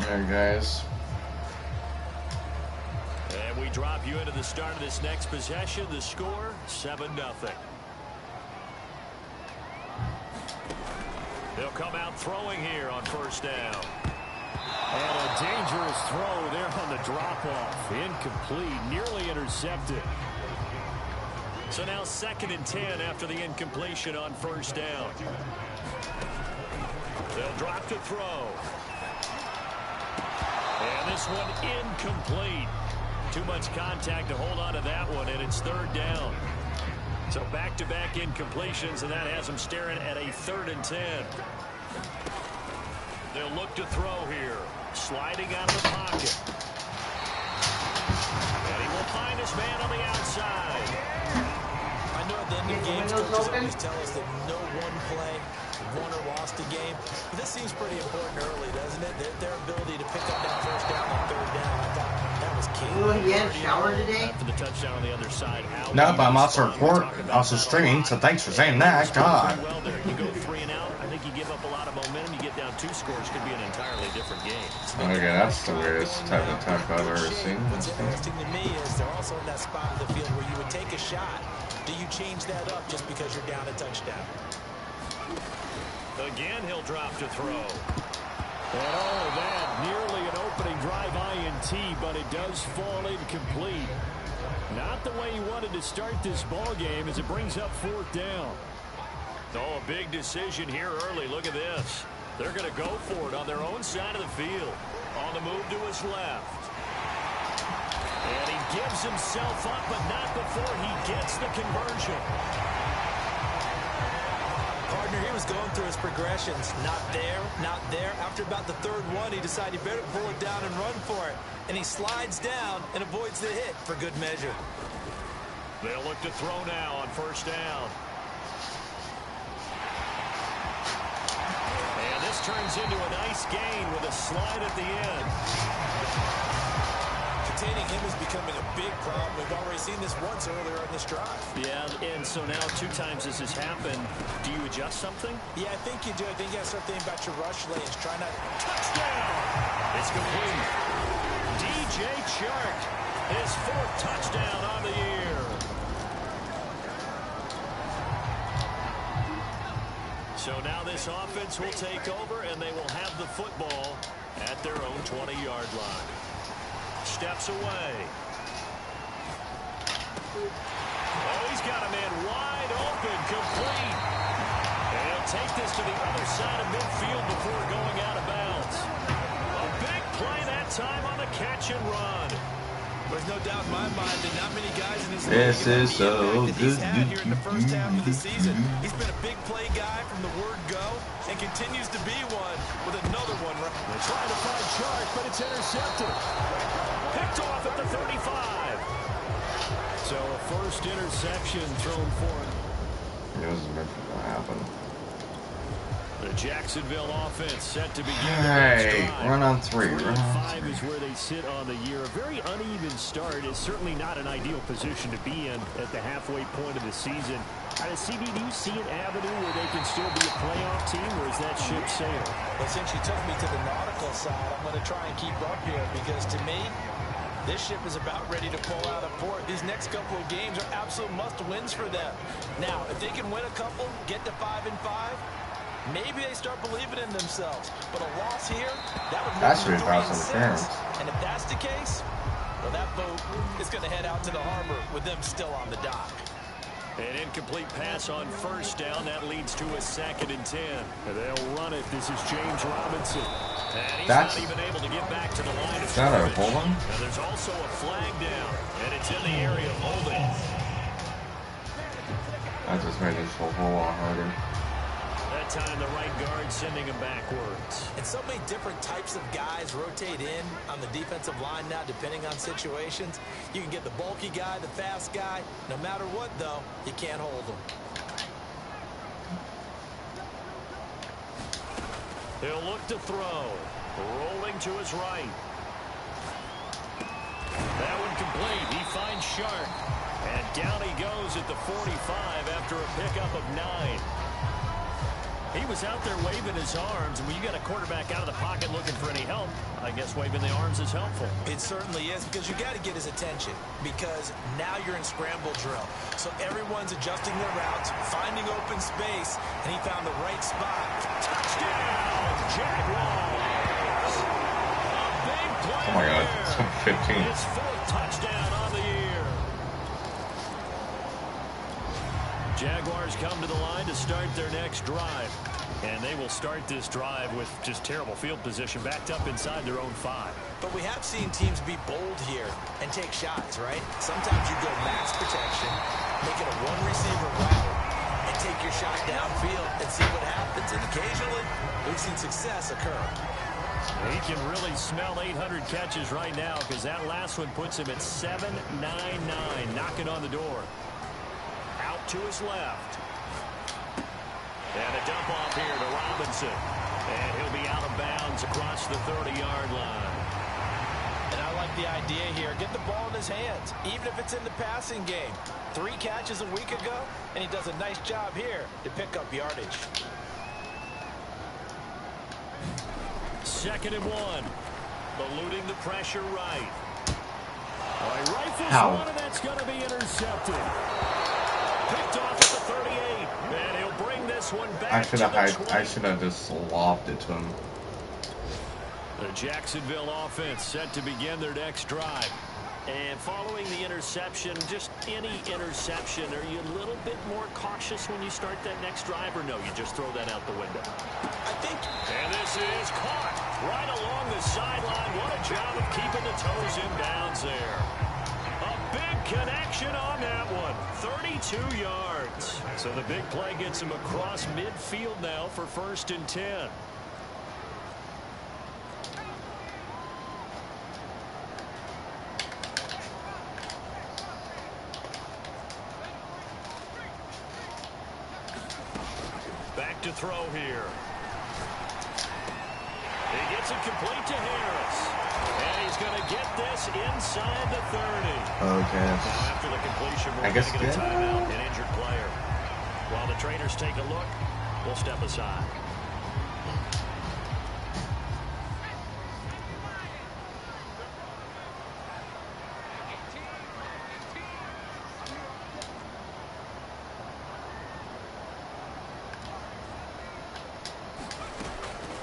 There, guys. And we drop you into the start of this next possession. The score, 7-0. They'll come out throwing here on first down. And a dangerous throw there on the drop-off. Incomplete, nearly intercepted. So now 2nd and 10 after the incompletion on first down. They'll drop to throw. And this one incomplete. Too much contact to hold on to that one, and it's 3rd down. So back-to-back incompletions, and that has them staring at a 3rd and 10. They'll look to throw here. Sliding out of the pocket. And he will find his man on the outside. I know at the end of games, coaches always tell us that no one play won or lost a game. But this seems pretty important early, doesn't it? Their ability to pick up that first down on 3rd down, I thought that was key. Ooh, he had a shower today? For the touchdown on the other side. Nope, I'm also streaming, so thanks for saying that. God. Well there. You go 3 and out. I think you give up a lot of momentum. You get down 2 scores. Could be an entirely different game. Okay, that's the weirdest type of attack I've ever seen. What's interesting to me is they're also in that spot of the field where you would take a shot. Do you change that up just because you're down a touchdown? Again, he'll drop to throw. And all of that, nearly an opening drive INT, but it does fall incomplete. Not the way he wanted to start this ball game as it brings up 4th down. Oh, a big decision here early. Look at this. They're going to go for it on their own side of the field. On the move to his left. And he gives himself up, but not before he gets the conversion. Partner, he was going through his progressions. Not there, not there. After about the 3rd one, he decided he better pull it down and run for it. And he slides down and avoids the hit for good measure. They'll look to throw now on first down. And this turns into a nice gain with a slide at the end. Containing him is becoming a big problem. We've already seen this once earlier in this drive. Yeah, and so now 2 times this has happened. Do you adjust something? Yeah, I think you do. I think you got to start thinking about your rush lanes. Try not... Touchdown! It's complete. DJ Chark, his 4th touchdown on the year. So now this offense will take over, and they will have the football at their own 20-yard line. Steps away. Oh, he's got a man wide open, complete. And he'll take this to the other side of midfield before going out of bounds. A big play that time on the catch and run. There's no doubt in my mind that not many guys in this league This is so that he's had here in the first half of the season. He's been a big play guy from the word go and continues to be one with another one. They're trying to find Chark, but it's intercepted. Picked off at the 35. So a first interception thrown for him. It wasn't meant for that to happen. The Jacksonville offense set to begin. Hey, run on 3. 3 Run and on 5 is where they sit on the year. A very uneven start is certainly not an ideal position to be in at the halfway point of the season. CB, do you see an avenue where they can still be a playoff team, or is that ship sailed? Well, since you took me to the nautical side, I'm going to try and keep up here because to me, this ship is about ready to pull out of port. These next couple of games are absolute must-wins for them. Now, if they can win a couple, get to 5 and 5, maybe they start believing in themselves. But a loss here, that would move them to 3 and 6. And if that's the case, well, that boat is going to head out to the harbor with them still on the dock. An incomplete pass on first down. That leads to a 2nd and 10. And they'll run it. This is James Robinson. And he's not even able to get back to the line of scrimmage. Is that a holding? Now there's also a flag down, and it's in the area of holding. That just made this whole lot harder. That time the right guard sending him backwards. And so many different types of guys rotate in on the defensive line now, depending on situations. You can get the bulky guy, the fast guy. No matter what, though, you can't hold them. He'll look to throw. Rolling to his right. That one complete. He finds Shark. And down he goes at the 45 after a pickup of 9. He was out there waving his arms, and when you got a quarterback out of the pocket looking for any help, I guess waving the arms is helpful. It certainly is, because you got to get his attention, because now you're in scramble drill. So everyone's adjusting their routes, finding open space, and he found the right spot. Touchdown, Jaguars! A big play. Oh my God, it's 15. His fourth touchdown on the year. Jaguars come to the line to start their next drive. And they will start this drive with just terrible field position, backed up inside their own 5. But we have seen teams be bold here and take shots, right? Sometimes you go max protection, make it a one-receiver route, and take your shot downfield and see what happens. And occasionally, we've seen success occur. He can really smell 800 catches right now, because that last one puts him at 799, knocking on the door. Out to his left. And a dump off here to Robinson. And he'll be out of bounds across the 30-yard line. And I like the idea here. Get the ball in his hands, even if it's in the passing game. 3 catches a week ago, and he does a nice job here to pick up yardage. 2nd and 1. Eluding the pressure right. Rifles one, and that's going to be intercepted. Picked off at the 38. And he'll bring this one back. I should have just lobbed it to him. The Jacksonville offense set to begin their next drive. And following the interception, just any interception, are you a little bit more cautious when you start that next drive, or no, you just throw that out the window? I think. And this is caught right along the sideline. What a job of keeping the toes in bounds there. A big connection on that one. 32 yards. So the big play gets him across midfield now for 1st and 10. Back to throw here. He gets it complete to Harris. And he's going to get this inside the 30. Okay. After the completion, we're going to get a timeout, an injured player. While the trainers take a look, we'll step aside.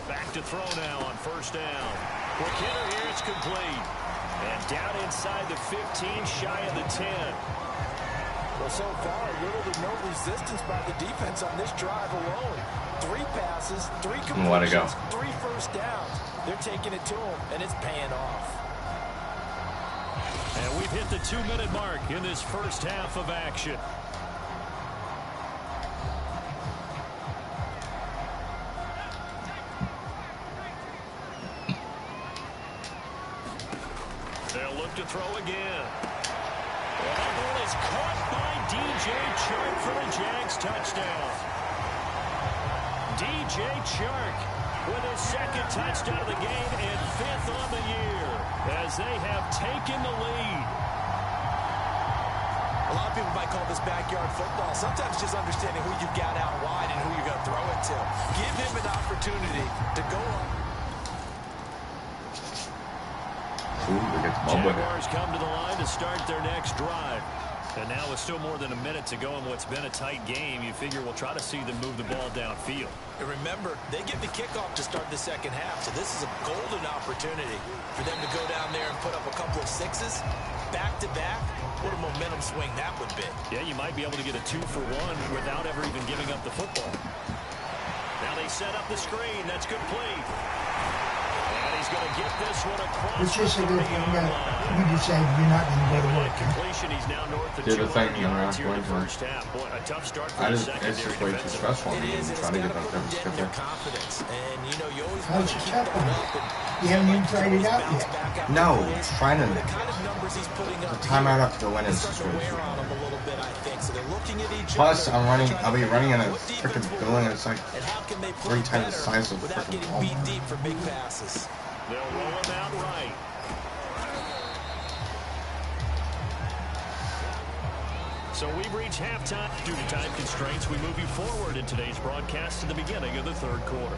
Back to throw now on 1st down. Quick hitter here, it's complete. And down inside the 15, shy of the 10. Well, so far, little to no resistance by the defense on this drive alone. 3 passes, 3 completions, 3 first downs. They're taking it to him, and it's paying off. And we've hit the 2-minute mark in this first half of action. They'll look to throw again. Well, that ball is caught by DJ Chark for the Jags touchdown. DJ Chark with his 2nd touchdown of the game and 5th on the year as they have taken the lead. A lot of people might call this backyard football. Sometimes just understanding who you've got out wide and who you're going to throw it to. Give him an opportunity to go up. Jaguars come to the line to start their next drive. And now with still more than a minute to go in what's been a tight game, you figure we'll try to see them move the ball downfield. And remember, they get the kickoff to start the 2nd half, so this is a golden opportunity for them to go down there and put up a couple of 6s back-to-back. What a momentum swing that would be. Yeah, you might be able to get a 2-for-1 without ever even giving up the football. Now they set up the screen. That's good play. He's going to get this one across. It's just a good thing that you decide you're not going to go to work. Completion, he's now north of 200 yards here in the first half. Boy, a tough start for the secondary. It's just way too stressful. It is. It's got to put them in their confidence. And, you know, you always want to keep them up. You haven't even tried it out yet. No, trying to. The timeout up to the win is just really Plus, I'll be running in a freaking building that's like 3 times the size of the freaking ball. They'll roll him out right. So we've reached halftime. Due to time constraints, we move you forward in today's broadcast to the beginning of the third quarter.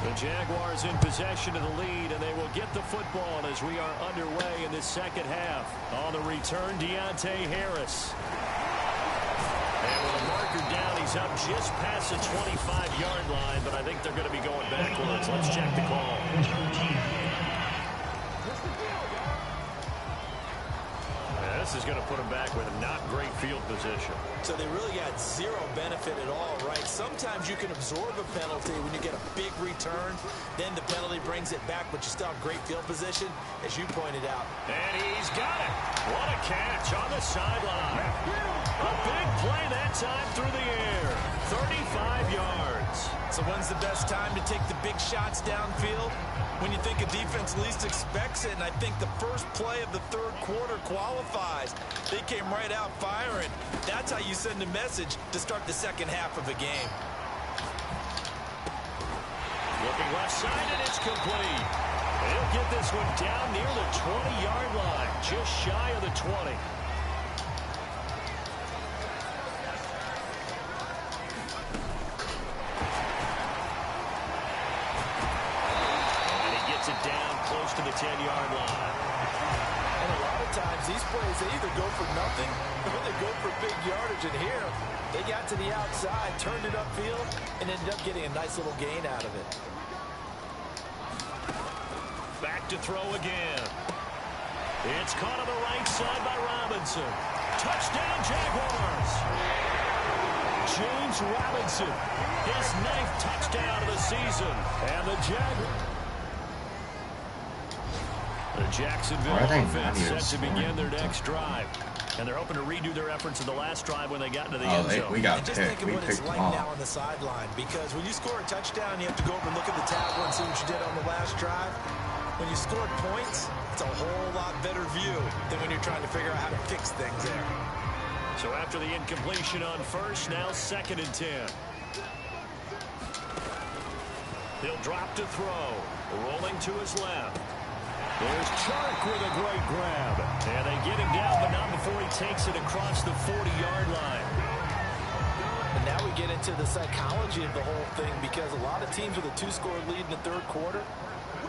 The Jaguars in possession of the lead, and they will get the football as we are underway in this second half. On the return, Deontay Harris. And with a marker down, he's up just past the 25-yard line, but I think they're going to be going backwards. Let's check the call. This is going to put them back with a not great field position. So they really got zero benefit at all, right? Sometimes you can absorb a penalty when you get a big return. Then the penalty brings it back, but you still have great field position, as you pointed out. And he's got it. What a catch on the sideline. A big play that time through the air. 35 yards. So when's the best time to take the big shots downfield? When you think a defense least expects it, and I think the first play of the third quarter qualifies. They came right out firing. That's how you send a message to start the second half of a game. Looking left side, and it's complete. He'll get this one down near the 20-yard line, just shy of the 20. To the 10-yard line. And a lot of times these plays, they either go for nothing or they go for big yardage. And here, they got to the outside, turned it upfield, and ended up getting a nice little gain out of it. Back to throw again. It's caught on the right side by Robinson. Touchdown, Jaguars. James Robinson, his 9th touchdown of the season. And the Jaguars. The Jacksonville offense set to begin their next drive. And they're hoping to redo their efforts in the last drive when they got into the end zone. We got just picked. think of what it's like now on the sideline. Because when you score a touchdown, you have to go over and look at the table and see what you did on the last drive. When you scored points, it's a whole lot better view than when you're trying to figure out how to fix things there. So after the incompletion on first, now 2nd and 10. He'll drop to throw. Rolling to his left. There's Chark with a great grab. And they get him down, but not before he takes it across the 40-yard line. And now we get into the psychology of the whole thing, because a lot of teams with a 2-score lead in the third quarter,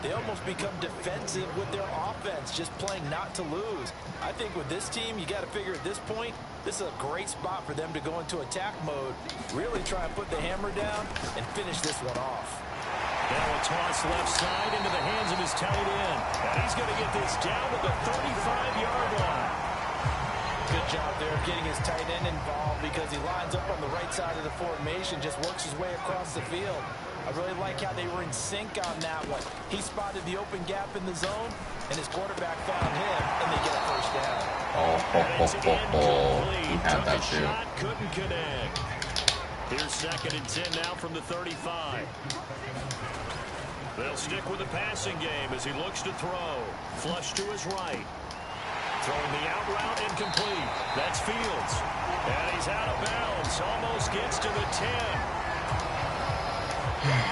they almost become defensive with their offense, just playing not to lose. I think with this team, you got to figure at this point, this is a great spot for them to go into attack mode, really try and put the hammer down and finish this one off. Now a toss left side into the hands of his tight end. And he's going to get this down to the 35-yard line. Good job there of getting his tight end involved, because he lines up on the right side of the formation, just works his way across the field. I really like how they were in sync on that one. He spotted the open gap in the zone, and his quarterback found him, and they get a first down. He had that too. Shot, couldn't connect. Here's 2nd and 10 now from the 35. They'll stick with the passing game as he looks to throw. Flush to his right. Throwing the out route incomplete. That's Fields. And he's out of bounds. Almost gets to the 10.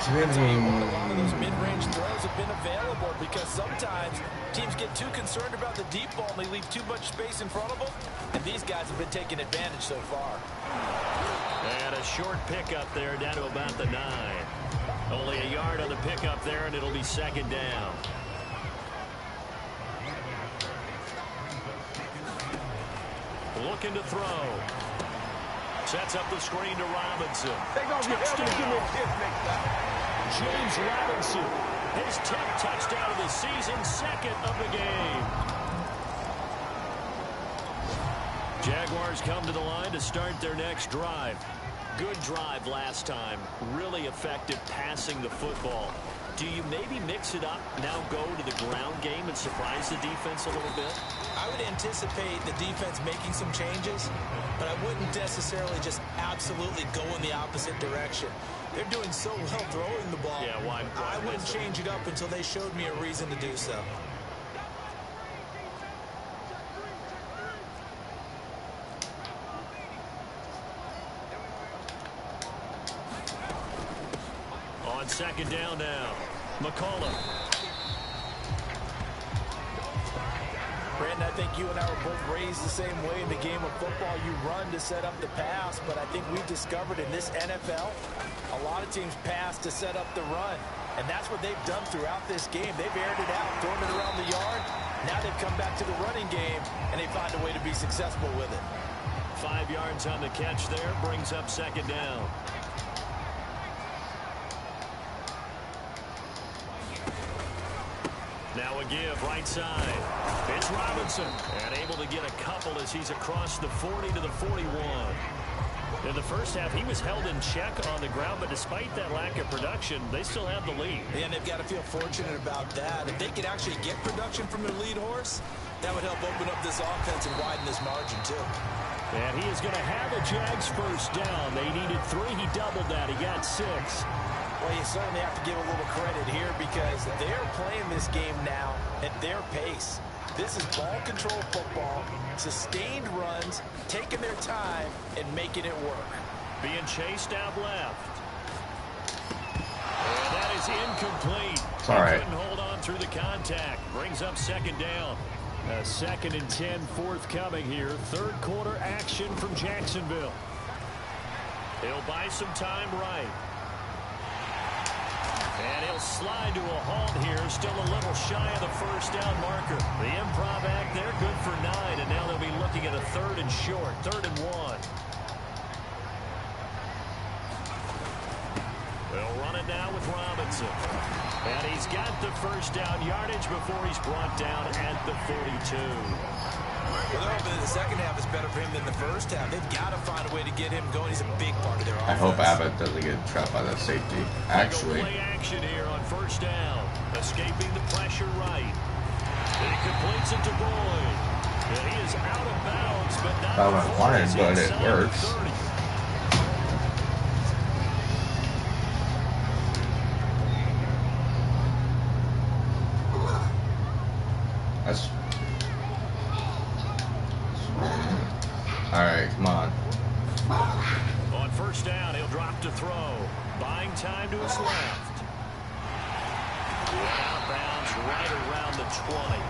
Those mid-range throws have been available, because sometimes teams get too concerned about the deep ball and they leave too much space in front of them. And these guys have been taking advantage so far. And a short pickup there down to about the 9. Only a yard on the pickup there, and it'll be 2nd down. Looking to throw. Sets up the screen to Robinson. Touchdown. James Robinson, his 10th touchdown of the season, 2nd of the game. Jaguars come to the line to start their next drive. Good drive last time. Really effective passing the football. Do you maybe mix it up, now go to the ground game and surprise the defense a little bit? I would anticipate the defense making some changes, but I wouldn't necessarily just absolutely go in the opposite direction. They're doing so well throwing the ball. Yeah, why I wouldn't change it up until they showed me a reason to do so. On 2nd down now, McCollum. Brandon, I think you and I were both raised the same way in the game of football. You run to set up the pass, but I think we've discovered in this NFL, a lot of teams pass to set up the run. And that's what they've done throughout this game. They've aired it out, thrown it around the yard. Now they've come back to the running game, and they find a way to be successful with it. 5 yards on the catch there, brings up second down. Now a give, right side. It's Robinson, and able to get a couple as he's across the 40 to the 41. In the first half, he was held in check on the ground, but despite that lack of production, they still have the lead. And they've got to feel fortunate about that. If they could actually get production from their lead horse, that would help open up this offense and widen this margin, too. And he is going to have a Jags first down. They needed 3. He doubled that. He got 6. Well, you certainly have to give a little credit here because they're playing this game now at their pace. This is ball control football, sustained runs, taking their time, and making it work. Being chased out left. And that is incomplete. It's all right. Couldn't hold on through the contact. Brings up second down. A 2nd and 10 forthcoming here. Third quarter action from Jacksonville. He'll buy some time right. And he'll slide to a halt here. Still a little shy of the first down marker. The improv act there, good for 9. And now they'll be looking at a 3rd and short. 3rd and 1. They'll run it now with Robinson. And he's got the first down yardage before he's brought down at the 42. Well, they're hoping that the second half is better for him than the first half. They've got to find a way to get him going. He's a big part of their offense. I hope Abbott doesn't get trapped by that safety. Actually. Play action here on first down. Escaping the pressure right. He completes it to Boyd. And he is out of bounds, but not That went wide, but it works. That's... Alright, come on. On first down, he'll drop to throw. Buying time to his left. Out of bounds right around the 20.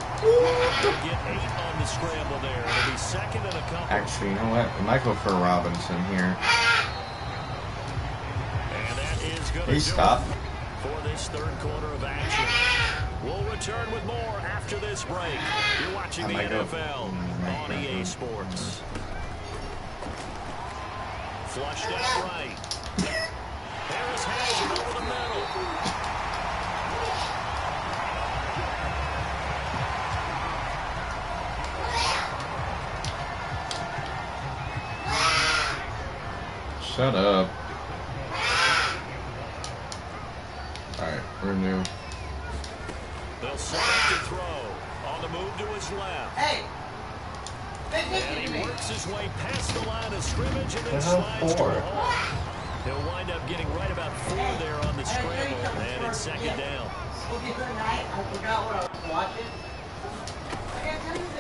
He'll get 8 on the scramble there. It'll be 2nd and a couple. Actually, you know what? I might go for Robinson here. And that is going to do stop. it for this third quarter of action. We'll return with more after this break. You're watching the NFL on EA Sports. Flushed out right. Harris has it over the middle. Shut up. Alright, we're new. They'll set up to throw. On the move to his left. Hey! And he works his way past the line of scrimmage and then slides to a halt. He'll wind up getting right about 4 there on the scramble, and it's second down.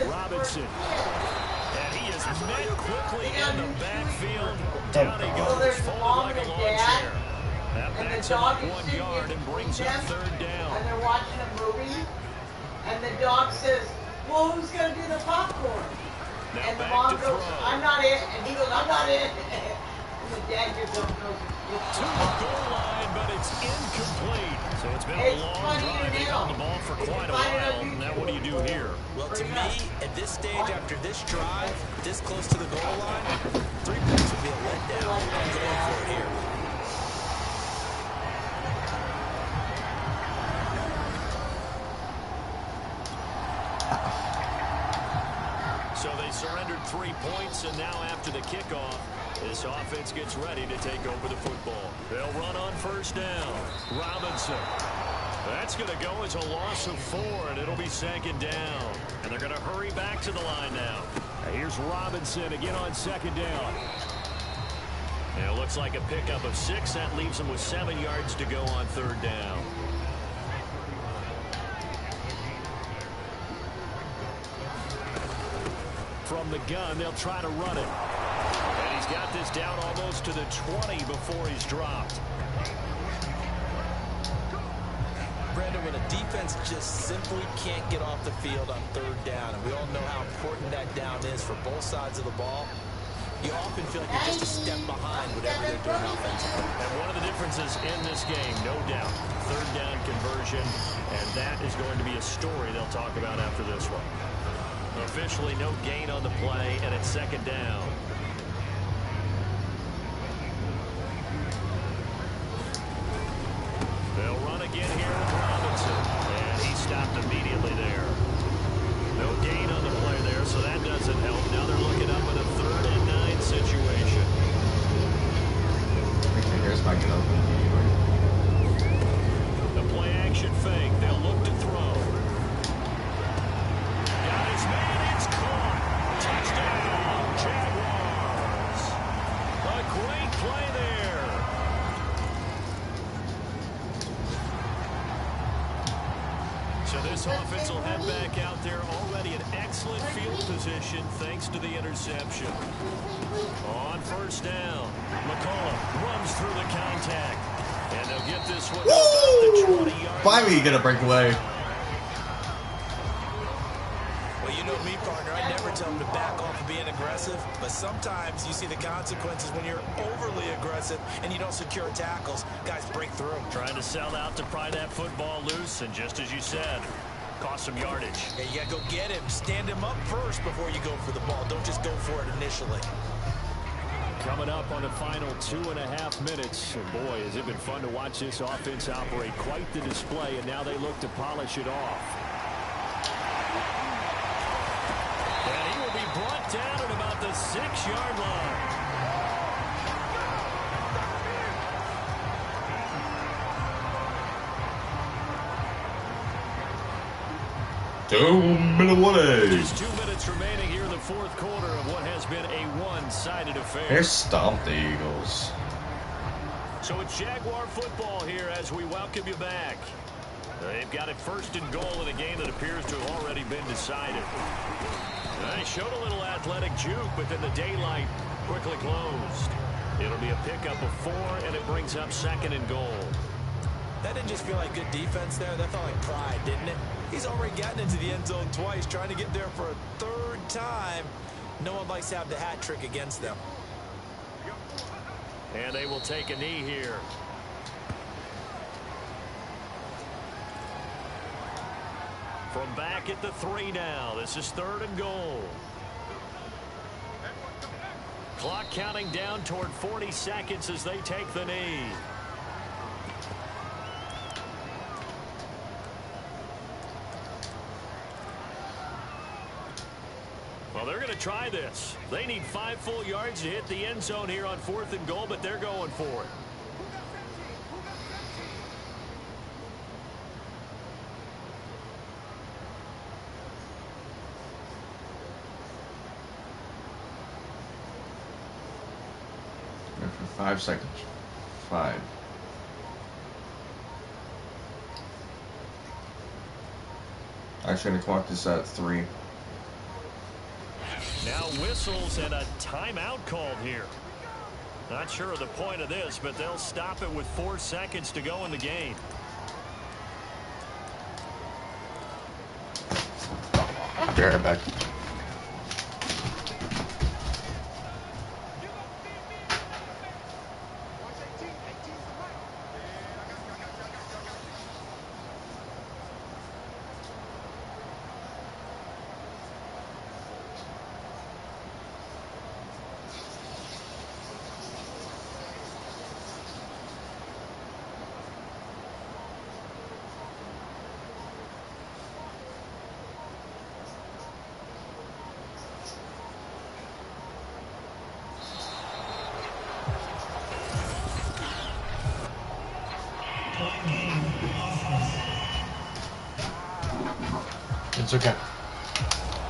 Robinson. And he is met quickly in the backfield. Down he goes, folded like a lawn chair. That backs him up 1 yard and brings up third down. And they're watching a movie, and the dog says, well, who's going to do the popcorn? Now And the back mom to goes, throw. I'm not it. And he goes, I'm not it. And the dad gets up and goes, To the goal line, but it's incomplete. So it's been a long drive. They've held the ball for quite a while. Now what do you do here? Well, to me, at this stage, after this drive, this close to the goal line, 3 points would be a letdown. I'm going for it here. So they surrendered 3 points, and now after the kickoff, this offense gets ready to take over the football. They'll run on first down. Robinson. That's going to go as a loss of 4, and it'll be second down. And they're going to hurry back to the line now. Here's Robinson again on second down. And it looks like a pickup of 6. That leaves them with 7 yards to go on third down. From the gun, they'll try to run it. And he's got this down almost to the 20 before he's dropped. Brandon, when a defense just simply can't get off the field on third down, and we all know how important that down is for both sides of the ball, you often feel like you're just a step behind whatever they're doing offensively. And one of the differences in this game, no doubt, third down conversion, and that is going to be a story they'll talk about after this one. Officially no gain on the play, and it's second down. They'll run again here with Robinson, and he stopped immediately there. No gain on the play there, so that doesn't help. Now they're looking up in a 3rd and 9 situation. Okay, here's my get open anyway. The play action fake. They'll look to throw. Got his man. It's caught. Touchdown, Jaguars. A great play there. So this offense will head back out there, already in excellent field position thanks to the interception. On first down, McCollum runs through the contact. And they'll get this one to about the 20-yard line. Finally, you get a breakaway. Well, you know me, partner. I never tell them to back off of being aggressive, but sometimes you see the consequences when you're overly aggressive and you don't secure tackles. Guys break through. Trying to sell out to pry that football loose, and just as you said, cost some yardage. Yeah, you gotta go get him. Stand him up first before you go for the ball. Don't just go for it initially. Coming up on the final 2.5 minutes. And boy, has it been fun to watch this offense operate. Quite the display, and now they look to polish it off. And he will be brought down at about the 6-yard line. 2 minutes away. Just 2 minutes remaining here in the 4th quarter of what has been a one-sided affair. They stomped the Eagles. So it's Jaguar football here as we welcome you back. They've got it 1st and goal in a game that appears to have already been decided. They showed a little athletic juke, but then the daylight quickly closed. It'll be a pickup of 4, and it brings up 2nd and goal. That didn't just feel like good defense there. That felt like pride, didn't it? He's already gotten into the end zone twice, trying to get there for a 3rd time. No one likes to have the hat trick against them. And they will take a knee here. From back at the 3 now. This is 3rd and goal. Clock counting down toward 40 seconds as they take the knee. Well, they're going to try this. They need 5 full yards to hit the end zone here on 4th and goal, but they're going for it. For 5 seconds. 5. Actually, the clock is at 3. Now whistles and a timeout called here. Not sure of the point of this, but they'll stop it with 4 seconds to go in the game. Be right back. It's okay.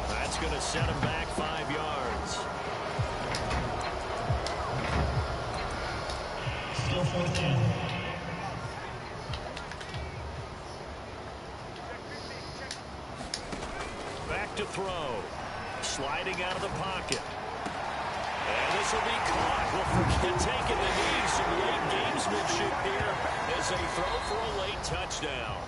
That's going to set him back 5 yards. Still 4th down. Back to throw. Sliding out of the pocket. And this will be caught. Well, forget taking the knee. Some late gamesmanship here as they throw for a late touchdown.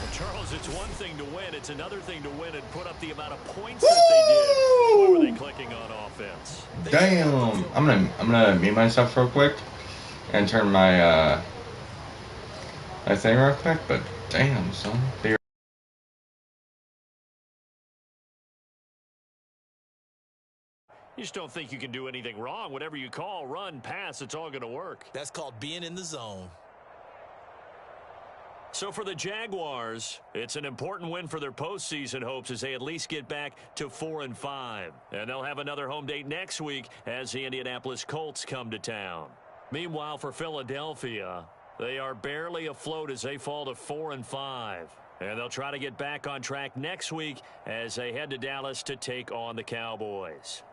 Well, Charles, it's one thing to win. It's another thing to win and put up the amount of points that they did. What were they clicking on offense? Damn. I'm gonna mute myself real quick and turn my my thing real quick. But damn, son. You just don't think you can do anything wrong. Whatever you call, run, pass, it's all going to work. That's called being in the zone. So for the Jaguars, it's an important win for their postseason hopes as they at least get back to 4-5. And they'll have another home date next week as the Indianapolis Colts come to town. Meanwhile, for Philadelphia, they are barely afloat as they fall to 4-5. And they'll try to get back on track next week as they head to Dallas to take on the Cowboys.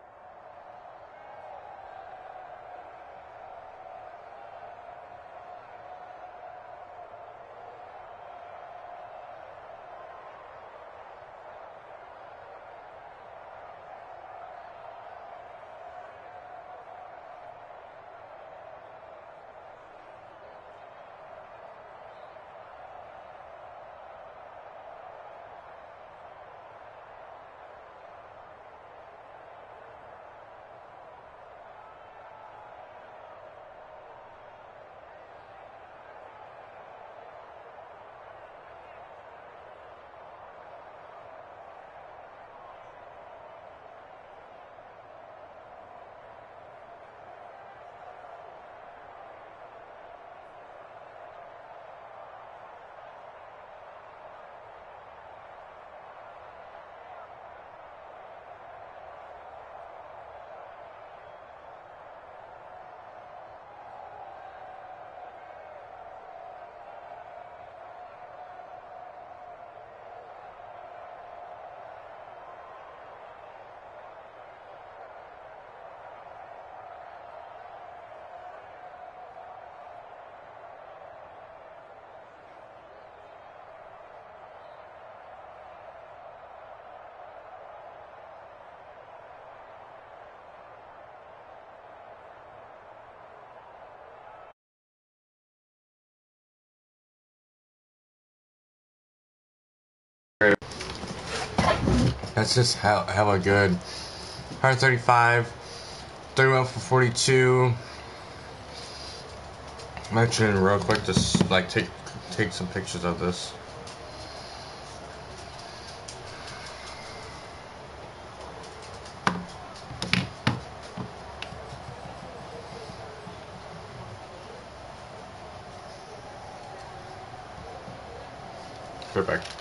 That's just hella good. 135, 31 for 42. I'm actually real quick just like take some pictures of this. Perfect.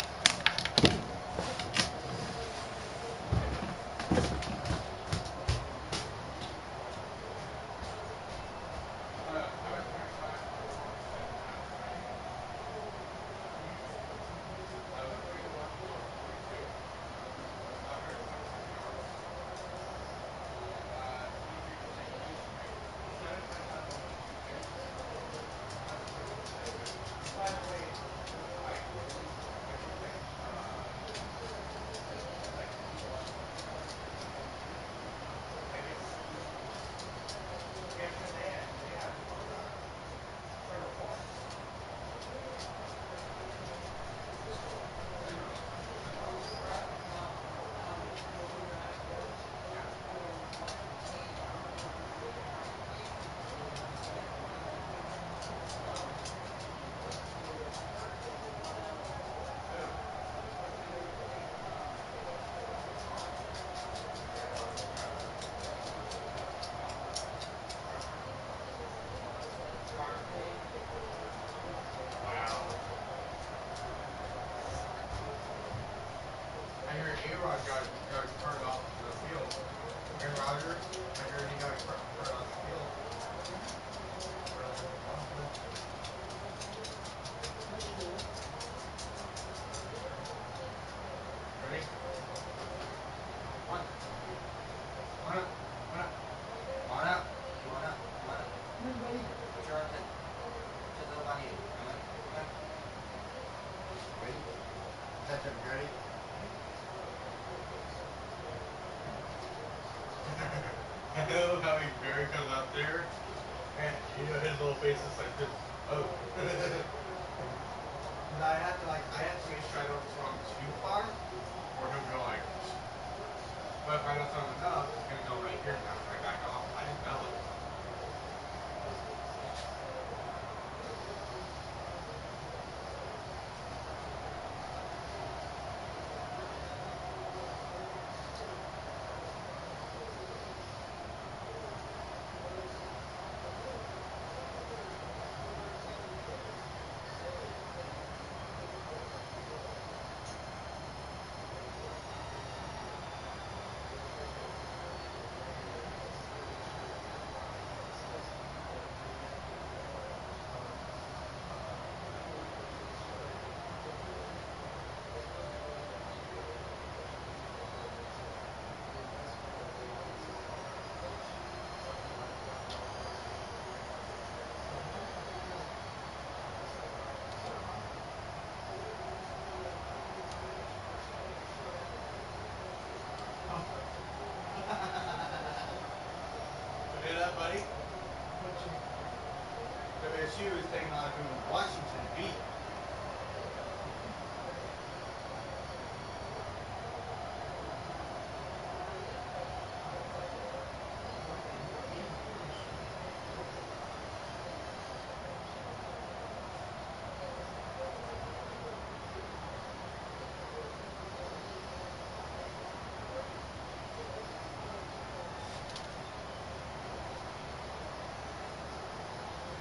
I love how Barry comes out there, and his little face is like this. Oh. I had to make sure I don't throw him too far, or he'll go like. But if I don't throw him enough, he's gonna go right here and have to right back off by his belly. You hear that, buddy? WSU is taking on who Washington beat.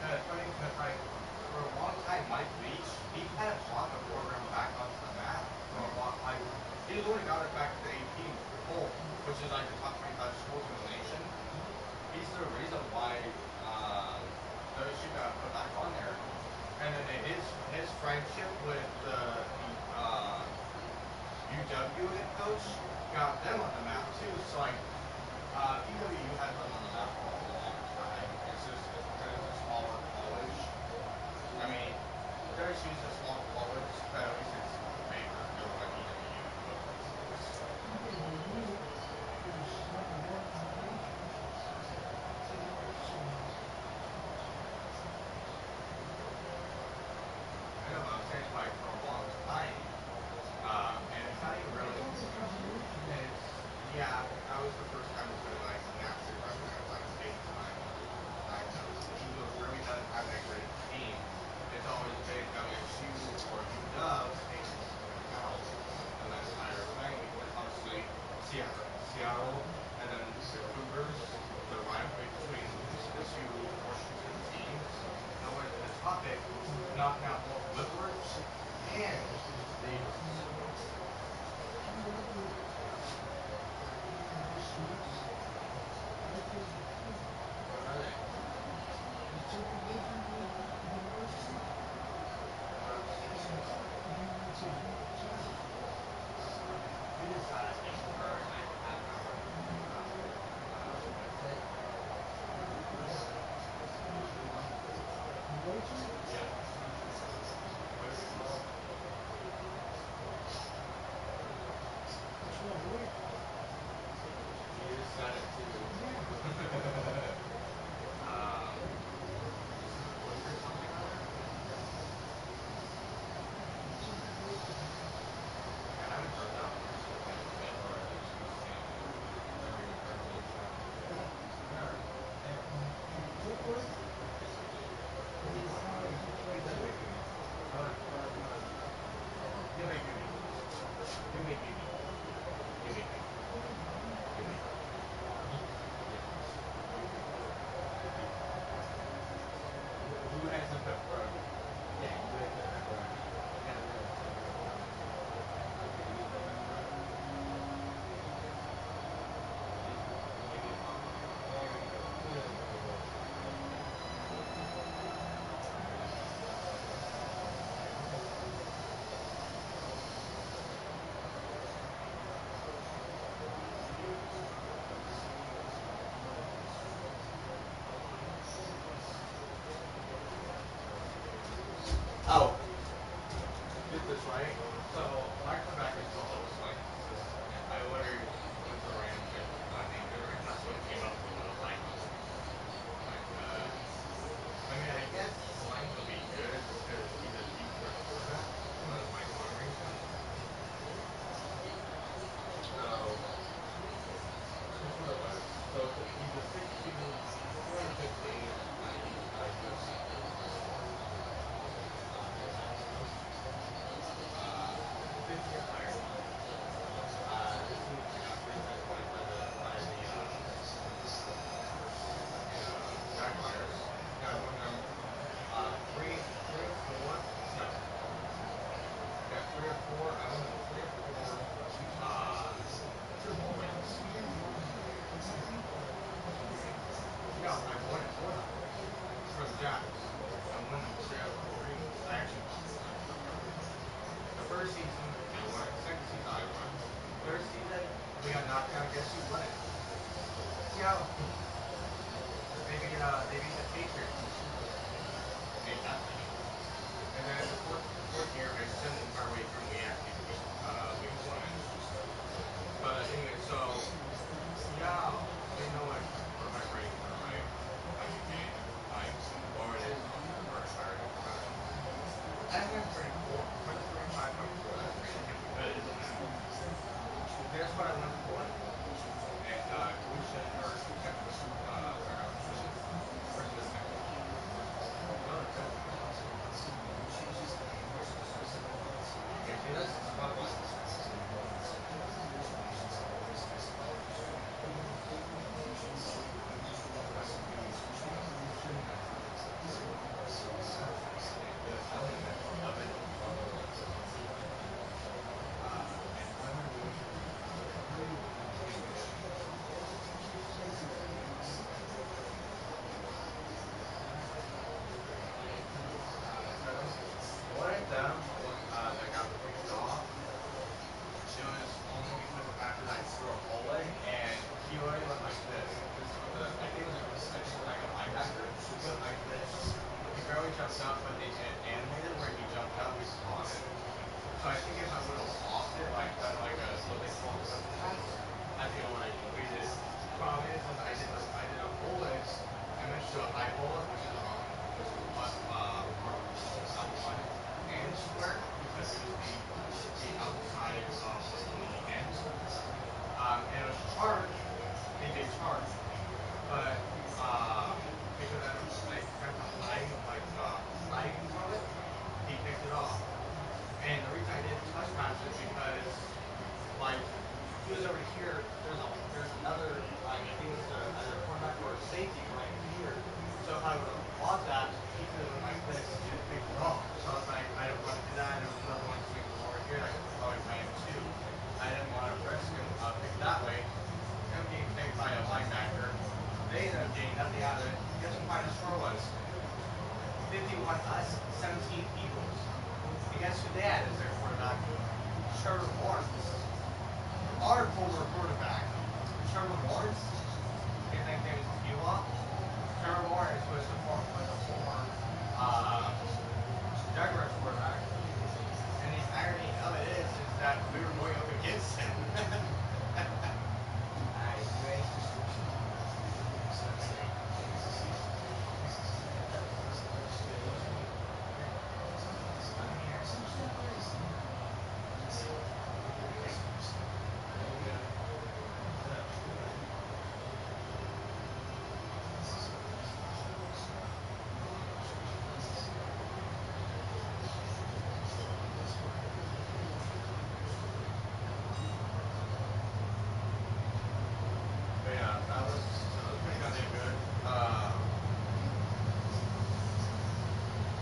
It's funny because like for a long time, Mike Leach, he hadn't brought the program back onto the map for a long like he only got it back to the 18 poll, which is like the top 25 schools in the nation. He's the reason why WSU got put back on there. And then his friendship with the UW head coach got them on the map too. So like PWU has been on the map for a long time. It's just because it's a smaller college. I mean, WSU is a small college, but at least it's bigger. You know, like I know, but I'm saying like for a long time, and it's not even really. It's yeah, that was the first time it's really like nationally recognized, like big time. Like even though Germany doesn't have that great team, it's always been WSU or UW taking out in that entire thing because obviously Seattle, and then the Cougars, the rivalry between the two Washington teams. And when the topic was knocking out both Whitworth and the Eagles. What are they? We just got a thing for like half an hour. Yeah. What is it called? You just said it too. Oyster something or other? I haven't heard that one. Like a bit or a juice thing. Never even heard of Oyster. Never. Give me. Give me. Give me. Give me. Who has the pepperoni? Yeah, who has the pepperoni? Yeah, really. Okay, you the pepperoni? Give me a popcorn. There we go. Good. Oh, get this right. So when I come back and co-host, like, I literally went to a random Facebook bot named it, and that's what came up with the title. Like, I mean, I guess Slang would be good just because he's a deep threat quarterback. I went 3 or 4 Super Bowl wins. Yeah, I won it for them, for the Jags. I won them 3 out of 4 rings. I actually won them. The first season, they won it. Second season, I won. Third season, we got knocked out. Guess who won it? Seattle. They beat the Patriots. Ain't that funny? And then the fourth year, I sent them our way through, and we actually we won it. But anyway, so yeah, so you know what quarterback ratings are, right? Like a game, like what it is for a starting quarterback. I think that's pretty cool for the 35.4. That's pretty damn good, isn't it? Guess what I went for? And tuition or tuition. Sorry, not tuition. Christmas gift. Another good one. You see this? It's a fun one. I don't even love it. Love it. Employment relations officer. Pretty good. So one of them, that got kicked off, it was only because of the fact that I threw a bullet, and he already went like this. I think it was like a linebacker. He went like this. He barely jumped up, but they did animated where he jumped up, we caught it. So I think if I would have lost it, like done like what they call a double pass, I think I would have completed it. Problem is I did a bullet. I meant to do a high bullet, which is up one and square because it was the outside of the end. And it was charged. They did charge, but because I kept a high from it, he picked it off. And the reason I didn't touch pass is because like he was over here. There's another I think it was either a cornerback or a safety right here. So if I would have blocked that, he could have been like this and picked it off. So I was like, I didn't want to do that. There was another one swinging from over here that could have probably ran too. I didn't want to risk him pick that way. Him getting picked by a linebacker. They ended up getting nothing out of it. Guess what the final score was? 51 us, 17 Eagles. And guess who they had as their quarterback? Trevor Lawrence. Our former quarterback. Trevor Lawrence. His nickname is T-Law. Trevor Lawrence was the former Jaguars quarterback. And the irony of it is that we were going up against him. Alright, you ready? I'm here. But yeah, that was pretty goddamn good.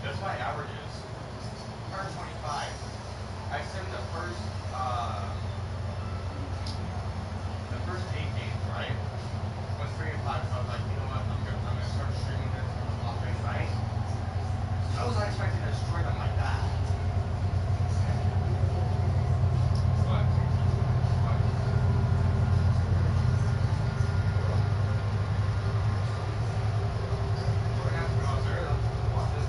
That's my averages. 125. I said the first 8 games, right? Went 3-5, so I was like, you know what? I'm gonna start streaming this offense, right? I was not expecting to destroy them like that. But we're gonna have to go out there though. Watch it.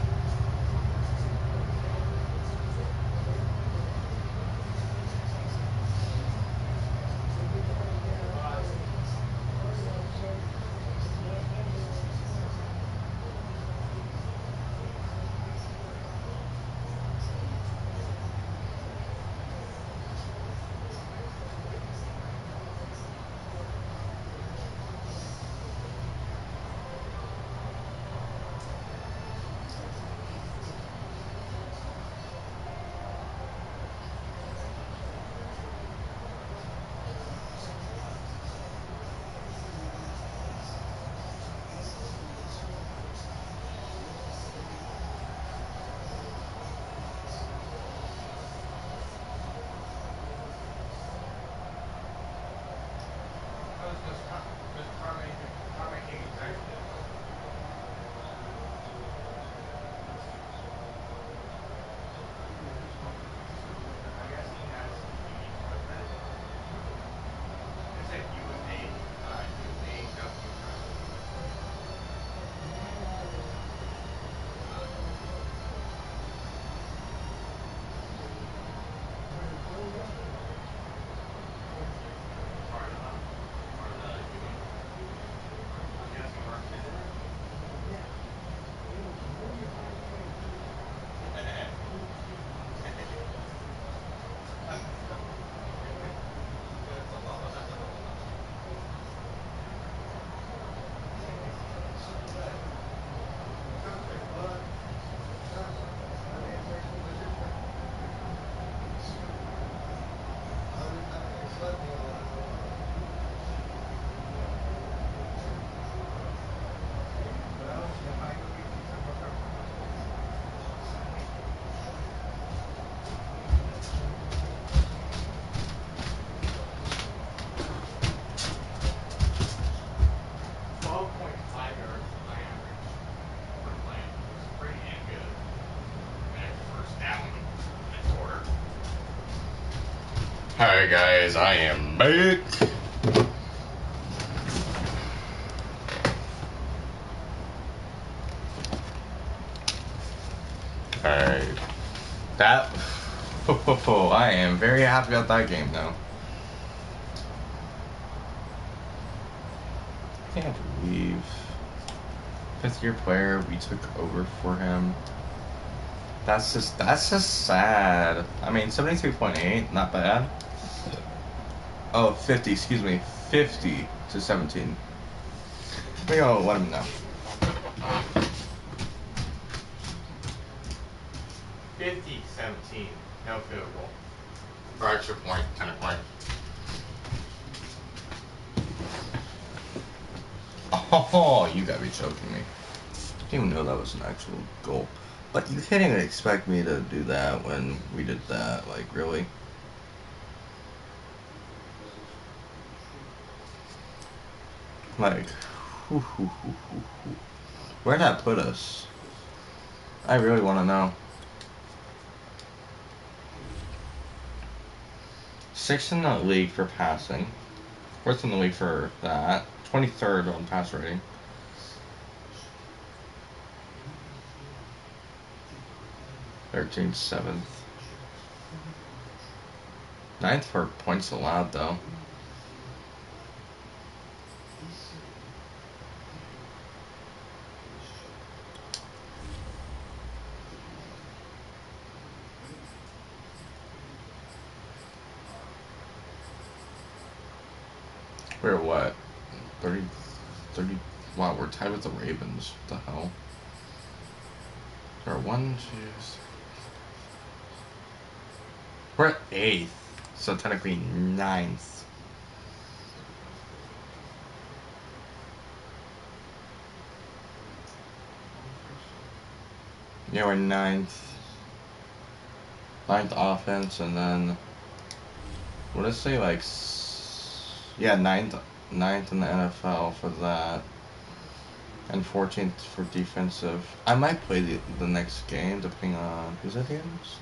yards is my average per play, which is pretty damn good. An extra first down in a quarter. Hi guys, I am back. Alright. That I am very happy about that game though. I can't believe 5th-year player we took over for him. That's just sad. I mean 72.8, not bad. Oh, 50, excuse me. 50 to 17. Maybe I'll let him know. 50-17, no field goal. For extra point, 10 point. Oh, you gotta be joking me. I didn't even know that was an actual goal. But you can't even expect me to do that when we did that. Like, really? Like, where'd that put us? I really want to know. 6th in the league for passing. 4th in the league for that. 23rd on pass rating. Seventh. 9th for points allowed, though. We're what? 30. Wow, we're tied with the Ravens. What the hell? We're 1, 2, 3. We're at 8th. So technically 9th. Yeah, we're 9th. 9th offense, and then what did it say? Like, yeah, 9th in the NFL for that, and 14th for defensive. I might play the next game depending on who's that against.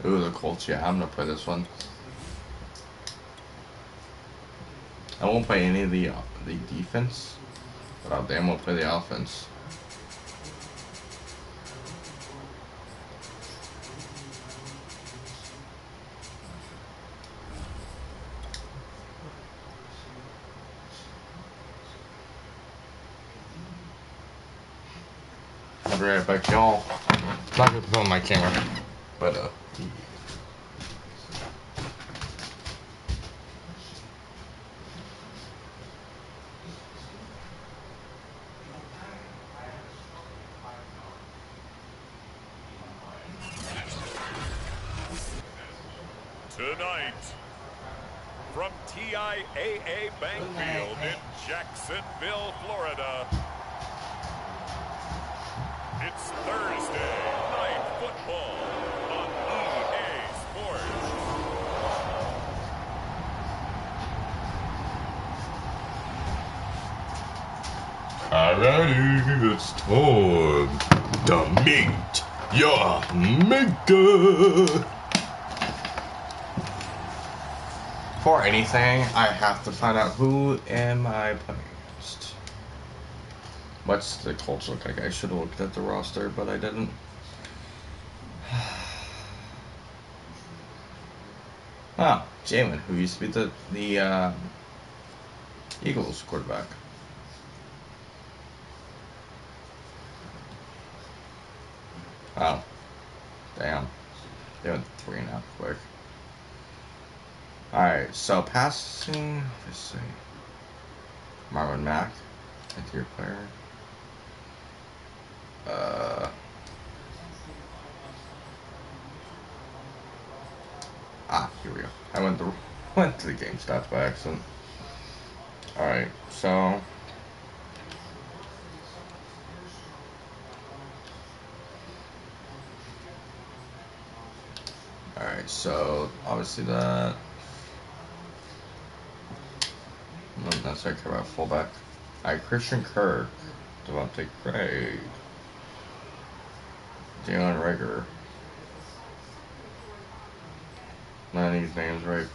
Ooh, the Colts. Yeah, I'm gonna play this one. I won't play any of the defense, but I'll damn well play the offense. I'll be right back, y'all. Not gonna film my camera, but Tonight, from TIAA Bankfield in Jacksonville, Florida, it's Thursday Night Football on EA Sports. alrighty, it's time to meet your maker. For anything, I have to find out who am I playing against. What's the Colts look like? I should have looked at the roster, but I didn't. Oh, Jalen, who used to be the Eagles quarterback. Oh, damn. They went 3-0 quick. Alright, so passing, let's see. Marlon Mack, 5th-year player. I went to the game stats by accident. Alright, so alright, so obviously that that's what I care about fullback. Alright, Christian Kirk, Devontae Craig, Jalen Rager. None of these names right.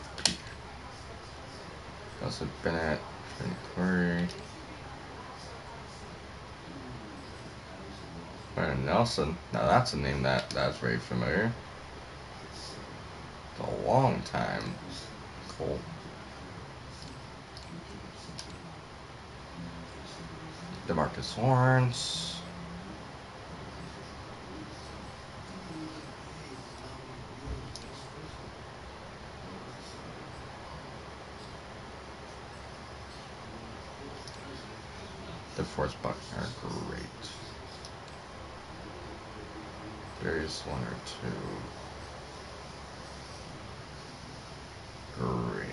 Nelson Bennett, Trent Curry. Brandon Nelson. Now that's a name that's very familiar. It's a long time. Cool. DeMarcus Lawrence. DeForest Buckner, great. Darius Leonard, too. Great.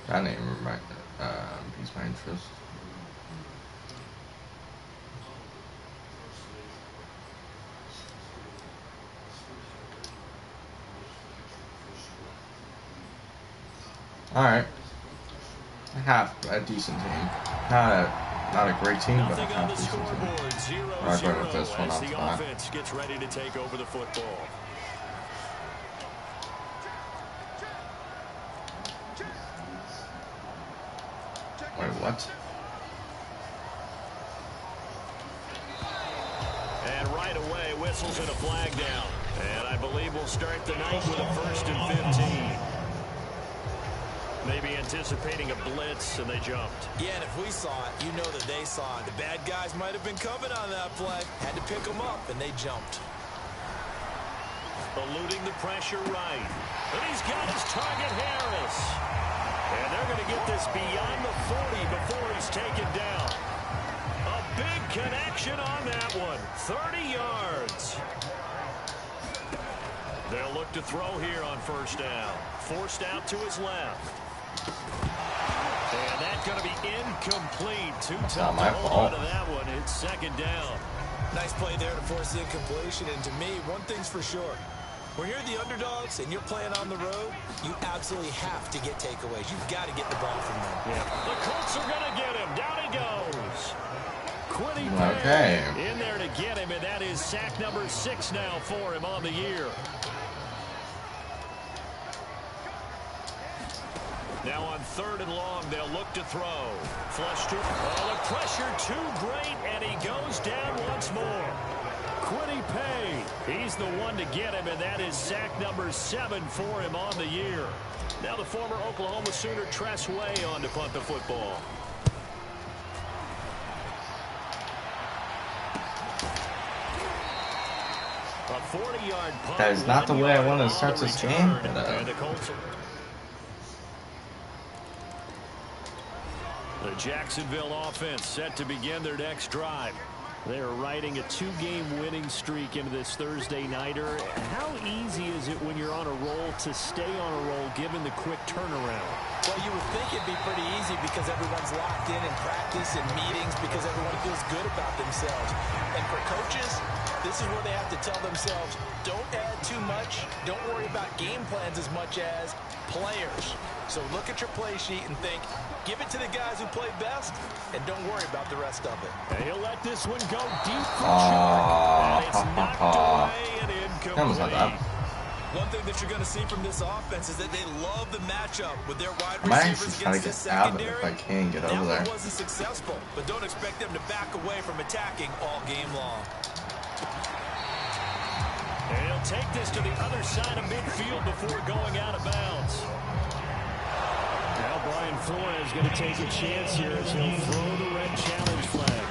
That name piques my interest. Alright. Half a decent team. Not a great team, but a half decent team. I'm going with this one off the bat. Offense gets ready to take over the football. Wait, what? And right away, whistles and a flag down. And I believe we'll start the night with a 1st and 15. Maybe anticipating a blitz, and they jumped. Yeah, and if we saw it, you know that they saw it. The bad guys might have been coming on that play. Had to pick them up, and they jumped. Eluding the pressure right. And he's got his target, Harris. And they're going to get this beyond the 40 before he's taken down. A big connection on that one. 30 yards. They'll look to throw here on 1st down. Forced out to his left. And that's going to be incomplete. Too tough to hold on to that one. It's 2nd down. Nice play there to force the incompletion. And to me, one thing's for sure. When you're the underdogs and you're playing on the road, you absolutely have to get takeaways. You've got to get the ball from them. Yeah. The Colts are going to get him. Down he goes. Quiddy in there to get him, and that is sack number 6 now for him on the year. Now on 3rd and long, they'll look to throw. Flush to... Oh, the pressure too great, and he goes down once more. Quiddy Pay, he's the one to get him, and that is sack number 7 for him on the year. Now the former Oklahoma Sooner Tress Way on to punt the football. A 40-yard punt. That is not the way I want to start this game. And the Colts... The Jacksonville offense set to begin their next drive. They're riding a 2-game winning streak into this Thursday nighter. How easy is it when you're on a roll to stay on a roll given the quick turnaround? Well, you would think it'd be pretty easy because everyone's locked in practice and meetings because everyone feels good about themselves. And for coaches, this is where they have to tell themselves, don't add too much. Don't worry about game plans as much as players. So look at your play sheet and think, give it to the guys who play best, and don't worry about the rest of it. And he'll let this one go deep for Chuck. And it's knocked away and incomplete. One thing that you're going to see from this offense is that they love the matchup with their wide receivers against this secondary. If I can get over there. That one wasn't successful, but don't expect them to back away from attacking all game long. And he'll take this to the other side of midfield before going out of bounds. Now Brian Flores is going to take a chance here as he'll throw the red challenge flag.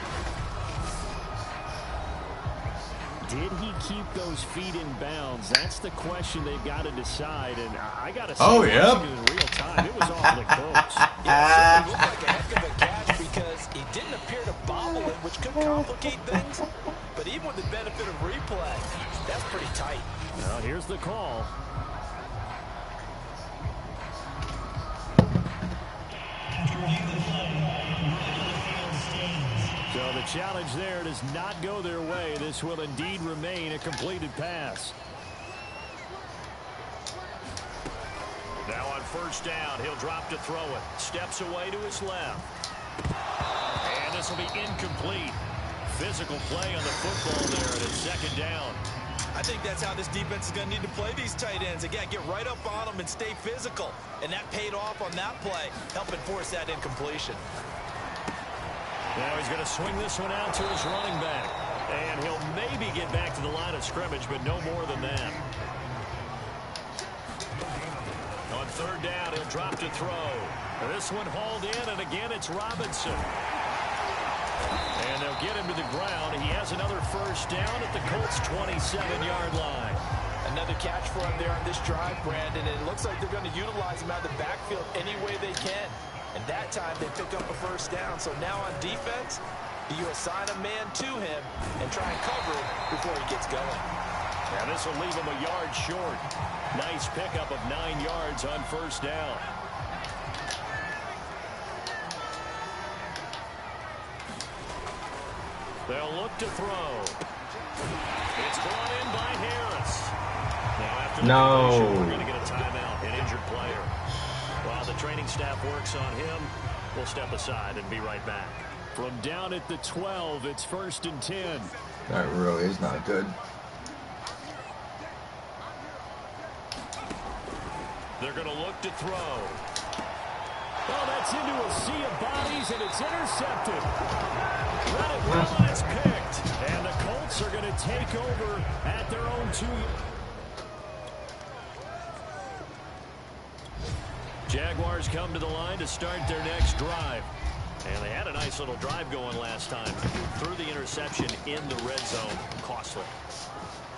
Did he keep those feet in bounds? That's the question they've got to decide. And I got to say, Oh, yep. watching it in real time, it was awfully close. Yeah, it certainly looked like a heck of a catch because he didn't appear to bobble it, which could complicate things. But even with the benefit of replay, that's pretty tight. Well, here's the call. So the challenge there does not go their way. This will indeed remain a completed pass. Now on first down, he'll drop to throw it. Steps away to his left. And this will be incomplete. Physical play on the football there, and it's second down. I think that's how this defense is going to need to play these tight ends. Again, get right up on them and stay physical. And that paid off on that play, helping force that incompletion. Now he's going to swing this one out to his running back. And he'll maybe get back to the line of scrimmage, but no more than that. On third down, he'll drop to throw. This one hauled in, and again it's Robinson. And they'll get him to the ground. He has another first down at the Colts' 27-yard line. Another catch for him there on this drive, Brandon. And it looks like they're going to utilize him out of the backfield any way they can. And that time they pick up a first down. So now on defense, you assign a man to him and try and cover it before he gets going. And this will leave him a yard short. Nice pickup of 9 yards on first down. They'll look to throw. It's brought in by Harris. Now after the completion, we're going to get a timeout, an injured player. While the training staff works on him, we'll step aside and be right back. From down at the 12, it's 1st and 10. That really is not good. They're going to look to throw. Oh, that's into a sea of bodies, and it's intercepted. Let it run, it's picked. And the Colts are going to take over at their own 2. Jaguars come to the line to start their next drive. And they had a nice little drive going last time. Threw the interception in the red zone. Costly.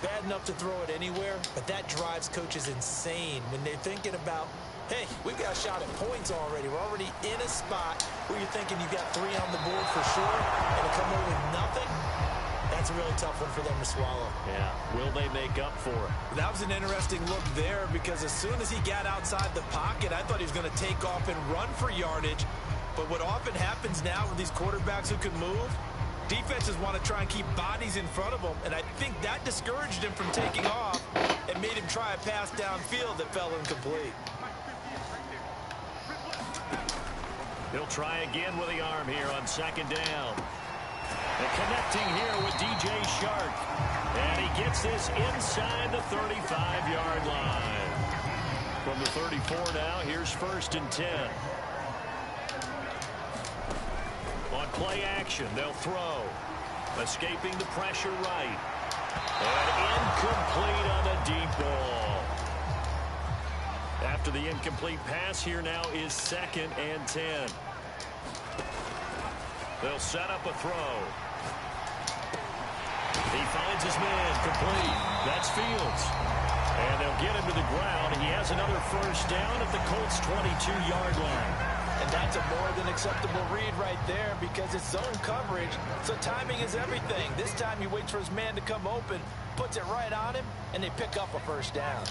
Bad enough to throw it anywhere, but that drives coaches insane when they're thinking about, hey, we've got a shot at points already. We're already in a spot where you're thinking you've got 3 on the board for sure, and to come away with nothing, that's a really tough one for them to swallow. Yeah, will they make up for it? That was an interesting look there because as soon as he got outside the pocket, I thought he was going to take off and run for yardage. But what often happens now with these quarterbacks who can move, defenses want to try and keep bodies in front of them, and I think that discouraged him from taking off and made him try a pass downfield that fell incomplete. He'll try again with the arm here on second down. And connecting here with DJ Shark. And he gets this inside the 35-yard line. From the 34 now, here's 1st and 10. On play action, they'll throw. Escaping the pressure right. And incomplete on the deep ball. After the incomplete pass, here now is 2nd and 10. They'll set up a throw. He finds his man, complete. That's Fields. And they'll get him to the ground. He has another first down at the Colts' 22-yard line. And that's a more than acceptable read right there because it's zone coverage, so timing is everything. This time he waits for his man to come open, puts it right on him, and they pick up a first down.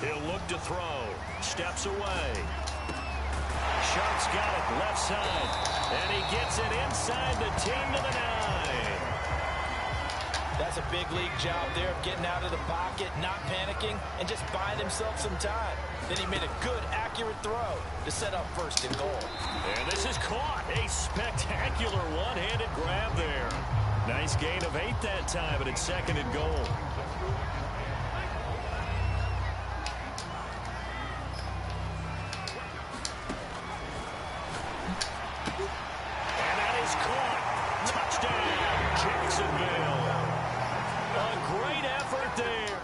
He'll look to throw. Steps away. Sharp's got it left side. And he gets it inside the 10 to the 9. That's a big league job there of getting out of the pocket, not panicking, and just buying himself some time. Then he made a good, accurate throw to set up 1st and goal. And this is caught. A spectacular one-handed grab there. Nice gain of 8 that time, but it's 2nd and goal. And that is caught. Touchdown, Jacksonville. A great effort there.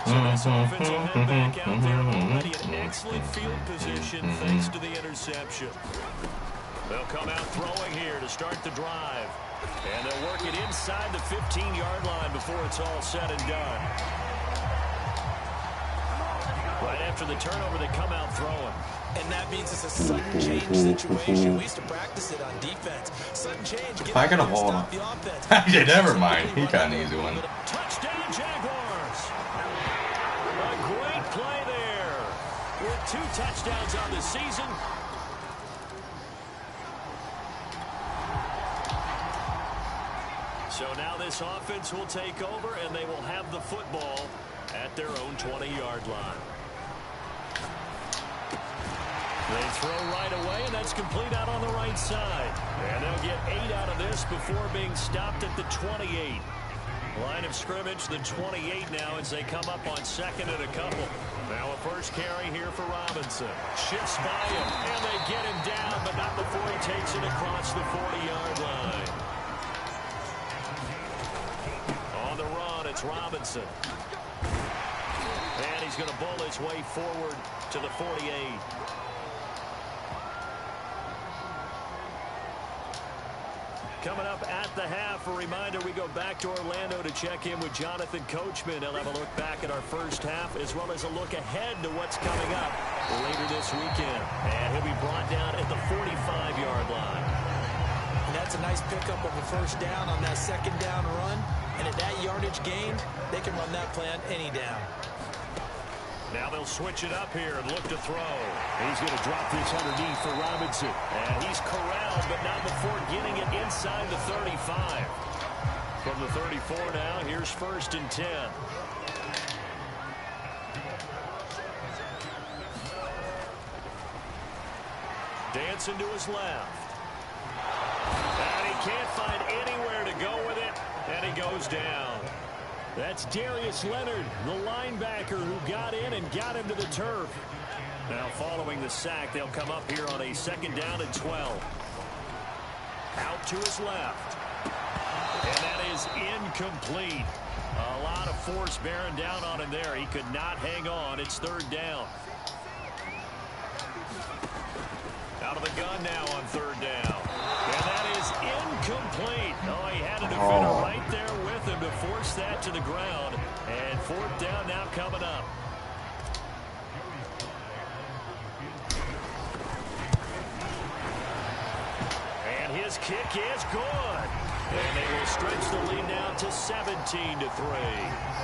So this offense will head back out there already in excellent field position thanks to the interception. They'll come out throwing here to start the drive. And they'll work it inside the 15-yard line before it's all said and done. Right after the turnover, they come out throwing. And that means it's a sudden change situation. We used to practice it on defense. Sudden change. If I could have hold on. Yeah, never mind. He got an easy one. Touchdown, Jaguars. A great play there. With 2 touchdowns on the season. So now this offense will take over, and they will have the football at their own 20-yard line. They throw right away, and that's complete out on the right side. And they'll get 8 out of this before being stopped at the 28. Line of scrimmage, the 28 now as they come up on second and a couple. Now a first carry here for Robinson. Shifts by him, and they get him down, but not before he takes it across the 40-yard line. On the run, it's Robinson. And he's going to bull his way forward to the 48. Coming up at the half, a reminder, we go back to Orlando to check in with Jonathan Coachman. He'll have a look back at our first half as well as a look ahead to what's coming up later this weekend. And he'll be brought down at the 45-yard line. And that's a nice pickup of a first down on that second down run. And at that yardage gain, they can run that play on any down. Now they'll switch it up here and look to throw. He's going to drop this underneath for Robinson. And he's corralled, but not before getting it inside the 35. From the 34 now, here's 1st and 10. Dancing to his left. And he can't find anywhere to go with it. And he goes down. That's Darius Leonard, the linebacker who got in and got him to the turf. Now following the sack, they'll come up here on a 2nd down and 12. Out to his left. And that is incomplete. A lot of force bearing down on him there. He could not hang on. It's 3rd down. Out of the gun now on 3rd down. And that is incomplete. Oh, he had a defender right there with him to force that to the ground. And 4th down now coming up. And his kick is good. And they will stretch the lead now to 17-3.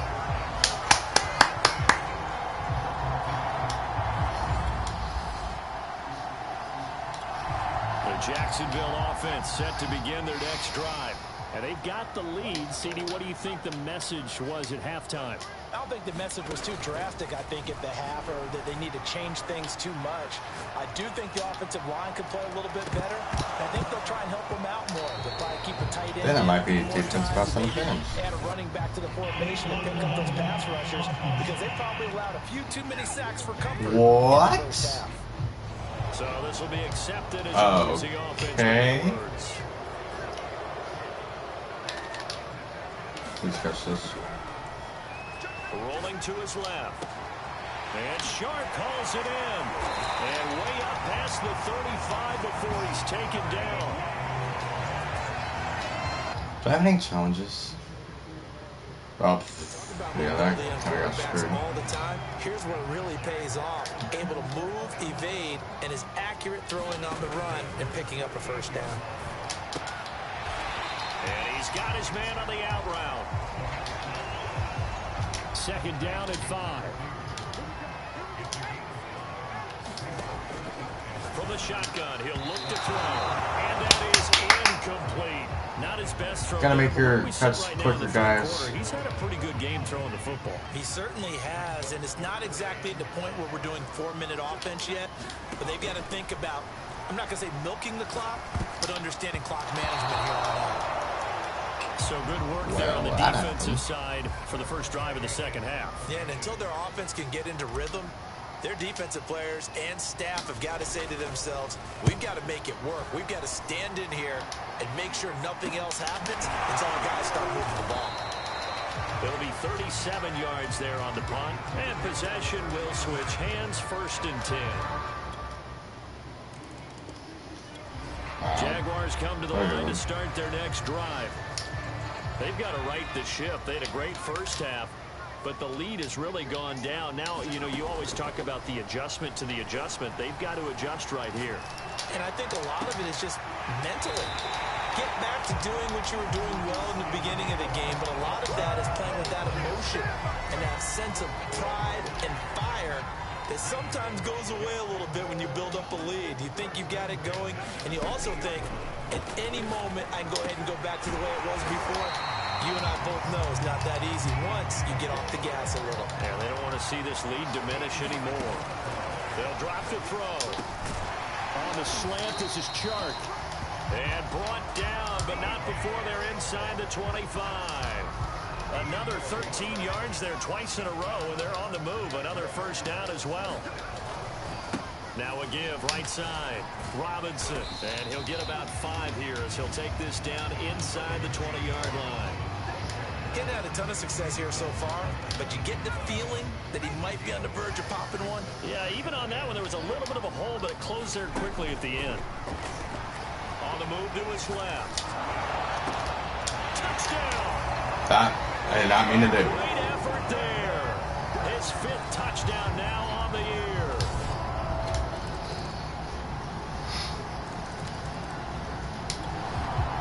Jacksonville offense set to begin their next drive. And they've got the lead. CD, what do you think the message was at halftime? I don't think the message was too drastic, I think, at the half, or that they need to change things too much. I do think the offensive line could play a little bit better. I think they'll try and help them out more. They'll probably keep a tight end. Then it might be defense about some games. Add a running back to the formation and pick up those pass rushers because they probably allowed a few too many sacks for comfort. What? So this will be accepted as a losing offense. Please catch this. Rolling to his left. And Sharp calls it in. And way up past the 35 before he's taken down. Do I have any challenges? Oh, yeah, that got screwed. All the time. Here's where it really pays off. Able to move, evade, and is accurate throwing on the run and picking up a first down. And he's got his man on the out route. 2nd down and 5. From the shotgun, he'll look to throw. And that is incomplete. Not his best throw. Gotta make your cuts quicker, guys. He's had a pretty good game throwing the football. He certainly has, and it's not exactly at the point where we're doing 4-minute offense yet, but they've got to think about, I'm not going to say milking the clock, but understanding clock management here on out. So good work there on the defensive side for the first drive of the 2nd half. Yeah, and until their offense can get into rhythm, their defensive players and staff have got to say to themselves, we've got to make it work. We've got to stand in here and make sure nothing else happens until our guys start moving the ball. It'll be 37 yards there on the punt, and possession will switch hands, 1st and 10. Jaguars come to the line to start their next drive. They've got to right the ship. They had a great first half, but the lead has really gone down. Now, you know, you always talk about the adjustment to the adjustment. They've got to adjust right here. And I think a lot of it is just mentally. Get back to doing what you were doing well in the beginning of the game, but a lot of that is playing with that emotion and that sense of pride and fire that sometimes goes away a little bit when you build up a lead. You think you've got it going, and you also think, at any moment, I can go ahead and go back to the way it was before. You and I both know it's not that easy once you get off the gas a little. Yeah, they don't want to see this lead diminish anymore. They'll drop to throw. On the slant, this is Chark. And brought down, but not before they're inside the 25. Another 13 yards there twice in a row, and they're on the move. Another first down as well. Now a give, right side. Robinson, and he'll get about 5 here as he'll take this down inside the 20-yard line. Getting had a ton of success here so far, but you get the feeling that he might be on the verge of popping one. Yeah, even on that one, there was a little bit of a hole, but it closed there quickly at the end. On the move to his left. Touchdown! That I did not mean to do. Great effort there. His 5th touchdown now on the year.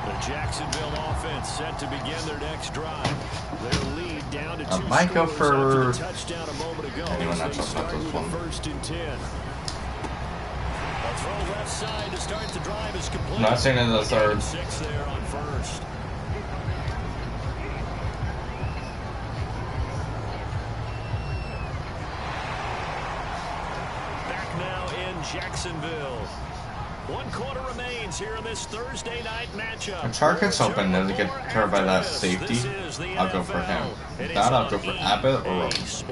The Jacksonville offense set to begin their next drive. Their lead down to 2 might go scores for after the touchdown a moment ago. anyone They that's start not this with one. a 1st and 10. A throw left side to start the drive is complete. Not saying in the 3rd. 6 there on 1st. Back now in Jacksonville. 1 quarter remains here in this Thursday night matchup. If Chark gets open and doesn't get covered by that safety, I'll go for him. If not, I'll go for Abbott or Rose.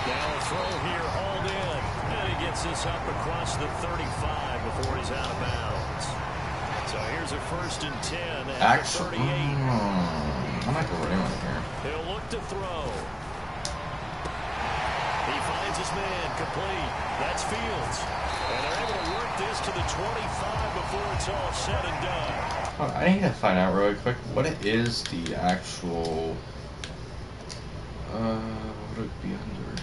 Now a throw here, hauled in. And he gets this up across the 35 before he's out of bounds. So here's a 1st and 10 at Actually, the 38. I might go right on here. He'll look to throw. He finds his man, complete. That's Fields. And they're able to work this to the 25 before it's all said and done. Oh, I need to find out really quick what it is the actual. What would it be under?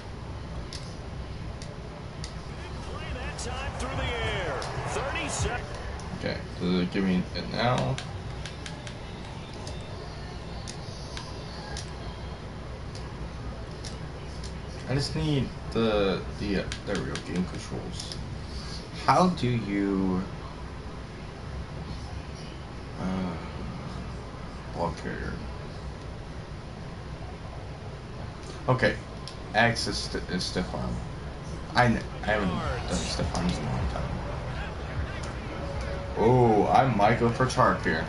Play that time through the air. 37. Okay, does it give me it now? I just need there we go, game controls. How do you ball carrier? Okay, X is stiff arm. I haven't done stiff arms in a long time. Oh, I might go for Chark here.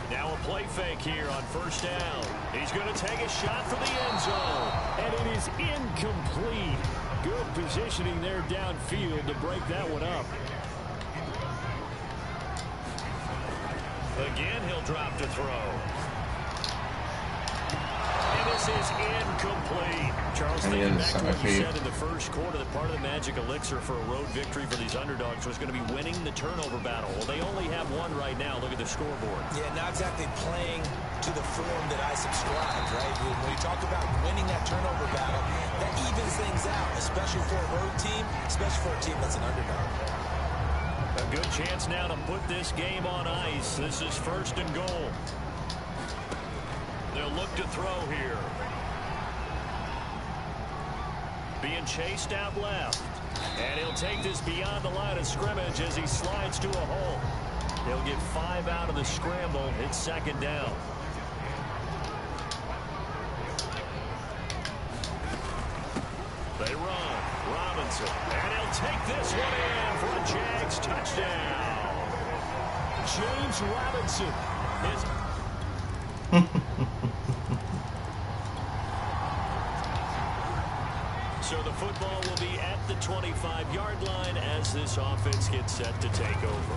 Now a play fake here on 1st down. He's going to take a shot for the end zone. And it is incomplete. Good positioning there downfield to break that one up. Again, he'll drop to throw. And this is incomplete. Charles, thinking back to what you said in the first quarter, that part of the magic elixir for a road victory for these underdogs was going to be winning the turnover battle. Well, they only have one right now. Look at the scoreboard. Yeah, not exactly playing to the form that I subscribed, right? When you talk about winning that turnover battle, that evens things out, especially for a road team, especially for a team that's an underdog. A good chance now to put this game on ice. This is 1st and goal. They'll look to throw here. Being chased out left. And he'll take this beyond the line of scrimmage as he slides to a hole. He'll get 5 out of the scramble. It's 2nd down. They run. Robinson. And he'll take this one in for a Jags touchdown. James Robinson is... So the football will be at the 25-yard line as this offense gets set to take over.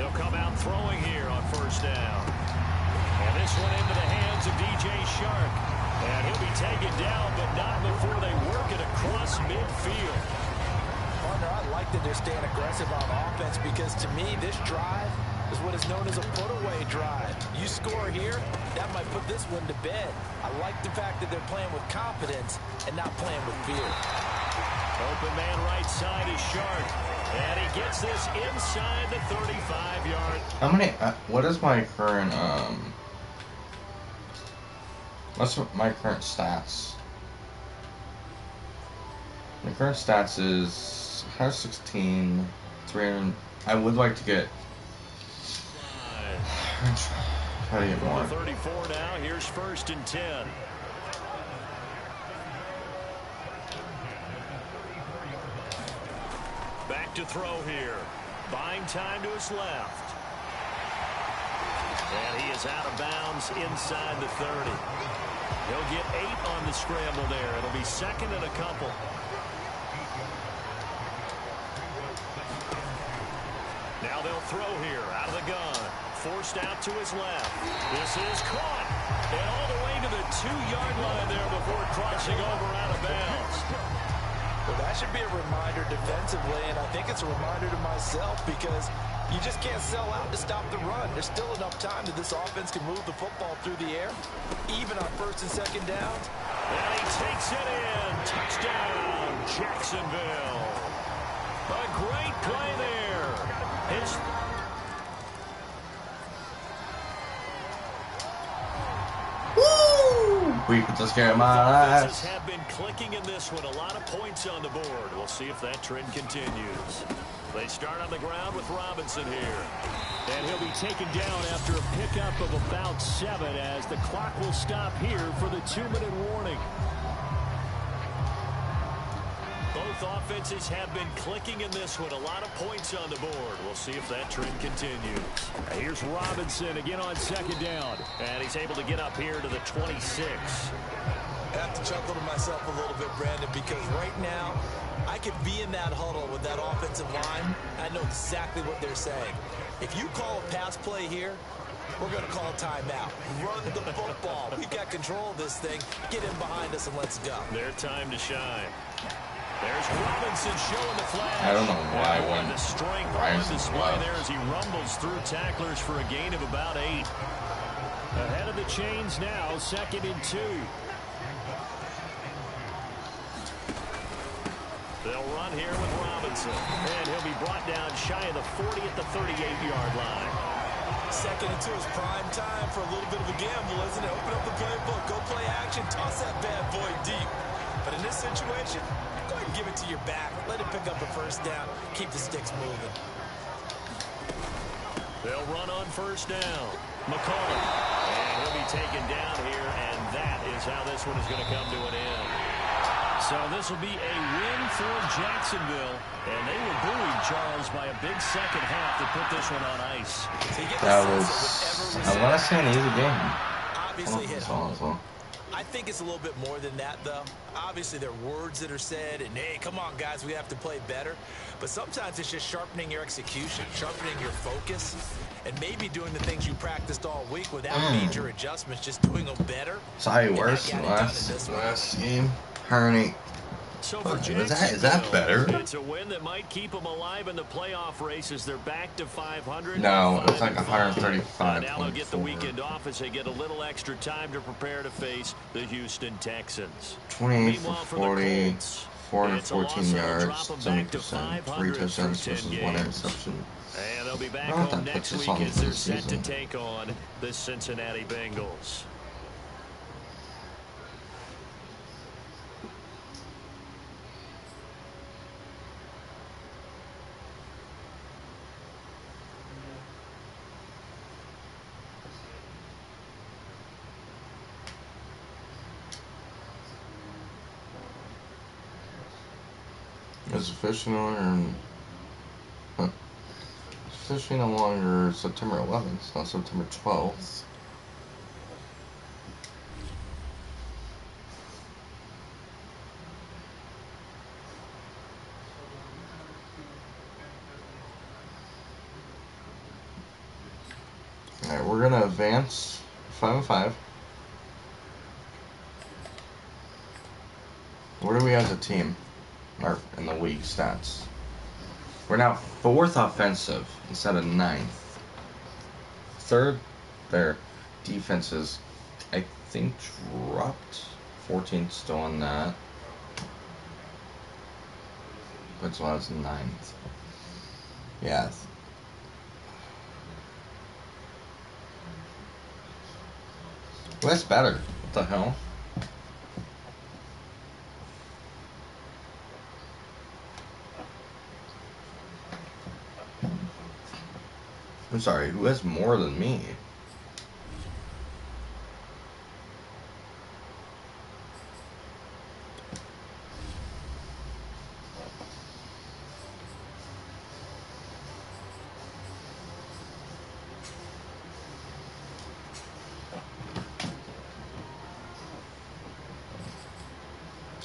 They'll come out throwing here on first down. And this one into the hands of DJ Shark. And he'll be taken down, but not before they work it across midfield. Partner, I like that they're staying aggressive on offense because to me, this drive is what is known as a put-away drive. You score here, that might put this one to bed. I like the fact that they're playing with confidence and not playing with fear. Open man right side is Shark. And he gets this inside the 35-yard. How many? What is my current What's my current stats? My current stats is 116, 300. I would like to get. Try to get more. 34 now. Here's 1st and 10. Back to throw here. Buying time to his left. And he is out of bounds inside the 30. He'll get 8 on the scramble there. It'll be 2nd and a couple. Now they'll throw here out of the gun. Forced out to his left. This is caught. And all the way to the 2-yard line there before crossing over out of bounds. Well, that should be a reminder defensively, and I think it's a reminder to myself because you just can't sell out to stop the run. There's still enough time that this offense can move the football through the air, even on 1st and 2nd downs. And he takes it in. Touchdown, Jacksonville. A great play there. We could just get my Offenses ass. have been clicking in this one. A lot of points on the board. We'll see if that trend continues. They start on the ground with Robinson here. And he'll be taken down after a pickup of about 7 as the clock will stop here for the 2-minute warning. Both offenses have been clicking in this one. A lot of points on the board. We'll see if that trend continues. Here's Robinson again on 2nd down. And he's able to get up here to the 26. I have to chuckle to myself a little bit, Brandon, because right now I could be in that huddle with that offensive line. I know exactly what they're saying. If you call a pass play here, we're going to call a timeout. Run the football. We've got control of this thing. Get in behind us and let's go. Their time to shine. There's Robinson showing the flash. I don't know why when the strength on display there as he rumbles through tacklers for a gain of about 8. Ahead of the chains now, 2nd and 2. They'll run here with Robinson. And he'll be brought down shy of the 40 at the 38-yard line. 2nd and 2 is prime time for a little bit of a gamble, isn't it? Open up the playbook, go play action, toss that bad boy deep. But in this situation, go ahead and give it to your back. Let it pick up a 1st down. Keep the sticks moving. They'll run on 1st down. McCollum. And he'll be taken down here, and that is how this one is going to come to an end. So this will be a win for Jacksonville. And they were buoyed, Charles, by a big second half to put this one on ice. That was, I want to say an easy game. Obviously hit home. I think it's a little bit more than that, though. Obviously, there are words that are said, and, hey, come on, guys, we have to play better. But sometimes it's just sharpening your execution, sharpening your focus, and maybe doing the things you practiced all week without major adjustments, just doing them better. Sorry, worse than last game. Herney. So for is that better? It's a win that might keep them alive in the playoff race as they're back to 500. No, it's like 135. Now they'll get the weekend off as they get a little extra time to prepare to face the Houston Texans. 28 for 40, 414 yards, 70%, 3 touchdowns versus 1 interception. And they'll be back home next week as they're set to take on the Cincinnati Bengals. Is officially no longer September 11th, it's not September 12th. Alright, we're gonna advance 5-5. Where do we have as a team? Or in the league stats? We're now 4th offensive instead of 9th. 3rd, their defenses, I think, dropped. 14th still on that. But so I was 9th. Yeah. Well, that's better. What the hell? I'm sorry, who has more than me?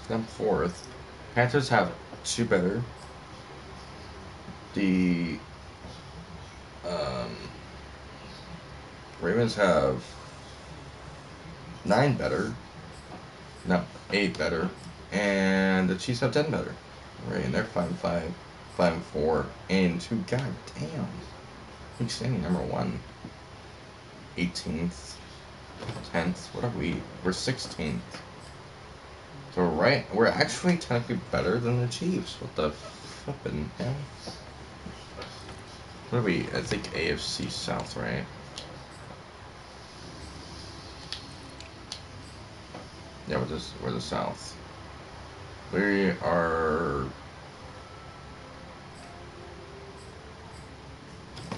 I'm 4th. Panthers have 2 better. The Ravens have 9 better. No, 8 better. And the Chiefs have 10 better. Right, and they're 5-5, 5-4, and 2. God damn. Who's standing number 1? 18th, 10th. What are we? We're 16th. So we're actually technically better than the Chiefs. What the flippin' hell? What are we? I think AFC South, right? Yeah, we're the South. We are.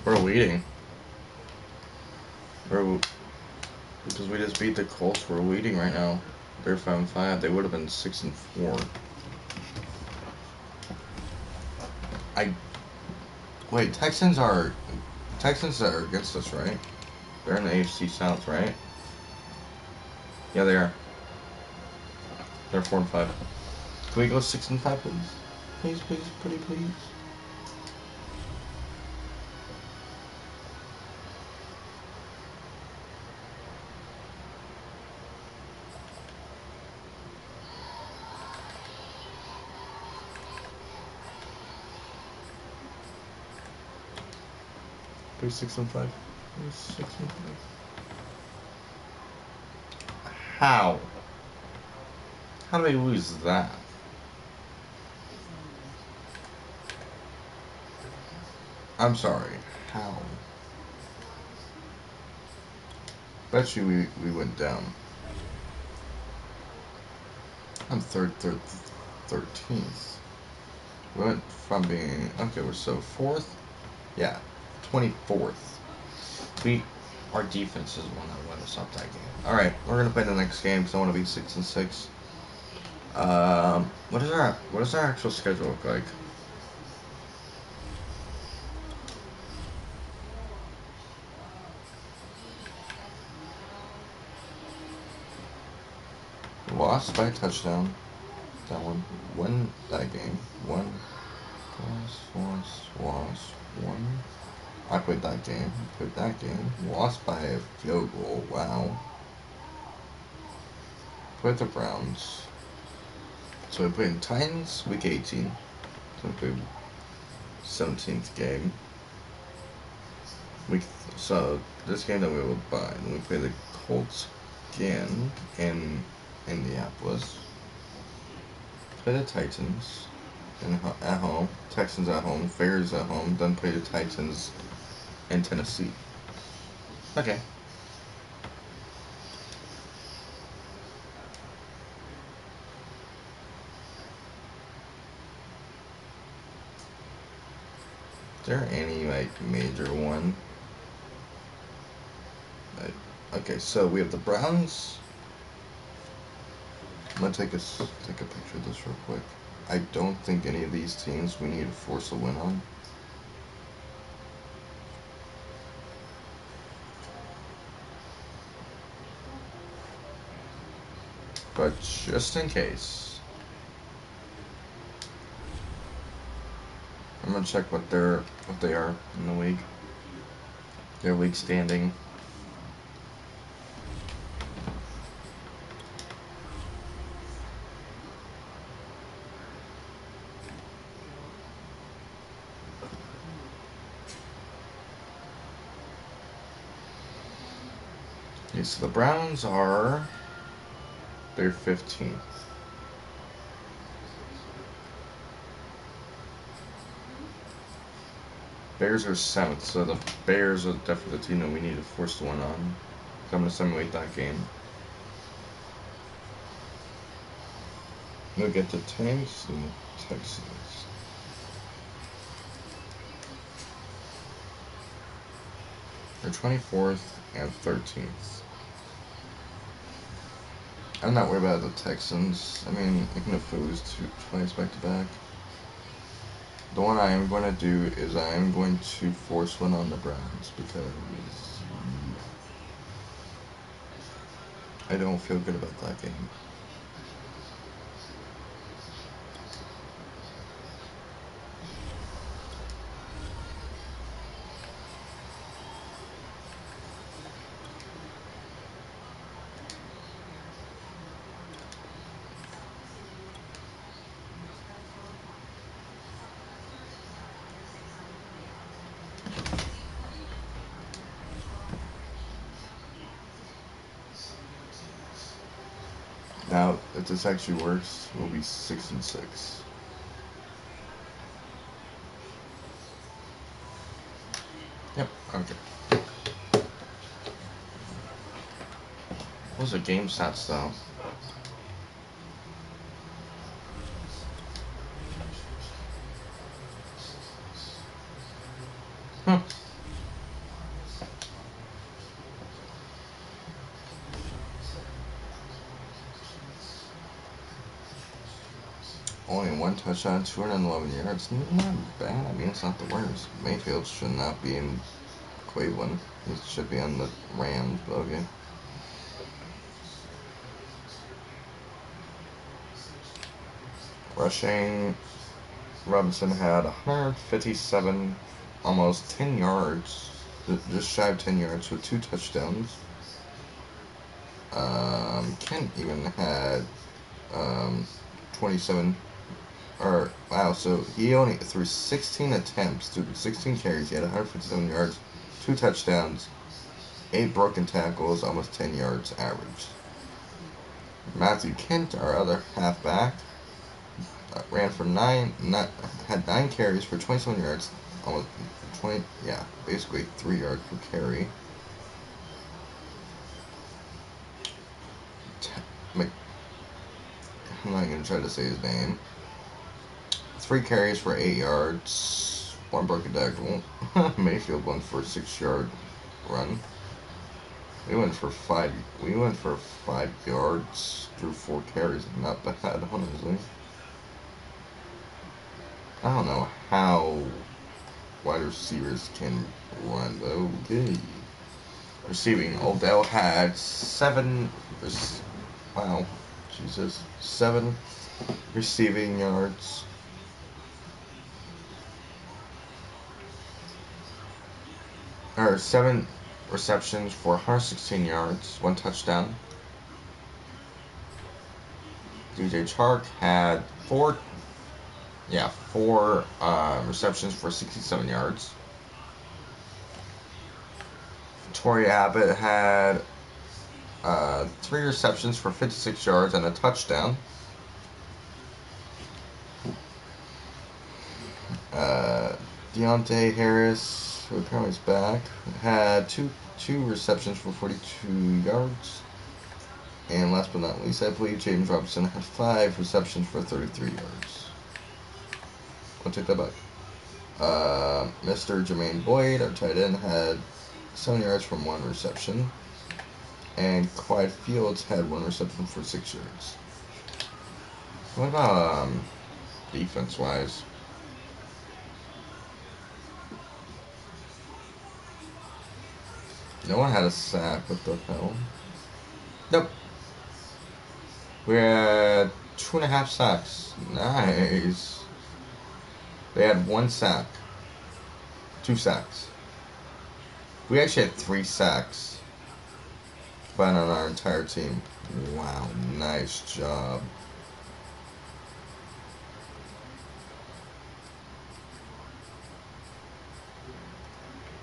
We're leading. Because we just beat the Colts. We're leading right now. They're 5-5. They would have been 6-4. Wait. Texans are against us, right? They're in the AFC South, right? Yeah, they are. They're 4-5. Can we go 6-5, please? Please, pretty please. Please 6-5. Please 6-5. How? How do they lose that? I'm sorry. How? Bet you we went down. I'm 13th. We went from being okay. We're so 4th. Yeah, 24th. Our defense is the one that won us up that game. All right, we're gonna play the next game because I want to be 6-6. What does our actual schedule look like? Lost by a touchdown. That one. Won that game. Won. Lost. Won. I played that game. Played that game. Lost by a field goal. Wow. Played the Browns. So we played Titans week 18. So we played 17th game. So this game that we will buy. Then we play the Colts again in Indianapolis. Play the Titans at home. Texans at home. Bears at home. Then play the Titans in Tennessee. Okay. Is there any major one? Okay, so we have the Browns. I'm gonna take a picture of this real quick. I don't think any of these teams we need to force a win on. But just in case, I'm gonna check what they are in the league. Their league standing. Okay, so the Browns are they're 15th. Bears are 7th, so the Bears are definitely the team that we need to force the one on. So I'm going to simulate that game. We'll get the Tanks and the Texans. They're 24th and 13th. I'm not worried about the Texans. I mean, even if it was twice back to back. The one I am going to do is I am going to force one on the Browns because I don't feel good about that game. Now, if this actually works, we'll be 6-6. Yep, okay. What was the game stats though? Only one touchdown, 211 yards. Not bad. I mean, it's not the worst. Mayfield should not be in Cleveland. He should be on the Rams, but okay. Rushing, Robinson had 157, almost 10 yards. Just shy of 10 yards with 2 touchdowns. Kent even had 27. Or, wow, so he only, through 16 attempts, through 16 carries, he had 157 yards, 2 touchdowns, 8 broken tackles, almost 10 yards average. Matthew Kent, our other halfback, ran for had 9 carries for 27 yards, almost 20, yeah, basically 3 yards per carry. I'm not going to try to say his name. 3 carries for 8 yards, 1 broken tackle. Mayfield went for a 6-yard run. We went for 5 yards through 4 carries. Not bad, honestly. I don't know how wide receivers can run, though. Okay. Receiving, Odell had 7. Wow, Jesus, 7 receiving yards. Or 7 receptions for 116 yards, 1 touchdown. DJ Chark had 4 receptions for 67 yards. Torrey Abbott had 3 receptions for 56 yards and a touchdown. Deontay Harris, who apparently is back, had two receptions for 42 yards. And last but not least, I believe James Robinson had 5 receptions for 33 yards. I'll take that back. Mr. Jermaine Boyd, our tight end, had 7 yards from 1 reception. And Clyde Fields had 1 reception for 6 yards. What about defense-wise? No one had a sack. What the hell? Nope. We had 2.5 sacks. Nice. They had 1 sack. 2 sacks. We actually had 3 sacks. But on our entire team. Wow, nice job.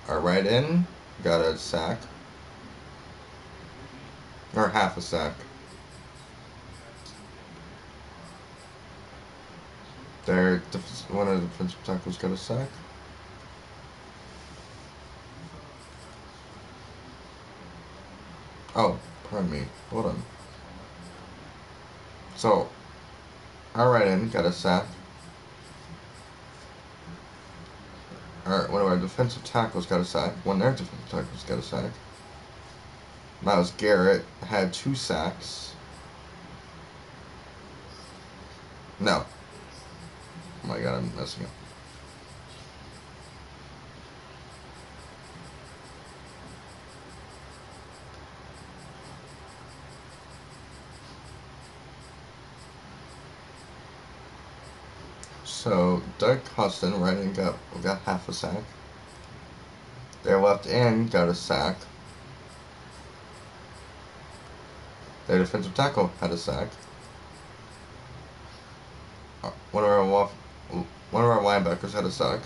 Our right end got a sack. Or half a sack. One of the defensive tackles got a sack. Oh, pardon me. Hold on. So, our right end got a sack. One of our defensive tackles got a sack. One of their defensive tackles got a sack. Myles Garrett had 2 sacks. No. Oh my god, I'm messing up. So, Doug Huston, right end, got half a sack. Their left end got a sack. Their defensive tackle had a sack. One of our linebackers had a sack.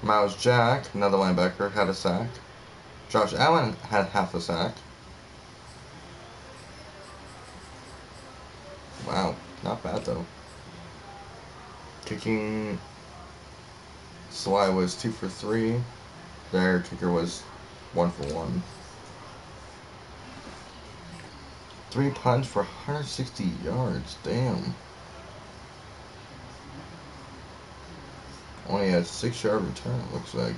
Miles Jack, another linebacker, had a sack. Josh Allen had half a sack. Wow, not bad though. Kicking, Sly was 2 for 3. Their kicker was 1 for 1. 3 punts for 160 yards. Damn. Only had 6-yard return, it looks like.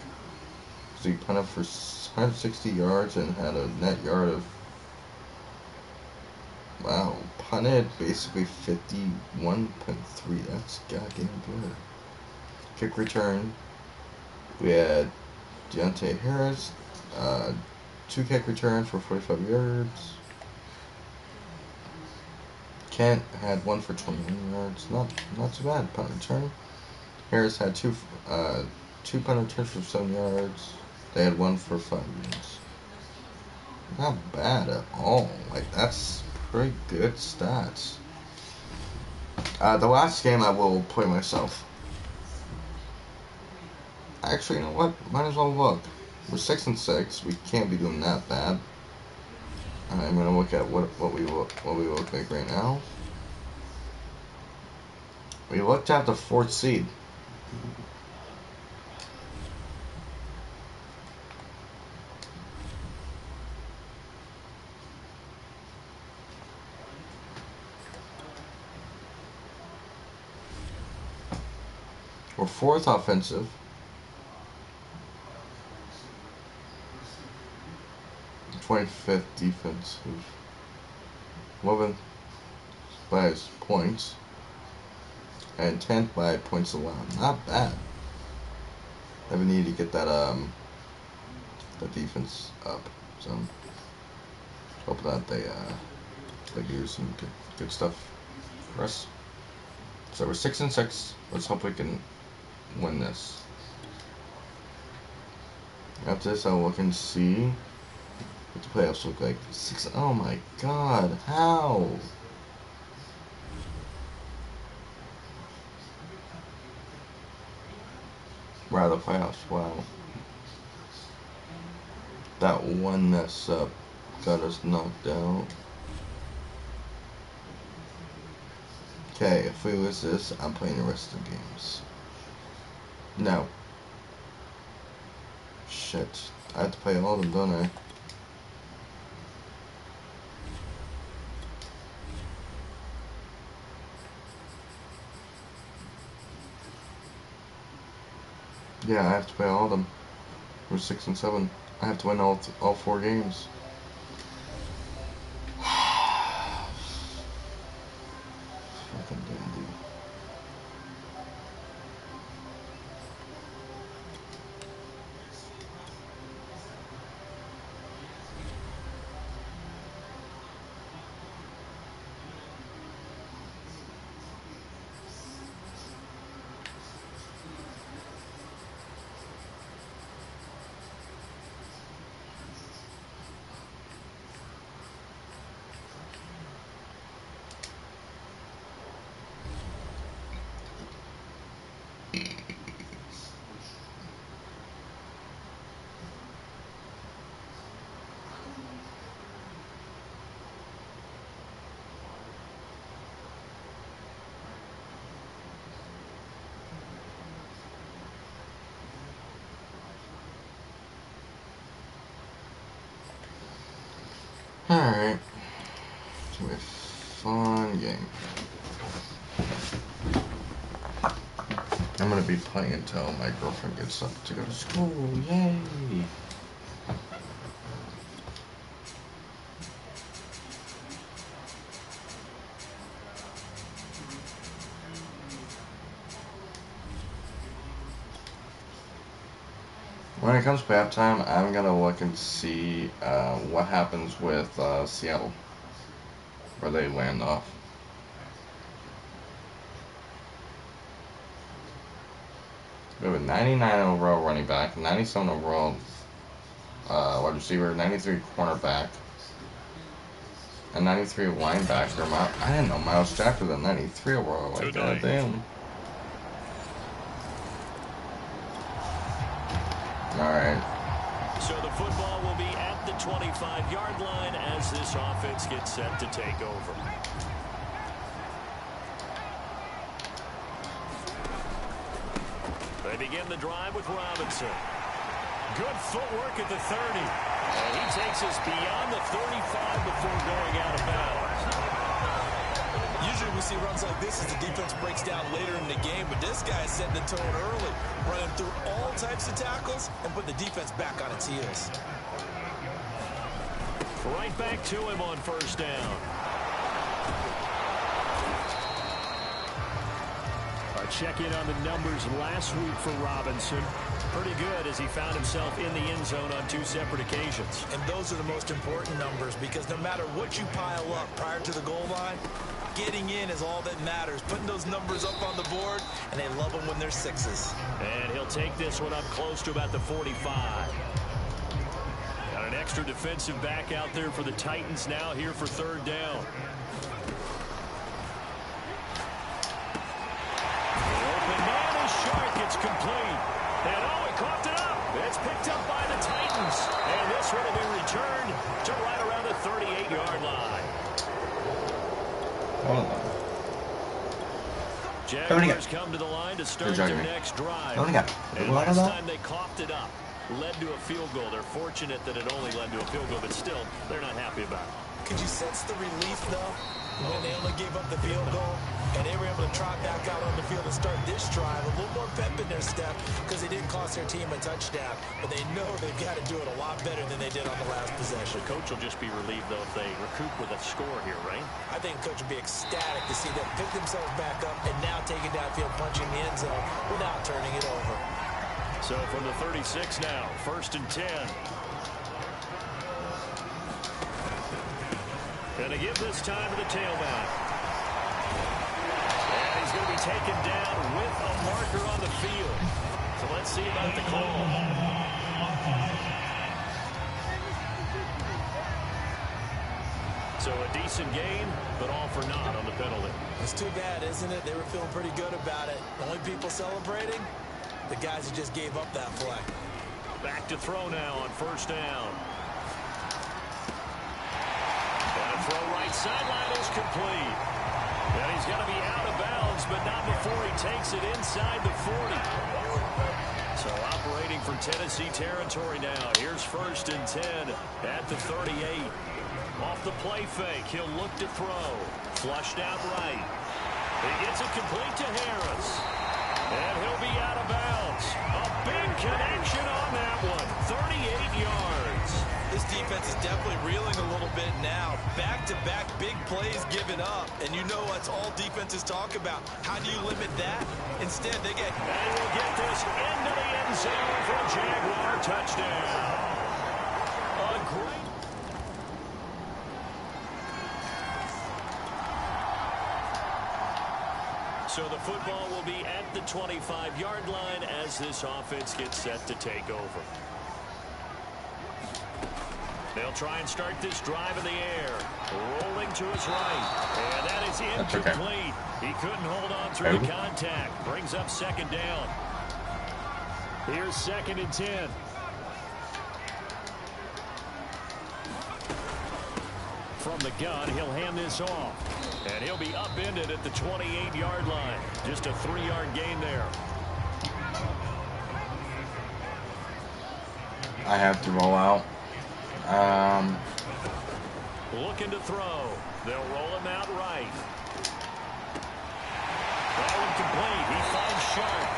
So he punted for 160 yards and had a net yard of, wow, punted basically 51.3. That's goddamn good. Kick return, we had Deontay Harris, 2 kick returns for 45 yards. Kent had 1 for 21 yards. Not too bad. Punt return. Harris had 2 punt returns for 7 yards. They had 1 for 5 yards. Not bad at all. Like, that's pretty good stats. The last game I will play myself. Actually, you know what? Might as well look. We're 6-6. We can't be doing that bad. I'm gonna look at what we look like right now. We looked at the 4th seed. We're 4th offensive. 25th defensive. 11th by points. And 10th by points allowed. Not bad. I need to get that the defense up. So hope that they do some good stuff for us. So we're 6-6. Let's hope we can win this. After this, I'll look and see what the playoffs look like. Oh my god, how? Wow, the playoffs, wow. That one mess up got us knocked out. Okay, if we lose this, I'm playing the rest of the games. No. Shit. I have to play all of them, don't I? Yeah, I have to play all of them. We're 6-7. I have to win all 4 games. Fucking damn dude. Alright. It's gonna be a fun game. I'm gonna be playing until my girlfriend gets up to go to school. Yay! When it comes to halftime, I'm gonna look and see what happens with Seattle, where they land off. We have a 99 overall running back, 97 overall wide receiver, 93 cornerback, and 93 linebacker. I didn't know Miles Jack was a 93 overall. Like, goddamn. Alright. So the football will be at the 25-yard line as this offense gets set to take over. They begin the drive with Robinson. Good footwork at the 30. And he takes us beyond the 35 before going out of bounds. Usually we see runs like this as the defense breaks down later in the game, but this guy is setting the tone early, running through all types of tackles and putting the defense back on its heels. Right back to him on first down. Check in on the numbers last week for Robinson. Pretty good as he found himself in the end zone on 2 separate occasions. And those are the most important numbers because no matter what you pile up prior to the goal line, getting in is all that matters. Putting those numbers up on the board, and they love them when they're 6s. And he'll take this one up close to about the 45. Got an extra defensive back out there for the Titans now here for third down. It's complete. And he coughed it up. It's picked up by the Titans. And this one will be returned to right around the 38-yard line. Jaguars come to the line to start their next drive. And last time they coughed it up, led to a field goal. They're fortunate that it only led to a field goal, but still, they're not happy about it. Could you sense the relief, though, when they only gave up the field goal? And they were able to trot back out on the field and start this drive. A little more pep in their step because they didn't cost their team a touchdown. But they know they've got to do it a lot better than they did on the last possession. The coach will just be relieved, though, if they recoup with a score here, right? I think the coach will be ecstatic to see them pick themselves back up and now take it downfield, punching the end zone without turning it over. So from the 36 now, 1st and 10. Gonna give this time to the tailback. And he's going to be taken down with a marker on the field. So let's see about the call. So a decent gain, but all for naught on the penalty. It's too bad, isn't it? They were feeling pretty good about it. The only people celebrating, the guys who just gave up that play. Back to throw now on first down. And a throw right sideline is complete. And he's got to be out of bounds, but not before he takes it inside the 40. So operating for Tennessee territory now. Here's 1st and 10 at the 38. Off the play fake, he'll look to throw. Flushed out right. He gets it complete to Harris. And he'll be out of bounds. A big connection on that one. 38 yards. This defense is definitely reeling a little bit now. Back-to-back big plays given up. And you know what's all defenses talk about. How do you limit that? Instead, they get... And we'll get this into the end zone for a Jaguar touchdown. A great... So the football will be at the 25-yard line as this offense gets set to take over. They'll try and start this drive in the air. Rolling to his right. And that is incomplete. He couldn't hold on through the contact. Brings up 2nd down. Here's 2nd and 10. From the gun, he'll hand this off. And he'll be upended at the 28-yard line. Just a 3-yard gain there. I have to roll out. Looking to throw. They'll roll him out right. Ball incomplete. He finds Sharp.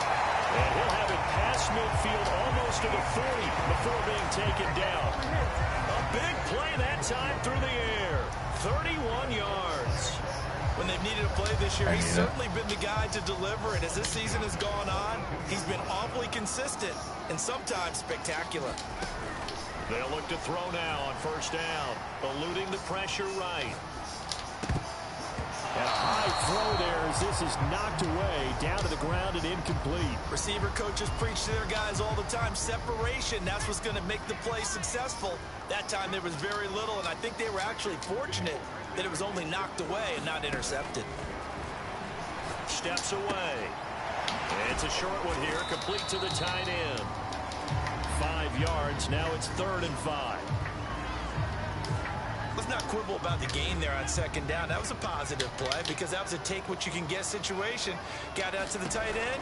And he'll have it past midfield almost to the 40 before being taken down. A big play that time through the air. 31 yards. When they've needed a play this year, he's certainly been the guy to deliver. And as this season has gone on, he's been awfully consistent and sometimes spectacular. They'll look to throw now on first down. Eluding the pressure right. And a high throw there as this is knocked away, down to the ground and incomplete. Receiver coaches preach to their guys all the time. Separation, that's what's going to make the play successful. That time there was very little, and I think they were actually fortunate that it was only knocked away and not intercepted. Steps away. It's a short one here, complete to the tight end. 5 yards, now it's 3rd and 5. Let's not quibble about the gain there on second down. That was a positive play because that was a take-what-you-can-get situation. Got out to the tight end.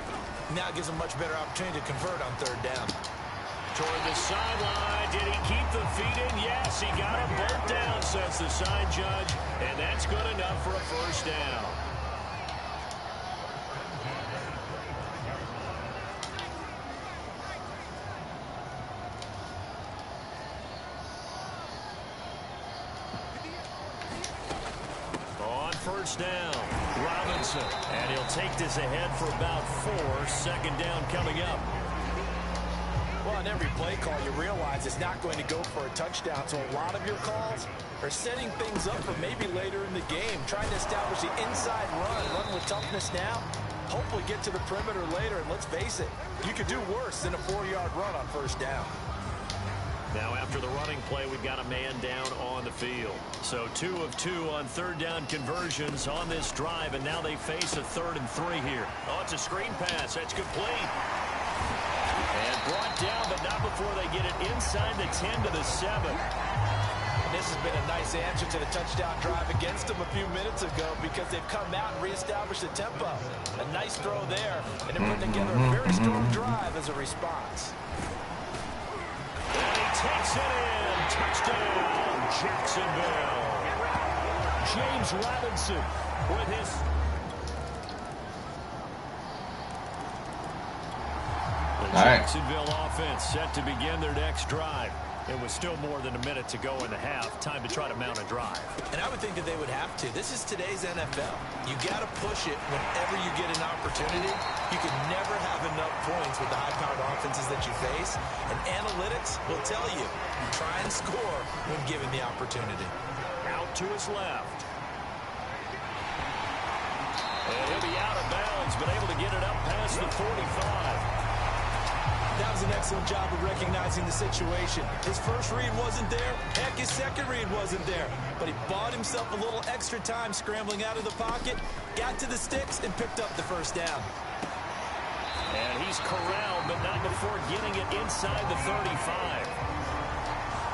Now gives a much better opportunity to convert on 3rd down. Toward the sideline. Did he keep the feet in? Yes, he got them both down, says the side judge. And that's good enough for a first down. First down, Robinson, and he'll take this ahead for about 4. 2nd down coming up. Well, on every play call, you realize it's not going to go for a touchdown, so a lot of your calls are setting things up for maybe later in the game, trying to establish the inside run with toughness now, hopefully get to the perimeter later, and let's face it, you could do worse than a 4-yard run on first down. Now after the running play, we've got a man down on the field. So 2 of 2 on 3rd down conversions on this drive, and now they face a 3rd and 3 here. Oh, it's a screen pass. That's complete. And brought down, but not before they get it inside the 10 to the 7. And this has been a nice answer to the touchdown drive against them a few minutes ago because they've come out and reestablished the tempo. A nice throw there, and they're putting together a very strong drive as a response. And he takes it in. Touchdown, Jacksonville. James Robinson with his... The Jacksonville offense set to begin their next drive. It was still more than a minute to go in the half. Time to try to mount a drive. And I would think that they would have to. This is today's NFL. You got to push it whenever you get an opportunity. You can never have enough points with the high-powered offenses that you face. And analytics will tell you, try and score when given the opportunity. Out to his left. And he'll be out of bounds, but able to get it up past the 45. That was an excellent job of recognizing the situation. His first read wasn't there. Heck, his second read wasn't there. But he bought himself a little extra time scrambling out of the pocket, got to the sticks, and picked up the first down. And he's corralled, but not before getting it inside the 35.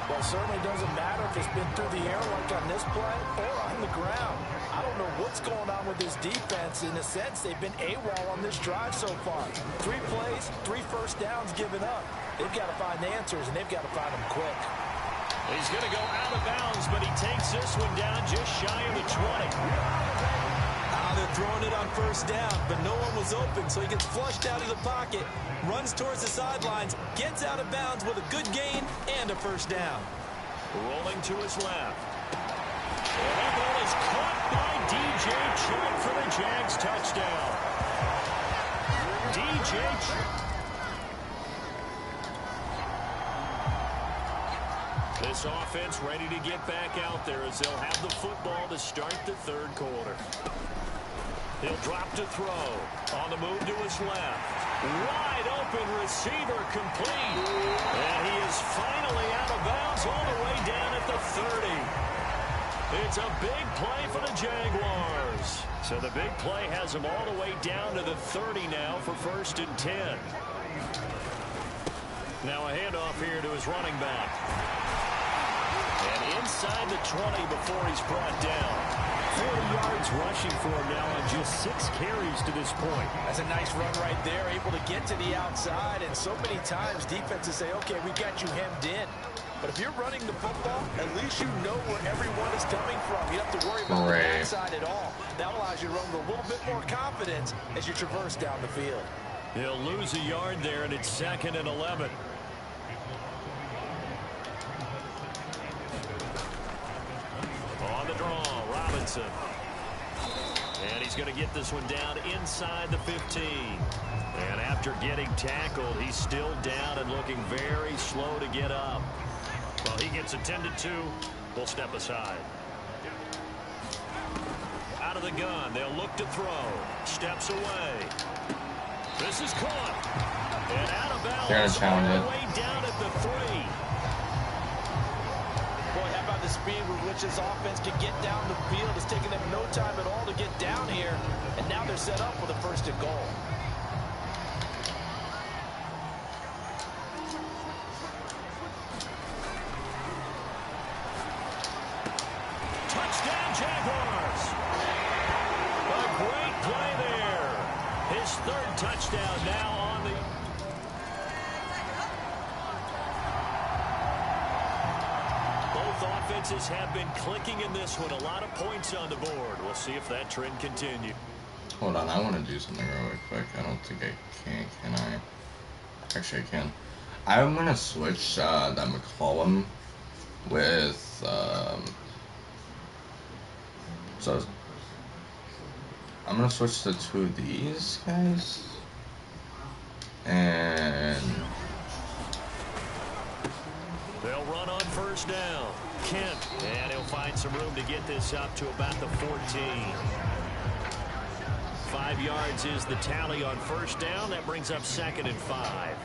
Well, it certainly doesn't matter if it's been through the air like on this play or on the ground. I don't know what's going on with this defense. In a sense, they've been AWOL on this drive so far. 3 plays, 3 first downs given up. They've got to find answers, and they've got to find them quick. He's going to go out of bounds, but he takes this one down just shy of the 20. They're throwing it on first down, but no one was open, so he gets flushed out of the pocket, runs towards the sidelines, gets out of bounds with a good gain and a first down. Rolling to his left. And that ball is caught by DJ Chark for the Jags touchdown. DJ Chark. This offense ready to get back out there as they'll have the football to start the 3rd quarter. He'll drop to throw. On the move to his left. Wide open receiver complete. And he is finally out of bounds all the way down at the 30. It's a big play for the Jaguars. So the big play has him all the way down to the 30 now for 1st and 10. Now a handoff here to his running back. And inside the 20 before he's brought down. 40 yards rushing for him now on just 6 carries to this point. That's a nice run right there, able to get to the outside, and so many times defenses say, okay, we got you hemmed in. But if you're running the football, at least you know where everyone is coming from. You don't have to worry about the backside at all. That allows you to run with a little bit more confidence as you traverse down the field. He'll lose a yard there, and it's 2nd and 11. On the draw, Robinson. And he's going to get this one down inside the 15. And after getting tackled, he's still down and looking very slow to get up. Well, he gets attended to. We'll step aside. Out of the gun. They'll look to throw. Steps away. This is caught. And out of bounds. They're going to challenge it. All the way down at the 3. Boy, how about the speed with which this offense can get down the field? It's taking them no time at all to get down here. And now they're set up with a 1st and goal. Touchdown, Jaguars. A great play there. His 3rd touchdown now on the... Both offenses have been clicking in this one. A lot of points on the board. We'll see if that trend continues. Hold on, I want to do something really quick. I don't think I can I? Actually, I can. I'm going to switch that McCollum with... So I'm gonna switch to 2 of these guys, and they'll run on 1st down. Kent, and he'll find some room to get this up to about the 14. 5 yards is the tally on 1st down. That brings up 2nd and 5.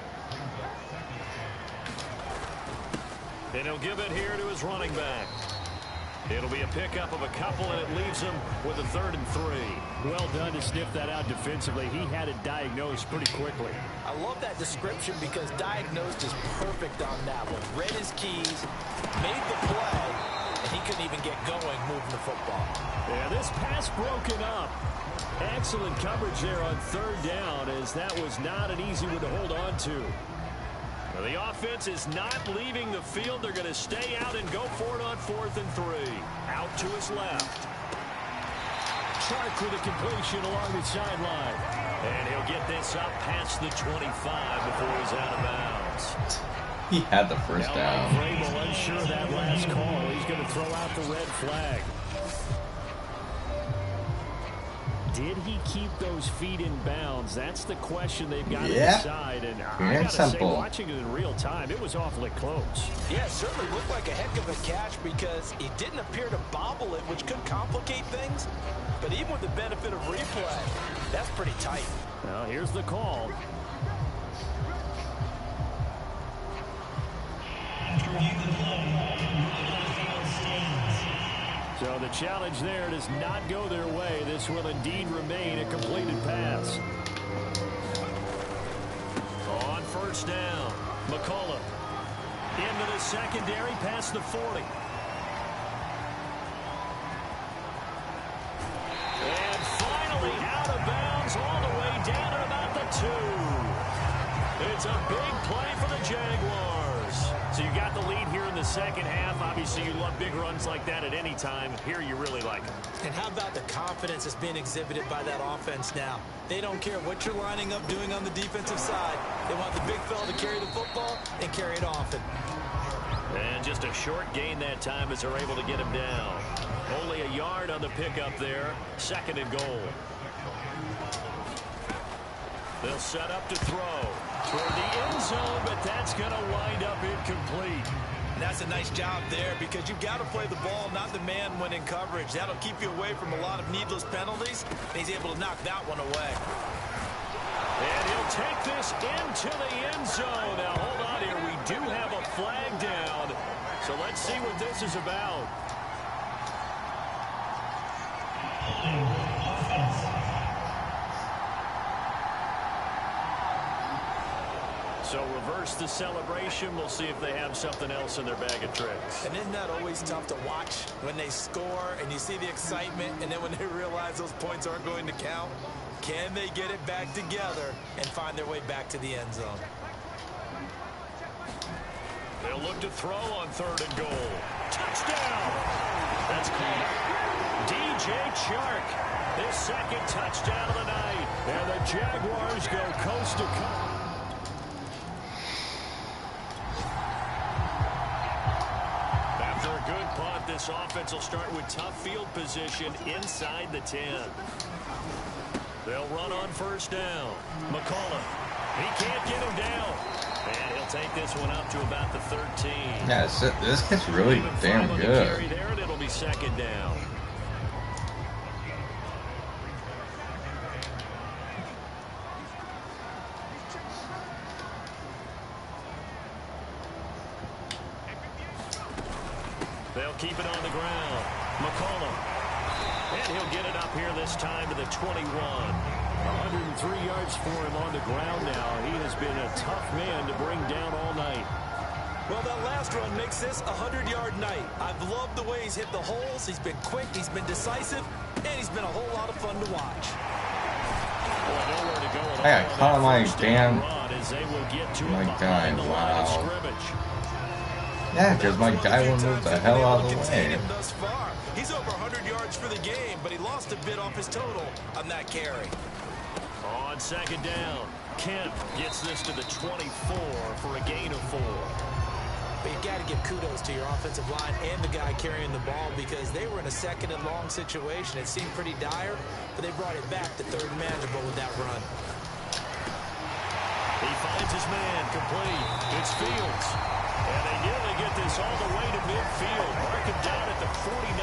And he'll give it here to his running back. It'll be a pickup of a couple, and it leaves him with a 3rd and 3. Well done to sniff that out defensively. He had it diagnosed pretty quickly. I love that description because diagnosed is perfect on that one. Read his keys, made the play, and he couldn't even get going moving the football. Yeah, this pass broken up. Excellent coverage there on 3rd down, as that was not an easy one to hold on to. Well, the offense is not leaving the field. They're going to stay out and go for it on 4th and 3. Out to his left. Chark with a completion along the sideline. And he'll get this up past the 25 before he's out of bounds. he had the 1st down. Vrabel unsure of that last call. He's going to throw out the red flag. Did he keep those feet in bounds? That's the question they've got to decide. And I got to say, watching it in real time, it was awfully close. Yeah, it certainly looked like a heck of a catch because he didn't appear to bobble it, which could complicate things. But even with the benefit of replay, that's pretty tight. Well, here's the call. So the challenge there does not go their way. This will indeed remain a completed pass. On 1st down, McCullough into the secondary past the 40. And finally out of bounds all the way down at about the 2. It's a big play for the Jaguars. So you got the lead here in the 2nd half. Obviously, you love big runs like that at any time. Here, you really like them. And how about the confidence that's being exhibited by that offense now? They don't care what you're lining up doing on the defensive side. They want the big fella to carry the football and carry it often. And just a short gain that time as they're able to get him down. Only a yard on the pickup there. 2nd and goal. They'll set up to throw toward the end zone, but that's going to wind up incomplete. And that's a nice job there because you've got to play the ball, not the man when in coverage. That'll keep you away from a lot of needless penalties. And he's able to knock that one away. And he'll take this into the end zone. Now, hold on here. We do have a flag down. So let's see what this is about. So reverse the celebration. We'll see if they have something else in their bag of tricks. And isn't that always tough to watch when they score and you see the excitement and then when they realize those points aren't going to count? Can they get it back together and find their way back to the end zone? They'll look to throw on 3rd and goal. Touchdown! That's called DJ Chark. His 2nd touchdown of the night. And the Jaguars go coast to coast. After a good punt, this offense will start with tough field position inside the 10. They'll run on 1st down. McCullough. He can't get him down. And he'll take this one up to about the 13. Yeah, this gets really damn good. There, and it'll be 2nd down. They'll keep it on the ground. McCullough. And he'll get it up here this time to the 21. 103 yards for him on the ground now. He has been a tough man to bring down all night. Well, that last run makes this a 100-yard night. I've loved the way he's hit the holes. He's been quick, he's been decisive, and he's been a whole lot of fun to watch. Well, nowhere to go I got caught on my damn... My guy, wow. Yeah, because my guy will move the hell out of the way. He's over 100 yards for the game, but he lost a bit off his total on that carry. On 2nd down, Kemp gets this to the 24 for a gain of 4. But you've got to give kudos to your offensive line and the guy carrying the ball because they were in a 2nd and long situation. It seemed pretty dire, but they brought it back to 3rd and manageable with that run. He finds his man complete. It's Fields. And they nearly get this all the way to midfield. Mark him down at the 49.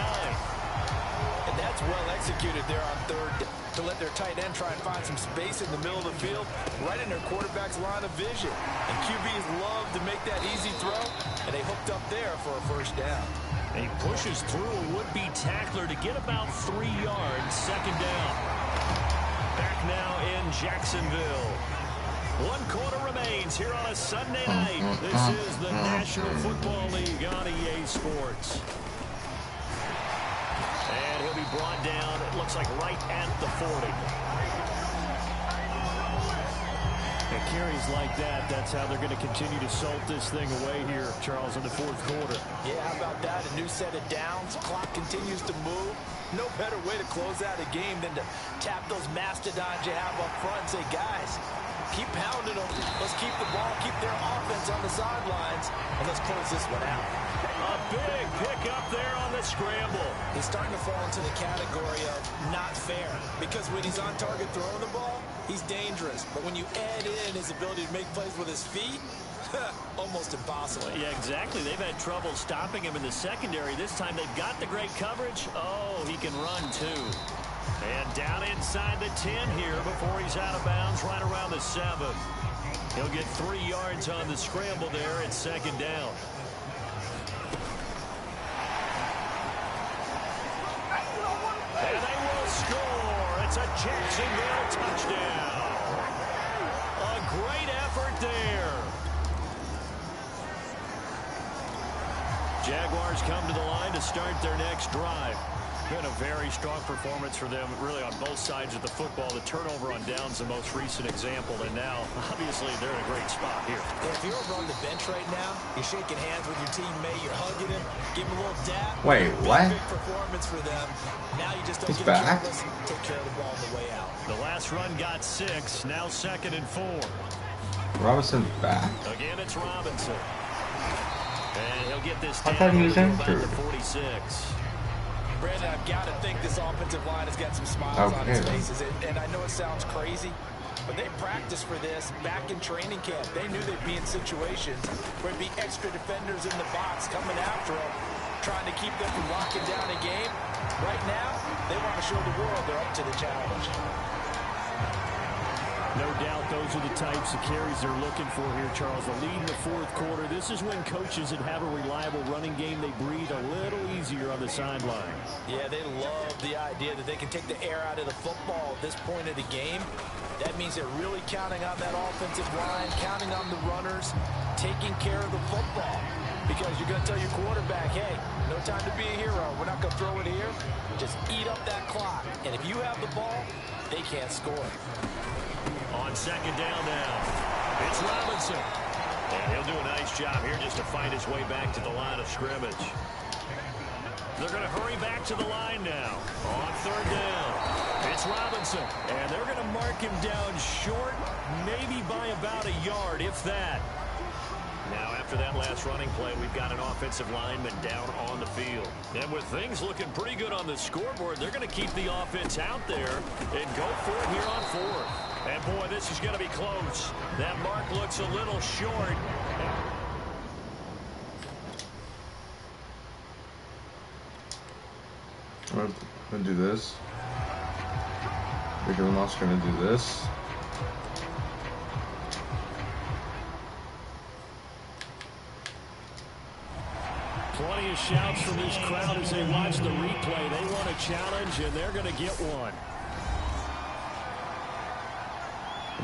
And that's well executed there on 3rd to let their tight end try and find some space in the middle of the field, right in their quarterback's line of vision. And QBs love to make that easy throw, and they hooked up there for a 1st down. And he pushes through a would-be tackler to get about 3 yards. 2nd down. Back now in Jacksonville. 1 quarter remains here on a Sunday night. This is the National Football League on EA Sports. And he'll be brought down, it looks like right at the 40. And carries like that, that's how they're going to continue to salt this thing away here, Charles, in the 4th quarter. Yeah, how about that? A new set of downs. Clock continues to move. No better way to close out a game than to tap those mastodons you have up front and say, guys, keep pounding them. Let's keep the ball, keep their offense on the sidelines, and let's close this one out. A big pick up there on the scramble. He's starting to fall into the category of not fair because when he's on target throwing the ball, he's dangerous. But when you add in his ability to make plays with his feet, almost impossible. Yeah, exactly. They've had trouble stopping him in the secondary. This time they've got the great coverage. Oh, he can run too. And down inside the 10 here before he's out of bounds right around the 7. He'll get 3 yards on the scramble there at 2nd down. And they will score. It's a Jacksonville touchdown. A great effort there. Jaguars come to the line to start their next drive. Been a very strong performance for them, really, on both sides of the football. The turnover on downs, the most recent example, and now, obviously, they're in a great spot here. Yeah, if you're over on the bench right now, you're shaking hands with your teammate, you're hugging him, give him a little dap. Wait, what? Big performance for them. Now you just don't He's get back? careless, take care of the ball on the way out. The last run got 6, now 2nd and 4. Robinson's back? Again, it's Robinson. And he'll get this I thought he was down injured. to 46. Brandon, I've got to think this offensive line has got some smiles on its faces. And I know it sounds crazy, but they practiced for this back in training camp. They knew they'd be in situations where there'd be extra defenders in the box coming after them, trying to keep them from locking down a game. Right now, they want to show the world they're up to the challenge. No doubt those are the types of carries they're looking for here, Charles. The lead in the 4th quarter. This is when coaches that have a reliable running game, they breathe a little easier on the sideline. Yeah, they love the idea that they can take the air out of the football at this point of the game. That means they're really counting on that offensive line, counting on the runners, taking care of the football. Because you're going to tell your quarterback, hey, no time to be a hero. We're not going to throw it here. Just eat up that clock. And if you have the ball, they can't score. On 2nd down now, it's Robinson. And he'll do a nice job here just to find his way back to the line of scrimmage. They're going to hurry back to the line now. On third down, it's Robinson. And they're going to mark him down short, maybe by about a yard, if that. Now, after that last running play, we've got an offensive lineman down on the field. And with things looking pretty good on the scoreboard, they're going to keep the offense out there and go for it here on fourth. And, boy, this is going to be close. That mark looks a little short. I'm going to do this. Because I'm also going to do this. Plenty of shouts from this crowd as they watch the replay. They want a challenge, and they're going to get one.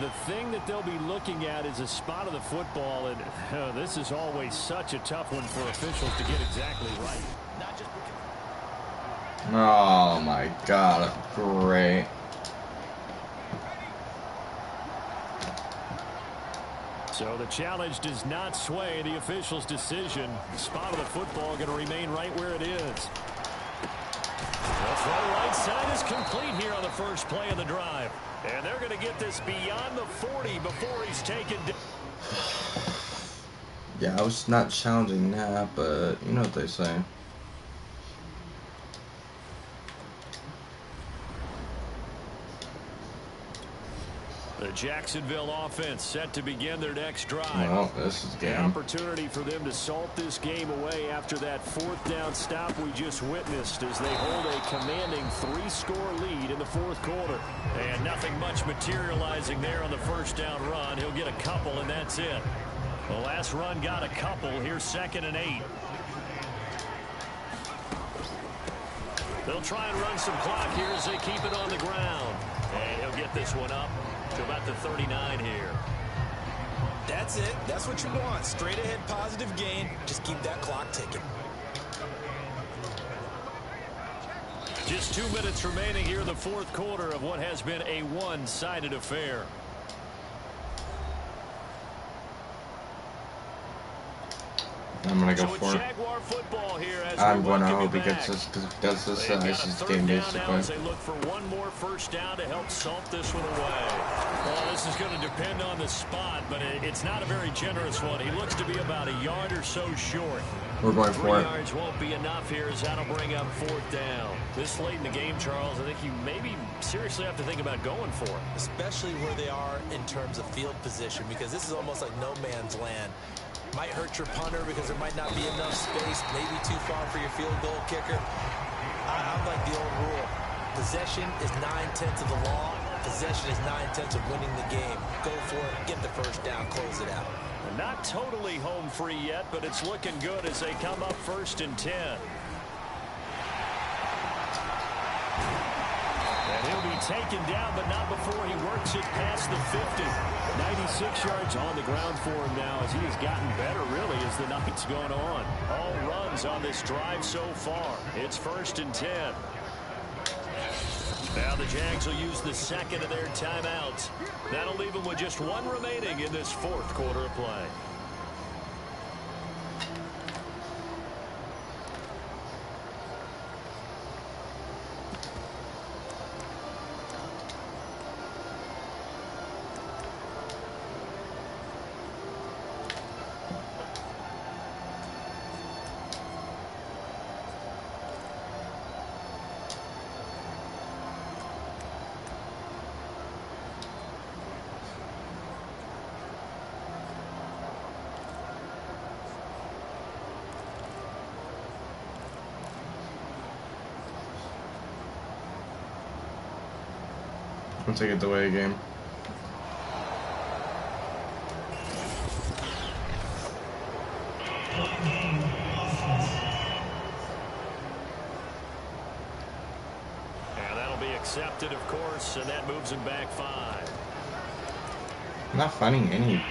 The thing that they'll be looking at is a spot of the football, and this is always such a tough one for officials to get exactly right. Not just because... Oh my God, great. So the challenge does not sway the official's decision. The spot of the football going to remain right where it is. The throw right side is complete here on the first play of the drive. And they're going to get this beyond the 40 before he's taken down. Yeah, I was not challenging that, but you know what they say. The Jacksonville offense set to begin their next drive. Well, this is game. An opportunity for them to salt this game away after that fourth down stop we just witnessed as they hold a commanding 3-score lead in the fourth quarter. And nothing much materializing there on the first down run. He'll get a couple, and that's it. The last run got a couple. Here's 2nd and 8. They'll try and run some clock here as they keep it on the ground. And he'll get this one up to about the 39 here. That's it. That's what you want. Straight ahead positive gain. Just keep that clock ticking. Just 2 minutes remaining here in the fourth quarter of what has been a one-sided affair. I'm gonna go so for it. Jaguar football here as I'm we going to welcome hope you he gets back. this, because if he does this, They've got it's a his third game down now basically. as they look for one more first down to help salt this one away. Well, this is going to depend on the spot, but it's not a very generous one. He looks to be about a yard or so short. We're going 3 for it. yards won't be enough here as that'll bring up fourth down. This late in the game, Charles, I think you maybe seriously have to think about going for it. Especially where they are in terms of field position, because this is almost like no man's land. Might hurt your punter because there might not be enough space, maybe too far for your field goal kicker. I'm like the old rule. Possession is 9/10 of the law. Possession is 9/10 of winning the game. Go for it, get the first down, close it out. Not totally home free yet, but it's looking good as they come up 1st and 10. And he'll be taken down, but not before he works it past the 50. 96 yards on the ground for him now as he has gotten better, really, as the night's gone on. All runs on this drive so far. It's 1st and 10. Now the Jags will use the second of their timeouts. That'll leave them with just one remaining in this fourth quarter of play. I'll take it the way game. And that'll be accepted, of course, and that moves him back 5. I'm not finding any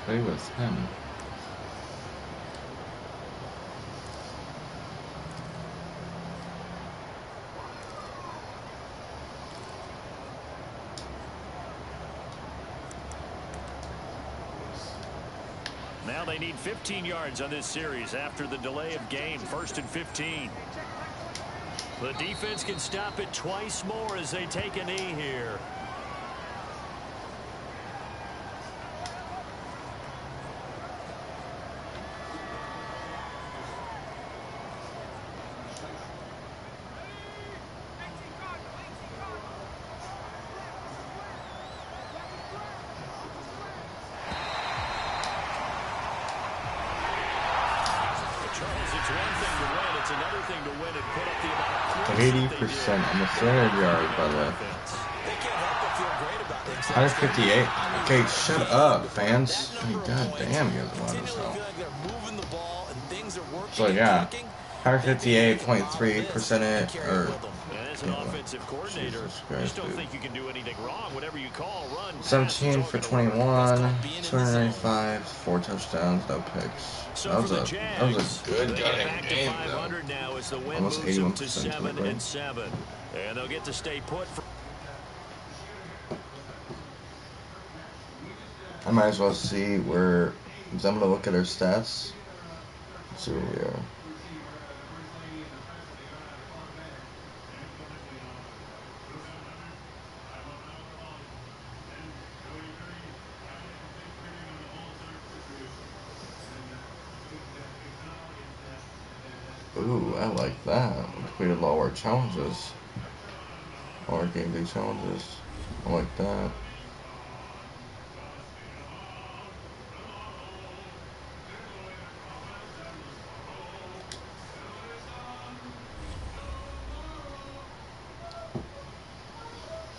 play with him. Well, they need 15 yards on this series after the delay of game. 1st and 15. The defense can stop it twice more as they take a knee here. It's one thing to win. It's another thing to win and put up the amount of points 80% on the 300 yard, by the way. They can't help but feel great about themselves. 158. Okay, shut up, fans. I mean, god damn, you guys want this now. So yeah, 158.3% or. As an offensive coordinator, you just don't think you can do anything wrong. Whatever you call, run. 17 for 21, 295, 4 touchdowns, no picks. That was a good game though. Now as the win Almost moves them 81% to 7-7, and they'll get to stay put. I might as well see where. Because I'm gonna look at our stats. Let's see where we are. Ooh, I like that. We completed all our challenges. All our game day challenges. I like that.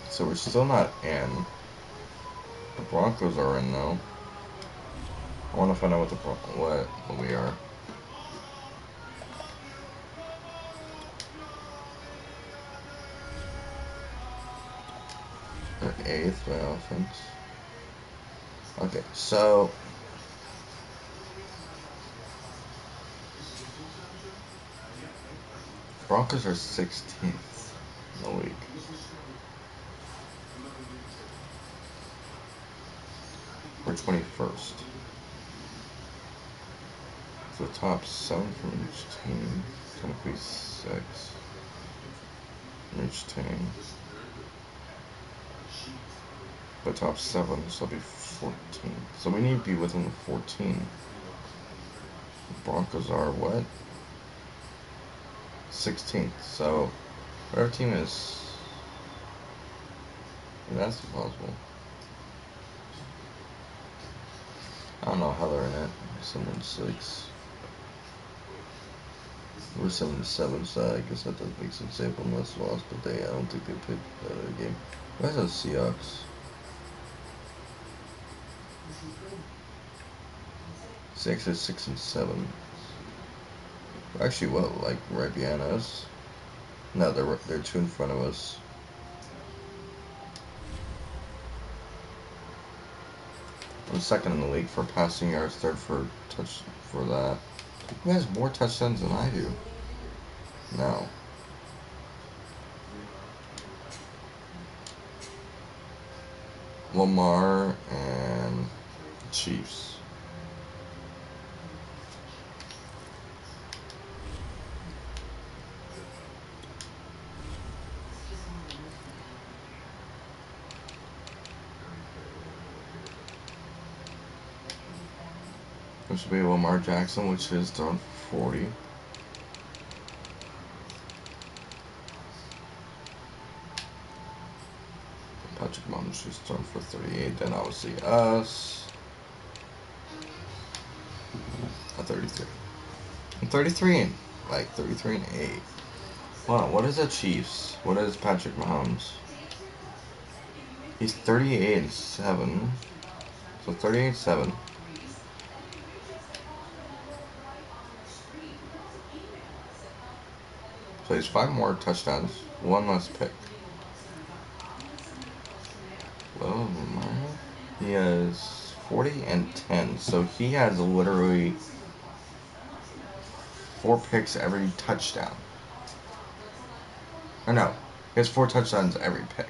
So we're still not in. The Broncos are in though. I want to find out what we are. We're 8th by offense. Okay, so Broncos are 16th in the league. We're 21st. So top 7 from each team. Technically 6 from each team. But top 7, so it'll be 14. So we need to be within the 14. The Broncos are what? 16th. So our team is. That's impossible. I don't know how they're in it. 7-6. We're 7-7, so I guess that does make some sense on this loss, but I don't think they played the game. Where's the Seahawks? Seahawks are 6-7. Actually, what, like right behind us? No, they're 2 in front of us. I'm 2nd in the league for passing yards, 3rd for that. Who has more touchdowns than I do? No. Lamar and Chiefs. Which would be Lamar Jackson, which is thrown for 40. Patrick Mahomes just thrown for 38. Then obviously us. 33. I'm 33 and 8. Hold on, what is the Chiefs? What is Patrick Mahomes? He's 38-7. So 38-7. So he's 5 more touchdowns, 1 less pick. Well, he has 40-10. So he has literally 4 picks every touchdown. Or no, he has 4 touchdowns every pick.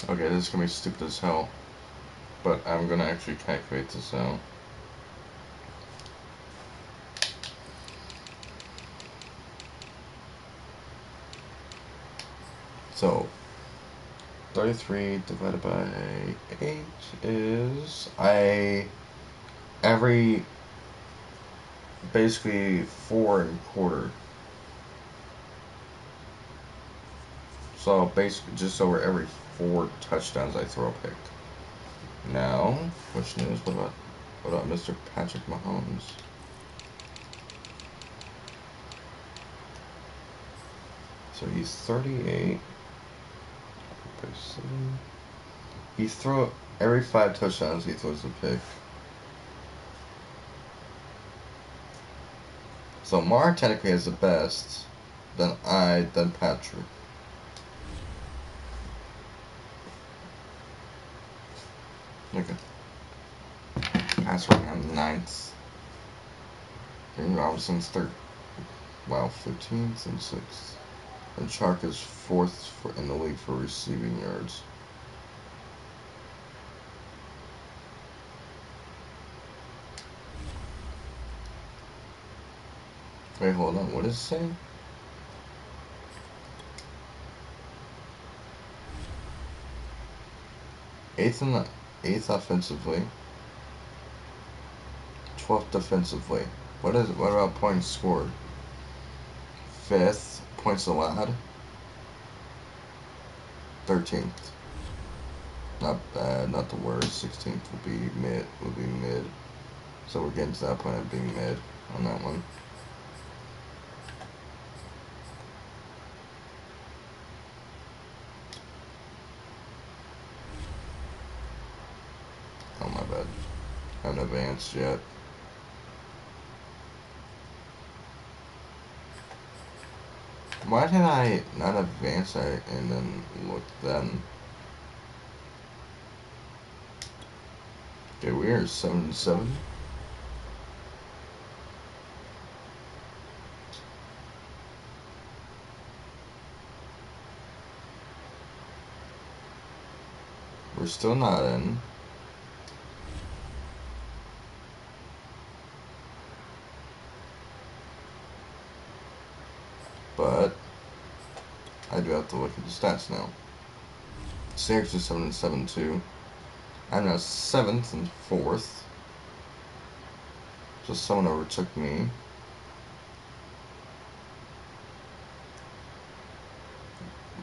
Okay, this is gonna be stupid as hell, but I'm gonna actually calculate this out. So, 33 divided by 8 is every basically 4 1/4. So basically just over every 4 touchdowns I throw a pick. Now, question is, what about Mr. Patrick Mahomes? So he's 38. He throw every 5 touchdowns he throws a pick. So Mar technically has the best, then Patrick. Okay. Pass right on the 9th. And Robinson's 3rd. Wow, 15th and 6th. And Chark is 4th in the league for receiving yards. Wait, hold on. What is it saying? Eighth offensively. 12th defensively. What about points scored? 5th. Points allowed. 13th. Not bad, not the worst. 16th would be mid. So we're getting to that point of being mid on that one. Oh my bad. I haven't advanced yet. Why did I not advance and then look then? Okay, we are 7-7. We're still not in. But I do have to look at the stats now. Seahawks are 7-7 too. I'm now 7th and 4th. So someone overtook me.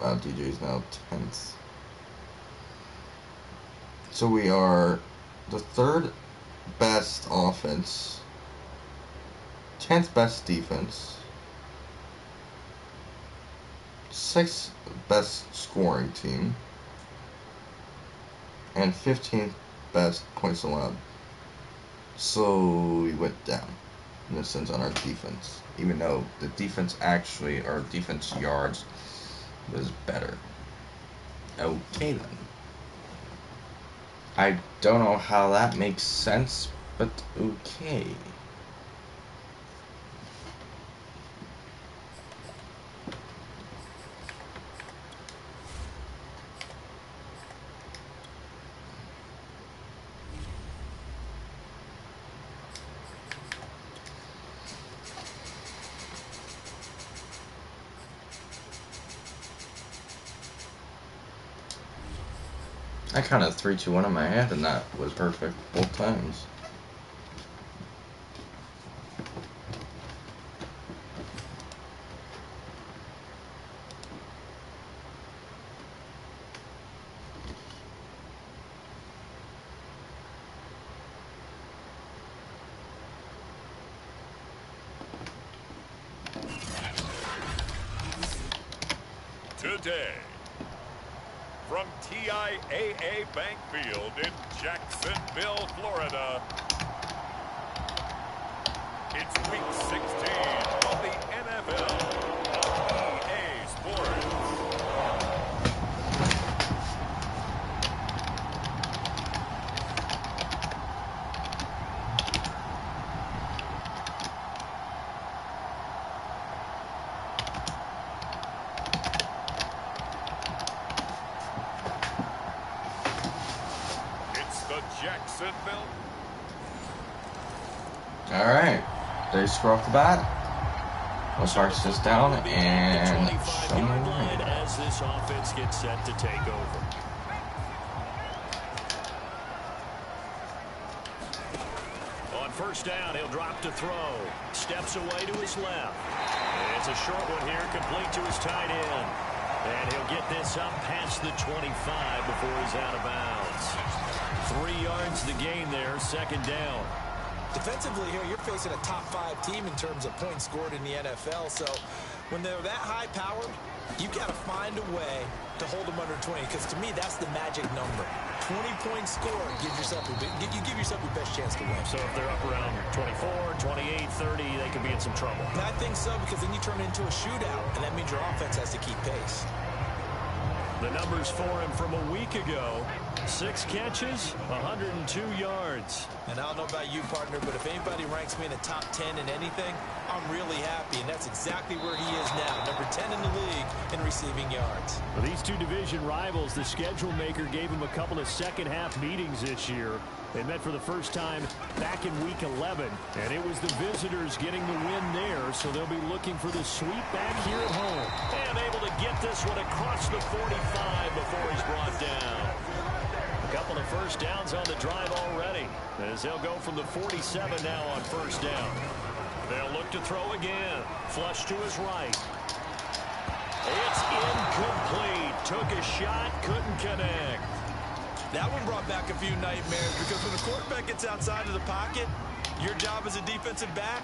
DJ's now 10th. So we are the 3rd best offense, 10th best defense, 6th best scoring team, and 15th best points allowed. So we went down in a sense on our defense, even though the defense actually, our defense yards was better. Okay then. I don't know how that makes sense, but okay. I counted 3, 2, 1 in my head, and that was perfect both times. Today, from TIAA Bank Field in Jacksonville, Florida, it's Week 16 of the NFL on EA Sports. Jacksonville. All right. They score off the bat. We'll start this down and show me line as this offense gets set to take over. On first down, he'll drop to throw. Steps away to his left. It's a short one here, complete to his tight end. And he'll get this up past the 25 before he's out of bounds. 3 yards the gain there, second down. Defensively here, you're facing a top 5 team in terms of points scored in the NFL. So when they're that high powered, you've got to find a way to hold them under 20. Because to me, that's the magic number. 20 points scored, you give yourself your best chance to win. So if they're up around 24, 28, 30, they could be in some trouble. And I think so, because then you turn it into a shootout, and that means your offense has to keep pace. The numbers for him from a week ago: 6 catches, 102 yards. And I don't know about you, partner, but if anybody ranks me in the top 10 in anything, I'm really happy, and that's exactly where he is now, number 10 in the league in receiving yards. For these two division rivals, the schedule maker gave him a couple of second-half meetings this year. They met for the first time back in Week 11, and it was the visitors getting the win there, so they'll be looking for the sweep back here at home. And able to get this one across the 45 before he's brought down. A couple of first downs on the drive already, as they'll go from the 47 now on first down. They'll look to throw again. Flush to his right. It's incomplete. Took a shot, couldn't connect. That one brought back a few nightmares, because when the quarterback gets outside of the pocket, your job as a defensive back,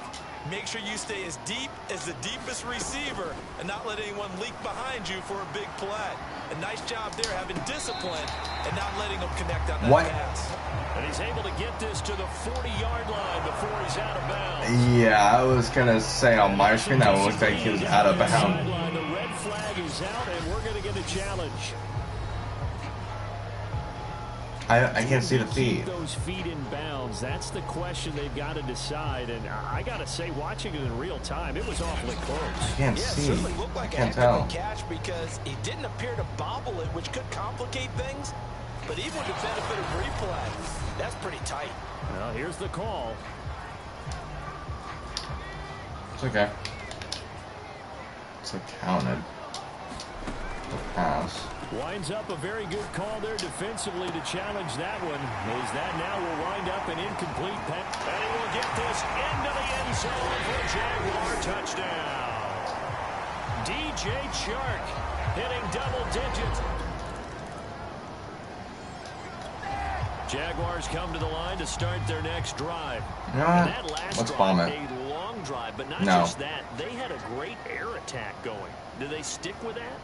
make sure you stay as deep as the deepest receiver and not let anyone leak behind you for a big play. A nice job there, having discipline and not letting them connect on that pass. And he's able to get this to the 40-yard line before he's out of bounds. Yeah, I was going to say on my screen that it looked like he was out of bounds. The red flag is out, and we're going to get a challenge. I can't see the feet. Keep those feet in bounds. That's the question they've got to decide. And I got to say, watching it in real time, it was awfully close. I can't see. It certainly looked like Can't tell. a catch, because he didn't appear to bobble it, which could complicate things. But even with the benefit of replay, that's pretty tight. Well, here's the call. It's okay. It's counted. The pass. Winds up a very good call there defensively to challenge that one. As that now will wind up an incomplete pass. And he will get this into the end zone for a Jaguar touchdown. DJ Chark hitting double digits. Jaguars come to the line to start their next drive. You know And what? that last Let's drive, bomb it. a long drive, but not No. just that. They had a great air attack going. Do they stick with that?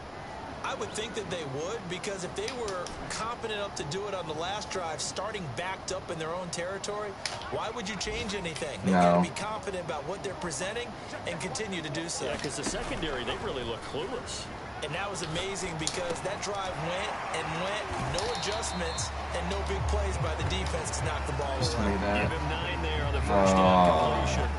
I would think that they would, because if they were confident enough to do it on the last drive, starting backed up in their own territory, why would you change anything? They've got to be confident about what they're presenting and continue to do so. Yeah, because the secondary, they really look clueless. And that was amazing, because that drive went and went, no adjustments, and no big plays by the defense to knock the ball away. Give him 9 there on the first down completion.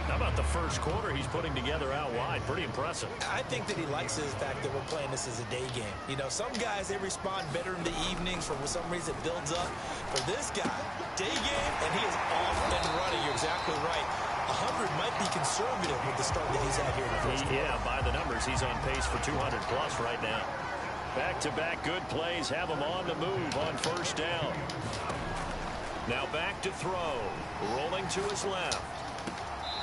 How about the first quarter he's putting together out wide? Pretty impressive. I think that he likes the fact that we're playing this as a day game. You know, some guys, they respond better in the evenings. For some reason, it builds up. For this guy, day game, and he is off and running. You're exactly right. 100 might be conservative with the start that he's had here in the first quarter. Yeah, by the numbers, he's on pace for 200-plus right now. Back-to-back good plays have him on the move on first down. Now back to throw. Rolling to his left.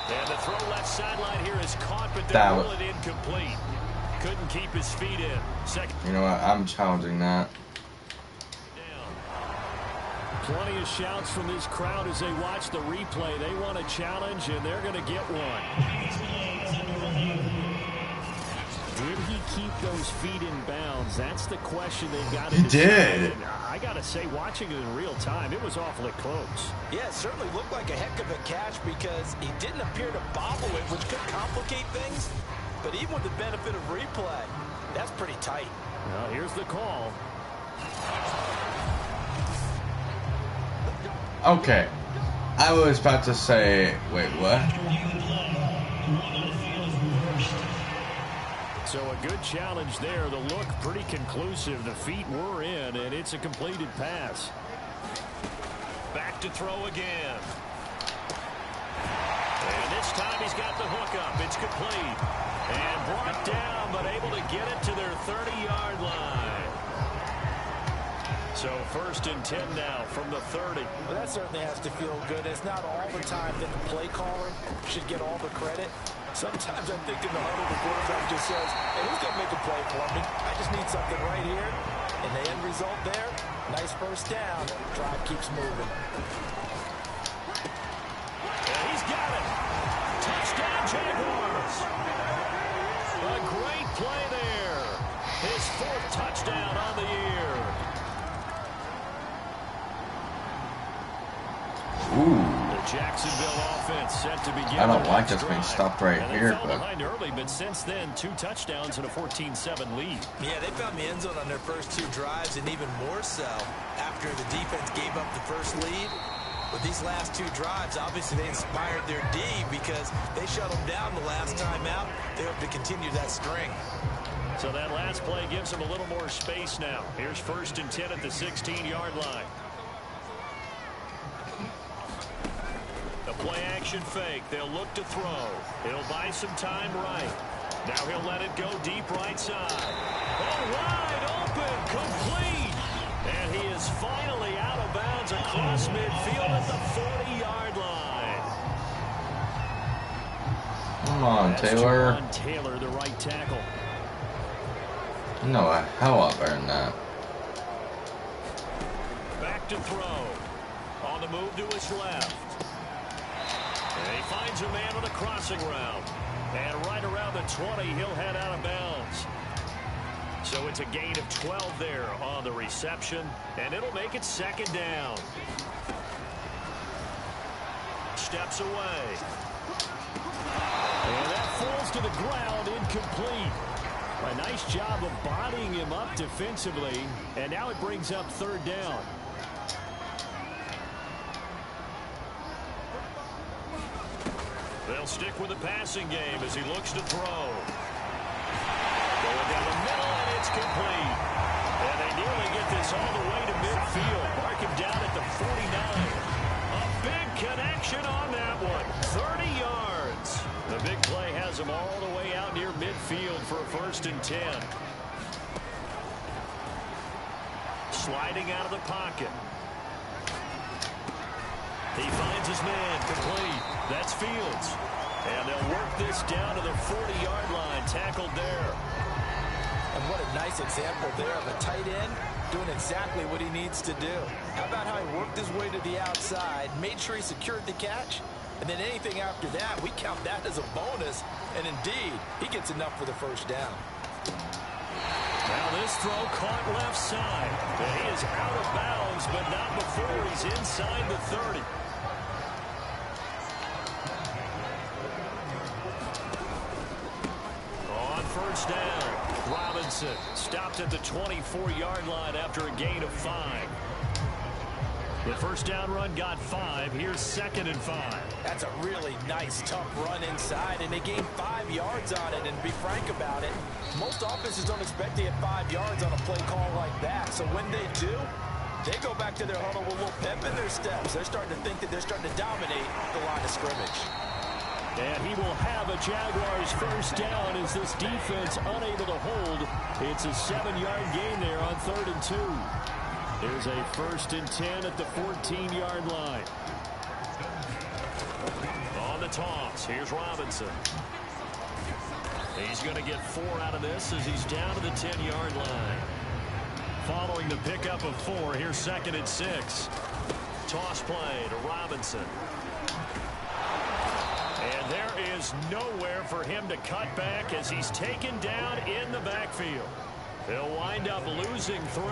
And the throw left sideline here is caught, but they roll it incomplete. Couldn't keep his feet in. Second. You know what? I'm challenging that. Plenty of shouts from this crowd as they watch the replay. They want a challenge, and they're going to get one. Did he keep those feet in bounds? That's the question they've got to decide. He did. I got to say, watching it in real time, it was awfully close. Yeah, it certainly looked like a heck of a catch, because he didn't appear to bobble it, which could complicate things. But even with the benefit of replay, that's pretty tight. Well, here's the call. Okay. I was about to say, wait, what? So a good challenge there. The look pretty conclusive. The feet were in, and it's a completed pass. Back to throw again. And this time he's got the hook up. It's complete. And brought down, but able to get it to their 30-yard line. So 1st and 10 now from the 30. Well, that certainly has to feel good. It's not all the time that the play caller should get all the credit. Sometimes I think in the huddle, the quarterback just says, hey, who's going to make a play for me? I just need something right here. And the end result there, nice first down. Drive keeps moving. And he's got it. Touchdown, Jaguars. A great play there. His 4th touchdown on the year. Ooh. The Jacksonville offense set to begin. I don't like this being stopped right here, fell but behind early, but since then, 2 touchdowns and a 14-7 lead. Yeah, they found the end zone on their first 2 drives, and even more so after the defense gave up the first lead. But these last 2 drives, obviously they inspired their D because they shut them down the last time out. They hope to continue that string. So that last play gives them a little more space now. Here's 1st and 10 at the 16-yard line. The play action fake. They'll look to throw. He'll buy some time right. Now he'll let it go deep right side. Oh, wide open, complete. And he is finally out of bounds across midfield at the 40-yard line. come on, That's Taylor. Jawan Taylor, the right tackle. No, a hell lot better than that. Back to throw. On the move to his left. And he finds a man on a crossing route. And right around the 20, he'll head out of bounds. So it's a gain of 12 there on the reception. And it'll make it 2nd down. Steps away. And that falls to the ground, incomplete. A nice job of bodying him up defensively. And now it brings up 3rd down. They'll stick with the passing game as he looks to throw. Going down the middle, and it's complete. And they nearly get this all the way to midfield. Mark him down at the 49. A big connection on that one. 30 yards. The big play has him all the way out near midfield for a 1st and 10. Sliding out of the pocket. He finds his man, complete. That's Fields. And they'll work this down to the 40-yard line, tackled there. And what a nice example there of a tight end doing exactly what he needs to do. How about how he worked his way to the outside, made sure he secured the catch, and then anything after that, we count that as a bonus. And indeed, he gets enough for the 1st down. Now this throw caught left side. And he is out of bounds, but not before he's inside the 30. On 1st down, Robinson stopped at the 24-yard line after a gain of 5. The 1st down run got 5. Here's 2nd and 5. That's a really nice, tough run inside, and they gained 5 yards on it. And to be frank about it, most offenses don't expect to get 5 yards on a play call like that. So when they do, they go back to their huddle with a little pep in their steps. They're starting to think that they're starting to dominate the line of scrimmage. And he will have a Jaguars 1st down as this defense unable to hold. It's a 7-yard gain there on 3rd and 2. There's a 1st and 10 at the 14-yard line. On the toss, here's Robinson. He's going to get 4 out of this as he's down to the 10-yard line. Following the pickup of 4, here's 2nd and 6. Toss play to Robinson. And there is nowhere for him to cut back as he's taken down in the backfield. He'll wind up losing 3,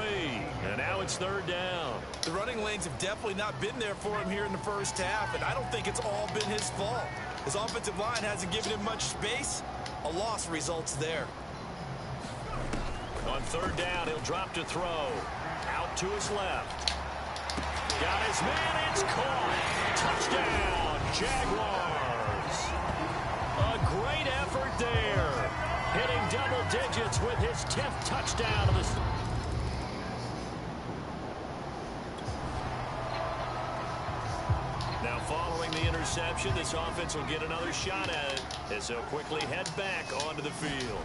and now it's 3rd down. The running lanes have definitely not been there for him here in the 1st half, and I don't think it's all been his fault. His offensive line hasn't given him much space. A loss results there. On 3rd down, he'll drop to throw. Out to his left. Got his man, it's caught. Touchdown, Jaguars. A great effort there. Hitting double digits with his 10th touchdown of the interception. This offense will get another shot at it as they'll quickly head back onto the field.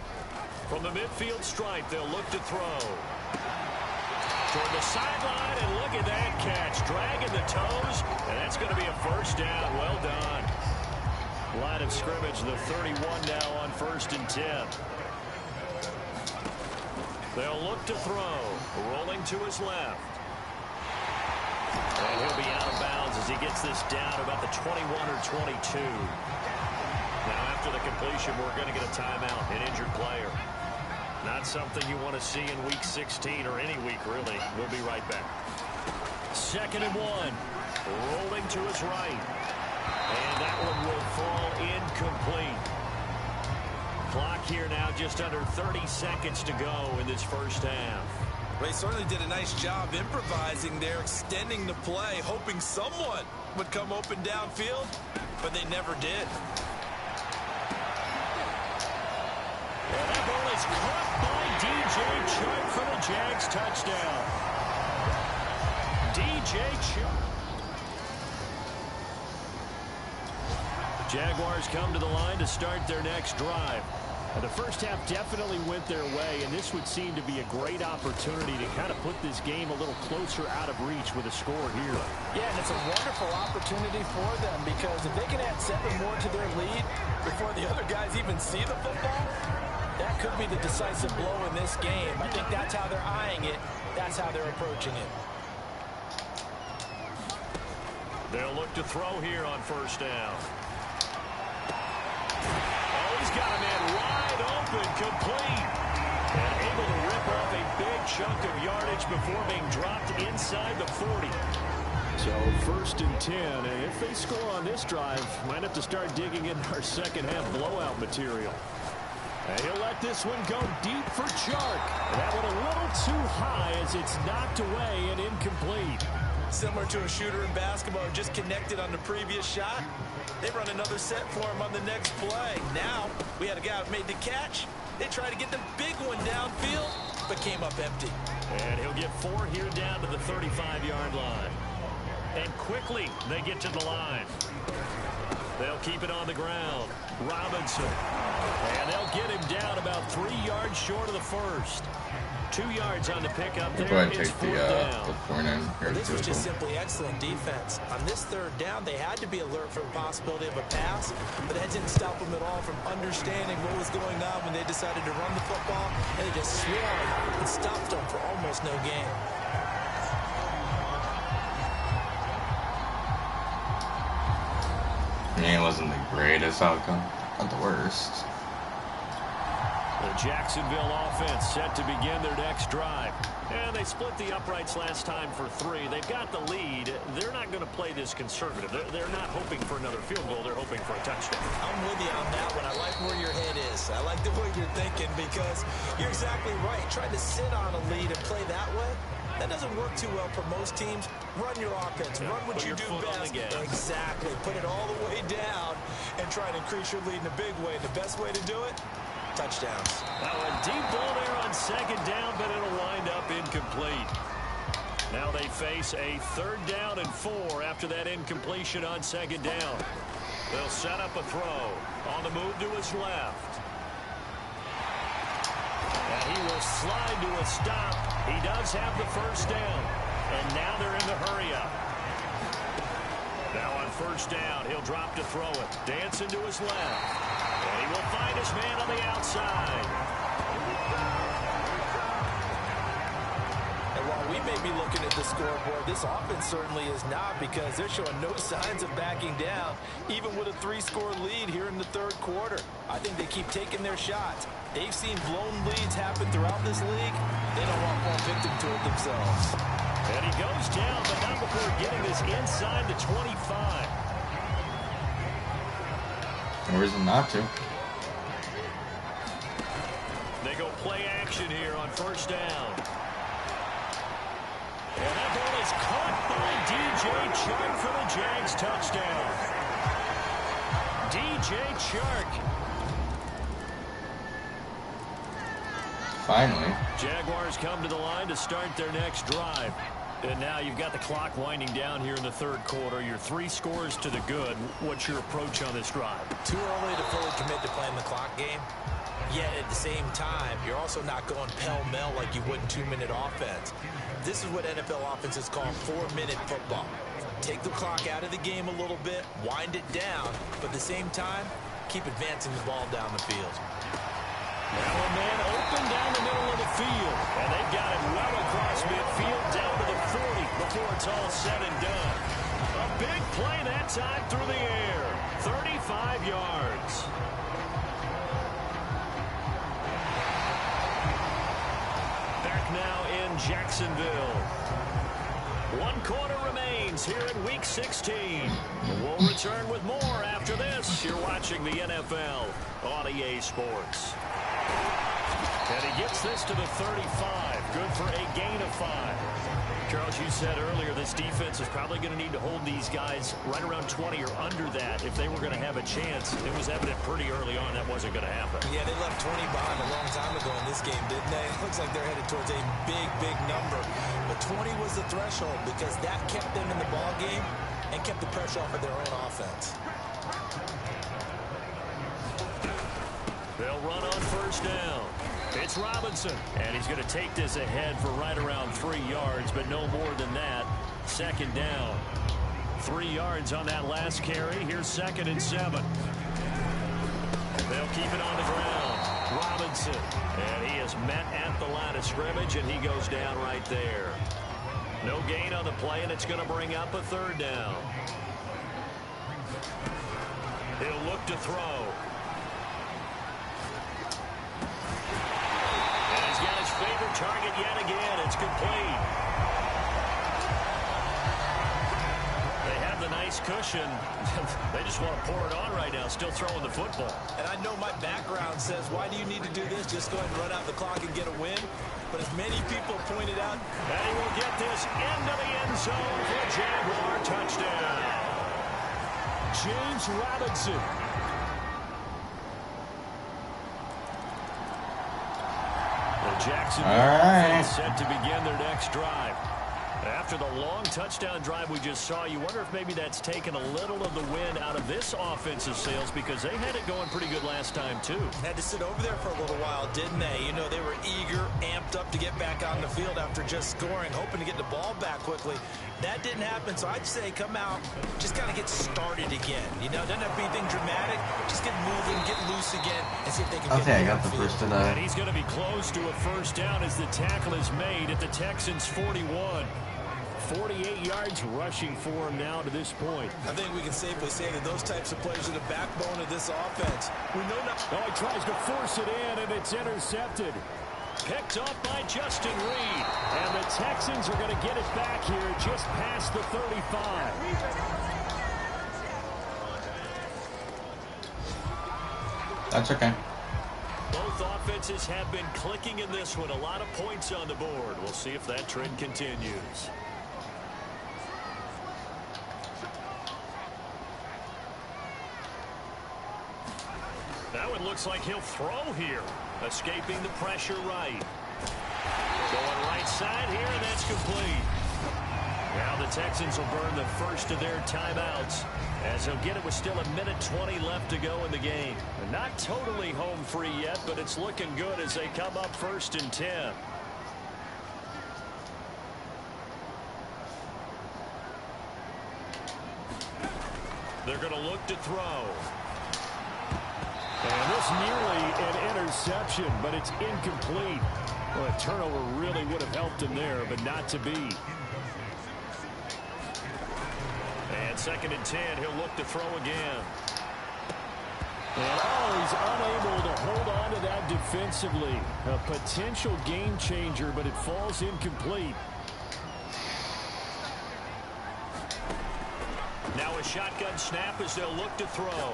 From the midfield stripe, they'll look to throw. Toward the sideline, and look at that catch. Dragging the toes, and that's going to be a first down. Well done. Line of scrimmage, the 31 now on 1st and 10. They'll look to throw. Rolling to his left. And he'll be out of bounds as he gets this down about the 21 or 22. Now, after the completion, we're going to get a timeout, an injured player. Not something you want to see in Week 16 or any week, really. We'll be right back. 2nd and 1. Rolling to his right. And that one will fall incomplete. Clock here now just under 30 seconds to go in this first half. They certainly did a nice job improvising there, extending the play, hoping someone would come open downfield, but they never did. And that ball is caught by DJ Chark for the Jags touchdown. DJ Chark. Jaguars come to the line to start their next drive. The first half definitely went their way, and this would seem to be a great opportunity to kind of put this game a little closer out of reach with a score here. Yeah, and it's a wonderful opportunity for them because if they can add 7 more to their lead before the other guys even see the football, that could be the decisive blow in this game. I think that's how they're eyeing it. That's how they're approaching it. They'll look to throw here on 1st down. He's got a man wide open, complete, and able to rip off a big chunk of yardage before being dropped inside the 40. So 1st and 10, and if they score on this drive, might have to start digging in our second half blowout material. And he'll let this one go deep for Chark. That one a little too high as it's knocked away and incomplete. Similar to a shooter in basketball who just connected on the previous shot. They run another set for him on the next play. Now, we had a guy who made the catch. They tried to get the big one downfield, but came up empty. And he'll get 4 here down to the 35-yard line. And quickly, they get to the line. They'll keep it on the ground. Robinson. And they'll get him down about 3 yards short of the first. 2 yards on the pickup there. Go ahead and it's take the point in. Well, this was just simply excellent defense. On this 3rd down, they had to be alert for the possibility of a pass, but that didn't stop them at all from understanding what was going on when they decided to run the football, and they just swarmed and stopped them for almost no gain. It wasn't the greatest outcome, not the worst. The Jacksonville offense set to begin their next drive. And they split the uprights last time for 3. They've got the lead. They're not going to play this conservative. They're not hoping for another field goal. They're hoping for a touchdown. I'm with you on that one. I like where your head is. I like the way you're thinking because you're exactly right. Trying to sit on a lead and play that way, that doesn't work too well for most teams. Run your offense. Yeah, run what you do best. Exactly. Put it all the way down and try to increase your lead in a big way. The best way to do it, touchdowns. Now a deep ball there on 2nd down, but it'll wind up incomplete. Now they face a 3rd down and 4 after that incompletion on 2nd down. They'll set up a throw. On the move to his left. And he will slide to a stop. He does have the 1st down. And now they're in the hurry up. Now on 1st down, he'll drop to throw it. Dancing to his left. And he will find his man on the outside. And while we may be looking at the scoreboard, this offense certainly is not because they're showing no signs of backing down, even with a 3-score lead here in the 3rd quarter. I think they keep taking their shots. They've seen blown leads happen throughout this league. They don't want more victim to it themselves. And he goes down, but not before getting this inside the 25. No reason not to. They go play action here on 1st down. And that ball is caught by DJ Chark for the Jags touchdown. DJ Chark. Finally. Jaguars come to the line to start their next drive. And now you've got the clock winding down here in the third quarter. You're 3 scores to the good. What's your approach on this drive? Too early to fully commit to playing the clock game. Yet at the same time, you're also not going pell-mell like you would in 2-minute offense. This is what NFL offenses call 4-minute football. Take the clock out of the game a little bit, wind it down, but at the same time, keep advancing the ball down the field. Now a man open down the middle of the field, and they've got it well across midfield down to the 40 before it's all said and done. A big play that time through the air, 35 yards. Back now in Jacksonville. 1 quarter remains here in Week 16. We'll return with more after this. You're watching the NFL on EA Sports. And he gets this to the 35. Good for a gain of 5. Charles, you said earlier this defense is probably going to need to hold these guys right around 20 or under that if they were going to have a chance. It was evident pretty early on that wasn't going to happen. Yeah, they left 20 behind a long time ago in this game, didn't they? It looks like they're headed towards a big, big number. But 20 was the threshold because that kept them in the ball game and kept the pressure off of their own offense. They'll run on first down. It's Robinson, and he's going to take this ahead for right around 3 yards, but no more than that. Second down. 3 yards on that last carry. Here's 2nd and 7. They'll keep it on the ground. Robinson, and he is met at the line of scrimmage, and he goes down right there. No gain on the play, and it's going to bring up a 3rd down. He'll look to throw. Favorite target yet again. It's complete. They have the nice cushion. They just want to pour it on right now, still throwing the football. And I know my background says, why do you need to do this? Just go ahead and run out the clock and get a win. But as many people pointed out, and he will get this into the end zone for a Jaguar touchdown. James Robinson. Jacksonville set to begin their next drive. After the long touchdown drive we just saw, you wonder if maybe that's taken a little of the wind out of this offensive sails because they had it going pretty good last time, too. Had to sit over there for a little while, didn't they? You know, they were eager, amped up to get back out on the field after just scoring, hoping to get the ball back quickly. That didn't happen, so I'd say come out, just kind of get started again. You know, doesn't have to be anything dramatic. Just get moving, get loose again, and see if they can get I got the first of that. And he's going to be close to a first down as the tackle is made at the Texans' 41. 48 yards rushing for him now to this point. I think we can safely say that those types of plays are the backbone of this offense. We know not. Oh, he tries to force it in, and it's intercepted. Picked off by Justin Reed. And the Texans are going to get it back here just past the 35. That's okay. Both offenses have been clicking in this one. A lot of points on the board. We'll see if that trend continues. Now it looks like he'll throw here. Escaping the pressure right. Going right side here, and that's complete. Now the Texans will burn the first of their timeouts as they'll get it with still 1:20 left to go in the game. And not totally home free yet, but it's looking good as they come up 1st and 10. They're going to look to throw. And this nearly an interception, but it's incomplete. Well, a turnover really would have helped him there, but not to be. And 2nd and 10, he'll look to throw again. And he's unable to hold on to that defensively. A potential game changer, but it falls incomplete. Now a shotgun snap as they'll look to throw.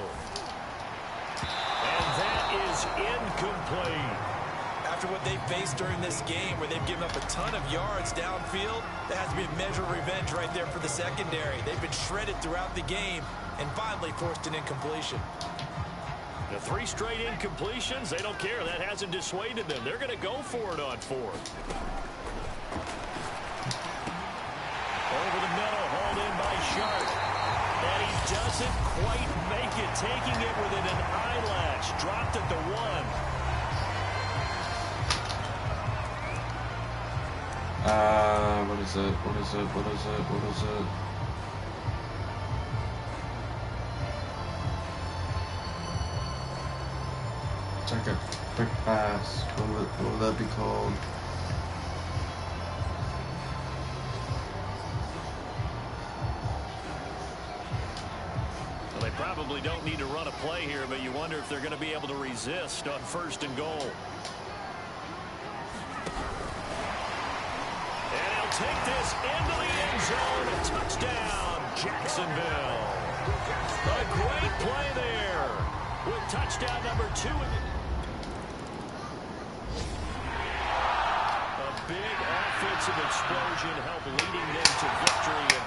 And that is incomplete. After what they faced during this game where they've given up a ton of yards downfield, that has to be a measure of revenge right there for the secondary. They've been shredded throughout the game and finally forced an incompletion. The 3 straight incompletions, they don't care. That hasn't dissuaded them. They're going to go for it on 4th. taking it within an eyelash. Dropped at the 1. What is it? What is it? What is it? What is it? It's like a quick pass. What would that be called? Well, they probably don't need to run a play here, but you wonder if they're going to be able to resist on 1st and goal. And he'll take this into the end zone. Touchdown, Jacksonville. A great play there with touchdown number 2. A big offensive explosion helped leading them to victory. And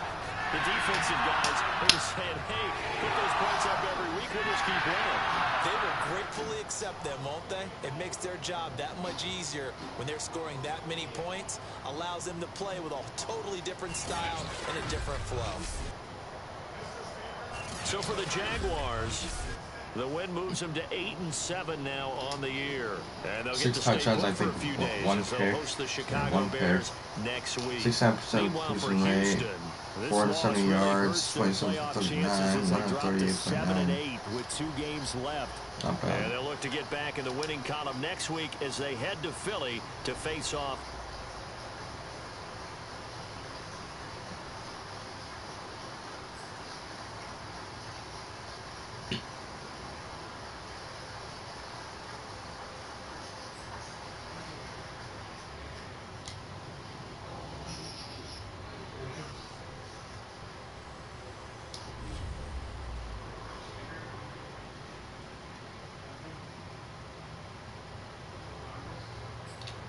the defensive guys are just saying, hey, put those points up every week, we'll just keep winning. They will gratefully accept them, won't they? It makes their job that much easier when they're scoring that many points. Allows them to play with a totally different style and a different flow. So for the Jaguars, the win moves them to 8-7 now on the year. And they'll get 6 to stay touchdowns, put I for think. a few days 1 as they'll pick. host the Chicago 1 Bears pick. next week. 69% Meanwhile, for completion rate. Houston, this 470 loss really yards, hurts their 27 playoff for chances as 39, they drop to 138.9. 7-8 with 2 games left. Not bad. And they'll look to get back in the winning column next week as they head to Philly to face off.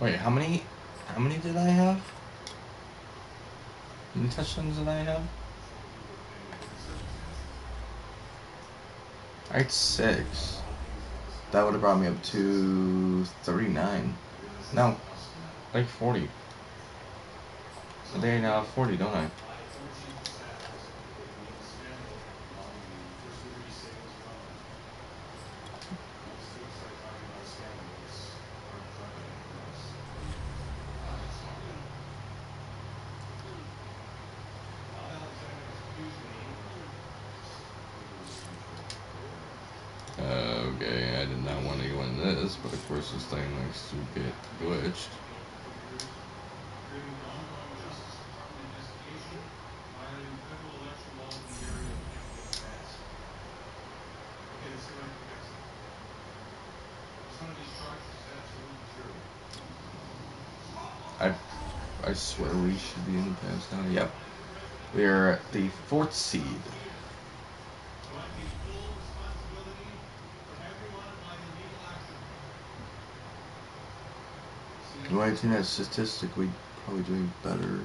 Wait, how many did I have? How many touchdowns did I have? I had 6. That would have brought me up to 39. No, like 40. I think I now have 40, don't I? Okay, I did not want to go in this, but of course this thing likes to get glitched. I swear we should be in the past now. Yep. We are at the 4th seed. The only team that's statistically probably doing better.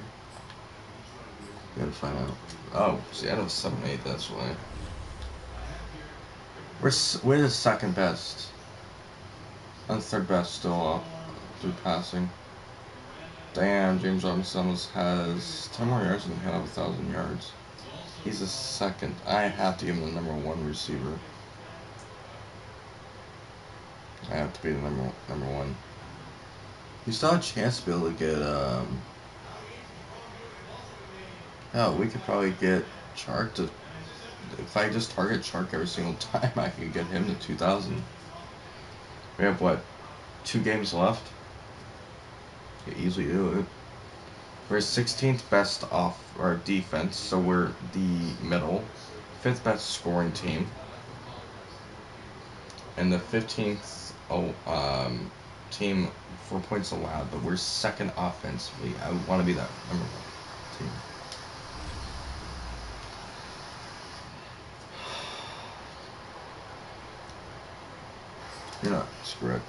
Gotta find out. Oh, Seattle's 7-8, that's why. We're the 2nd best. And 3rd best still through passing. Damn, James Robinson has 10 more yards than him, have 1,000 yards. He's the 2nd. I have to give him the number 1 receiver. I have to be the number 1. You still have a chance to be able to get, hell, we could probably get Chark to, if I just target Chark every single time, I could get him to 2,000. We have, what, 2 games left? You could easily do it. We're 16th best off our defense, so we're the middle. 5th best scoring team. And the 15th team for points allowed, but we're 2nd offensively. I want to be that number 1 team. You're not. Screw it.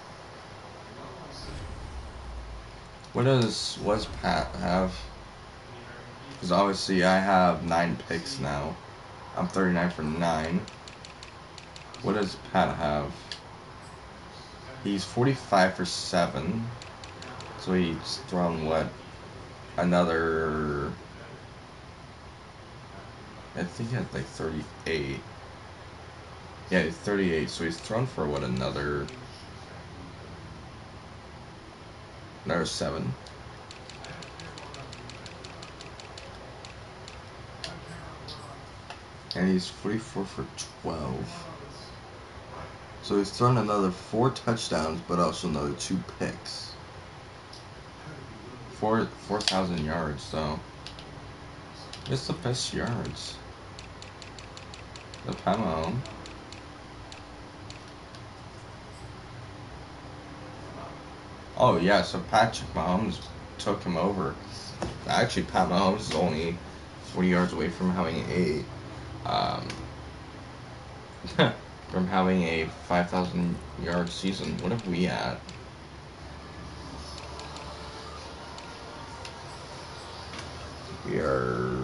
What does Pat have? Because obviously I have 9 picks now. I'm 39 for 9. What does Pat have? He's 45 for 7. So he's thrown what? Another... I think he had like 38. Yeah, he's 38, so he's thrown for what, another 7. And he's 44 for 12. So he's thrown another 4 touchdowns, but also another 2 picks. 4,000 yards, so it's the best yards. The Pat Mahomes. Oh yeah, so Patrick Mahomes took him over. Actually, Pat Mahomes is only 40 yards away from having a from having a 5,000 yard season. What are we at? We are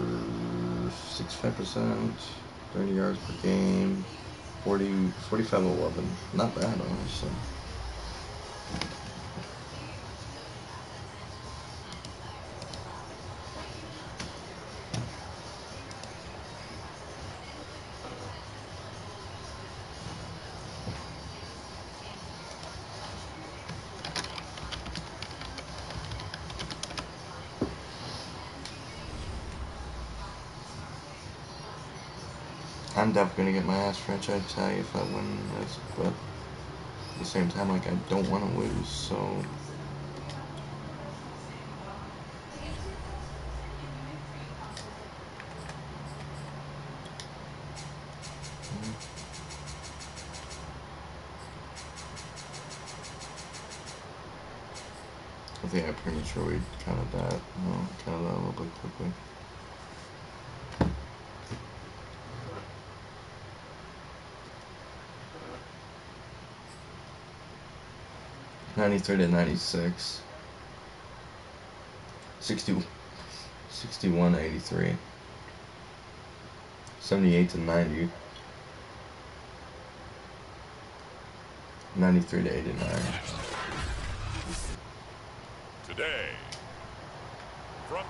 65%, 30 yards per game, 45-11. Not bad, honestly. I'm definitely gonna get my ass franchise tag if I win this, but at the same time, like, I don't want to lose, so. I think I prematurely counted that. No, counted that a little bit quickly. '93 to '96. 61 to '83. 78 to '90. 93 to '89. Today, from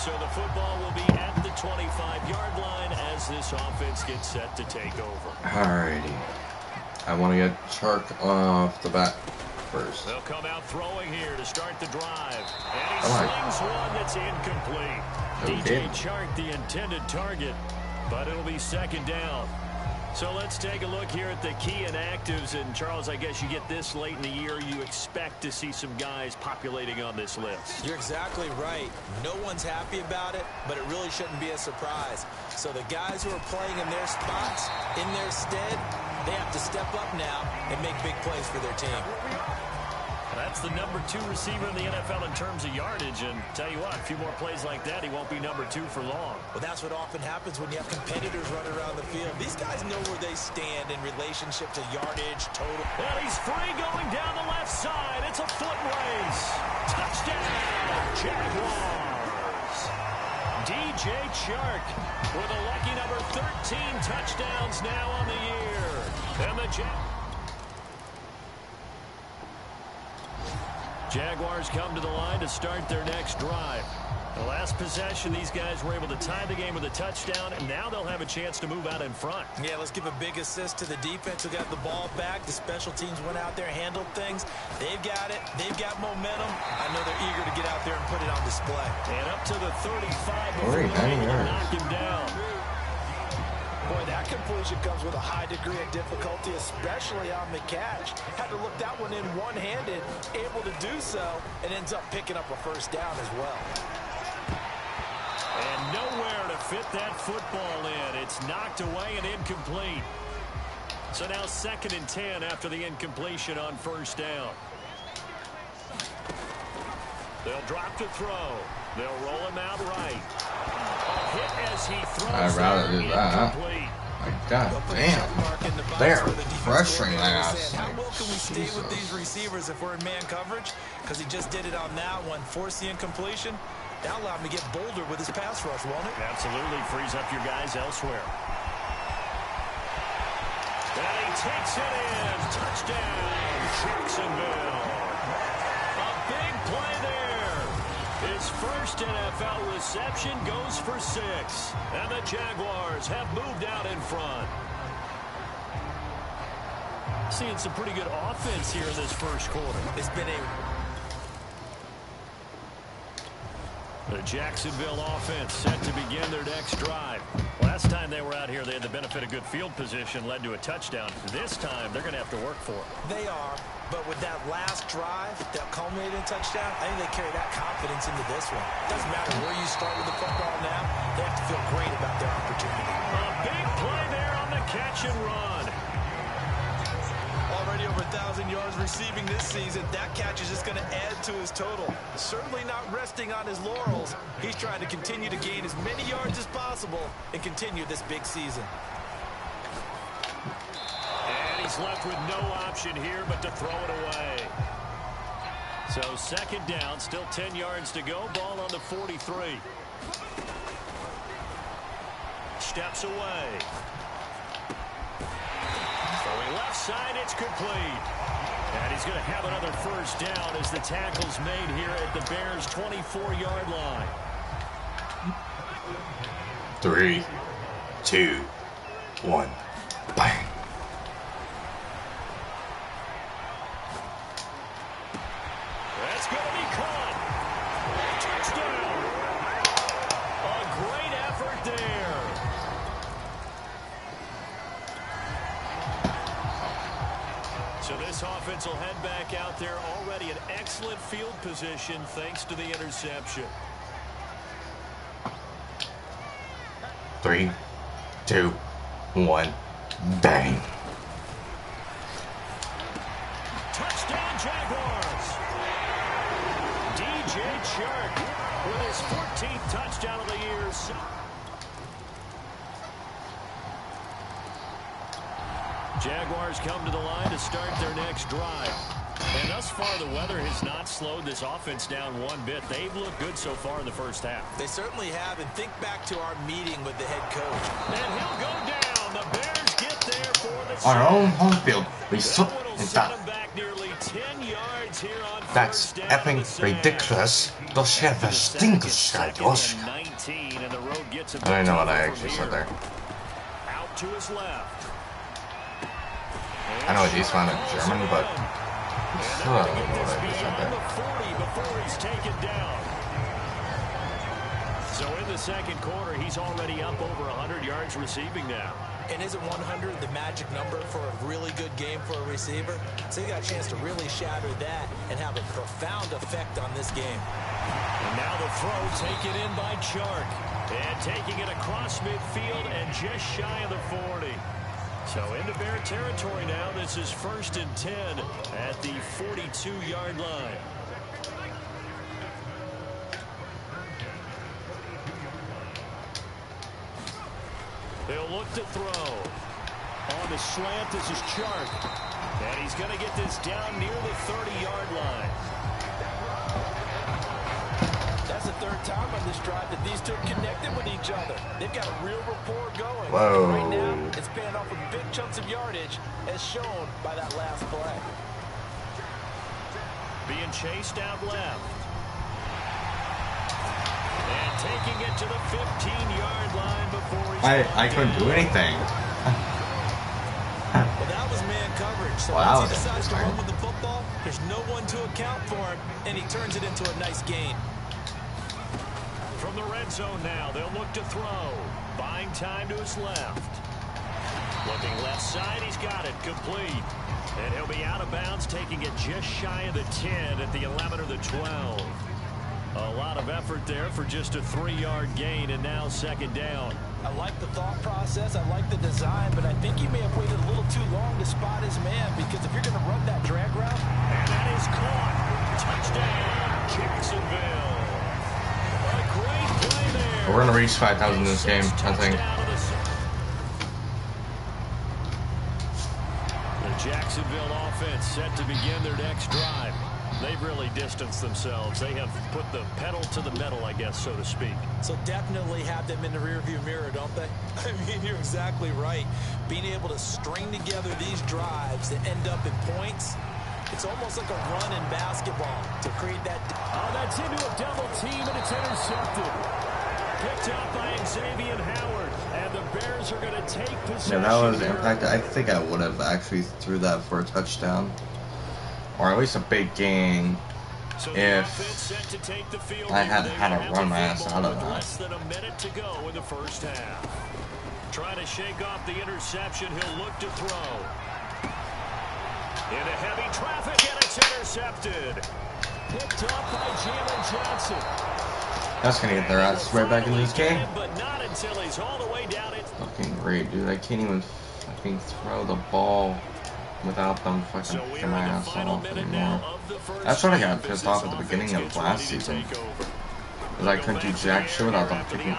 So the football will be at the 25-yard line as this offense gets set to take over. Alrighty. I want to get Chark off the bat first. They'll come out throwing here to start the drive. And he slings one that's incomplete. DJ Chark, the intended target, but it'll be second down. So let's take a look here at the key inactives. And, Charles, I guess you get this late in the year, you expect to see some guys populating on this list. You're exactly right. No one's happy about it, but it really shouldn't be a surprise. So the guys who are playing in their spots, in their stead, they have to step up now and make big plays for their team. That's the number 2 receiver in the NFL in terms of yardage. And tell you what, a few more plays like that, he won't be number 2 for long. Well, that's what often happens when you have competitors running around the field. These guys know where they stand in relationship to yardage, total. And he's free going down the left side. It's a foot race. Touchdown, Jaguars. DJ Chark with a lucky number 13 touchdowns now on the year. And the Jaguars come to the line to start their next drive. The last possession, these guys were able to tie the game with a touchdown, and now they'll have a chance to move out in front. Yeah, let's give a big assist to the defense who got the ball back. The special teams went out there, handled things. They've got it. They've got momentum. I know they're eager to get out there and put it on display. And up to the 35 before they knock him down. Boy, that completion comes with a high degree of difficulty, especially on the catch. Had to look that one in one-handed, able to do so, and ends up picking up a first down as well. And nowhere to fit that football in. It's knocked away and incomplete. So now 2nd and 10 after the incompletion on first down. They'll drop to throw. They'll roll him out right. A hit as he throws. I'd rather do that. My God damn. They're frustrating us. How well can we stay with these receivers if we're in man coverage? Because he just did it on that one. Force the incompletion. That'll allow him to get bolder with his pass rush, won't it? Absolutely. Frees up your guys elsewhere. And he takes it in. Touchdown, Jacksonville. A big play there. His first NFL reception goes for 6. And the Jaguars have moved out in front. Seeing some pretty good offense here in this first quarter. It's been The Jacksonville offense set to begin their next drive. Last time they were out here, they had the benefit of good field position, led to a touchdown. This time, they're going to have to work for it. They are, but with that last drive that culminated in touchdown, I think they carry that confidence into this one. Doesn't matter where you start with the football now, they have to feel great about their opportunity. A big play there on the catch and run. Already over 1,000 yards receiving this season. That catch is just going to add to his total. Certainly not resting on his laurels. He's trying to continue to gain as many yards as possible and continue this big season. And he's left with no option here but to throw it away. So second down, still 10 yards to go. Ball on the 43. Steps away. Throwing left side, it's complete. And he's going to have another first down as the tackle's made here at the Bears' 24-yard line. 3, 2, 1, bang. That's going to be caught. Touchdown. A great effort there. So this offense will head back out there, already in excellent field position thanks to the interception. 3, 2, 1, bang. Touchdown Jaguars. DJ Chark with his 14th touchdown of the year. Jaguars come to the line to start their next drive. And thus far, the weather has not slowed this offense down one bit. They've looked good so far in the first half. They certainly have, and think back to our meeting with the head coach. And he'll go down. The Bears get there for the On our own home field, we that suck one will in set that. them back nearly 10 yards here on That's first down effing to the ridiculous. Dos jävla stinkerskajos. I I don't know what I actually said there. Out to his left. I know he's found in German, but I still don't know what I just said Beyond there. the 40 before he's taken down. So in the second quarter, he's already up over 100 yards receiving now. And isn't 100 the magic number for a really good game for a receiver? So you got a chance to really shatter that and have a profound effect on this game. And now the throw taken in by Chark. And taking it across midfield and just shy of the 40. So into Bear territory now. This is 1st and 10 at the 42-yard line. They'll look to throw. On the slant, this is Chark. And he's going to get this down near the 30-yard line. That's the third time on this drive that these two have connected with each other. They've got a real rapport going. Whoa. And right now, it's paying off with big chunks of yardage, as shown by that last play. Being chased out left. And taking it to the 15-yard line before he's I couldn't do anything. Well, that was man coverage. So Wow, once he that's decides to interesting. run with the football, there's no one to account for him, and he turns it into a nice gain. from the red zone now. They'll look to throw. Buying time to his left. Looking left side. He's got it. Complete. And he'll be out of bounds, taking it just shy of the 10 at the 11 or the 12. A lot of effort there for just a 3-yard gain, and now second down. I like the thought process. I like the design, but I think he may have waited a little too long to spot his man, because if you're going to run that drag route. And that is caught. Touchdown, Jacksonville. A great play there. We're going to reach 5,000 in this game, I think. The Jacksonville offense set to begin their next drive. They've really distanced themselves. They have put the pedal to the metal, I guess, so to speak. So definitely have them in the rearview mirror, don't they? I mean, you're exactly right. Being able to string together these drives that end up in points It's almost like a run in basketball to create that. Oh, that's into a double team, and it's intercepted. Picked up by Xavier Howard, and the Bears are going to take possession. Yeah, that was impact. I think I would have actually threw that for a touchdown, or at least a big gain, if I had to run my ass out of that. Less than a minute to go in the first half. Trying to shake off the interception, he'll look to throw. Into heavy traffic, and it's intercepted. Picked up by Jalen Johnson. That's gonna get their ass right back into this game. But not until he's all the way down it. Fucking great, dude. I can't even fucking throw the ball without them fucking picking my ass off anymore. That's what I got pissed off at the beginning of last season. Because I couldn't do jack shit without them picking.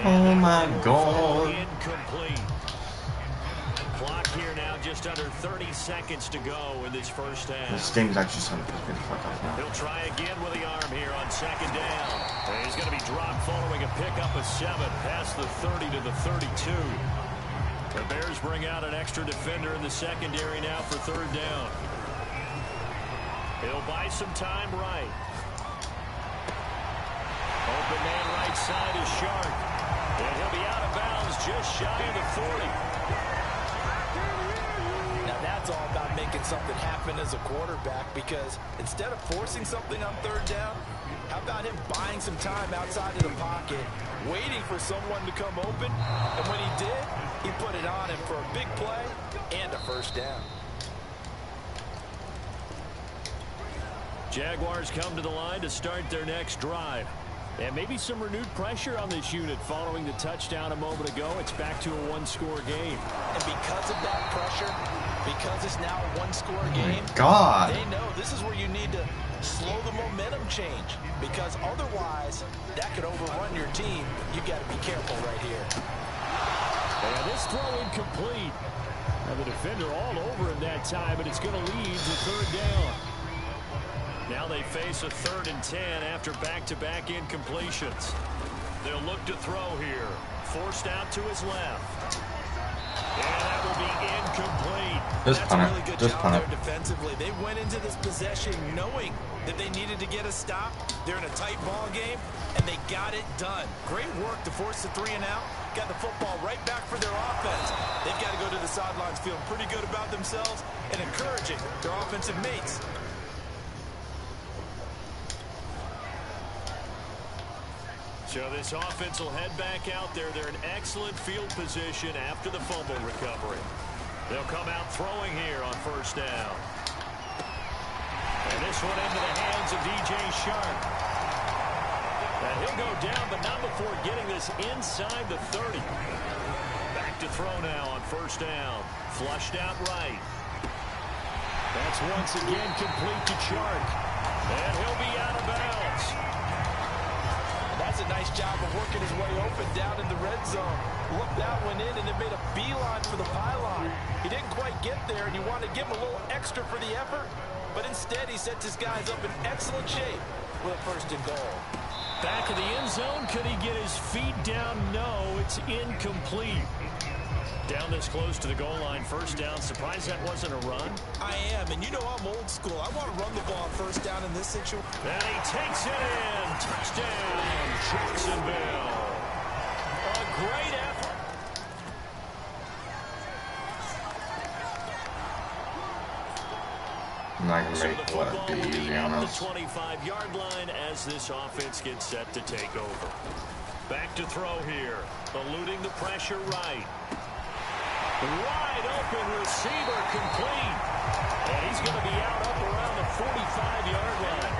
Oh my god. Incomplete. Clock here now, just under 30 seconds to go in this first half. This game's actually starting to piss me the fuck off now. He'll try again with the arm here on second down. And he's going to be dropped following a pickup of 7 past the 30 to the 32. The Bears bring out an extra defender in the secondary now for third down. He'll buy some time right. Open man right side is Shark. And he'll be out of bounds just shy of the 40. Now that's all about making something happen as a quarterback, because instead of forcing something on third down, how about him buying some time outside of the pocket, waiting for someone to come open, and when he did, he put it on him for a big play and a first down. Jaguars come to the line to start their next drive. And maybe some renewed pressure on this unit following the touchdown a moment ago. It's back to a one-score game. And because of that pressure, because it's now a one-score game, God. They know this is where you need to slow the momentum change, because otherwise that could overrun your team. You got to be careful right here. And this throw incomplete. And the defender all over him that time, and it's going to lead to third down. Now they face a 3rd and 10 after back-to-back incompletions. They'll look to throw here. Forced out to his left. And that will be incomplete. Just That's punt a it. really good Just job punt there it. defensively. They went into this possession knowing that they needed to get a stop. They're in a tight ball game, and they got it done. Great work to force the 3 and out. Got the football right back for their offense. They've got to go to the sidelines feeling pretty good about themselves and encouraging their offensive mates. So this offense will head back out there. They're in excellent field position after the fumble recovery. They'll come out throwing here on first down. And this one into the hands of DJ Shark. And he'll go down, but not before getting this inside the 30. Back to throw now on first down. Flushed out right. That's once again complete to Shark. And he'll be out of bounds. That's a nice job of working his way open down in the red zone. Looked that one in and then made a beeline for the pylon. He didn't quite get there, and you want to give him a little extra for the effort, but instead he sets his guys up in excellent shape with a 1st and goal. Back of the end zone. Could he get his feet down? No, it's incomplete. Down this close to the goal line, first down. Surprised that wasn't a run. I am, and you know I'm old school. I want to run the ball on first down in this situation. And he takes it in. Touchdown, Jacksonville. A great effort. I'm not going to make what be easy on the us. 25-yard line as this offense gets set to take over. Back to throw here. Eluding the pressure right. Wide open receiver complete. And he's going to be out up around the 45-yard line.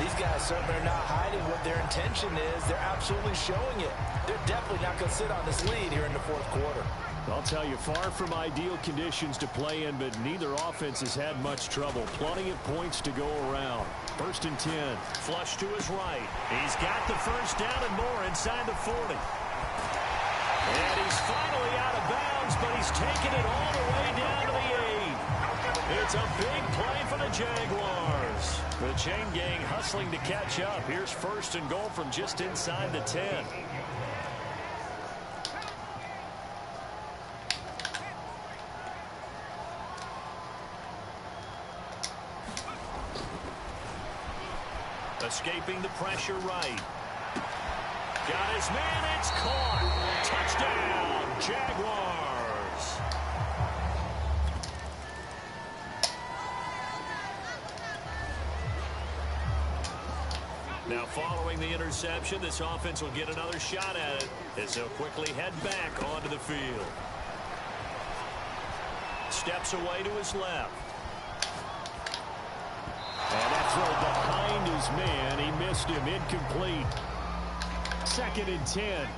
These guys certainly are not hiding what their intention is. They're absolutely showing it. They're definitely not going to sit on this lead here in the 4th quarter. I'll tell you, far from ideal conditions to play in, but neither offense has had much trouble. Plenty of points to go around. 1st and 10. Flush to his right. He's got the first down and more inside the 40. And he's finally out of bounds, but he's taken it all the way down to the 8. It's a big play for the Jaguars. The chain gang hustling to catch up. Here's 1st and goal from just inside the 10. Escaping the pressure right. Got his man. It's caught. Touchdown, Jaguars. Now following the interception, this offense will get another shot at it as they'll quickly head back onto the field. Steps away to his left. And that throw behind his man. He missed him. Incomplete. 2nd and 10.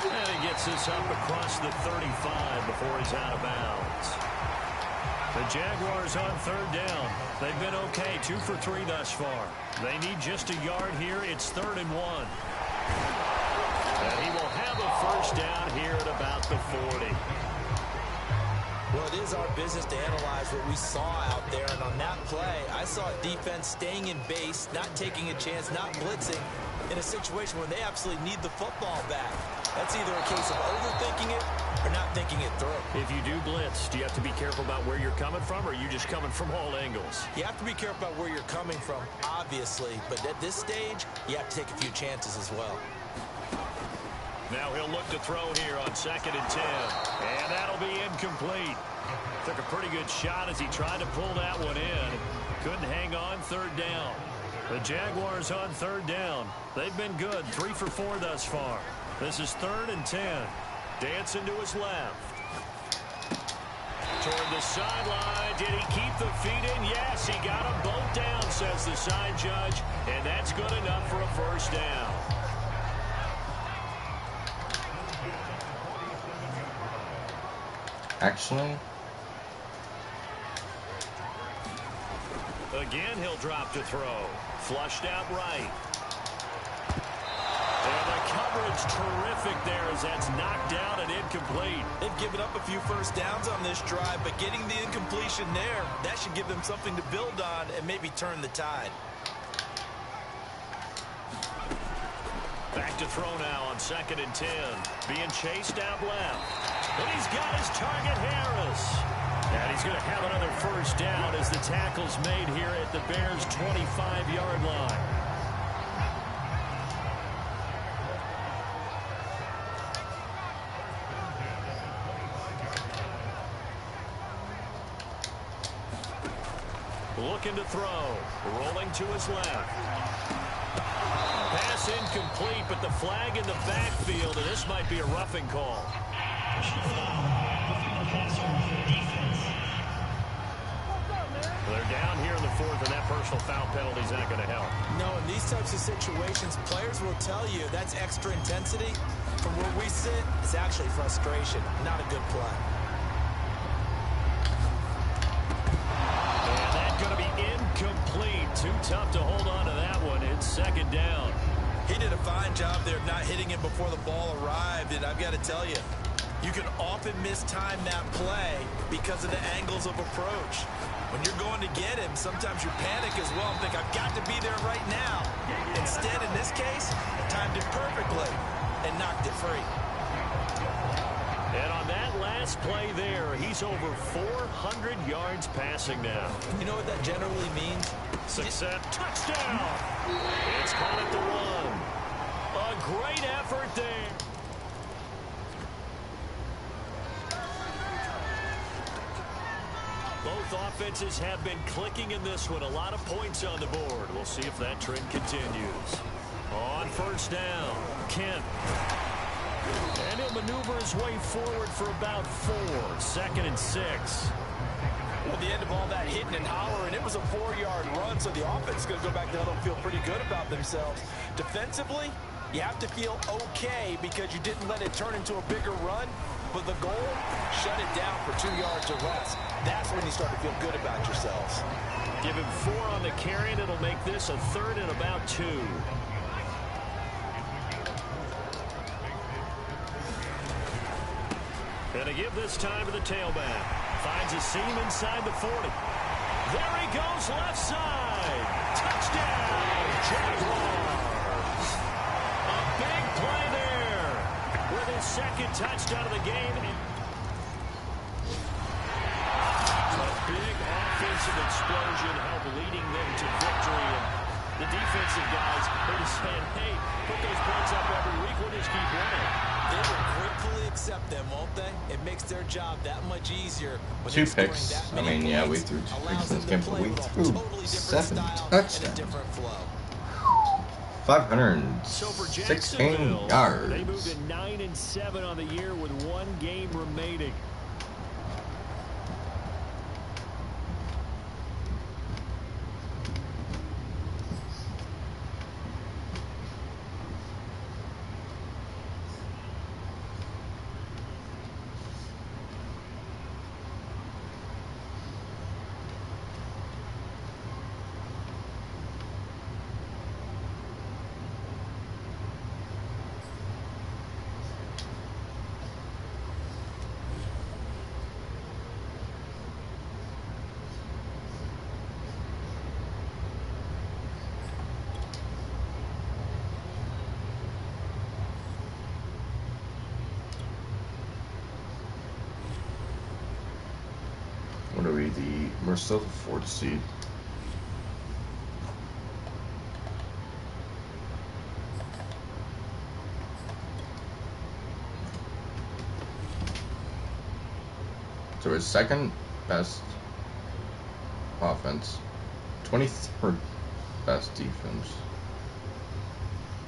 And he gets this up across the 35 before he's out of bounds. The Jaguars on 3rd down. They've been okay, 2 for 3 thus far. They need just a yard here. It's 3rd and 1. And he will have a 1st down here at about the 40. Well, it is our business to analyze what we saw out there. And on that play, I saw a defense staying in base, not taking a chance, not blitzing in a situation where they absolutely need the football back. That's either a case of overthinking it or not thinking it through. If you do blitz, do you have to be careful about where you're coming from, or are you just coming from all angles? You have to be careful about where you're coming from, obviously. But at this stage, you have to take a few chances as well. Now he'll look to throw here on 2nd and 10. And that'll be incomplete. Took a pretty good shot as he tried to pull that one in. Couldn't hang on 3rd down. The Jaguars on 3rd down. They've been good, 3 for 4 thus far. This is 3rd and 10. Dancing to his left. Toward the sideline. Did he keep the feet in? Yes, he got them both down, says the side judge. And that's good enough for a 1st down. Actually, again, he'll drop to throw. Flushed out right. And the coverage terrific there as that's knocked down and incomplete. They've given up a few 1st downs on this drive, but getting the incompletion there, that should give them something to build on and maybe turn the tide. Back to throw now on 2nd and 10. Being chased out left. And he's got his target, Harris. And he's going to have another 1st down as the tackle's made here at the Bears' 25-yard line. Looking to throw. Rolling to his left. Pass incomplete, but the flag in the backfield, and this might be a roughing call. They're down here in the 4th, and that personal foul penalty is not going to help. No, in these types of situations, players will tell you that's extra intensity. From where we sit, it's actually frustration, not a good play. And that's going to be incomplete. Too tough to hold on to that one. It's 2nd down. He did a fine job there of not hitting him before the ball arrived, and I've got to tell you, you can often mistime that play because of the angles of approach. When you're going to get him, sometimes you panic as well and think, I've got to be there right now. Instead, in this case, timed it perfectly and knocked it free. And on that last play there, he's over 400 yards passing now. You know what that generally means? Success. Touchdown! It's caught at the 1. A great effort there. Both offenses have been clicking in this one. A lot of points on the board. We'll see if that trend continues. On 1st down, Kent. And he'll maneuver his way forward for about 4. 2nd and 6. Well, the end of all that hitting and hollering, it was a 4-yard run, so the offense is going to go back to huddle and feel pretty good about themselves. Defensively, you have to feel okay because you didn't let it turn into a bigger run. But the goal, shut it down for 2 yards or less. That's when you start to feel good about yourselves. Give him 4 on the carry, and it'll make this a 3rd and about 2. And to give this time to the tailback. Finds a seam inside the 40. There he goes, left side. Touchdown, Jaguars. A big play there. with his second touchdown of the game. A big offensive explosion helped leading them to victory. And the defensive guys, they're just saying, hey, put those points up every week. We'll just keep winning. They will gratefully accept them, won't they? It makes their job that much easier. When 2 picks. I mean, yeah, we threw 2 picks in this game, but we threw 7 touchdowns. 516 yards. They moved to 9-7 on the year with 1 game remaining. What are we? We're still the 4th seed. So we're 2nd best offense, 23rd best defense,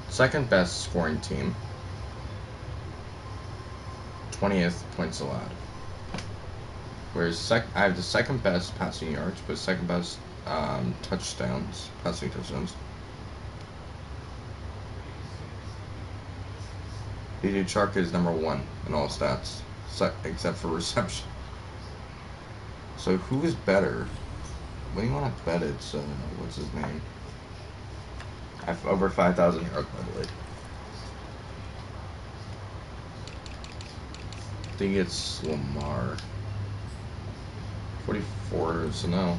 2nd best scoring team, 20th points allowed. Whereas I have the 2nd best passing yards, but 2nd best touchdowns, passing touchdowns. DJ Chark is number 1 in all stats, except for reception. So who is better? What do you want to bet? It's what's his name? I have over 5,000 yards, by the way. I think it's Lamar. 44, so no.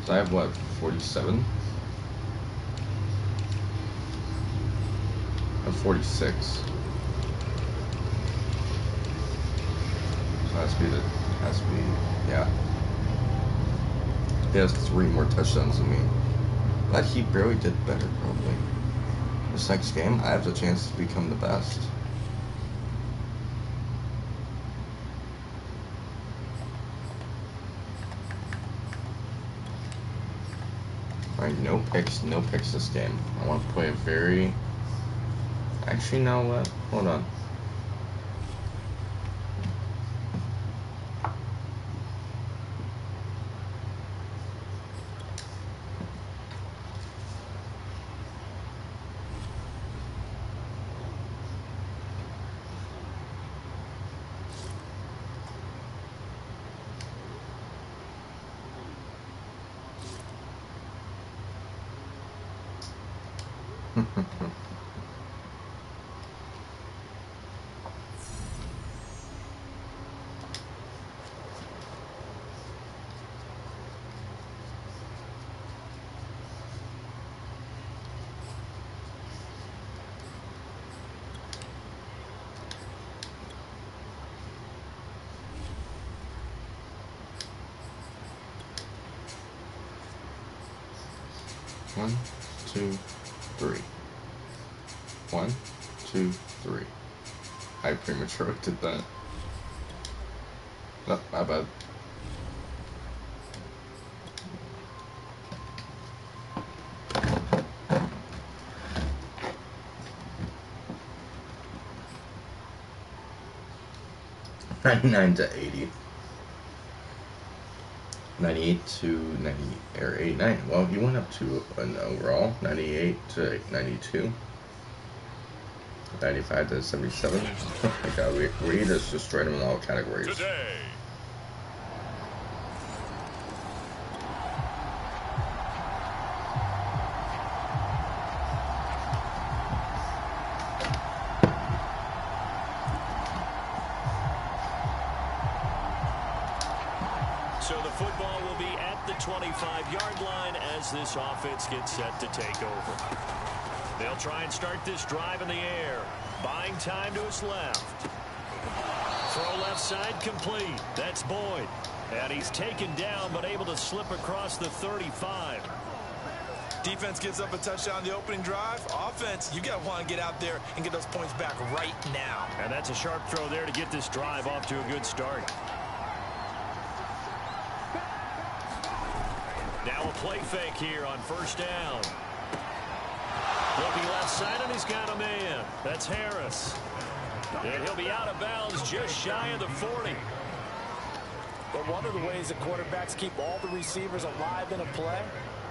So I have what, 47? I have 46. So has to be, yeah. He has 3 more touchdowns than me. But he barely did better, probably. This next game, I have the chance to become the best. Alright, no picks this game. I want to play a very... Actually, you know what? Hold on. One, two, three. 1, 2, 3. I prematurely did that. No, my bad. $99 to $80. 98 to 90 or 89. Well, he went up to an overall 98 to 92. 95 to 77. Oh my God, we just destroyed him in all categories. Today. So the football will be at the 25-yard line as this offense gets set to take over. They'll try and start this drive in the air. Buying time to his left. Throw left side complete. That's Boyd. And he's taken down but able to slip across the 35. Defense gives up a touchdown on the opening drive. Offense, you got to want to get out there and get those points back right now. And that's a sharp throw there to get this drive off to a good start. Now a play fake here on first down. Looking left side, and he's got a man. That's Harris. And he'll be out of bounds just shy of the 40. But one of the ways that quarterbacks keep all the receivers alive in a play,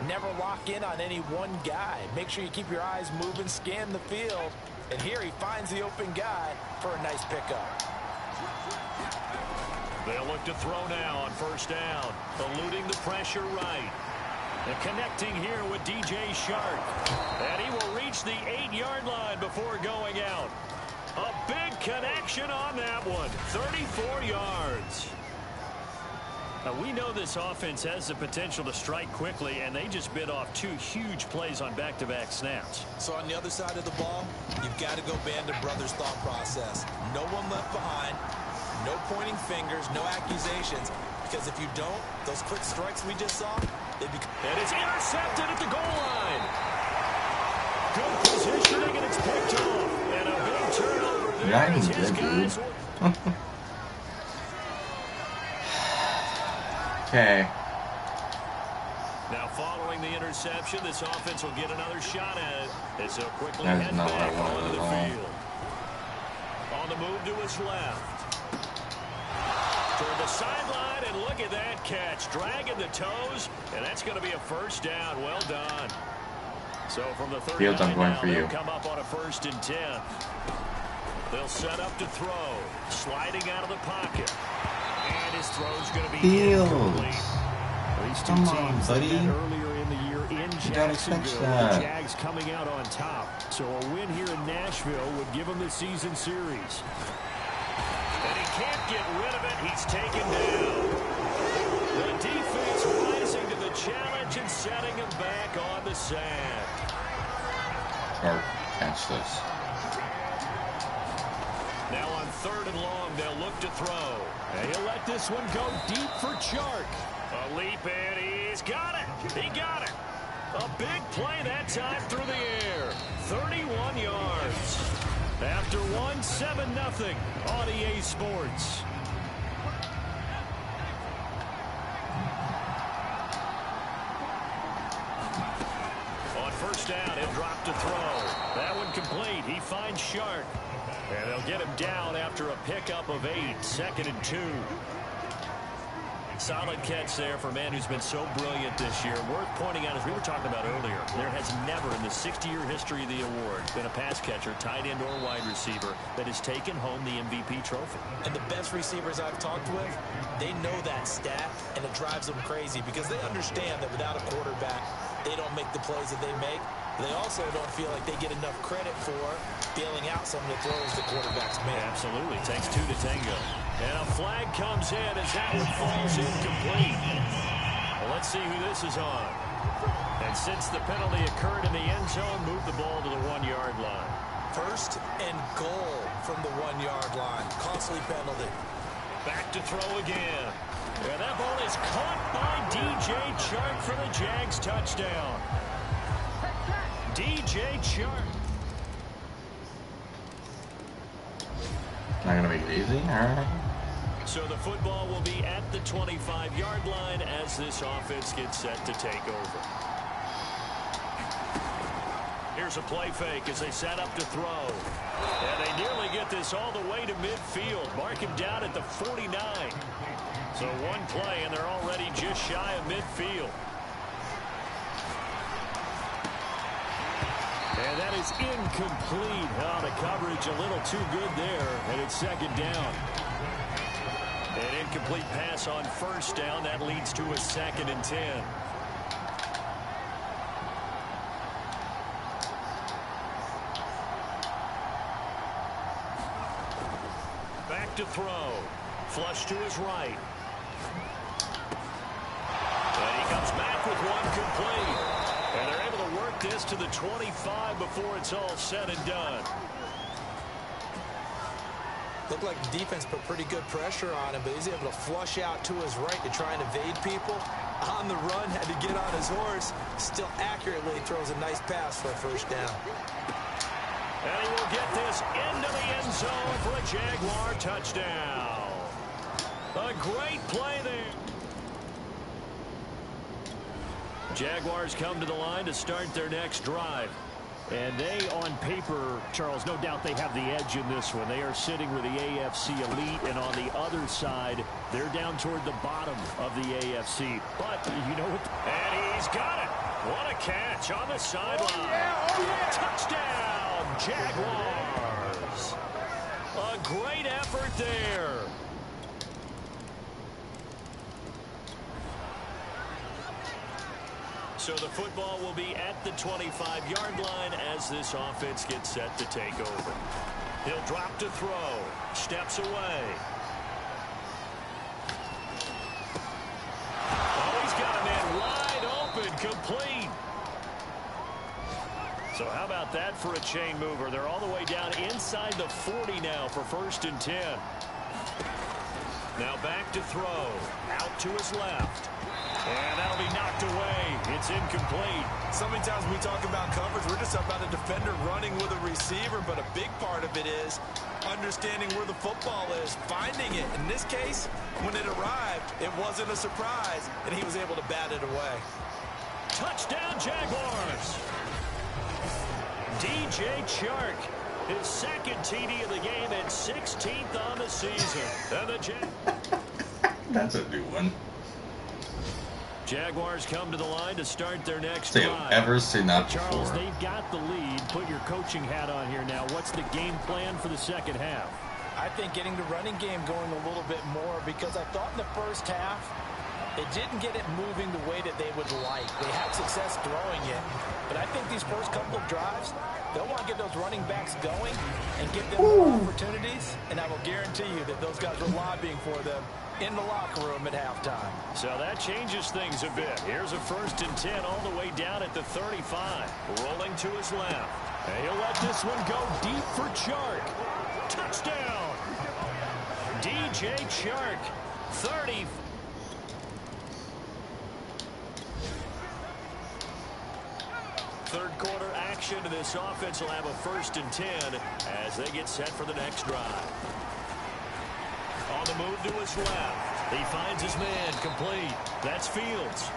never lock in on any one guy. Make sure you keep your eyes moving, scan the field. And here he finds the open guy for a nice pickup. They'll look to throw now on first down. Eluding the pressure right. And connecting here with DJ Shark. And he will reach the 8-yard line before going out. A big connection on that one. 34 yards. Now, we know this offense has the potential to strike quickly, and they just bit off 2 huge plays on back-to-back snaps. So on the other side of the ball, you've got to go Band of Brothers thought process. No one left behind, no pointing fingers, no accusations, because if you don't, those quick strikes we just saw, they become... And it's intercepted at the goal line. Good positioning, and it's picked off. And a big turnover there. Not even His good, guys dude. Okay. Now following the interception, this offense will get another shot at it. As so quickly That is head not what I back wanted onto at the all. field. On the move to his left. Toward the sideline, and look at that catch. Dragging the toes, and that's going to be a first down. Well done. So from the 39 Fields, I'm going now, for you. they'll come up on a 1st and 10. They'll set up to throw. Sliding out of the pocket. And his throw's going to be incomplete. These two Come on, teams buddy. that met earlier in the year in gotta catch Jacksonville. that. The Jags coming out on top. So a win here in Nashville would give them the season series. And he can't get rid of it. He's taken down. The defense rising to the challenge and setting him back on the sand. Or catch this. Now on 3rd and long, they'll look to throw. And he'll let this one go deep for Chark. A leap, and he's got it. He got it. A big play that time through the air. 31 yards. After 7-0 on EA Sports. On first down, he'll drop to throw. That one complete. He finds Shark. And they'll get him down after a pickup of 8. 2nd and 2. Solid catch there for a man who's been so brilliant this year. Worth pointing out, as we were talking about earlier, there has never in the 60-year history of the award been a pass catcher, tight end, or wide receiver that has taken home the MVP trophy. And the best receivers I've talked with, they know that stat, and it drives them crazy because they understand that without a quarterback, they don't make the plays that they make. They also don't feel like they get enough credit for bailing out some of the throws the quarterbacks make. Absolutely. Takes 2 to tango. And a flag comes in as that one falls incomplete. Well, let's see who this is on. And since the penalty occurred in the end zone, move the ball to the 1-yard line. 1st and goal from the 1-yard line. Costly penalty. Back to throw again. And that ball is caught by DJ Chark for the Jags touchdown. DJ Chark. Not gonna make it easy. All right. So the football will be at the 25-yard line as this offense gets set to take over. Here's a play fake as they set up to throw. And they nearly get this all the way to midfield. Mark him down at the 49. So one play, and they're already just shy of midfield. And that is incomplete. Oh, the coverage a little too good there, and it's 2nd down. An incomplete pass on 1st down. That leads to a 2nd and 10. Back to throw. Flush to his right. And he comes back with one complete. And they're able to work start this to the 25 before it's all said and done. Looked like the defense put pretty good pressure on him, but he's able to flush out to his right to try and evade people. On the run, had to get on his horse. Still accurately throws a nice pass for a first down. And he will get this into the end zone for a Jaguar touchdown. A great play there. Jaguars come to the line to start their next drive. And they, on paper, Charles, no doubt they have the edge in this one. They are sitting with the AFC elite, and on the other side, they're down toward the bottom of the AFC. But you know what? And he's got it. What a catch on the sideline. Oh, yeah. Touchdown, Jaguars. A great effort there. So the football will be at the 25-yard line as this offense gets set to take over. He'll drop to throw. Steps away. Oh, he's got a man wide open, complete. So how about that for a chain mover? They're all the way down inside the 40 now for 1st and 10. Now back to throw. Out to his left. And that'll be knocked away. It's incomplete. So many times we talk about coverage, we're just about a defender running with a receiver, but a big part of it is understanding where the football is, finding it. In this case, when it arrived, it wasn't a surprise, and he was able to bat it away. Touchdown, Jaguars. DJ Chark, his second TD of the game and 16th on the season. And the That's a new one. Jaguars come to the line to start their next They've drive. ever seen that Charles, before. they've got the lead. Put your coaching hat on here now. What's the game plan for the second half? I think getting the running game going a little bit more, because I thought in the first half it didn't get it moving the way that they would like. They had success throwing it, but I think these first couple of drives, they'll want to get those running backs going and give them more opportunities, and I will guarantee you that those guys were lobbying for them in the locker room at halftime. So that changes things a bit. Here's a 1st and 10 all the way down at the 35. Rolling to his left. And he'll let this one go deep for Chark. Touchdown! DJ Chark, 30. Third quarter action to this offense will have a 1st and 10 as they get set for the next drive. On the move to his left. He finds his man, complete. That's Fields.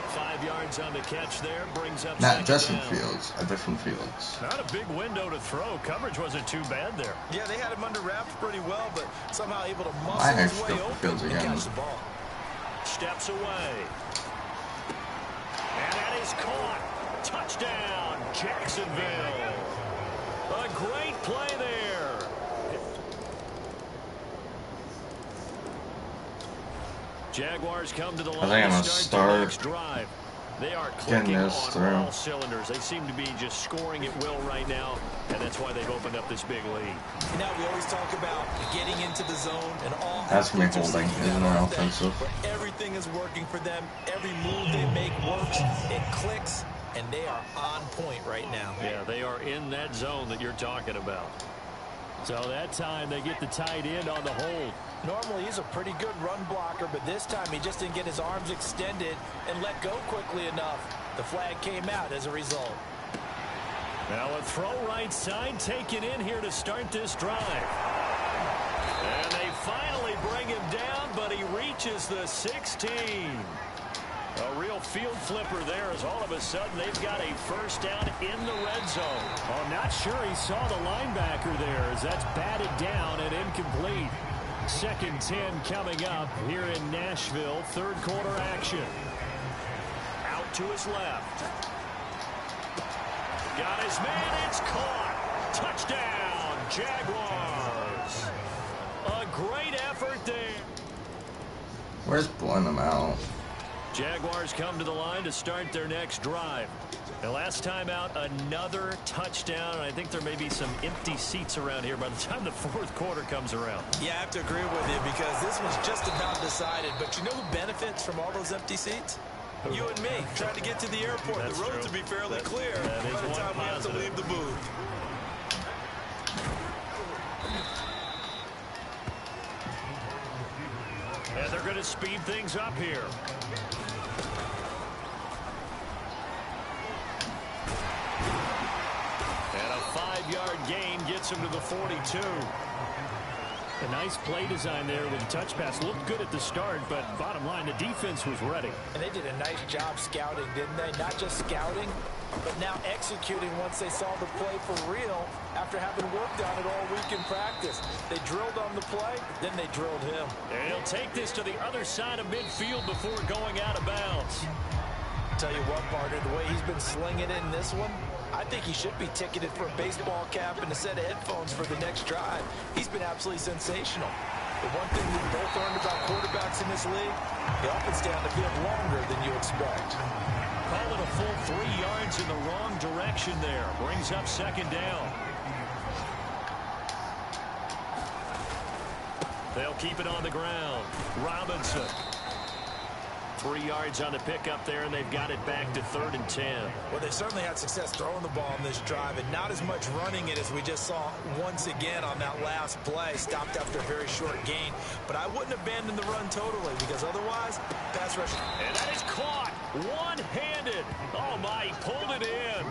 5 yards on the catch there, brings up Not Justin down. Fields, a different Fields. Not a big window to throw. Coverage wasn't too bad there. Yeah, they had him under wraps pretty well, but somehow able to muscle I his actually way go for open Fields and again. catch the ball. Steps away. And that is caught. Touchdown, Jacksonville. A great play there. Jaguars come to the line think I'm to gonna start the next start drive. They are getting clicking this on through. all cylinders. They seem to be just scoring at will right now, and that's why they've opened up this big lead. Now we always talk about getting into the zone and all. That's me athletes are holding, seeking isn't that it all day, offensive? where everything is working for them. Every move they make works. It clicks, and they are on point right now. Yeah, they are in that zone that you're talking about. So that time they get the tight end on the hold. Normally he's a pretty good run blocker, but this time he just didn't get his arms extended and let go quickly enough. The flag came out as a result. Now a throw right side taken in here to start this drive. And they finally bring him down, but he reaches the 16. A real field flipper there as all of a sudden they've got a first down in the red zone. Well, I'm not sure he saw the linebacker there as that's batted down and incomplete. 2nd and 10 coming up here in Nashville. Third quarter action. Out to his left. Got his man. It's caught. Touchdown, Jaguars. A great effort there. Where's blowing them out? Jaguars come to the line to start their next drive. The last time out, another touchdown. I think there may be some empty seats around here by the time the 4th quarter comes around. Yeah, I have to agree with you because this was just about decided. But you know who benefits from all those empty seats? You and me trying to get to the airport. That's the roads true. will be fairly clear that is by the one time we have to positive. leave the booth. And they're going to speed things up here. And a 5-yard gain gets him to the 42. A nice play design there with a touch pass. Looked good at the start, but bottom line, the defense was ready. And they did a nice job scouting, didn't they? Not just scouting, but now executing once they saw the play for real after having worked on it all week in practice. They drilled on the play, then they drilled him. And he'll take this to the other side of midfield before going out of bounds. Tell you what, partner, the way he's been slinging it in this one, I think he should be ticketed for a baseball cap and a set of headphones for the next drive. He's been absolutely sensational. The one thing we've both learned about quarterbacks in this league, they often stay on the field longer than you expect. Call it a full 3 yards in the wrong direction there. Brings up second down. They'll keep it on the ground. Robinson. 3 yards on the pickup there, and they've got it back to 3rd and 10. Well, they certainly had success throwing the ball in this drive, and not as much running it as we just saw once again on that last play. Stopped after a very short gain. But I wouldn't abandon the run totally, because otherwise, pass rush. And that is caught one-handed. Oh, my, he pulled it in.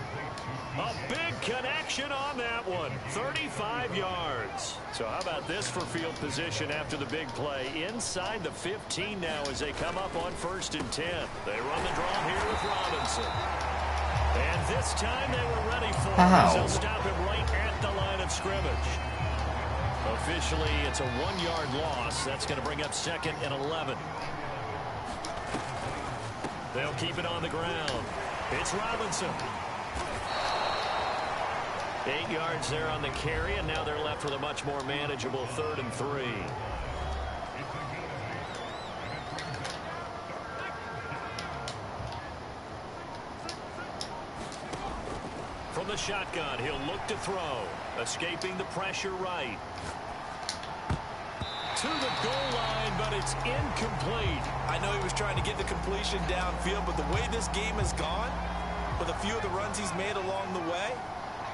A big connection on that one. 35 yards. So how about this for field position after the big play? Inside the 15 now as they come up on 1st and 10. They run the draw here with Robinson. And this time they were ready for it. They'll stop him right at the line of scrimmage. Officially, it's a 1-yard loss. That's going to bring up 2nd and 11. They'll keep it on the ground. It's Robinson. 8 yards there on the carry, and now they're left with a much more manageable 3rd and 3. From the shotgun, he'll look to throw. Escaping the pressure right. To the goal line, but it's incomplete. I know he was trying to get the completion downfield, but the way this game has gone, with a few of the runs he's made along the way,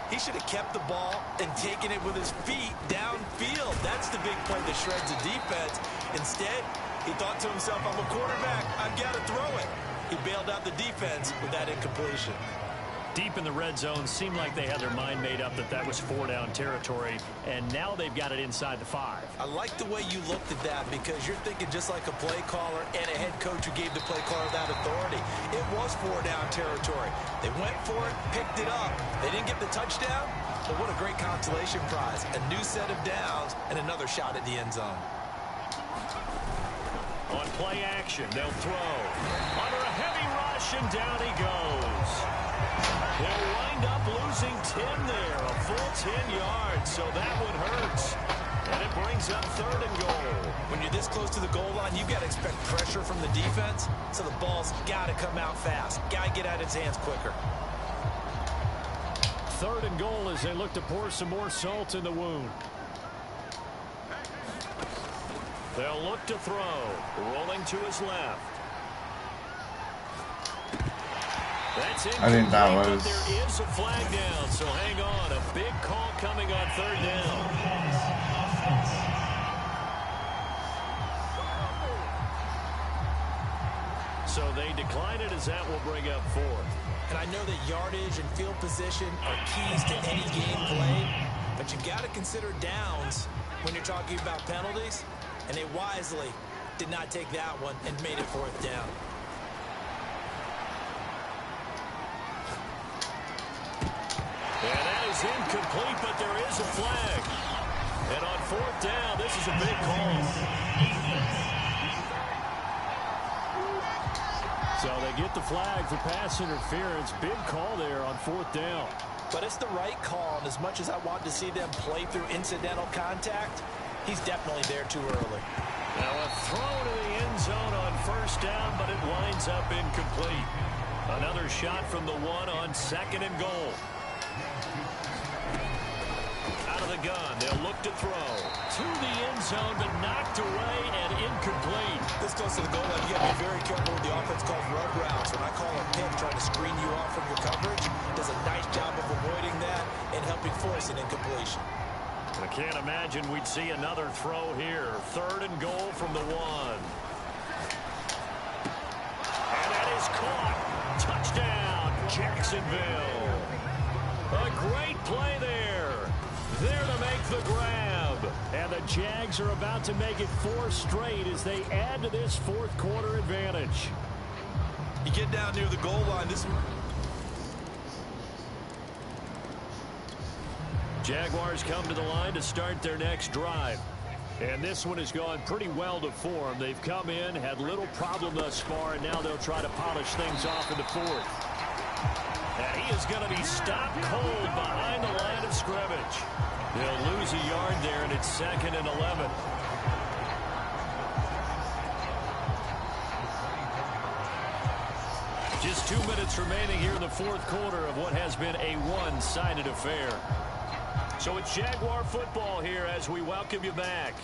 he should have kept the ball and taken it with his feet downfield. That's the big play that shreds the defense. Instead, he thought to himself, I'm a quarterback, I've got to throw it. He bailed out the defense with that incompletion. Deep in the red zone, seemed like they had their mind made up that that was 4-down territory, and now they've got it inside the 5. I like the way you looked at that, because you're thinking just like a play caller and a head coach who gave the play caller that authority. It was 4-down territory. They went for it, picked it up. They didn't get the touchdown, but what a great consolation prize. A new set of downs and another shot at the end zone. On play action, they'll throw. Under a heavy rush, and down he goes. They'll wind up losing 10 there, a full 10 yards, so that one hurts. And it brings up 3rd and goal. When you're this close to the goal line, you've got to expect pressure from the defense, so the ball's got to come out fast. Got to get out of its hands quicker. 3rd and goal as they look to pour some more salt in the wound. They'll look to throw. Rolling to his left. That's I think that incomplete, was... but there is a flag down, so hang on. A big call coming on 3rd down. So they decline it as that will bring up 4th. And I know that yardage and field position are keys to any game played, but you've got to consider downs when you're talking about penalties, and they wisely did not take that one and made it 4th down. And that is incomplete, but there is a flag. And on 4th down, this is a big call. So they get the flag for pass interference. Big call there on 4th down. But it's the right call, and as much as I want to see them play through incidental contact, he's definitely there too early. Now a throw to the end zone on 1st down, but it winds up incomplete. Another shot from the 1 on 2nd and goal. Out of the gun, they'll look to throw. To the end zone, but knocked away and incomplete. This goes to the goal line. You got to be very careful with the offense called rub routes. When I call a pick, trying to screen you off from your coverage, does a nice job of avoiding that and helping force an incompletion. I can't imagine we'd see another throw here. 3rd and goal from the 1. And that is caught. Touchdown, Jacksonville. A great play there. There to make the grab. And the Jags are about to make it 4 straight as they add to this 4th quarter advantage. You get down near the goal line. Jaguars come to the line to start their next drive. And this one has gone pretty well to form. They've come in, had little problem thus far, and now they'll try to polish things off in the 4th. And he is going to be stopped cold behind the line of scrimmage. They'll lose a yard there, and it's 2nd and 11. Just 2 minutes remaining here in the 4th quarter of what has been a one-sided affair. So it's Jaguar football here as we welcome you back.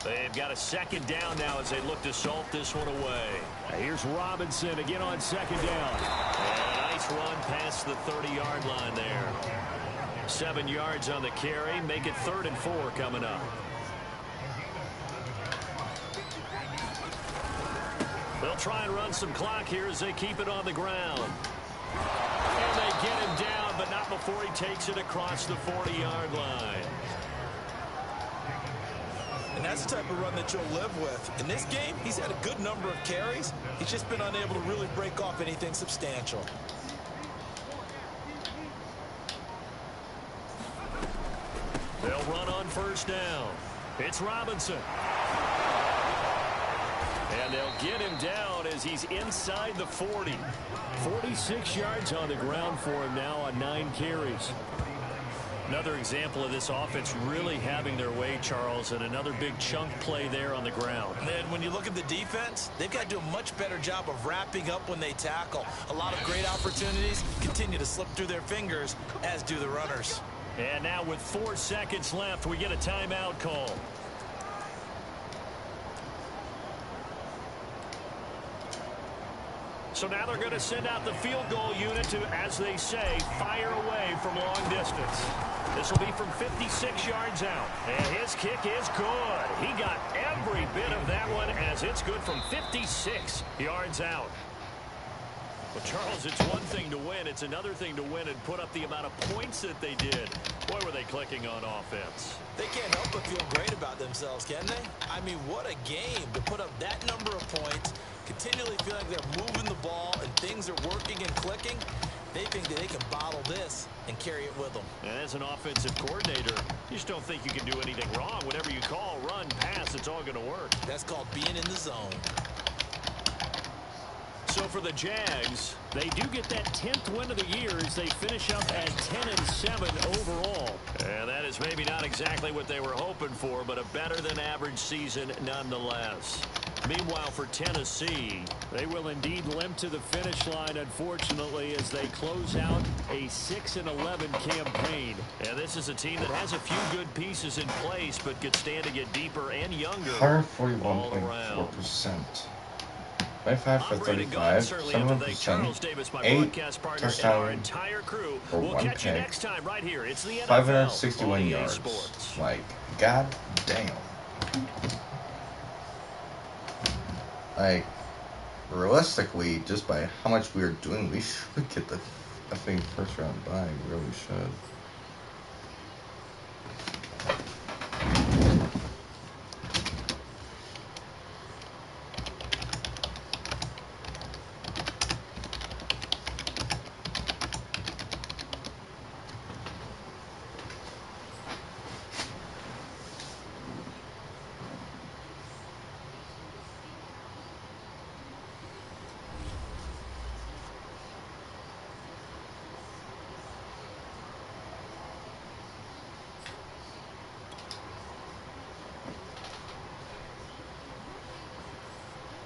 They've got a 2nd down now as they look to salt this one away. Here's Robinson again on 2nd down. And a nice run past the 30-yard line there. 7 yards on the carry. Make it 3rd and 4 coming up. They'll try and run some clock here as they keep it on the ground. And they get him down, but not before he takes it across the 40-yard line. And that's the type of run that you'll live with. In this game, he's had a good number of carries. He's just been unable to really break off anything substantial. They'll run on 1st down. It's Robinson. And they'll get him down as he's inside the 40. 46 yards on the ground for him now on 9 carries. Another example of this offense really having their way, Charles, and another big chunk play there on the ground. And then when you look at the defense, they've got to do a much better job of wrapping up when they tackle. A lot of great opportunities continue to slip through their fingers, as do the runners. And now with 4 seconds left, we get a timeout call. So now they're going to send out the field goal unit to, as they say, fire away from long distance. This will be from 56 yards out. And his kick is good. He got every bit of that one as it's good from 56 yards out. Well, Charles, it's one thing to win. It's another thing to win and put up the amount of points that they did. Boy, were they clicking on offense. They can't help but feel great about themselves, can they? I mean, what a game to put up that number of points, continually feel like they're moving the ball and things are working and clicking. They think that they can bottle this and carry it with them. And as an offensive coordinator, you just don't think you can do anything wrong. Whatever you call, run, pass, it's all going to work. That's called being in the zone. So for the Jags, they do get that 10th win of the year as they finish up at 10-7 overall. And that is maybe not exactly what they were hoping for, but a better than average season nonetheless. Meanwhile, for Tennessee, they will indeed limp to the finish line, unfortunately, as they close out a 6-11 campaign. And this is a team that has a few good pieces in place, but could stand to get deeper and younger all around. 141.4%. 25 for 35, 7%, 8 touchdowns for 1 pick, 561 yards. Like, god damn. Like, realistically, just by how much we are doing, we should get the effing first round bye. We really should.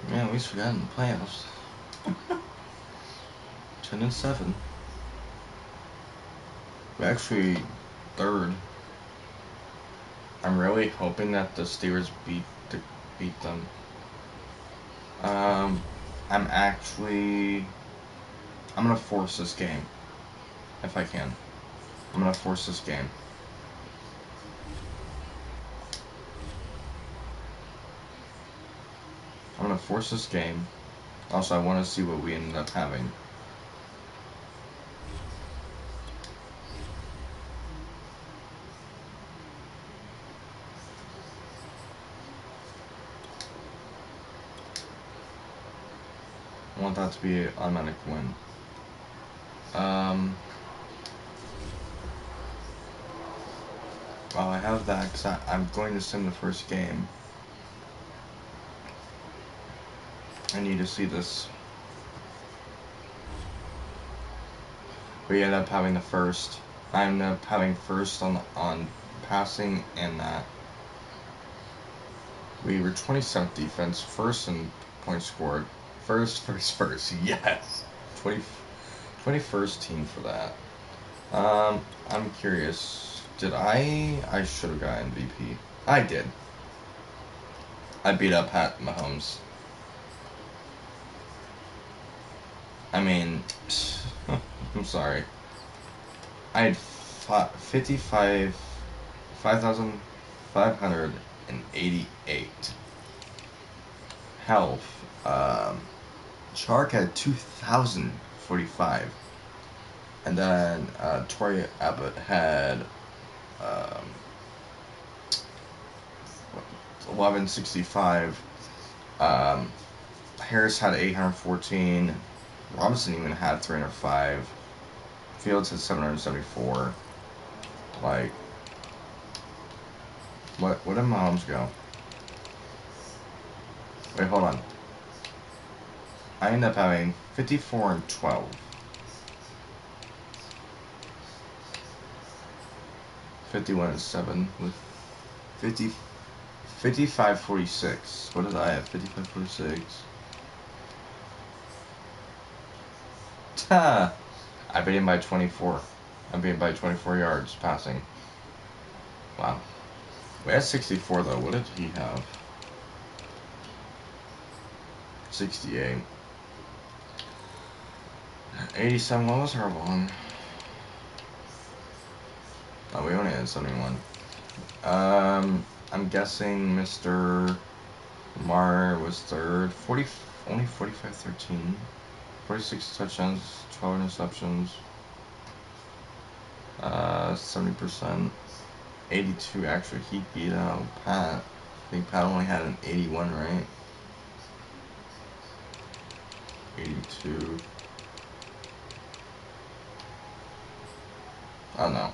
Man, at least we got in the playoffs. 10-7. We're actually 3rd I'm really hoping that the Steelers beat them. I'm gonna force this game if I can. I'm gonna force this game. I'm gonna force this game. Also, I want to see what we ended up having. I want that to be an automatic win. Well, I have that because I'm going to sim the first game. I need to see this. We ended up having the first. I ended up having first on passing and that. We were 27th defense, first in points scored. First. Yes. 21st team for that. I'm curious. Did I should have got MVP. I did. I beat up Pat Mahomes. I mean, I'm sorry. I had 5,588 health. Chark had 2,045. And then Tori Abbott had 1165. Harris had 814. Robinson even had 305. Fields had 774. Like, what did Mahomes go? Wait, hold on. I ended up having 54 and 12. 51 and 7 with 55-46. What did I have? 55-46. I beat him by 24. I beat him by 24 yards passing. Wow. We had 64 though. What did he have? 68. 87. What was her one? Oh, we only had 71. I'm guessing Mr. Lamar was third. Only 45-13. 46 touchdowns, 12 interceptions. 70%. 82 actually. He beat out Pat. I think Pat only had an 81, right? 82. Oh no.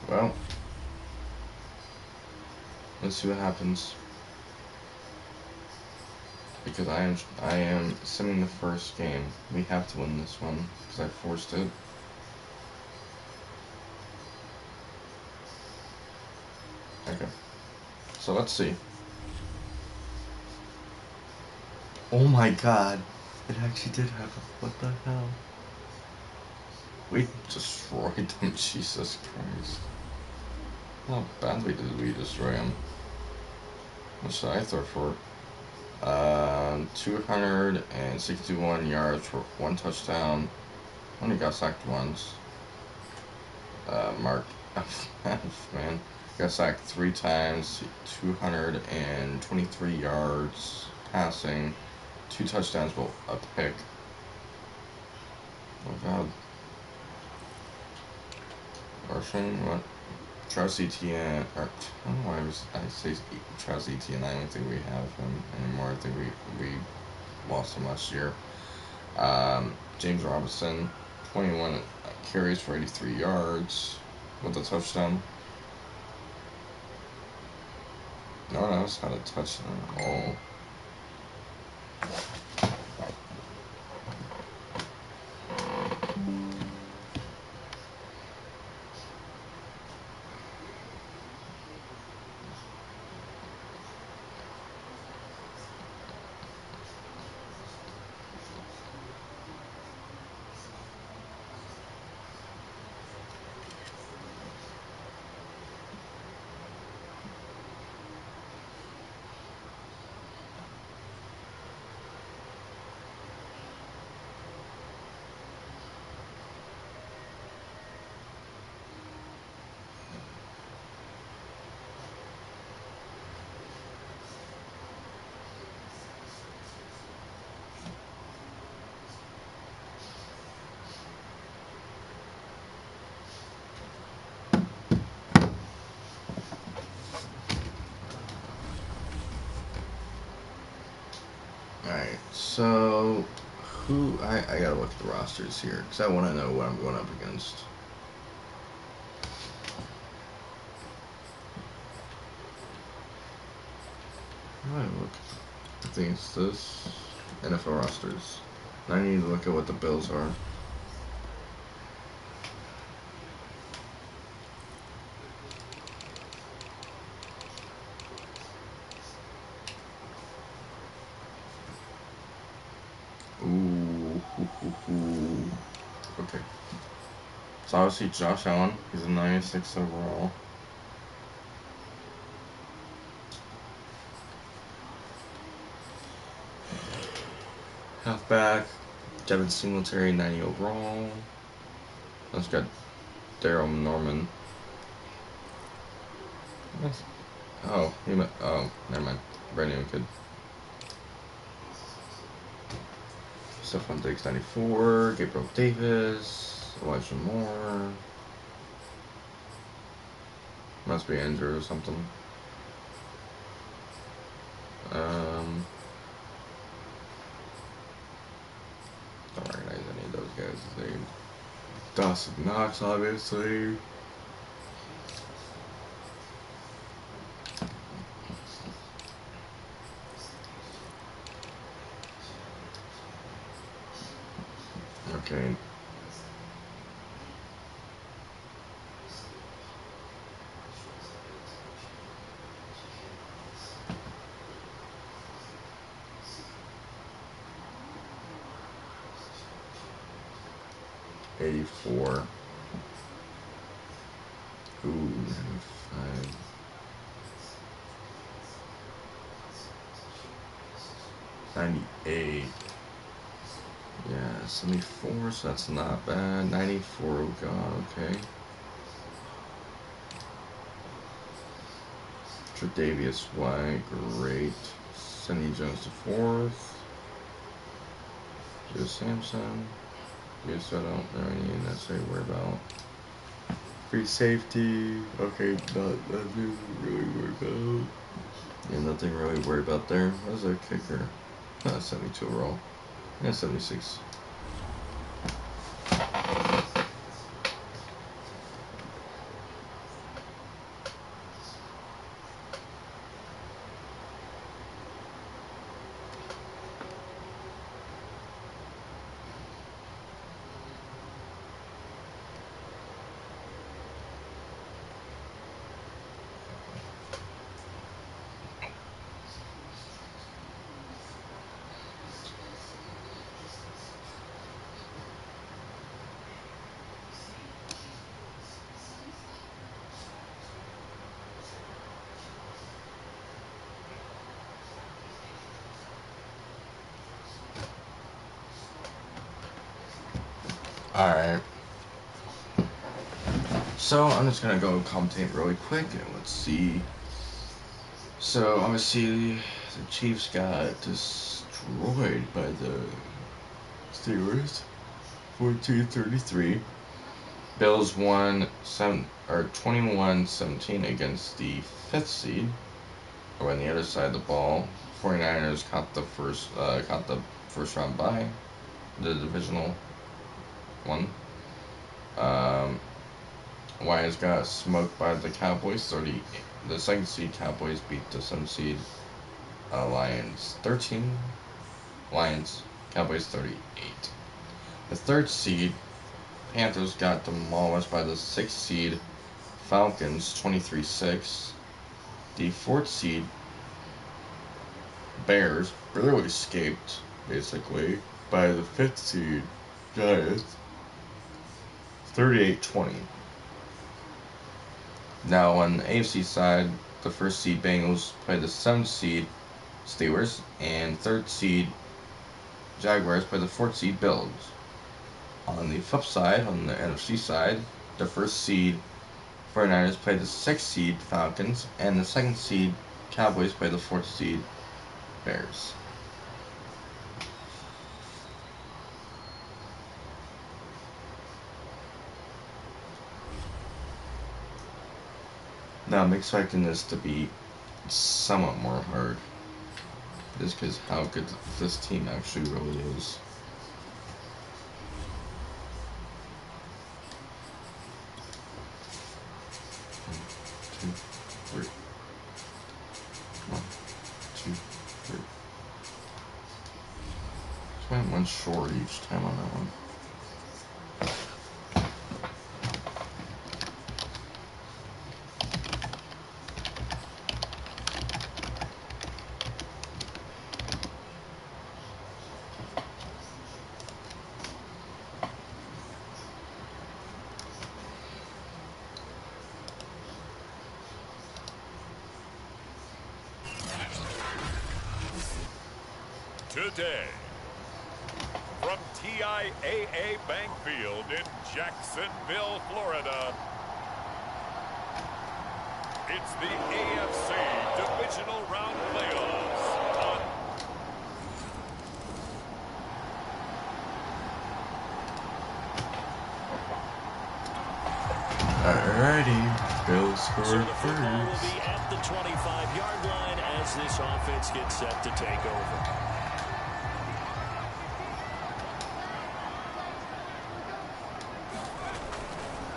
Well, let's see what happens. Because I am simming the first game. We have to win this one because I forced it. Okay. So let's see. Oh my god. It actually did happen. What the hell? We destroyed them. Jesus Christ. How badly did we destroy them? What should I throw for? 261 yards for 1 touchdown. Only got sacked once. Mark F, man. Got sacked 3 times. 223 yards passing. 2 touchdowns, but a pick. Oh god. Rushing, what? Travis Etienne, or, I don't know why I say Travis Etienne. I don't think we have him anymore. I think we lost him last year. James Robinson, 21 carries for 83 yards with a touchdown. No one else had a touchdown at all. Alright, so who I gotta look at the rosters here because I want to know what I'm going up against. How do I look against this NFL rosters? I need to look at what the Bills are. Ooh, okay. So obviously Josh Allen, he's a 96 overall. Halfback, Devin Singletary, 90 overall. That's got Daryl Norman. Nice. Oh, never mind. Brand new kid. Stephon Diggs, 94. Gabriel Davis. Elijah Moore. Must be injured or something. Don't recognize any of those guys' names. Dawson Knox, obviously. Okay. '84. Ooh, 95. 98. Yeah, 74, so that's not bad. 94, oh god, okay. Tre'Davious White, great. Cindy Jones the fourth. Joe Sampson. Yes, I don't really necessarily worry about. Free safety. Okay, nothing really worry about. Yeah, nothing really worry about there. How's a kicker? 72 overall. Yeah, 76. Alright. So I'm just gonna go commentate really quick and let's see. So obviously the Chiefs got destroyed by the Steelers, 14-33. Bills won 21-17 against the 5th seed. Or on the other side of the ball, 49ers caught the first round bye, the divisional one. Lions got smoked by the Cowboys 30. The second seed Cowboys beat the 7th seed Lions 13. Lions, Cowboys 38. The third seed Panthers got demolished by the 6th seed Falcons 23-6. The 4th seed Bears barely escaped, basically, by the 5th seed Giants 38-20. Now on the AFC side, the 1st seed Bengals play the 7th seed Steelers, and 3rd seed Jaguars play the 4th seed Bills. On the flip side, on the NFC side, the 1st seed 49ers play the 6th seed Falcons, and the 2nd seed Cowboys play the 4th seed Bears. Now I'm expecting this to be somewhat more hard, just because how good this team actually really is. Went one short each time on that one. Today, from TIAA Bank Field in Jacksonville, Florida, it's the AFC Divisional Round Playoffs on Alrighty, Bills scored So the football will first. be at the 25-yard line as this offense gets set to take over.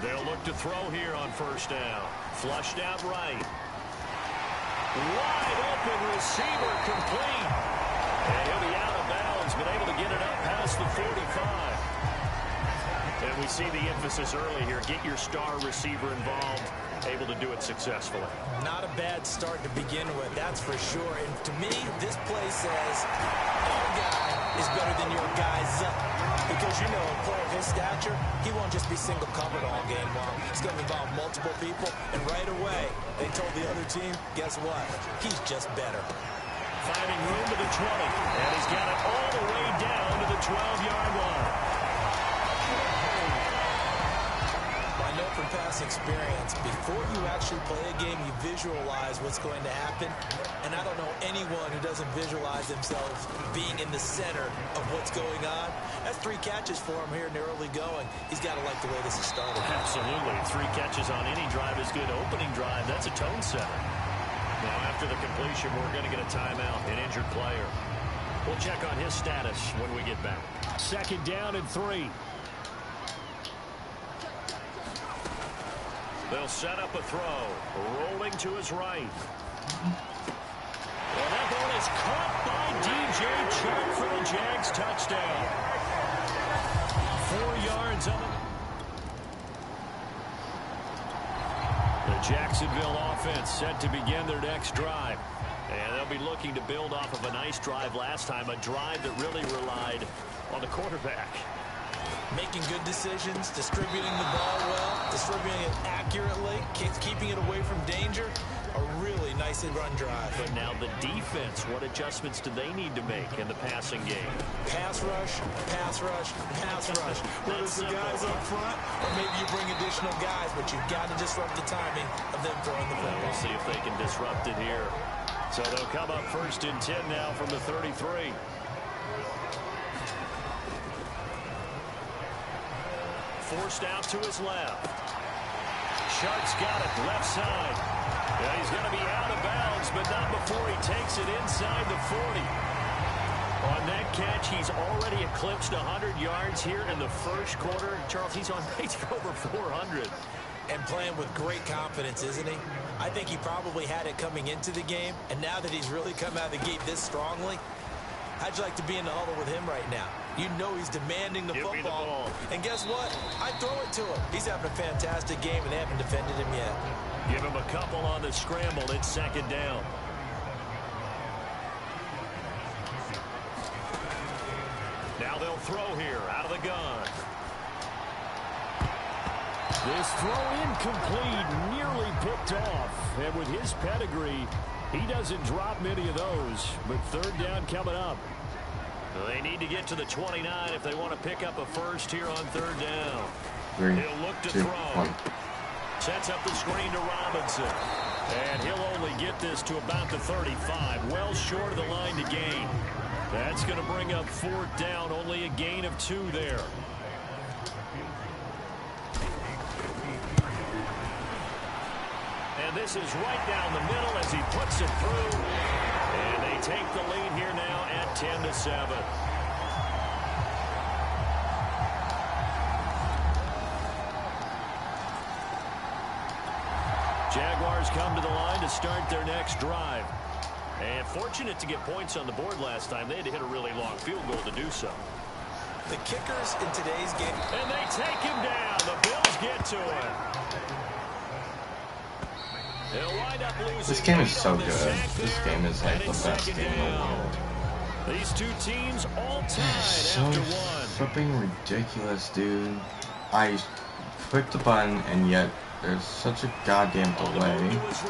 They'll look to throw here on first down. Flushed out right. Wide open receiver complete. And he'll be out of bounds, but able to get it up past the 45. And we see the emphasis early here. Get your star receiver involved. Able to do it successfully. Not a bad start to begin with, that's for sure. And to me, this play says our guy is better than your guy's up. Because, you know, a player of his stature, he won't just be single covered all game long. He's going to involve multiple people. And right away, they told the other team, guess what? He's just better. Finding room to the 20. And he's got it all the way down to the 12-yard line. I know from past experience, before you actually play a game, you visualize what's going to happen. And I don't know anyone who doesn't visualize themselves being in the center of what's going on. That's 3 catches for him here in the early going. He's got to like the way this is started. Absolutely. 3 catches on any drive is good. Opening drive, that's a tone setter. Now, after the completion, we're going to get a timeout, an injured player. We'll check on his status when we get back. 2nd down and 3. They'll set up a throw. Rolling to his right. Well, that ball is caught by DJ Chark for the Jags touchdown. 4 yards of it. The Jacksonville offense set to begin their next drive. And they'll be looking to build off of a nice drive last time, a drive that really relied on the quarterback. Making good decisions, distributing the ball well, distributing it accurately, keeping it away from danger. A really nicely run drive. But now the defense, what adjustments do they need to make in the passing game? Pass rush, pass rush, pass rush. Whether it's the guys up front or maybe you bring additional guys, but you've got to disrupt the timing of them throwing the ball. We'll see if they can disrupt it here. So they'll come up 1st and 10 now from the 33. Forced out to his left. Shark's got it, left side. Yeah, he's going to be out of bounds, but not before he takes it inside the 40. On that catch, stretch. He's already eclipsed 100 yards here in the first quarter. Charles, he's on pace for over 400. And playing with great confidence, isn't he? I think he probably had it coming into the game, and now that he's really come out of the gate this strongly, how'd you like to be in the huddle with him right now? You know he's demanding the football. And guess what? I throw it to him. He's having a fantastic game, and they haven't defended him yet. Give him a couple on the scramble. It's second down. Now they'll throw here out of the gun. This throw incomplete, nearly picked off. And with his pedigree, he doesn't drop many of those. But third down coming up. They need to get to the 29 if they want to pick up a first here on third down. 3, He'll look to 2, throw. 1. Sets up the screen to Robinson. And he'll only get this to about the 35. Well short of the line to gain. That's going to bring up fourth down. Only a gain of 2 there. And this is right down the middle as he puts it through. And they take the lead here now at 10-7. Jaguars come to the line to start their next drive. And fortunate to get points on the board last time. They had to hit a really long field goal to do so. The kickers in today's game. And they take him down. The Bills get to him. They'll wind up losing. This game is so good. This game is like the best game in the world. These two teams all tied So after one. flipping ridiculous, dude. I clicked the button and yet there's such a goddamn delay. That's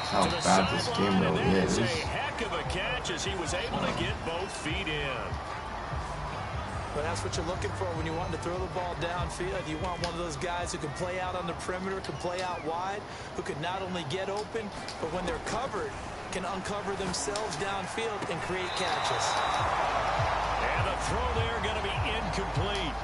how bad this game really is. A heck of a catch as he was able to get both feet in. But that's what you're looking for when you want to throw the ball downfield. You want one of those guys who can play out on the perimeter, can play out wide, who can not only get open, but when they're covered, can uncover themselves downfield and create catches. And the throw there going to be incomplete.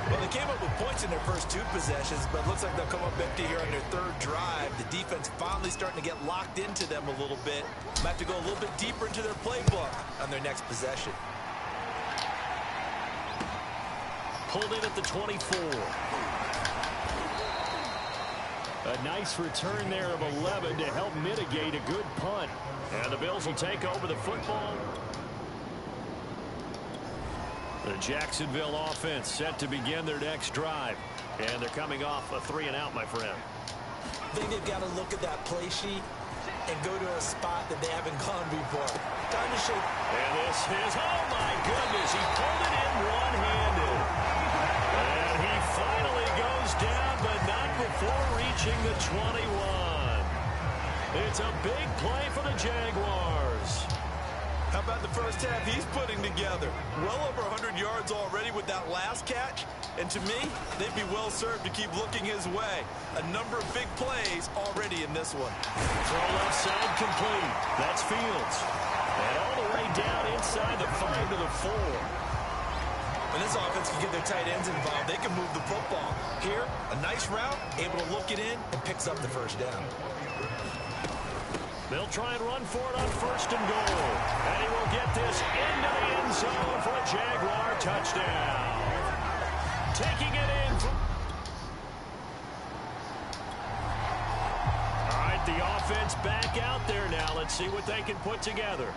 Well, they came up with points in their first 2 possessions, but it looks like they'll come up empty here on their third drive. The defense finally starting to get locked into them a little bit. Might have to go a little bit deeper into their playbook on their next possession. Pulled in at the 24. A nice return there of 11 to help mitigate a good punt. And the Bills will take over the football. The Jacksonville offense set to begin their next drive. And they're coming off a 3-and-out, my friend. I think they've got to look at that play sheet and go to a spot that they haven't gone before. Time to shake. And this is, oh my goodness, he pulled it in one-handed. And he finally goes down, but not before reaching the 21. It's a big play for the Jaguars. How about the first half he's putting together? Well over 100 yards already with that last catch. And to me, they'd be well served to keep looking his way. A number of big plays already in this one. Throw left side complete. That's Fields. And all the way down inside the 5 to the 4. When this offense can get their tight ends involved, they can move the football. Here, a nice route, able to look it in, and picks up the first down. They'll try and run for it on first and goal. And he will get this into the end zone for a Jaguar touchdown. Taking it in. All right, the offense back out there now. Let's see what they can put together.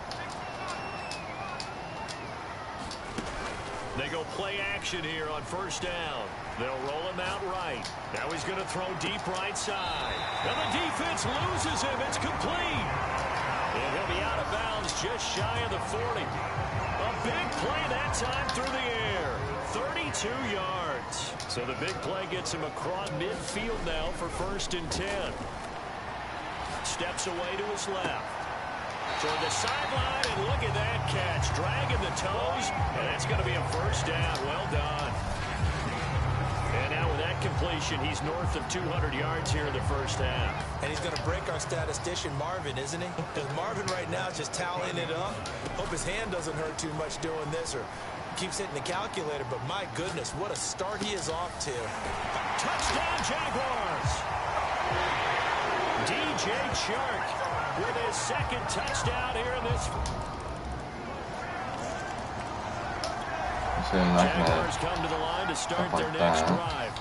They go play action here on first down. They'll roll him out right. Now he's going to throw deep right side. And the defense loses him. It's complete. And he'll be out of bounds just shy of the 40. A big play that time through the air. 32 yards. So the big play gets him across midfield now for first and 10. Steps away to his left. Toward the sideline, and look at that catch. Dragging the toes, and that's going to be a first down. Well done. And now with that completion, he's north of 200 yards here in the first half. And he's going to break our statistician, Marvin, isn't he? Because Marvin right now is just tallying it up. Hope his hand doesn't hurt too much doing this or keeps hitting the calculator. But my goodness, what a start he is off to. Touchdown, Jaguars. DJ Chark with his second touchdown here in this. So you're not Jaguars come to the line to start like their next that. drive.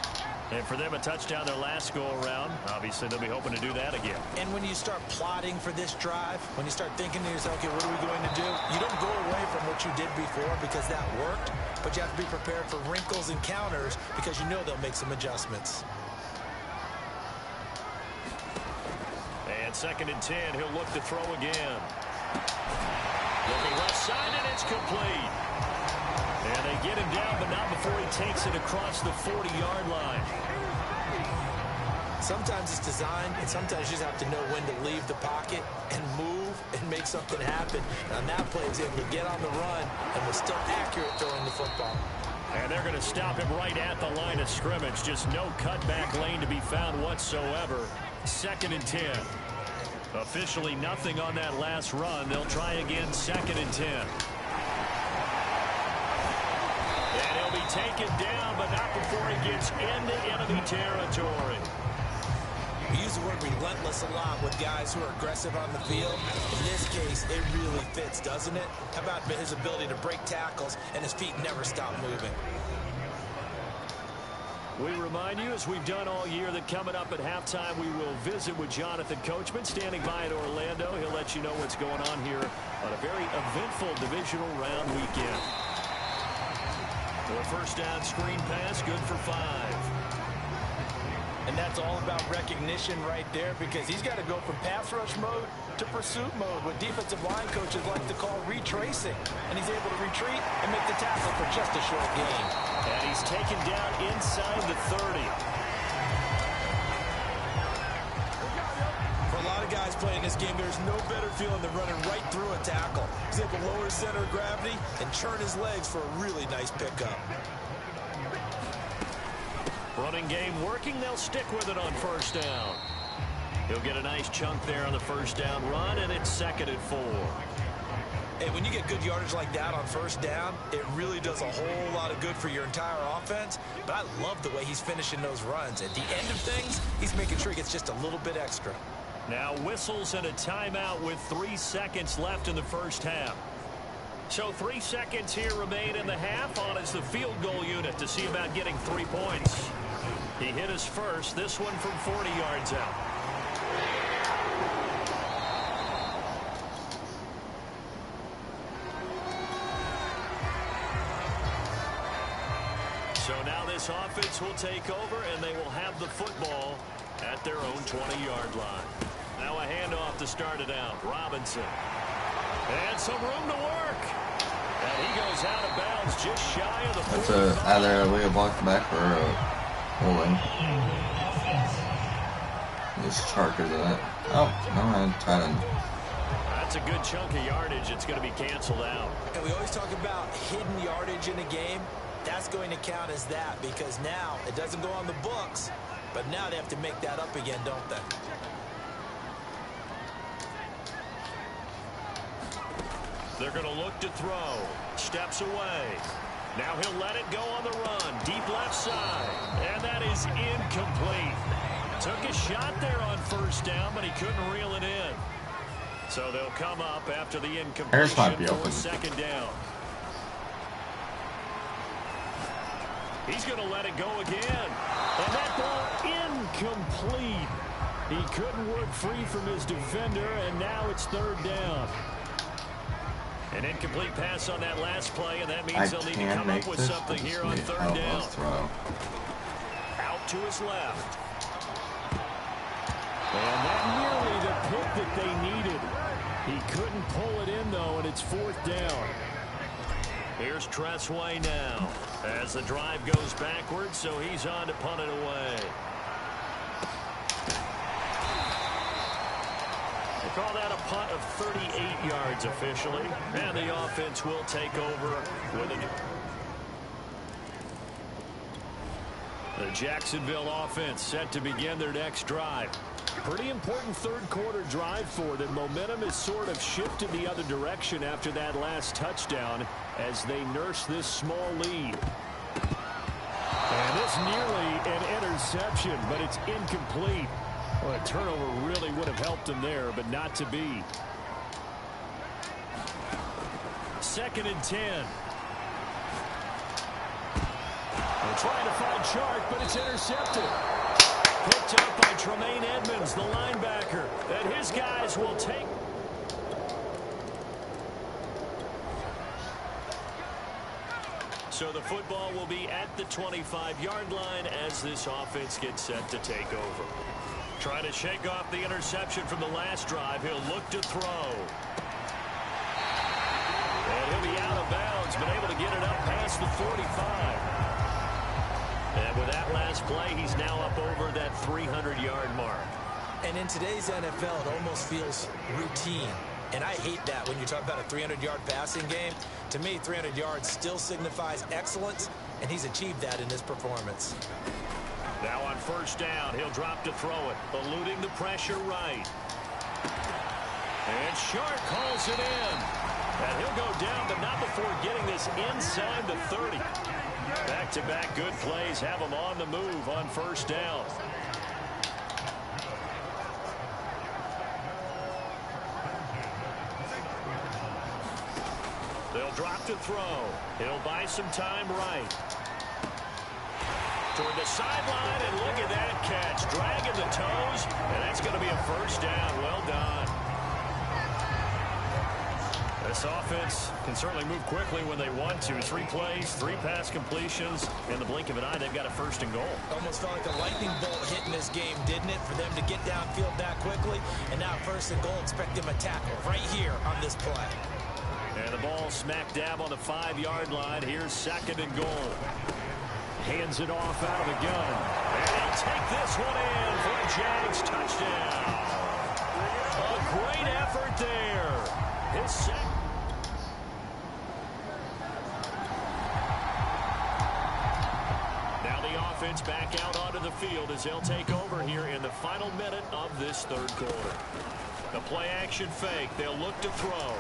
And for them, a touchdown their last go-around. Obviously, they'll be hoping to do that again. And when you start plotting for this drive, when you start thinking to yourself, okay, what are we going to do? You don't go away from what you did before because that worked, but you have to be prepared for wrinkles and counters because you know they'll make some adjustments. And 2nd and 10, he'll look to throw again. Looking left side, and it's complete. And they get him down, but not before he takes it across the 40-yard line. Sometimes it's designed, and sometimes you just have to know when to leave the pocket and move and make something happen. And on that play, he was able to get on the run and was still accurate throwing the football. And they're going to stop him right at the line of scrimmage. Just no cutback lane to be found whatsoever. 2nd and 10. Officially nothing on that last run. They'll try again 2nd and 10. And he'll be taken down, but not before he gets into enemy territory. We use the word relentless a lot with guys who are aggressive on the field. In this case, it really fits, doesn't it? How about his ability to break tackles and his feet never stop moving? We remind you, as we've done all year, that coming up at halftime, we will visit with Jonathan Coachman, standing by in Orlando. He'll let you know what's going on here on a very eventful divisional round weekend. The first down screen pass, good for 5. And that's all about recognition right there because he's got to go from pass rush mode to pursuit mode, what defensive line coaches like to call retracing. And he's able to retreat and make the tackle for just a short gain. And he's taken down inside the 30. For a lot of guys playing this game, there's no better feeling than running right through a tackle. He's able to lower his center of gravity and churn his legs for a really nice pickup. Running game working. They'll stick with it on first down. He'll get a nice chunk there on the first down run, and it's 2nd and 4. Hey, when you get good yardage like that on first down, it really does a whole lot of good for your entire offense. But I love the way he's finishing those runs. At the end of things, he's making sure he gets just a little bit extra. Now whistles and a timeout with 3 seconds left in the first half. So 3 seconds here remain in the half. On is the field goal unit to see about getting 3 points. He hit us first, this one from 40 yards out. So now this offense will take over, and they will have the football at their own 20-yard line. Now a handoff to start it out. Robinson. And some room to work. And he goes out of bounds just shy of the 40. That's either a legal block back or a holding. Just charges it. Oh, no, I tried him. That's a good chunk of yardage. It's going to be canceled out. And we always talk about hidden yardage in a game. That's going to count as that because now it doesn't go on the books, but now they have to make that up again, don't they? They're going to look to throw. Steps away. Now he'll let it go on the run. Deep left side. And that is incomplete. Took a shot there on first down, but he couldn't reel it in. So they'll come up after the incompletion for a 2nd down. He's going to let it go again. And that ball incomplete. He couldn't work free from his defender, and now it's 3rd down. An incomplete pass on that last play, and that means they'll need to come up with something here on 3rd down. Out to his left. And that nearly the pick that they needed. He couldn't pull it in, though, and it's 4th down. Here's Tressway now as the drive goes backwards, so he's on to punt it away. They call that a punt of 38 yards officially, and the offense will take over with it. The Jacksonville offense set to begin their next drive. Pretty important 3rd quarter drive for them. Momentum has sort of shifted the other direction after that last touchdown as they nurse this small lead. And this nearly an interception, but it's incomplete. Well, a turnover really would have helped them there, but not to be. 2nd and 10. They're trying to find Chark, but it's intercepted. Picked up by Tremaine Edmonds, the linebacker. And his guys will take... So the football will be at the 25-yard line as this offense gets set to take over. Trying to shake off the interception from the last drive. He'll look to throw. And he'll be out of bounds, but able to get it up past the 45. And with that last play, he's now up over that 300-yard mark. And in today's NFL, it almost feels routine. And I hate that when you talk about a 300-yard passing game. To me, 300 yards still signifies excellence, and he's achieved that in his performance. Now on first down, he'll drop to throw it, eluding the pressure right. And Shark calls it in. And he'll go down, but not before getting this inside the 30. Back-to-back good plays have him on the move on first down. They'll drop to throw. He'll buy some time right. Toward the sideline, and look at that catch. Dragging the toes, and that's going to be a first down. Well done. This offense can certainly move quickly when they want to. 3 plays, 3 pass completions. In the blink of an eye, they've got a first and goal. Almost felt like a lightning bolt hitting this game, didn't it? For them to get downfield that quickly. And now first and goal, expect them to tackle right here on this play. And the ball smack dab on the 5-yard line. Here's second and goal. Hands it off out of the gun. And he'll take this one in for a Jags touchdown. A great effort there. His second. Now the offense back out onto the field as they'll take over here in the final minute of this third quarter. The play action fake. They'll look to throw.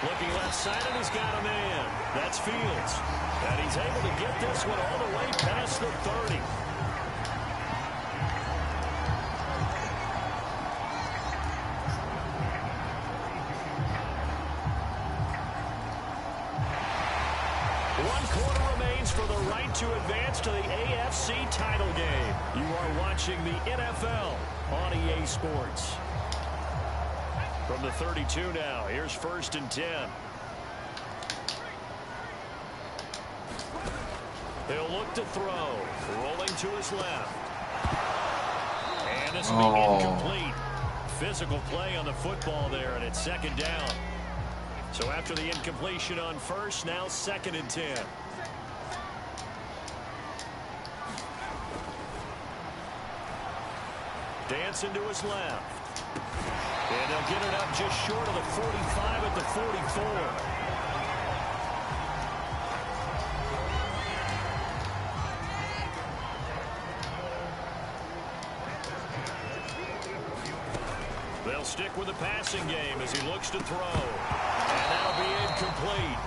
Looking left side, and he's got a man. That's Fields. And he's able to get this one all the way past the 30. One quarter remains for the right to advance to the AFC title game. You are watching the NFL on EA Sports. From the 32 now, here's first and 10. He'll look to throw, rolling to his left. And this will be incomplete. Physical play on the football there, and it's second down. So after the incompletion on first, now second and 10. Dancing to his left. And they'll get it up just short of the 45 at the 44. They'll stick with the passing game as he looks to throw. And that'll be incomplete.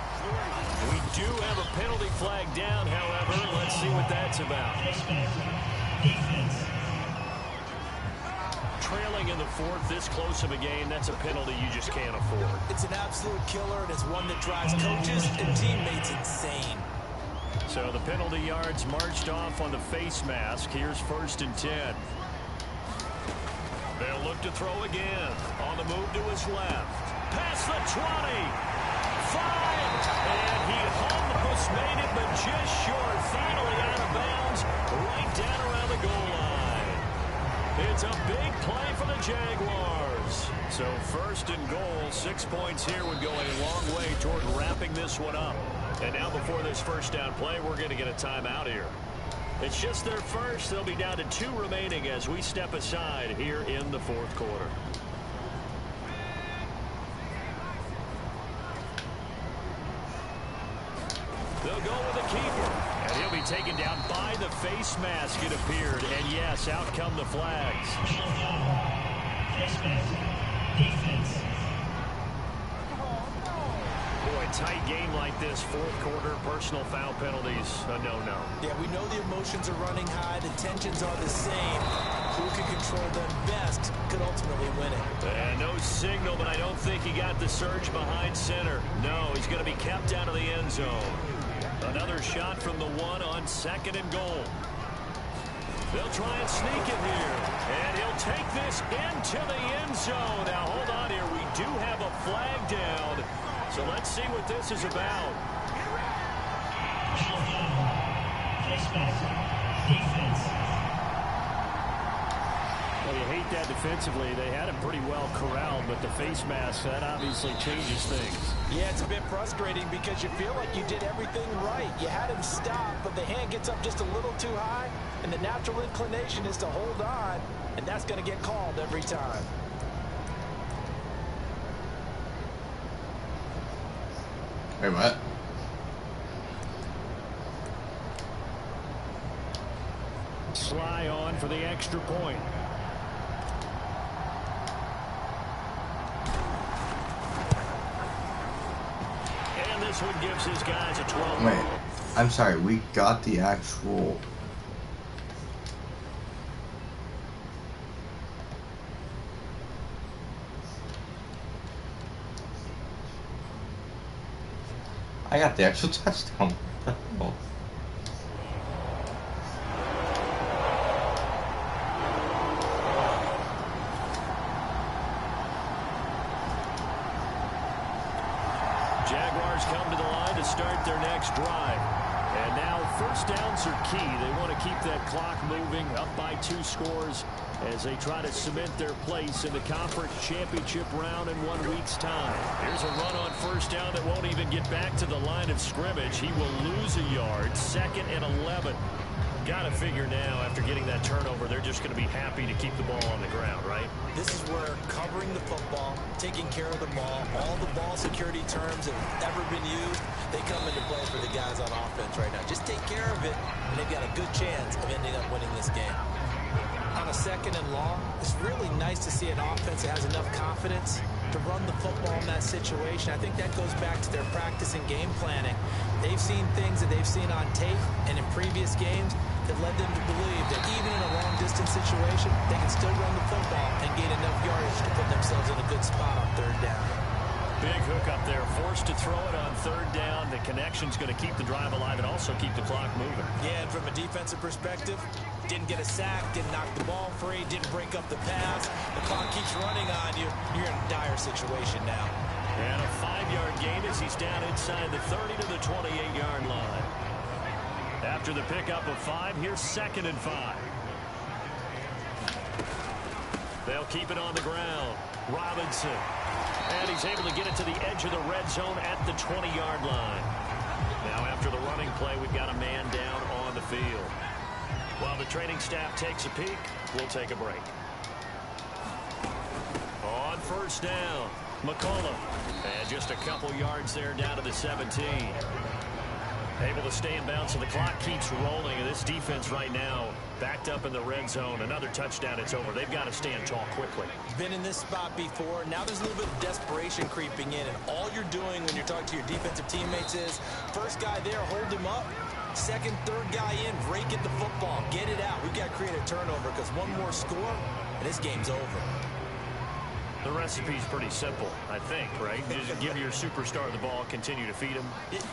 We do have a penalty flag down, however. Let's see what that's about. Trailing in the fourth, this close of a game, that's a penalty you just can't afford. It's an absolute killer, and it's one that drives coaches and teammates insane. So the penalty yards marched off on the face mask. Here's first and 10. They'll look to throw again. On the move to his left. Past the 20. 5. And he almost made it, but just short. Finally out of bounds. Right down around the goal line. It's a big play for the Jaguars. So first and goal, 6 points here would go a long way toward wrapping this one up. And now before this first down play, we're going to get a timeout here. It's just their first. They'll be down to 2 remaining as we step aside here in the fourth quarter. They'll go with the keeper. And he'll be taken down by the face mask, it appeared. And yes, out come the flags. Boy, tight game like this, fourth quarter, personal foul penalties, a no-no. Yeah, we know the emotions are running high. The tensions are the same. Who can control them best could ultimately win it. And no signal, but I don't think he got the surge behind center. No, he's going to be kept out of the end zone. Another shot from the 1 on 2nd and goal. They'll try and sneak it here. And he'll take this into the end zone. Now, hold on here. We do have a flag down. So let's see what this is about. Well, you hate that defensively. They had him pretty well corralled, but the face mask, that obviously changes things. Yeah, it's a bit frustrating because you feel like you did everything right. You had him stop, but the hand gets up just a little too high, and the natural inclination is to hold on, and that's going to get called every time. Wait, what? Sly on for the extra point. And this one gives his guys a 12. Wait, I'm sorry. We got the actual... I got the actual touchdown. Jaguars come to the line to start their next drive. And now first downs are key. They want to keep that clock moving, up by 2 scores as they try to cement their place in the conference championship round in 1 week's time. Here's a run on first down that won't even get back to the line of scrimmage. He will lose a yard. 2nd and 11. Got to figure now, after getting that turnover, they're just going to be happy to keep the ball on the ground, right? This is where covering the football, taking care of the ball, all the ball security terms that have ever been used, they come into play for the guys on offense right now. Just take care of it, and they've got a good chance of ending up winning this game. On a 2nd and long, it's really nice to see an offense that has enough confidence to run the football in that situation. I think that goes back to their practice and game planning. They've seen things that they've seen on tape and in previous games that led them to believe that even in a long-distance situation, they can still run the football and gain enough yardage to put themselves in a good spot on 3rd down. Big hook up there, forced to throw it on 3rd down. The connection's going to keep the drive alive and also keep the clock moving. Yeah, and from a defensive perspective, didn't get a sack, didn't knock the ball free, didn't break up the pass. The clock keeps running on you. You're in a dire situation now. And a 5-yard gain as he's down inside the 30 to the 28-yard line. After the pickup of 5, here's 2nd and 5. They'll keep it on the ground. Robinson. And he's able to get it to the edge of the red zone at the 20-yard line. Now after the running play, we've got a man down on the field. While the training staff takes a peek, we'll take a break. On first down, McCullough. And just a couple yards there down to the 17. Able to stay in bounds, so the clock keeps rolling. And this defense right now, backed up in the red zone. Another touchdown, it's over. They've got to stand tall quickly. Been in this spot before. Now there's a little bit of desperation creeping in. And all you're doing when you're talking to your defensive teammates is, first guy there, hold him up. 2nd, 3rd guy in, rake at the football. Get it out. We've got to create a turnover because one more score, and this game's over. The recipe's pretty simple, I think, right? Just give your superstar the ball, continue to feed him.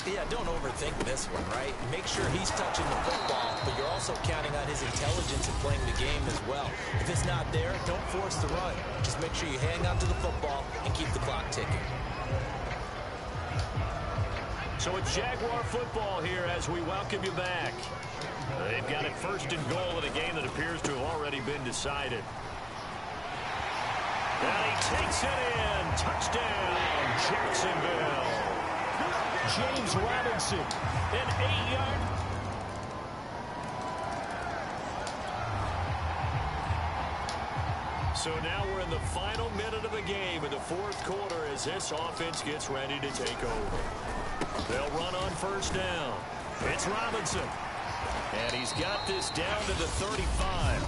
Yeah, don't overthink this one, right? Make sure he's touching the football, but you're also counting on his intelligence in playing the game as well. If it's not there, don't force the run. Just make sure you hang on to the football and keep the clock ticking. So it's Jaguar football here as we welcome you back. They've got it 1st and goal in a game that appears to have already been decided. And he takes it in. Touchdown, Jacksonville. James Robinson, an 8-yard. So now we're in the final minute of the game in the 4th quarter as this offense gets ready to take over. They'll run on first down. It's Robinson. And he's got this down to the 35.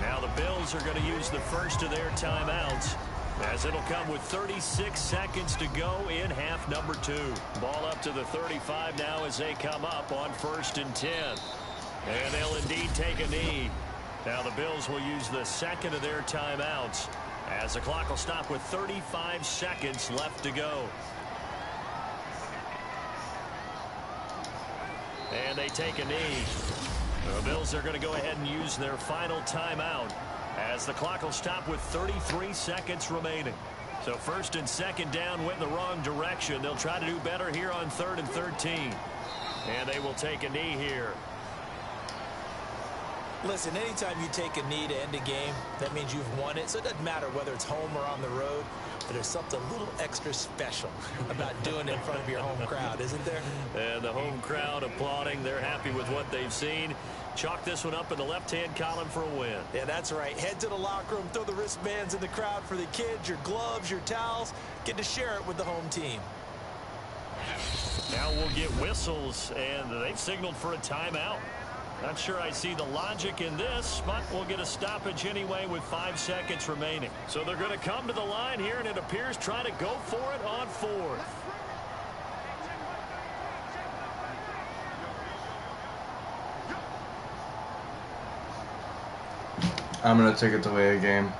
Now the Bills are going to use the first of their timeouts as it'll come with 36 seconds to go in half number 2. Ball up to the 35 now as they come up on 1st and 10. And they'll indeed take a knee. Now the Bills will use the 2nd of their timeouts as the clock will stop with 35 seconds left to go. And they take a knee. The Bills are going to go ahead and use their final timeout as the clock will stop with 33 seconds remaining. So first and second down went in the wrong direction. They'll try to do better here on 3rd and 13. And they will take a knee here. Listen, anytime you take a knee to end a game, that means you've won it. So it doesn't matter whether it's home or on the road. But there's something a little extra special about doing it in front of your home crowd, isn't there? And the home crowd applauding. They're happy with what they've seen. Chalk this one up in the left-hand column for a win. Yeah, that's right. Head to the locker room, throw the wristbands in the crowd for the kids, your gloves, your towels. Get to share it with the home team. Now we'll get whistles, and they've signaled for a timeout. Not sure I see the logic in this, but we'll get a stoppage anyway with 5 seconds remaining. So they're going to come to the line here, and it appears trying to go for it on 4th. I'm going to take it away a game.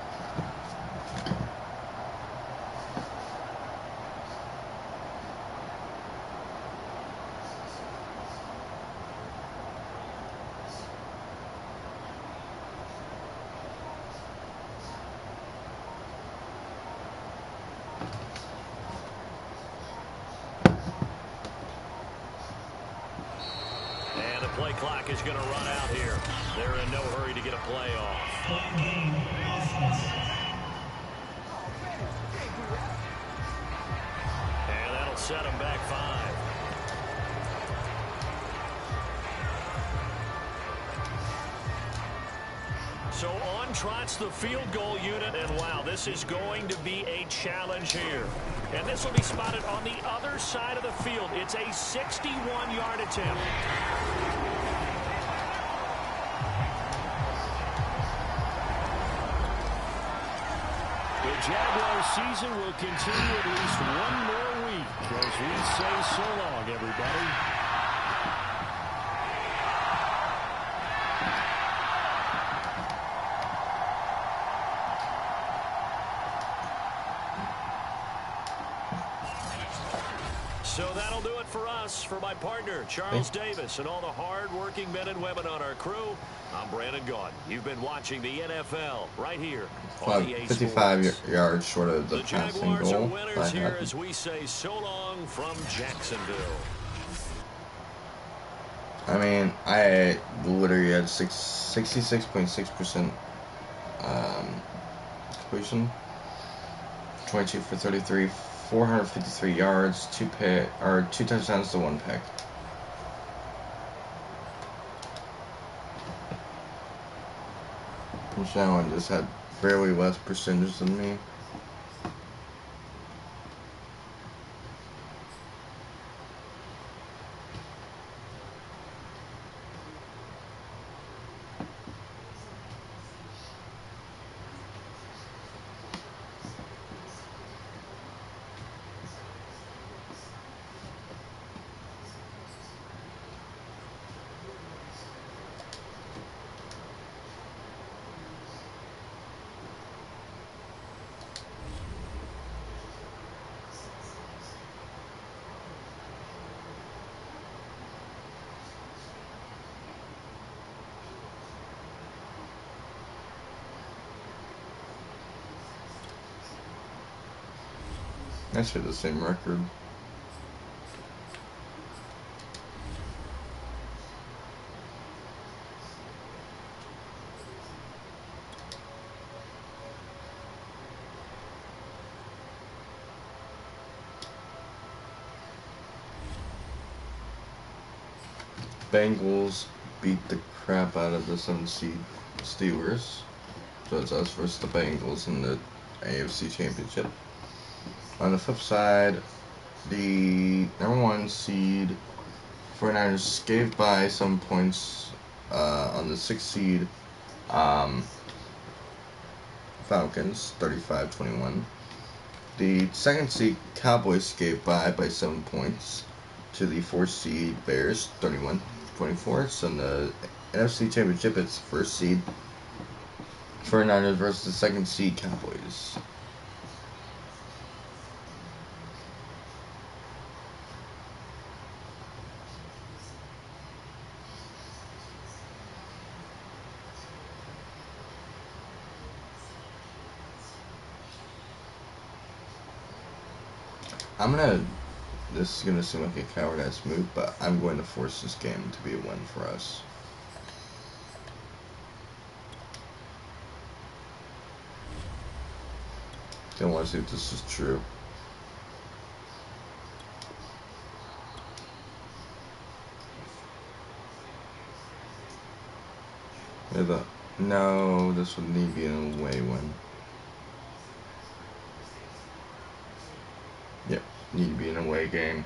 And the play clock is going to run out here. They're in no hurry to get a play off. And that'll set them back 5. So on trots the field goal unit, and wow, this is going to be a challenge here. And this will be spotted on the other side of the field. It's a 61-yard attempt. The Jaguar season will continue at least one more week as we say so long, everybody. So that'll do it for us. For my partner, Charles Davis, and all the hard-working men and women on our crew, I'm Brandon Gaudin. You've been watching the NFL right here on EA 55 yards short of the passing Jaguars goal. are winners here as we say so long from Jacksonville. I mean, I literally had 66.6% completion, 22 for 33, 453 yards, 2 touchdowns to 1 pick. Josh Allen just had barely less percentage than me. Actually, the same record. Bengals beat the crap out of the 7th seed Steelers. So it's us versus the Bengals in the AFC Championship. On the flip side, the number 1 seed 49ers scaved by some points on the 6th seed Falcons, 35-21. The 2nd seed Cowboys scaved by 7 points to the 4th seed Bears, 31-24. So in the NFC Championship, it's 1st seed 49ers versus the 2nd seed Cowboys. This is gonna seem like a coward-ass move, but I'm going to force this game to be a win for us. I want to see if this is true. No, this would need to be an away win. Yep, need to be an away game.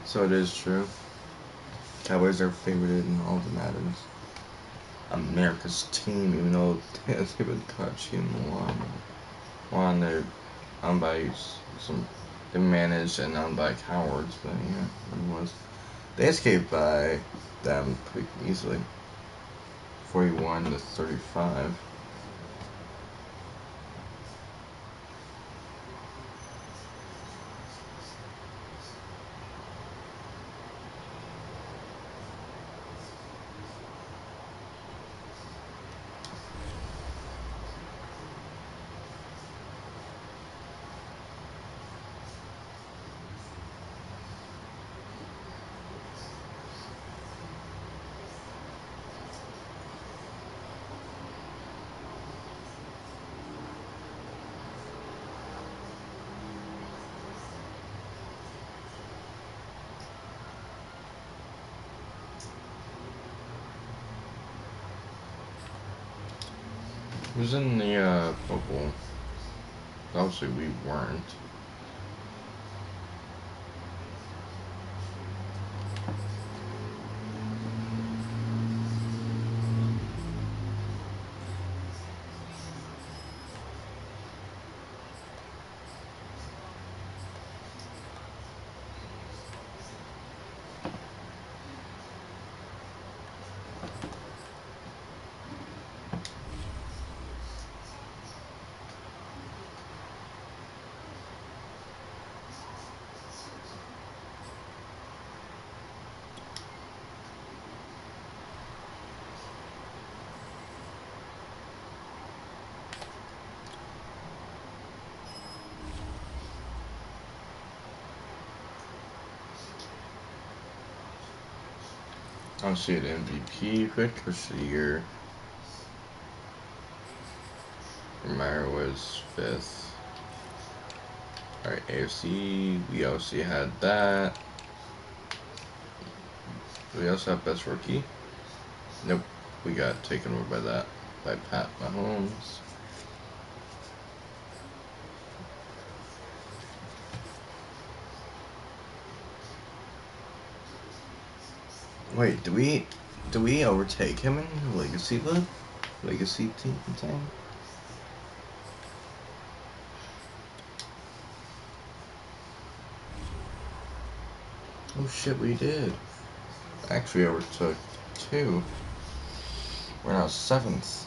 So it is true. Cowboys are favored in all the Maddens. America's team, even though they've been catching one, they're owned by they managed and owned by cowards, but yeah, they escaped by them pretty easily. 41-35. Who's in the football? Obviously, we weren't. I'll see an MVP pick of the year. Meyer was 5th. Alright, AFC, we obviously had that. We also have best rookie. Nope, we got taken over by that, by Pat Mahomes. Wait, do we overtake him in legacy team thing? Oh shit, we did. Actually overtook 2. We're now 7th.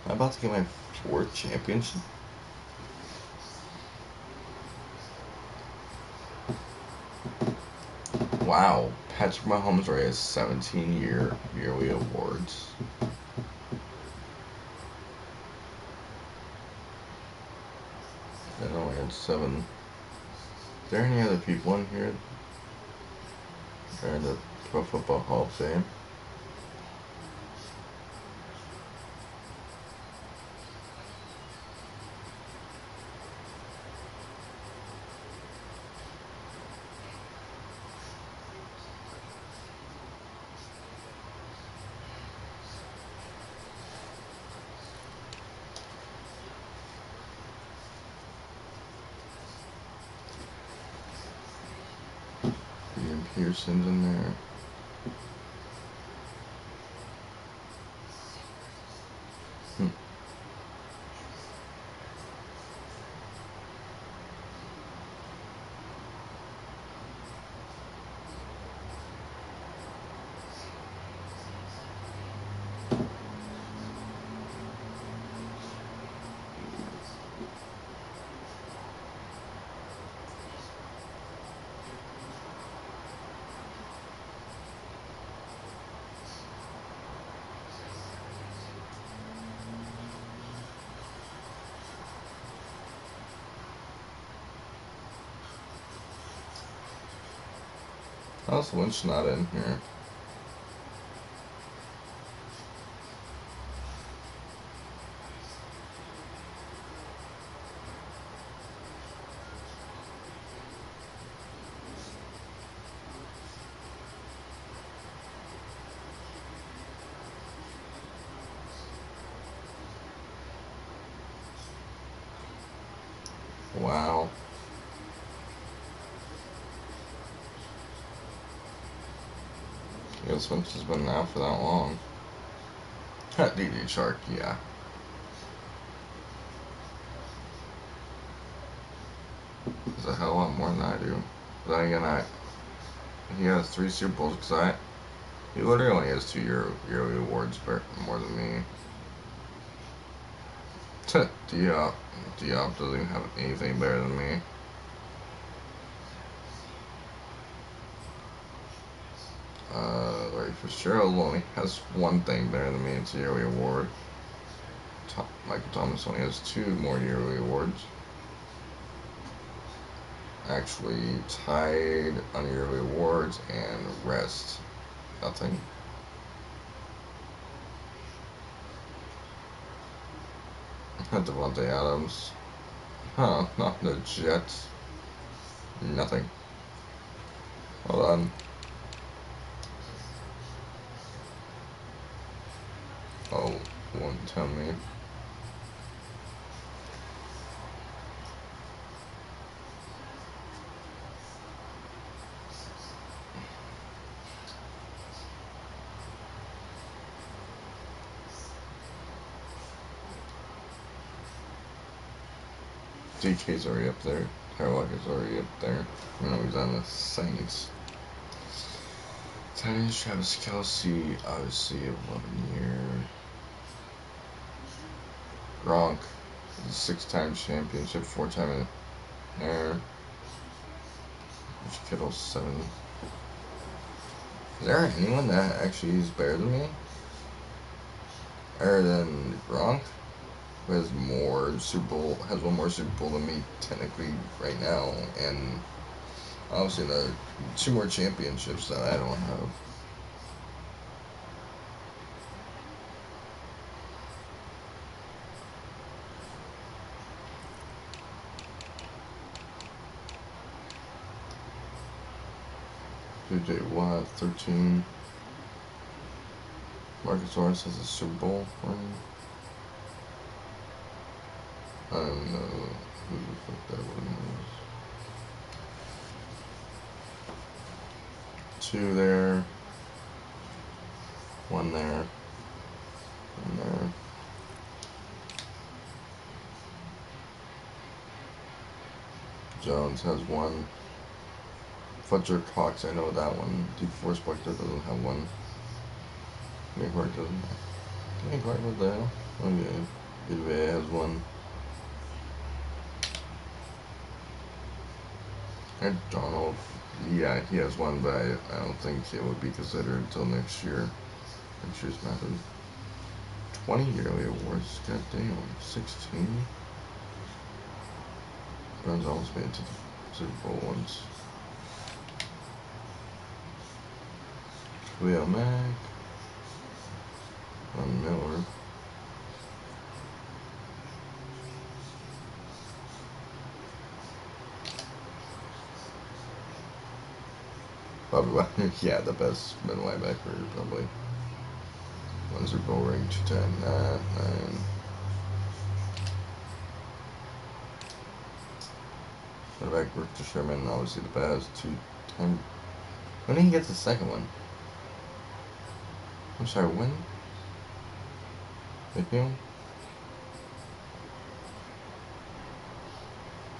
I'm about to get my 4th championship. Wow, Patrick Mahomes already has 17 yearly awards. And only had 7. Are there any other people in here? They're in the Pro Football Hall of Fame. Pearson's in there. How's Lynch not in here? Wow. Guess Lynch has been out for that long. DD Shark, yeah. There's a hell of a lot more than I do. But then again, he has 3 Super Bowls because he literally only has 2 yearly awards more than me. Diop doesn't even have anything better than me. Larry Fitzgerald only has 1 thing better than me. It's a yearly award. Michael Thomas only has 2 more yearly awards. Actually tied on yearly awards and rest. Nothing. Devontae Adams. Huh, not the Jets. Nothing. Hold on. Oh, won't tell me. DK's already up there. Tyler is already up there. You know, he's on the Saints. Titans, Travis Kelce, obviously 11 year. Gronk, 6-time championship, 4-time in there. Rich Kittle, 7. Is there anyone that actually is better than me? Better than Gronk? Who has more Super Bowl, has 1 more Super Bowl than me technically right now, and obviously the 2 more championships that I don't have. JJ Watt, 13. Marcus Lawrence has a Super Bowl ring. I don't know who the fuck that one was. 2 there. 1 there. 1 there. Jones has 1. Fletcher Cox, I know that one. Deep Force Spectre doesn't have 1. Nick Clark doesn't. Nick Clark, what the hell? Okay. Idve has 1. And Donald, yeah, he has 1, but I don't think it would be considered until next year. Next year's Madden. 20 yearly awards, goddamn, 16. Browns almost made it to the Super Bowl once. Khalil Mack. Von Miller. Probably, yeah, the best middle linebacker, probably. 1 Super Bowl ring, 210, 9. Quarterback Richter Sherman, obviously the best, 210. When did he get the second one? I'm sorry, when? McNeil?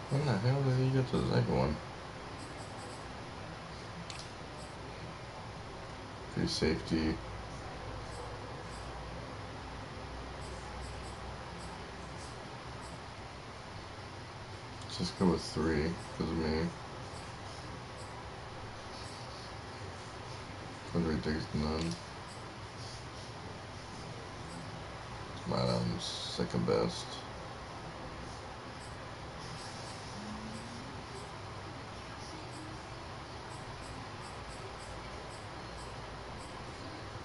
When the hell did he get the second one? Free safety. Let's just go with 3 because of me. Andre takes none. Madden's second best.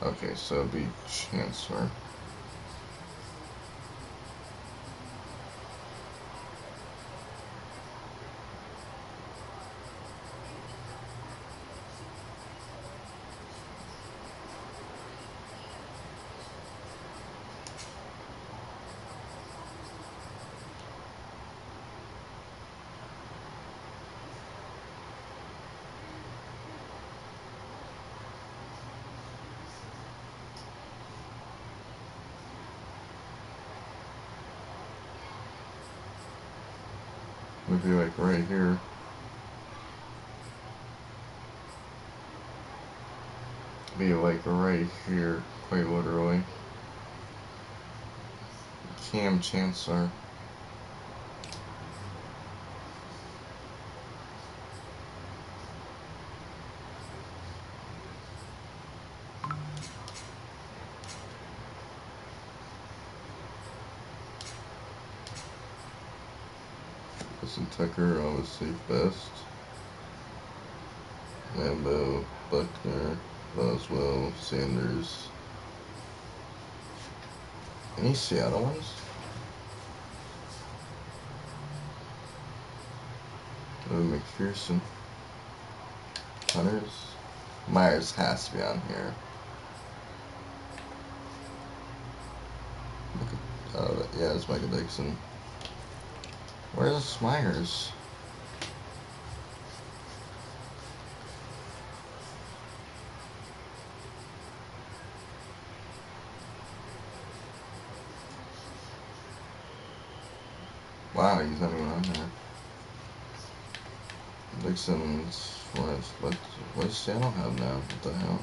Okay, so it'd be Chancellor. Maybe like right here. Be like right here, quite literally. Cam Chancellor. Listen, Tucker, obviously best. Lambo, Buckner, Boswell, Sanders. Any Seattle ones? McPherson. Hunters. Myers has to be on here. Yeah, it's Michael Dixon. Where's Myers? Wow, he's not even on there. Dixon's what does Seattle have now? What the hell?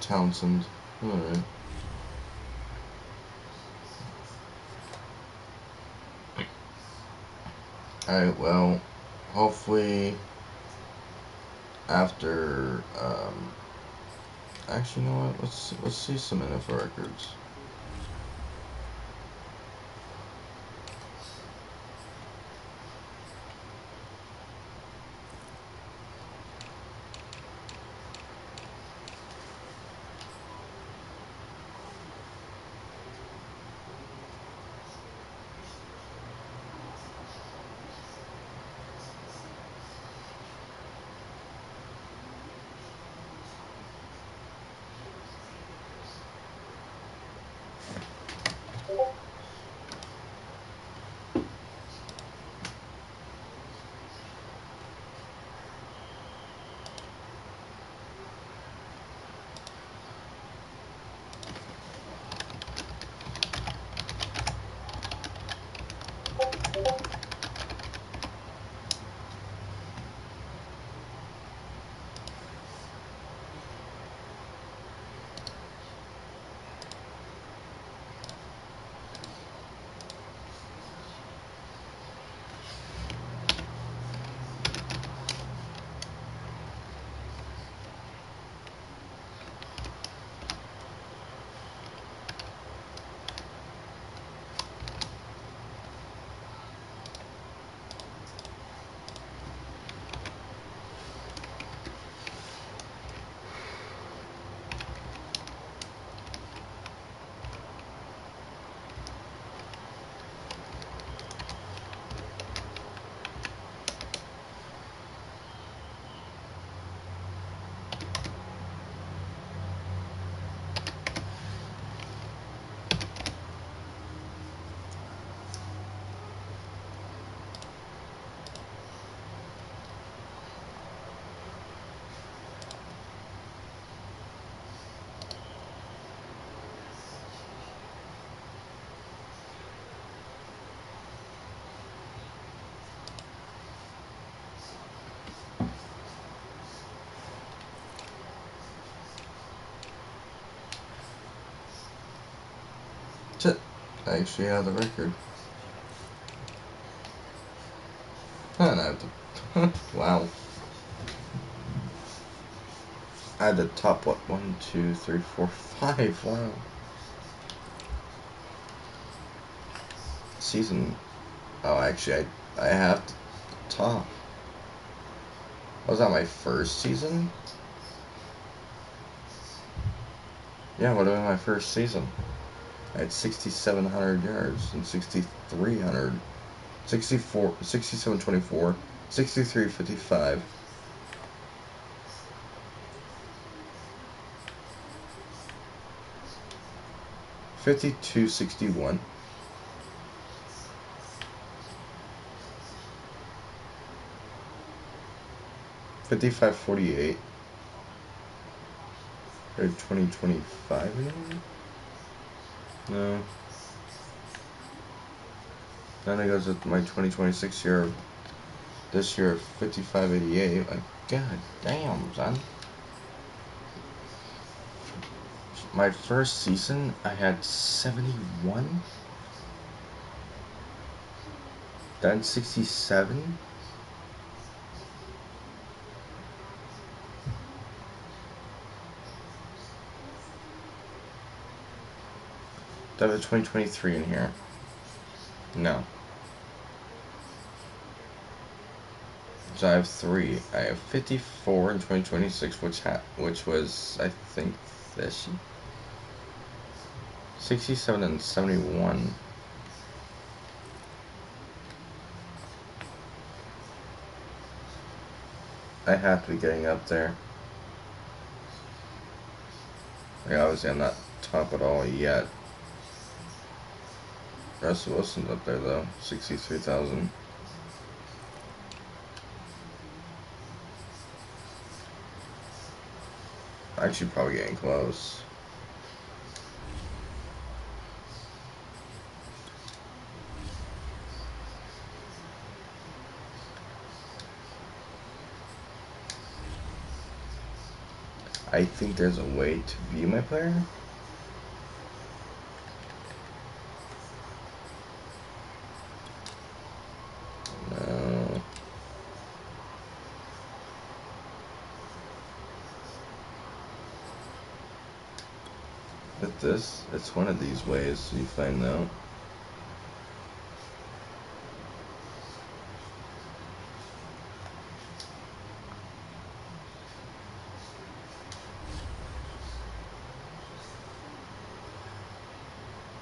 Townsend. Alright. Alright, well, hopefully after actually, you know what? Let's see some NFL records. I actually have the record. And I have to. Wow. I had the top, what? 1, 2, 3, 4, 5. Wow. Season. Oh, actually, I have the top. Was that my first season? Yeah, what about my first season? I had 6,700 yards and 6,300. 64, 67.24, 63.55. 52.61. 55.48. Or 2025 maybe? No. Then it goes with my 2026 year. This year, 55.88. Like, god damn, son. My first season, I had 71. Then 67. Do I have a 2023 in here? No. So I have 3. I have 54 in 2026, which was, I think, this year. 67 and 71. I have to be getting up there. Like, obviously, I'm not top at all yet. Russell Wilson's up there, though. 63,000. Actually, probably getting close. I think there's a way to view my player. No. But it's one of these ways you find out.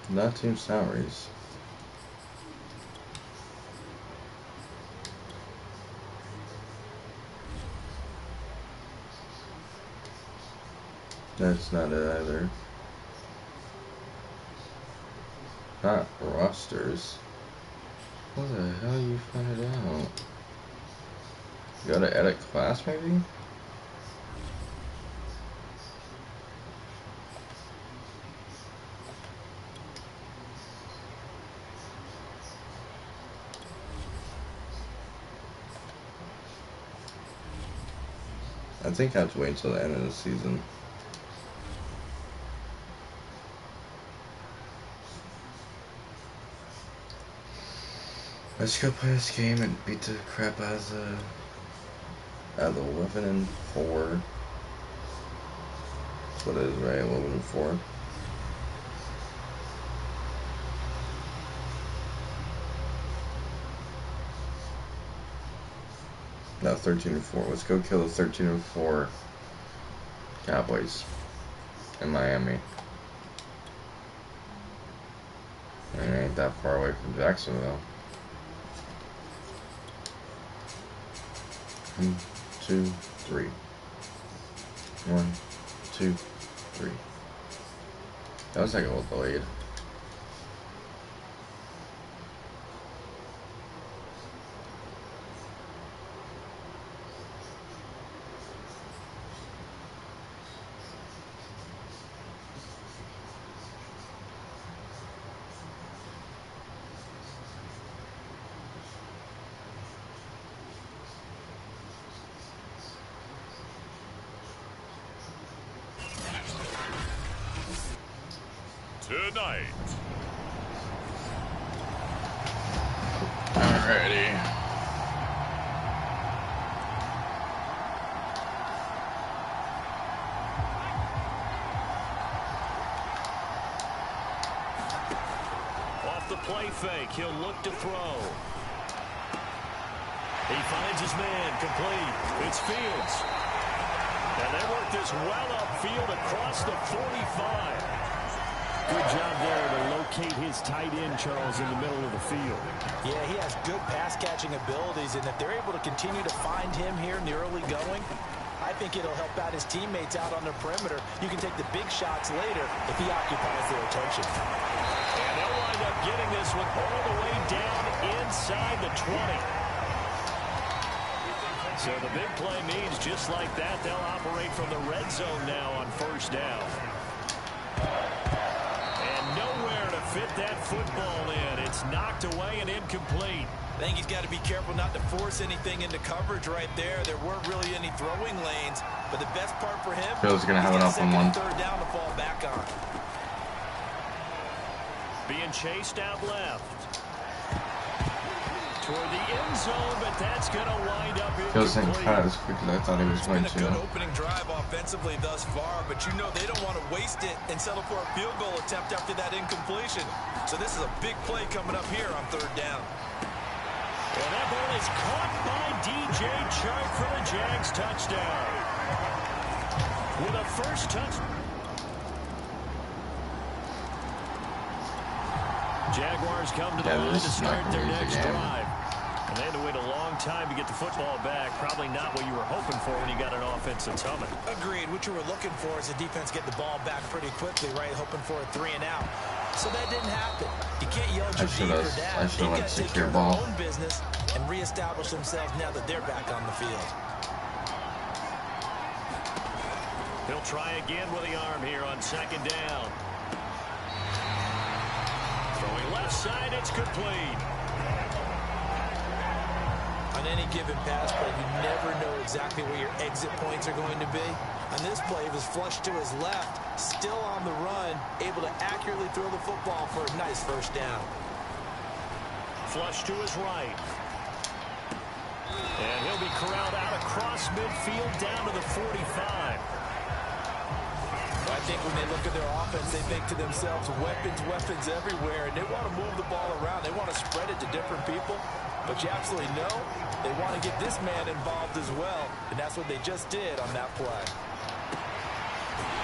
Not team salaries. That's not it either. Not rosters. How the hell you find it out? You gotta edit class, maybe? I think I have to wait until the end of the season. Let's go play this game and beat the crap out of the 11 and 4. That's what it is, right? 11 and 4. No, 13 and 4. Let's go kill the 13 and 4 Cowboys in Miami. It ain't that far away from Jacksonville. 1, 2, 3. 1, 2, 3. That was like a little delayed. Tonight, Alrighty. Off the play fake, he'll look to throw. He finds his man, complete. It's Fields. And they work this well upfield across the 45. Good job there to locate his tight end, Charles, in the middle of the field. Yeah, he has good pass-catching abilities, and if they're able to continue to find him here in the early going, I think it'll help out his teammates out on the perimeter. You can take the big shots later if he occupies their attention. And they'll wind up getting this one all the way down inside the 20. So the big play means just like that, they'll operate from the red zone now on first down. And nowhere to fit that football in. It's knocked away and incomplete. I think he's got to be careful not to force anything into coverage right there. There weren't really any throwing lanes, but the best part for him, Bill's going to have an open one. Third down to fall back on. Being chased out left. Toward the end zone, but that's going to wind up Doesn't incomplete. cut as quick as I thought he was going It's been a good to. opening drive offensively thus far, but you know they don't want to waste it and settle for a field goal attempt after that incompletion. So this is a big play coming up here on third down. And that ball is caught by DJ Chark for the Jags touchdown. With a first touch. Jaguars come to the line to start their next drive. And they had to wait a long time to get the football back. Probably not what you were hoping for when you got an offense that's humming. Agreed. What you were looking for is the defense get the ball back pretty quickly, right? Hoping for a 3 and out. So that didn't happen. You can't yell at your D for that. I should They've have got to take secure care of their ball. own business and reestablish themselves now that they're back on the field. He'll try again with the arm here on second down. Throwing left side, it's complete. On any given pass play, you never know exactly where your exit points are going to be. On this play, it was flushed to his left, still on the run, able to accurately throw the football for a nice first down. Flush to his right. And he'll be corralled out across midfield down to the 45. I think when they look at their offense, they think to themselves, weapons, weapons everywhere, and they want to move the ball around. They want to spread it to different people. But you absolutely know they want to get this man involved as well, and that's what they just did on that play.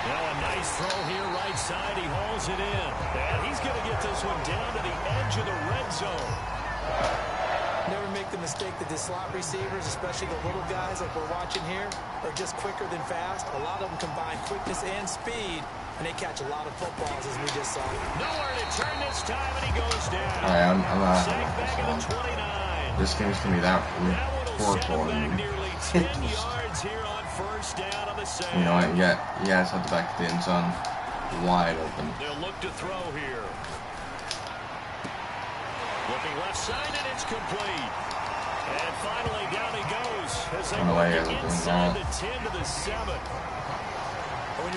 Now a nice throw here right side. He hauls it in. And he's going to get this one down to the edge of the red zone. Never make the mistake that the slot receivers, especially the little guys like we're watching here, are just quicker than fast. A lot of them combine quickness and speed, and they catch a lot of footballs, as we just saw. Nowhere to turn this time, and he goes down. All right, I'm not Sacked back at the 29. This game's going to be that That one will set horrible. him back nearly 10 yards here on first down on the sack. You know what? You guys have the back of the end zone wide open. They'll look to throw here. Looking left side, and it's complete. And finally, down he goes as they work it inside the 10 to the 7.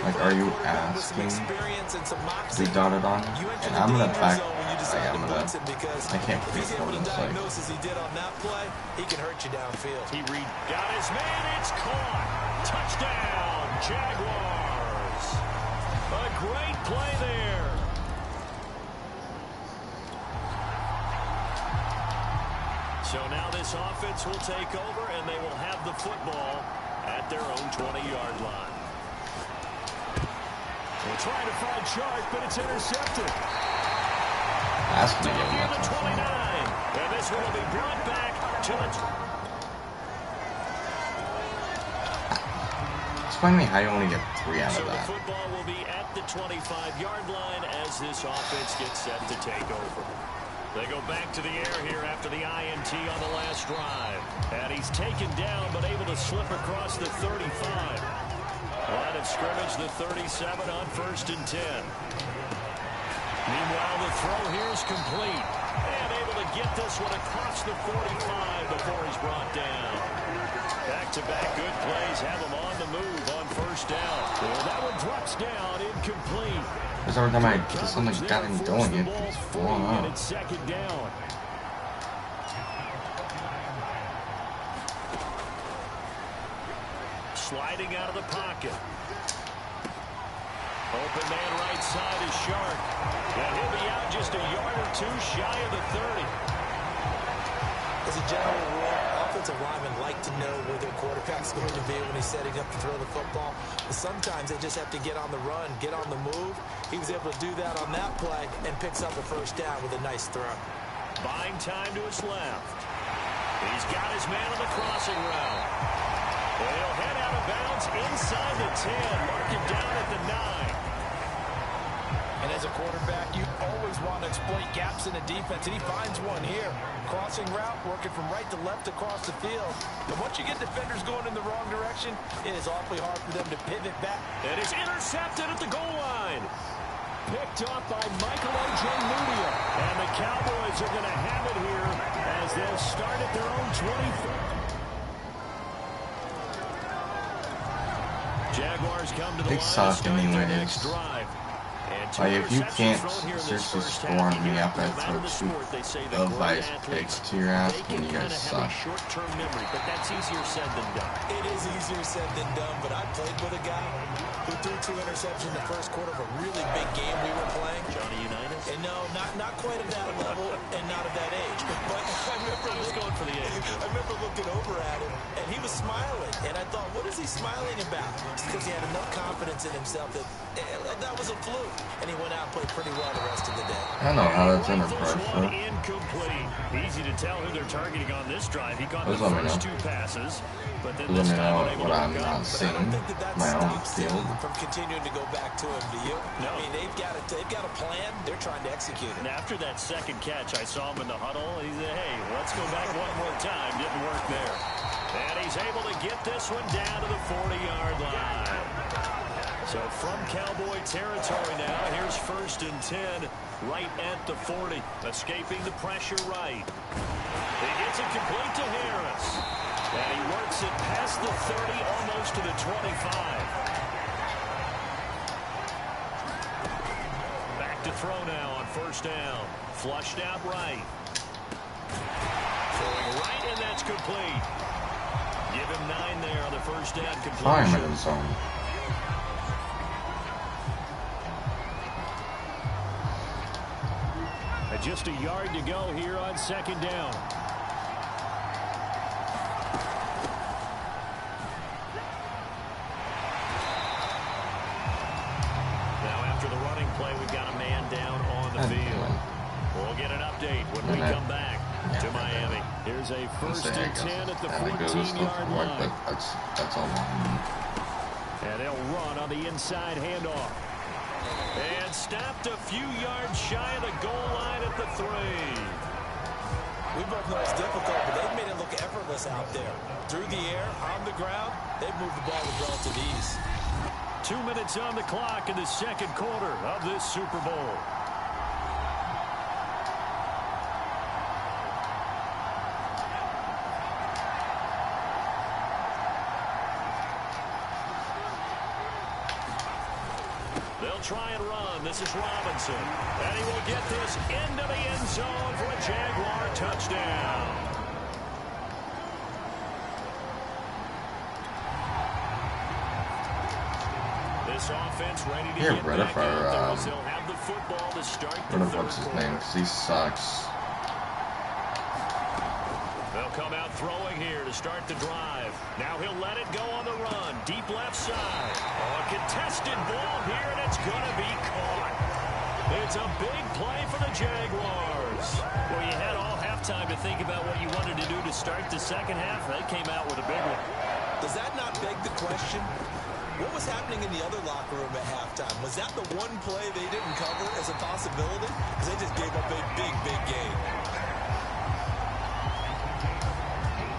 Like, are you asking to be dotted on? And I'm gonna back. I can't If he's able to like, diagnose as he did on that play, he can hurt you downfield. He got his man. It's caught. Touchdown, Jaguars. A great play there. So now this offense will take over, and they will have the football at their own 20-yard line. They're trying to find Chark, but it's intercepted. Ask me Here the 29. And this one will be brought back to the... Explain me how you only get 3 out So of the that. football will be at the 25-yard line as this offense gets set to take over. They go back to the air here after the INT on the last drive. And he's taken down, but able to slip across the 35. Line of scrimmage, the 37 on 1st and 10. Meanwhile, the throw here is complete. And able to get this one across the 45 before he's brought down. Back-to-back good plays have him on the move on first down. Well, that one drops down, incomplete. Because every time I get something got him going, it keeps blowing up. It's second down. sliding out of the pocket. Open man right side is Shark. And he'll be out just a yard or two shy of the 30. As a general rule, offensive linemen like to know where their quarterback's going to be when he's setting up to throw the football. But sometimes they just have to get on the run, get on the move. He was able to do that on that play and picks up a first down with a nice throw. Buying time to his left. He's got his man on the crossing route. And he'll head out of bounds inside the 10. Mark him down at the 9. And as a quarterback, you always want to exploit gaps in the defense, and he finds one here. Crossing route, working from right to left across the field. And once you get defenders going in the wrong direction, it is awfully hard for them to pivot back. And it's intercepted at the goal line. Picked off by Michael O.J. Mudia. And the Cowboys are going to have it here as they'll start at their own 24. Jaguars come to the line to start their next drive. Like, if you can't seriously score on me after I throw 2 of Vice picks to your ass, then you guys suck. Short-term memory, but that's easier said than done. It is easier said than done, but I played with a guy who threw 2 interceptions in the first quarter of a really big game we were playing. Johnny Unitas? And no, not quite at that level and not at that age. But I was going for the age. I remember looking over at him, and he was smiling. And I thought, what is he smiling about? It's because he had enough confidence in himself that that was a fluke. And he went out and played pretty well the rest of the day. I don't know how that's enterprise, though. Incomplete. Easy to tell who they're targeting on this drive. He caught the first 2 passes, but then Let this me time know unable what to I'm hook not up. seeing. I don't think that My own stops field. them from continuing to go back to him. Do you? No. I mean, they've got a plan. They're trying to execute it. And after that second catch, I saw him in the huddle. He said, hey, let's go back one more time. Didn't work there. And he's able to get this one down to the 40-yard line. So from Cowboy territory now, here's 1st and 10 right at the 40. Escaping the pressure right. He gets it complete to Harris. And he works it past the 30, almost to the 25. Back to throw now on 1st down. Flushed out right. Throwing right, and that's complete. Give him 9 there on the 1st down completion. Just a yard to go here on 2nd down. Now after the running play, we've got a man down on the field. We'll get an update when we come back to Miami. Here's a 1st and 10 at the 14-yard line. That's all. And they'll run on the inside handoff. And stopped a few yards shy of the goal line at the 3. We both know it's difficult, but they've made it look effortless out there. Through the air, on the ground, they've moved the ball with relative ease. 2 minutes on the clock in the 2nd quarter of this Super Bowl. Try and run. This is Robinson. And he will get this into the end zone for a Jaguar touchdown. This offense ready to get back out there. They'll have the football to start the 3rd What's his name? Because he sucks. They'll come out throwing here to start the drive. Now he'll let it go on the run. Deep left side. A contested ball here, and it's going to be caught. It's a big play for the Jaguars. Well, you had all halftime to think about what you wanted to do to start the 2nd half. They came out with a big one. Does that not beg the question? What was happening in the other locker room at halftime? Was that the one play they didn't cover as a possibility? Because they just gave up a big, big game.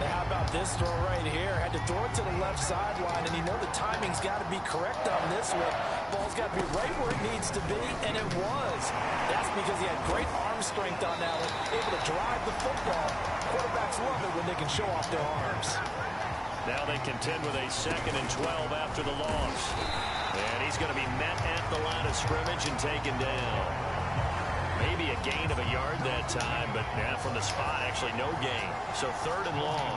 How about this throw right here? Had to throw it to the left sideline, and you know the timing's got to be correct on this one. Ball's got to be right where it needs to be, and it was. That's because he had great arm strength on that one, able to drive the football. Quarterbacks love it when they can show off their arms. Now they contend with a 2nd and 12 after the loss. And he's going to be met at the line of scrimmage and taken down. Maybe a gain of a yard that time, but from the spot, actually no gain. So 3rd and long.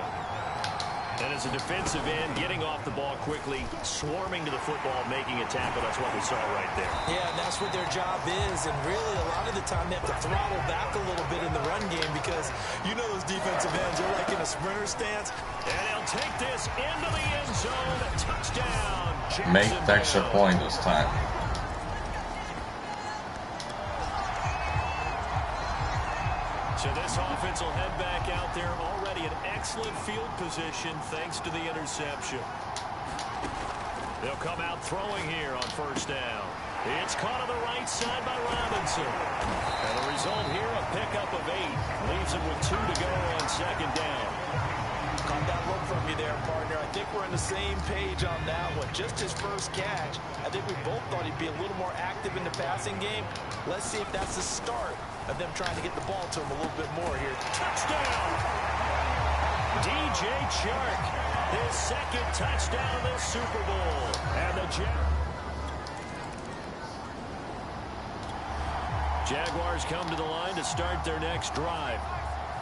And as a defensive end, getting off the ball quickly, swarming to the football, making a tackle, that's what we saw right there. Yeah, and that's what their job is. And really, a lot of the time, they have to throttle back a little bit in the run game because you know those defensive ends are like in a sprinter stance. And he'll take this into the end zone. Touchdown. Make the extra point this time. So this offense will head back out there, already in excellent field position thanks to the interception. They'll come out throwing here on first down. It's caught on the right side by Robinson. And the result here, a pickup of 8. Leaves him with 2 to go on second down. Caught that look from you there, partner. I think we're on the same page on that one. Just his first catch. I think we both thought he'd be a little more active in the passing game. Let's see if that's the start of them trying to get the ball to him a little bit more here. Touchdown! DJ Chark, his second touchdown of this Super Bowl. And the Jaguars come to the line to start their next drive.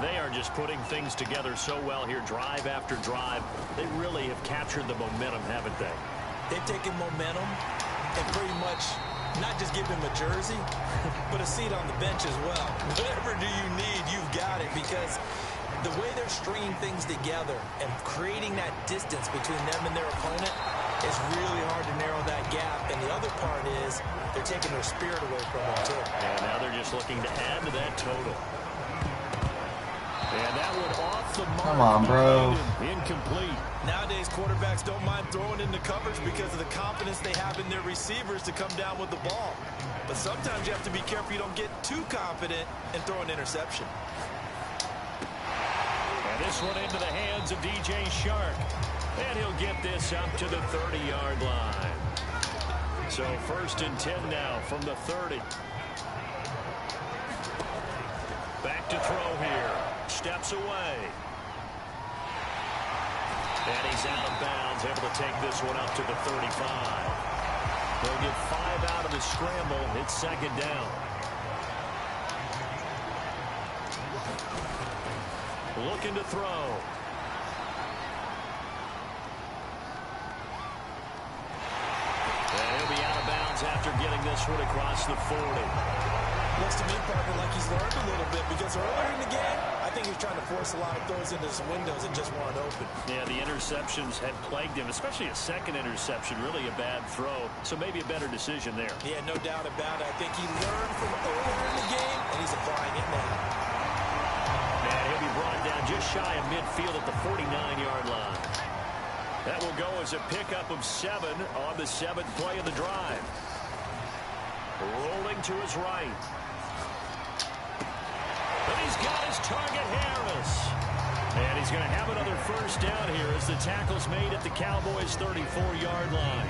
They are just putting things together so well here, drive after drive. They really have captured the momentum, haven't they? They've taken momentum and pretty much not just give him a jersey, but a seat on the bench as well. Whatever do you need, you've got it, because the way they're stringing things together and creating that distance between them and their opponent is really hard to narrow that gap. And the other part is they're taking their spirit away from them, too. And now they're just looking to add to that total. And that one off the mark. Come on, bro. Incomplete. Nowadays, quarterbacks don't mind throwing into coverage because of the confidence they have in their receivers to come down with the ball. But sometimes you have to be careful you don't get too confident and throw an interception. And this one into the hands of DJ Chark. And he'll get this up to the 30-yard line. So 1st and 10 now from the 30. Back to throw here. Steps away. And he's out of bounds, able to take this one up to the 35. They'll get 5 out of the scramble. It's second down. Looking to throw. And he'll be out of bounds after getting this one across the 40. Looks to me, partner, like he's learned a little bit, because earlier in the game, I think he was trying to force a lot of throws into some windows that just weren't open. Yeah, the interceptions had plagued him, especially a second interception, really a bad throw. So maybe a better decision there. Yeah, no doubt about it. I think he learned from earlier in the game, and he's applying it now. And he'll be brought down just shy of midfield at the 49-yard line. That will go as a pickup of 7 on the 7th play of the drive. Rolling to his right. And he's got his target, Harris. And he's going to have another first down here as the tackle's made at the Cowboys' 34-yard line.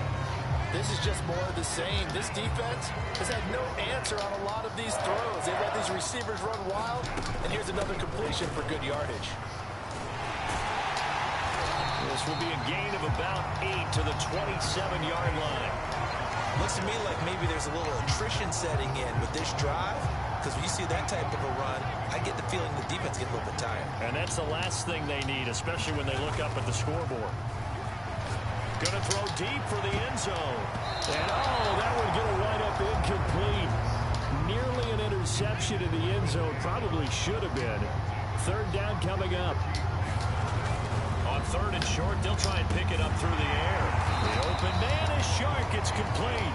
This is just more of the same. This defense has had no answer on a lot of these throws. They let these receivers run wild, and here's another completion for good yardage. This will be a gain of about 8 to the 27-yard line. Looks to me like maybe there's a little attrition setting in with this drive, because when you see that type of a run, I get the feeling the defense gets a little bit tired. And that's the last thing they need, especially when they look up at the scoreboard. Going to throw deep for the end zone. And, that would get a right-up incomplete. Nearly an interception in the end zone. Probably should have been. 3rd down coming up. On 3rd and short, they'll try and pick it up through the air. The open man is Chark. It's complete.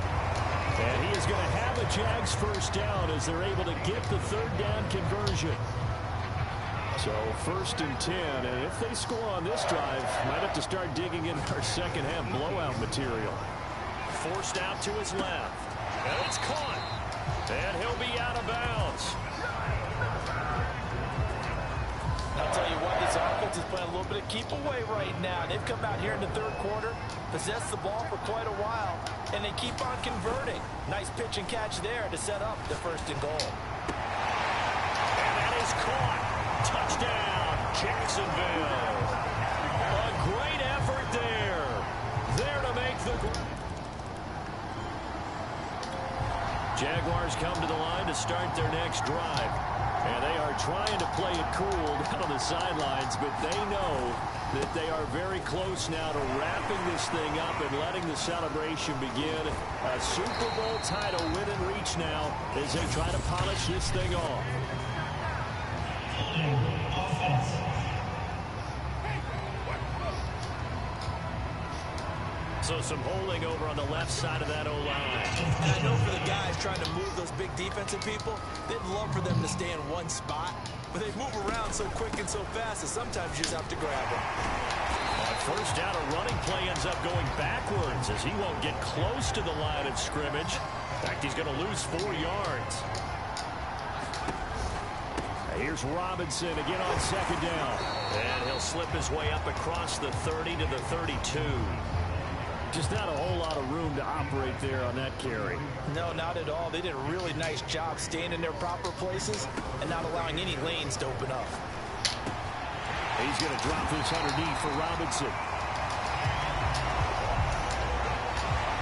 And he is going to have a Jags first down as they're able to get the 3rd down conversion. So 1st and 10, and if they score on this drive, might have to start digging in our second half blowout material. Forced out to his left. And it's caught. And he'll be out of bounds. I'll tell you what, this offense is playing a little bit of keep away right now. They've come out here in the 3rd quarter, possessed the ball for quite a while, and they keep on converting. Nice pitch and catch there to set up the 1st and goal. And that is caught. Touchdown, Jacksonville. A great effort there. There to make the... Jaguars come to the line to start their next drive. And they are trying to play it cool down on the sidelines, but they know that they are very close now to wrapping this thing up and letting the celebration begin. A Super Bowl title within reach now as they try to polish this thing off. So some holding over on the left side of that O-line. And I know for the guys trying to move those big defensive people, they'd love for them to stay in one spot, but they move around so quick and so fast that sometimes you just have to grab them. On first down, a running play ends up going backwards as he won't get close to the line of scrimmage. In fact, he's going to lose 4 yards. Here's Robinson again on second down. And he'll slip his way up across the 30 to the 32. Just not a whole lot of room to operate there on that carry. No, not at all. They did a really nice job staying in their proper places and not allowing any lanes to open up. He's going to drop this underneath for Robinson.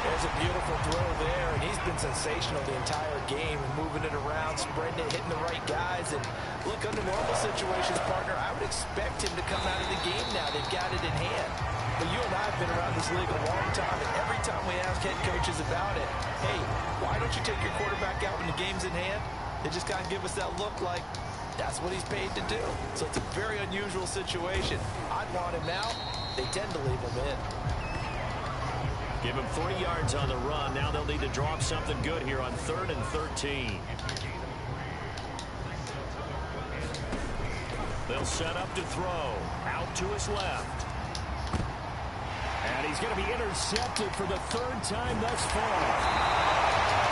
There's a beautiful throw there, and he's been sensational the entire game and moving it around, spreading it, hitting the right guys. And look, under normal situations, partner, I would expect him to come out of the game now. They've got it in hand. But you and I have been around this league a long time, and every time we ask head coaches about it, hey, why don't you take your quarterback out when the game's in hand? They just kind of give us that look like that's what he's paid to do. So it's a very unusual situation. I'd want him out. They tend to leave him in. Give him 3 yards on the run. Now they'll need to draw up something good here on 3rd and 13. They'll set up to throw. Out to his left. And he's going to be intercepted for the 3rd time thus far.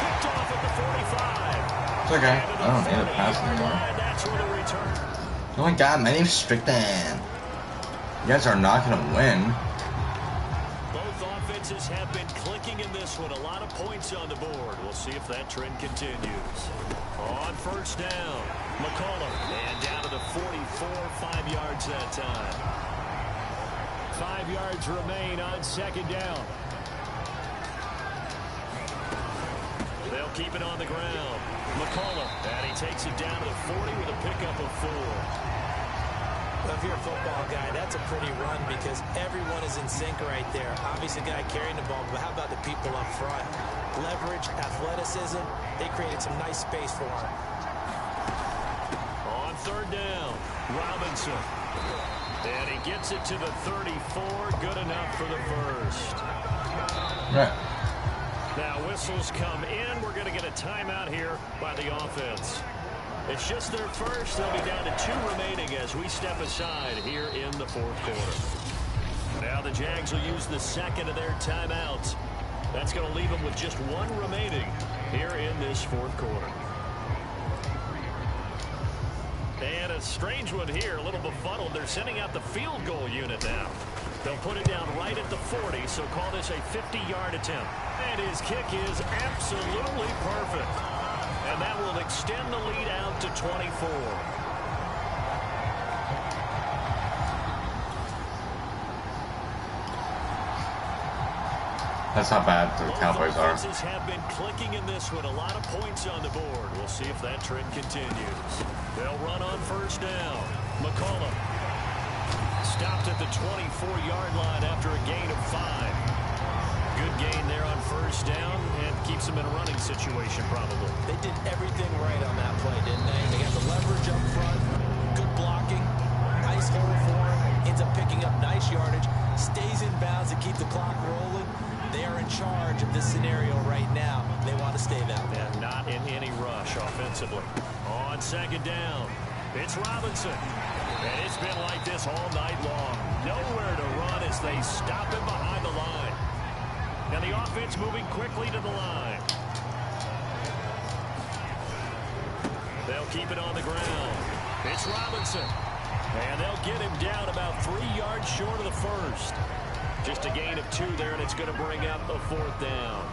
Picked off at the 45. It's okay. I don't need to pass anymore. That's where the return. Oh my god, my name's Strickland. You guys are not going to win. Both offenses have been clicking in this one. A lot of points on the board. We'll see if that trend continues. On first down, McCollum. And down to the 44, 5 yards that time. 5 yards remain on second down. They'll keep it on the ground. McCollum, and he takes it down to the 40 with a pickup of 4. Well, if you're a football guy, that's a pretty run because everyone is in sync right there. Obviously, the guy carrying the ball, but how about the people up front? Leverage, athleticism, they created some nice space for him. On third down, Robinson. And he gets it to the 34. Good enough for the first. Right. Now whistles come in. We're going to get a timeout here by the offense. It's just their first. They'll be down to 2 remaining as we step aside here in the 4th quarter. Now the Jags will use the second of their timeouts. That's going to leave them with just 1 remaining here in this 4th quarter. And a strange one here, a little befuddled. They're sending out the field goal unit now. They'll put it down right at the 40, so call this a 50-yard attempt. And his kick is absolutely perfect. And that will extend the lead out to 24. That's how bad the Cowboys are. Offenses have been clicking in this one. A lot of points on the board. We'll see if that trend continues. They'll run on first down. McCollum stopped at the 24-yard line after a gain of 5. Good gain there on first down and keeps them in a running situation probably. They did everything right on that play, didn't they? They got the leverage up front, good blocking, nice hole for him, ends up picking up nice yardage, stays in bounds to keep the clock rolling. They are in charge of this scenario right now. They want to stay that way. And not in any rush offensively. On second down, it's Robinson. And it's been like this all night long. Nowhere to run as they stop him behind the line. And the offense moving quickly to the line. They'll keep it on the ground. It's Robinson. And they'll get him down about 3 yards short of the first. Just a gain of 2 there, and it's going to bring up a 4th down.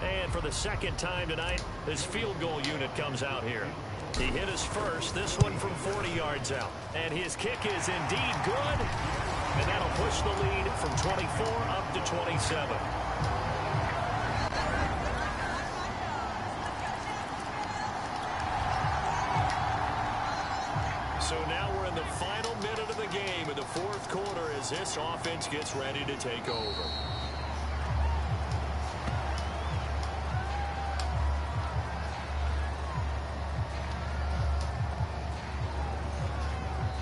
And for the second time tonight, this field goal unit comes out here. He hit his first, this one from 40 yards out. And his kick is indeed good. And that'll push the lead from 24 up to 27. So now we're in the final minute of the game in the fourth quarter as this offense gets ready to take over.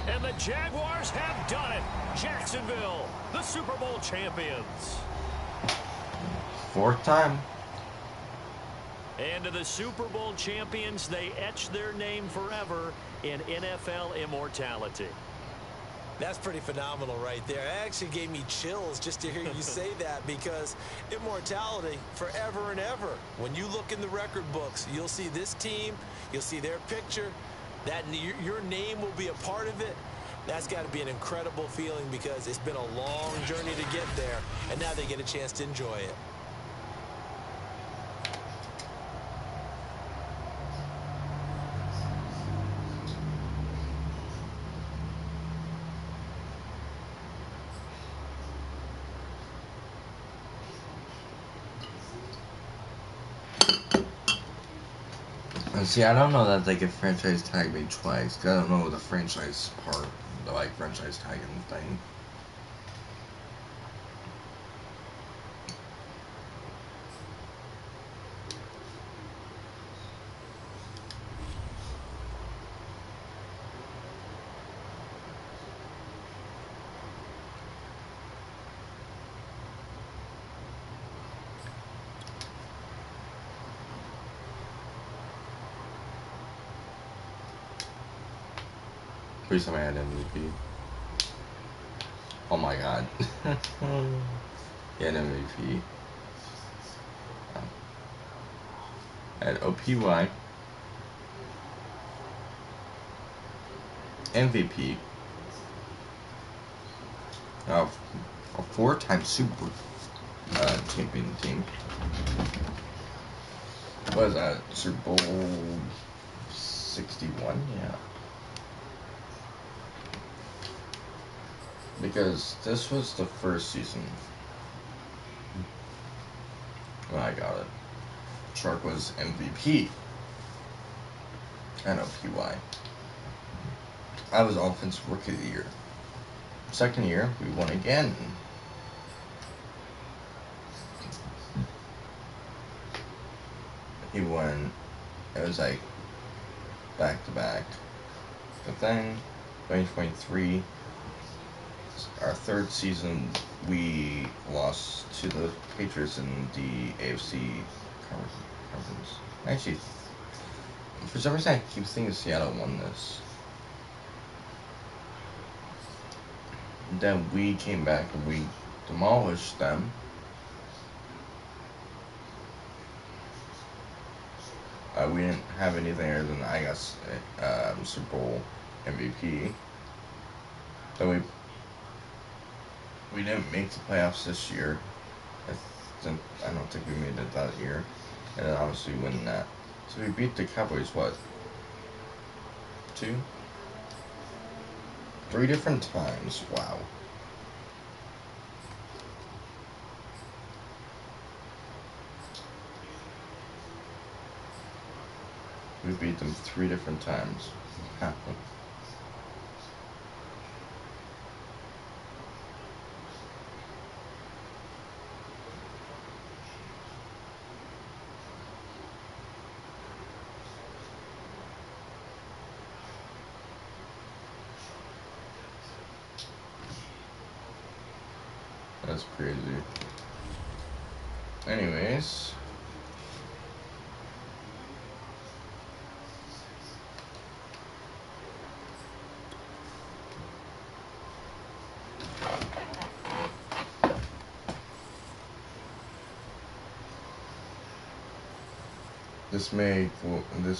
And the Jaguars have done it. Jacksonville, the Super Bowl champions. Fourth time. And to the Super Bowl champions, they etch their name forever in NFL immortality. That's pretty phenomenal right there. It actually gave me chills just to hear you say that, because immortality forever and ever. When you look in the record books, you'll see this team, you'll see their picture, that your name will be a part of it. That's got to be an incredible feeling, because it's been a long journey to get there, and now they get a chance to enjoy it. And see, I don't know that they could franchise tag me twice, 'cause I don't know the franchise part, the like franchise tagging thing. Please tell me I had MVP. Oh my god. He had MVP. I had OPY. MVP. A four-time Super champion team. What is that? Super Bowl 61? Yeah. Because this was the first season when I got it. Shark was MVP. And OPY. I was Offensive Rookie of the Year. Second year, we won again. He won. It was like back to back. But then 2023, our third season, we lost to the Patriots in the AFC conference. Actually, for some reason, I keep thinking Seattle won this. Then we came back and we demolished them. We didn't have anything other than, I guess, Super Bowl MVP. Then we didn't make the playoffs this year. I don't think we made it that year. And then obviously winning that. So we beat the Cowboys, what? 3 different times. Wow. We beat them 3 different times. That's crazy. Anyways. This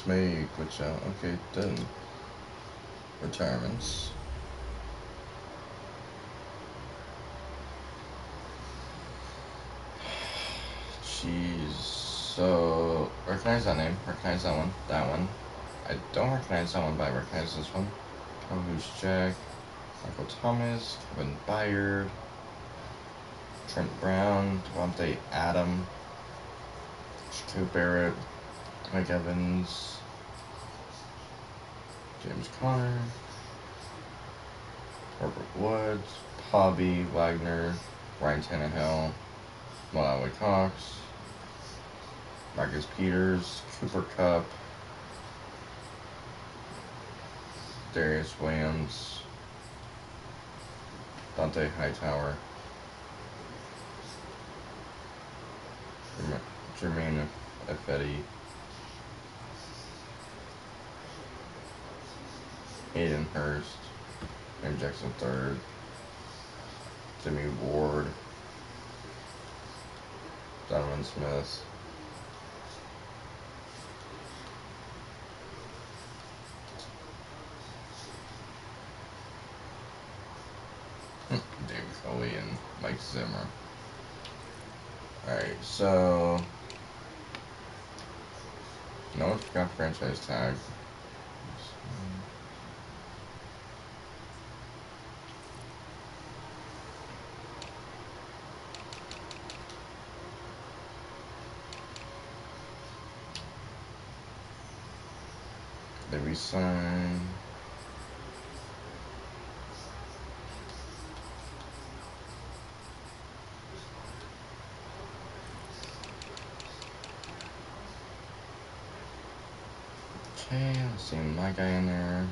may glitch out. Okay, done. Retirements. Jeez. So, recognize that name. Recognize that one. That one. I don't recognize that one, but I recognize this one. Who's Jack? Michael Thomas. Kevin Byard. Trent Brown. Devontae Adam. Shaquille Barrett. Mike Evans. James Conner. Robert Woods, Bobby Wagner, Ryan Tannehill, Malawi Cox, Marcus Peters, Cooper Kupp, Darius Williams, Dante Hightower, Jermaine Effetti, Hayden Hurst, Aaron Jackson III, Jimmy Ward, Donovan Smith, David Foley, and Mike Zimmer. Alright, so no one forgot franchise tag. They resign. Okay, let's see my guy in there.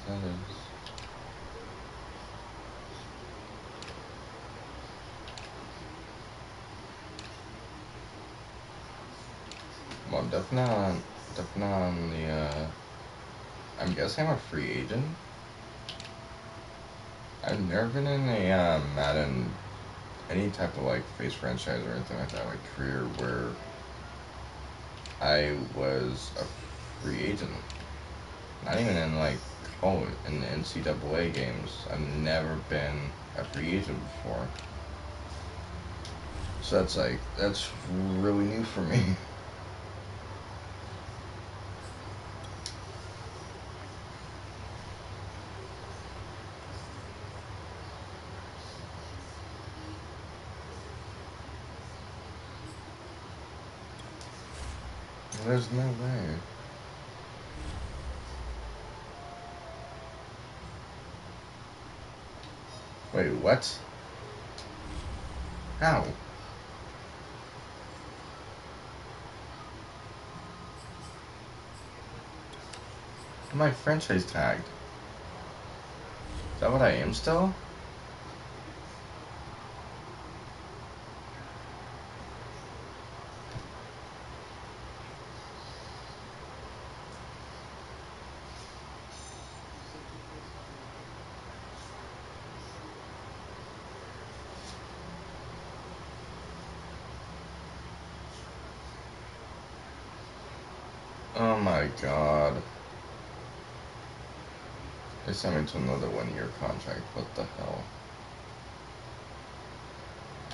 That is. Well, definitely on the, I'm guessing I'm a free agent. I've never been in a, Madden, any type of, like, face franchise or anything like that, like, career where I was a free agent. Not even in, like, in the NCAA games. I've never been a free agent before. So that's really new for me. There's no way. Wait, what? How? Am I franchise tagged? Is that what I am still? Oh my god. They sent me to another 1-year contract. What the hell?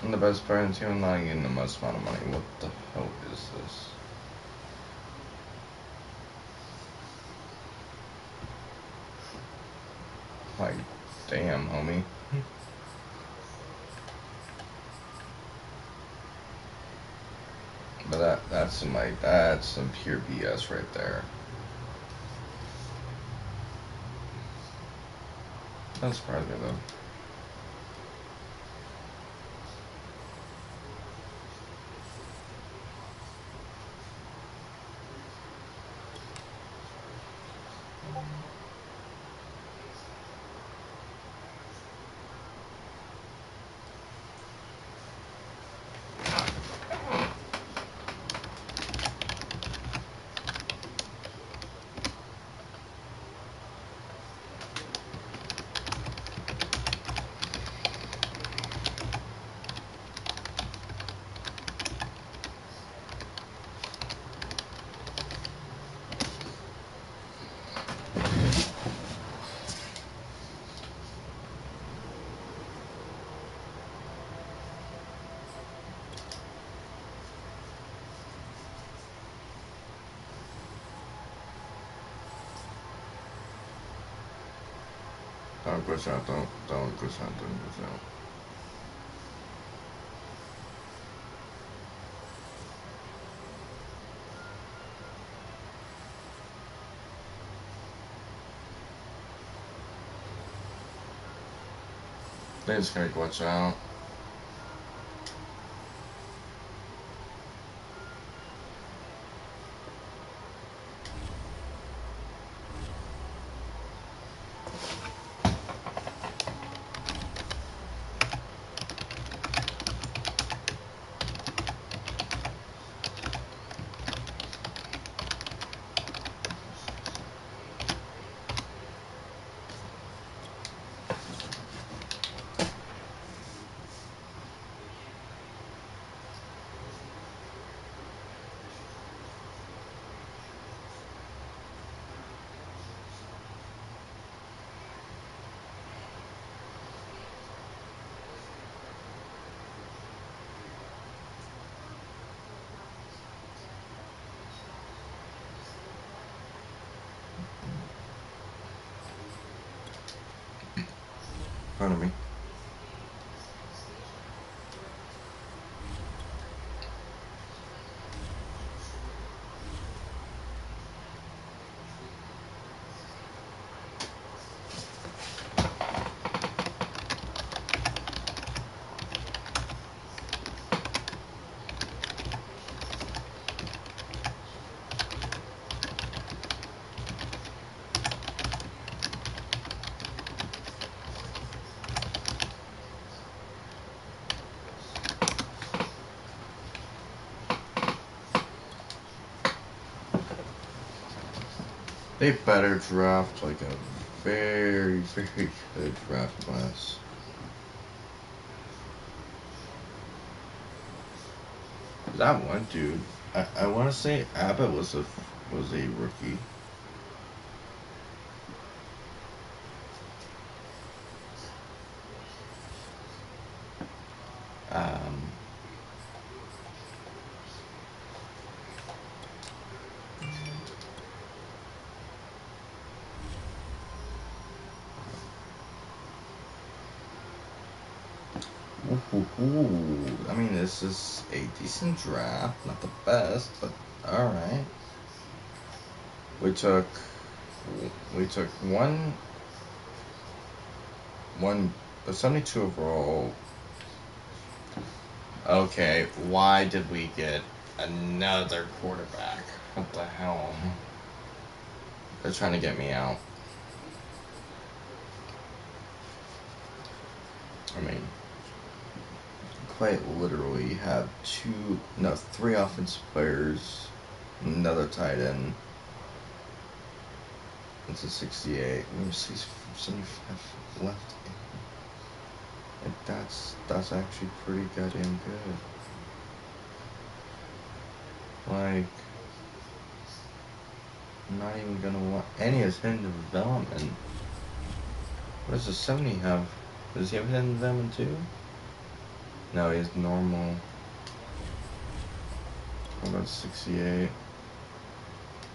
I'm the best player in the team, I'm not getting the most amount of money. What the hell is this? Like, damn, homie. But that's some pure BS right there. That surprised me though. Don't glitch out. Don't glitch out. Don't glitch out. They just gotta glitch out. In front of me. They better draft like a very, very good draft class. That one dude, I want to say Abbott was a rookie. I mean, this is a decent draft, not the best, but all right. We took a 72 overall. Okay, why did we get another quarterback? What the hell? They're trying to get me out. I mean, quite literally have three offensive players, another tight end. It's a 68. Let me see, 75 left. And that's actually pretty goddamn good. Like, I'm not even gonna want any of hidden development. What does the 70 have? Does he have hidden development too? No, he has normal. What about 68?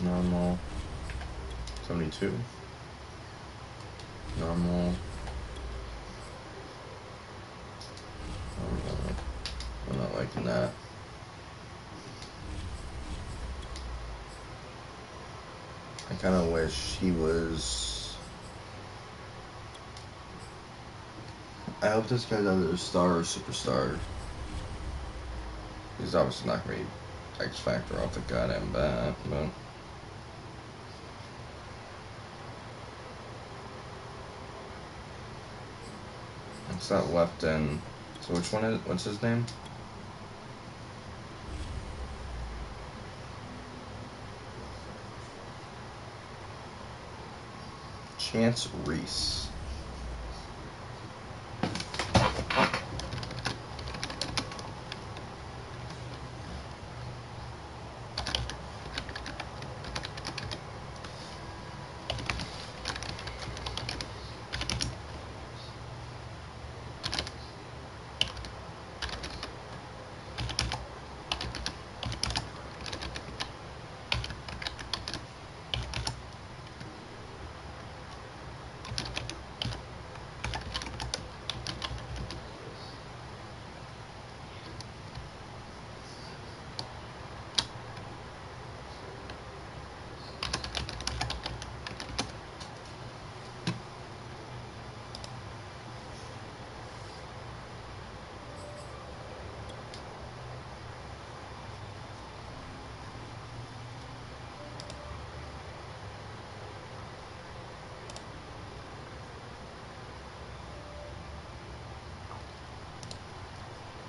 Normal. 72. Normal. I'm not liking that. I kind of wish he was. I hope this guy's either a star or superstar. He's obviously not going to be X Factor off the goddamn bat, but. It's that left end. So which one is? What's his name? Chance Reese.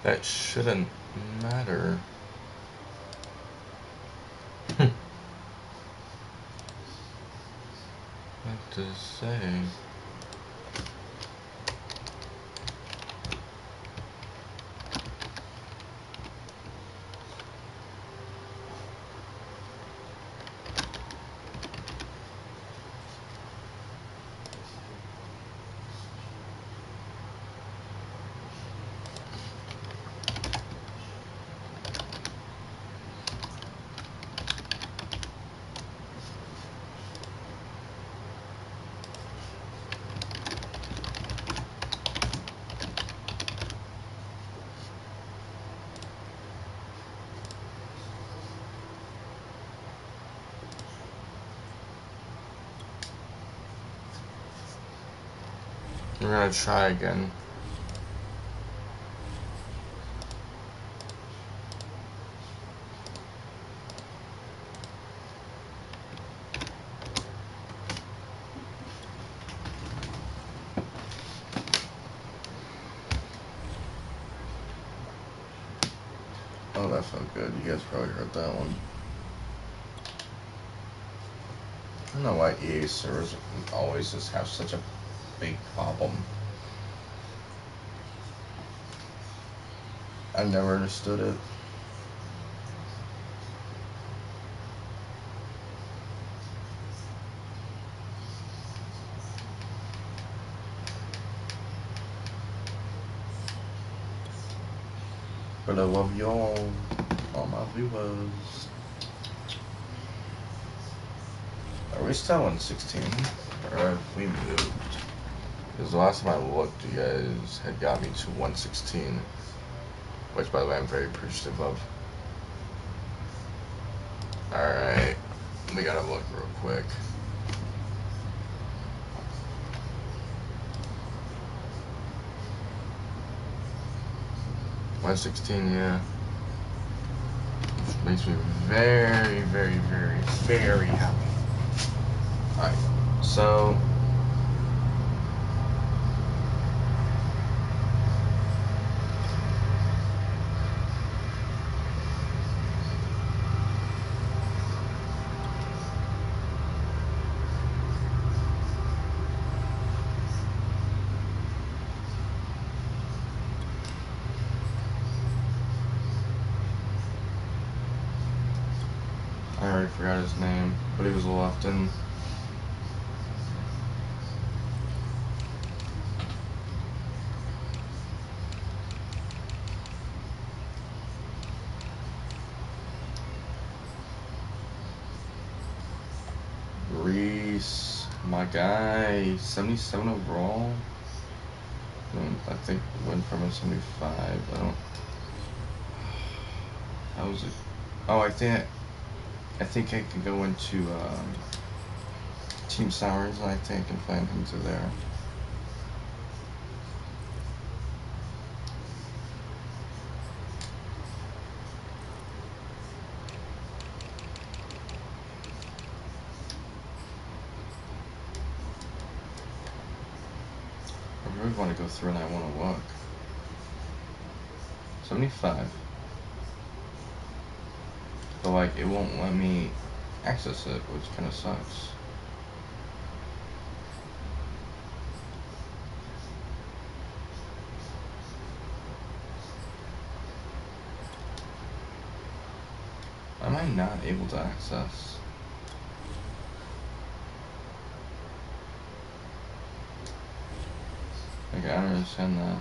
That shouldn't matter. What to say? We're gonna try again. Oh, that felt good. You guys probably heard that one. I don't know why EA servers always just have such a big problem. I never understood it. But I love y'all, all my viewers. Are we still on 16? Or have we moved? Because the last time I looked, you guys had got me to 116. Which, by the way, I'm very appreciative of. Alright. We gotta look real quick. $116, yeah. Which makes me very, very, very, very happy. Alright, so I already forgot his name, but he was left in. Reese, my guy, 77 overall. I think went from a 75. I don't. How was it? Oh, I think I can go into team salaries, and I think I can find him to there. I really want to go through and I want to look. 75. But like, it won't let me access it, which kind of sucks. Am I not able to access? Okay, I don't understand that.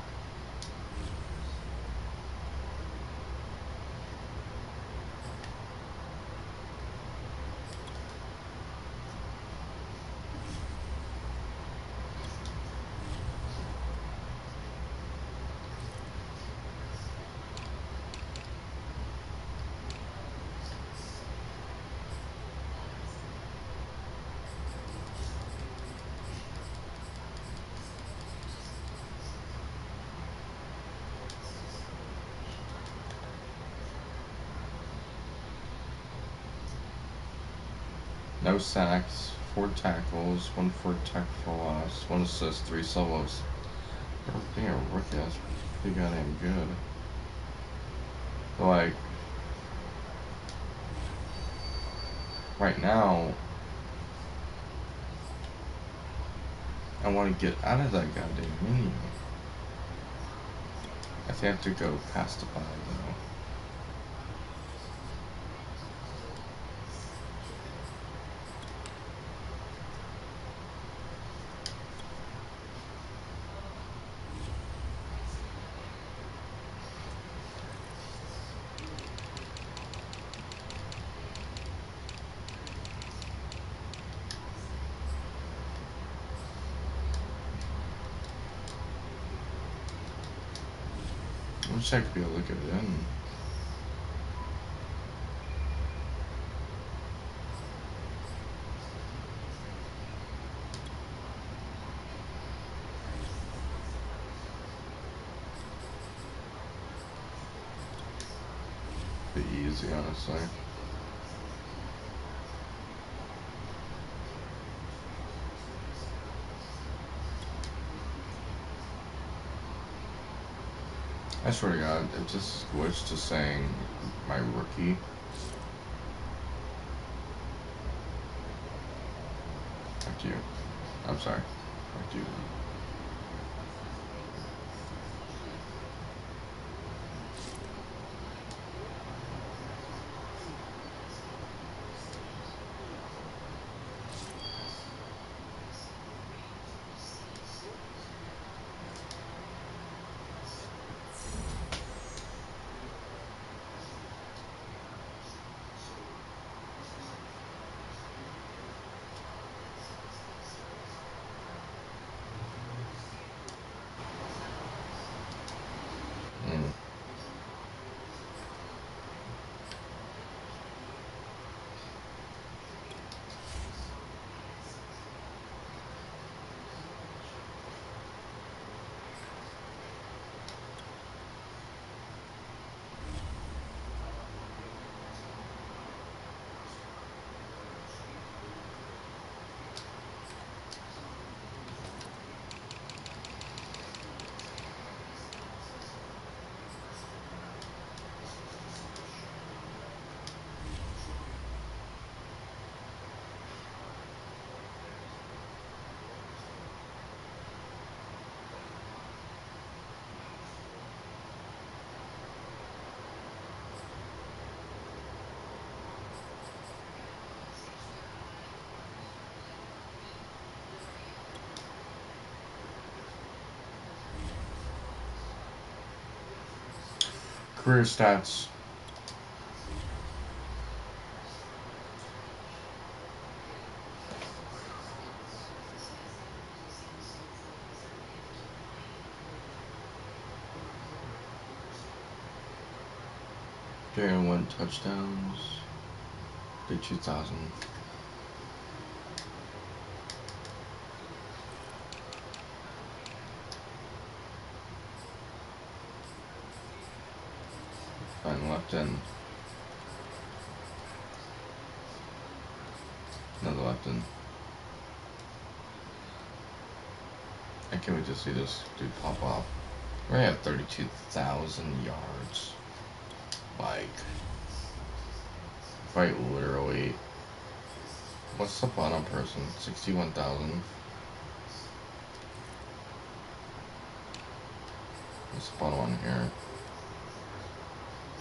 No sacks, 4 tackles, 1 for tackle loss, 1 assist, 3 solos. Being a rookie, that's pretty goddamn good. But like right now, I want to get out of that goddamn menu. I think I have to go past the 5 though. I wish I could be able to get it in. Be easy, honestly. I swear to God, it just switched to saying my rookie. Fuck you. I'm sorry. Fuck you. Mm. Career stats. Darren 1 touchdowns. Did 2,000. Fine, left in. Another left in. I can't wait to see this dude pop off. We're gonna have 32,000 yards. Like, quite literally. What's the bottom person? 61,000. What's the bottom one here?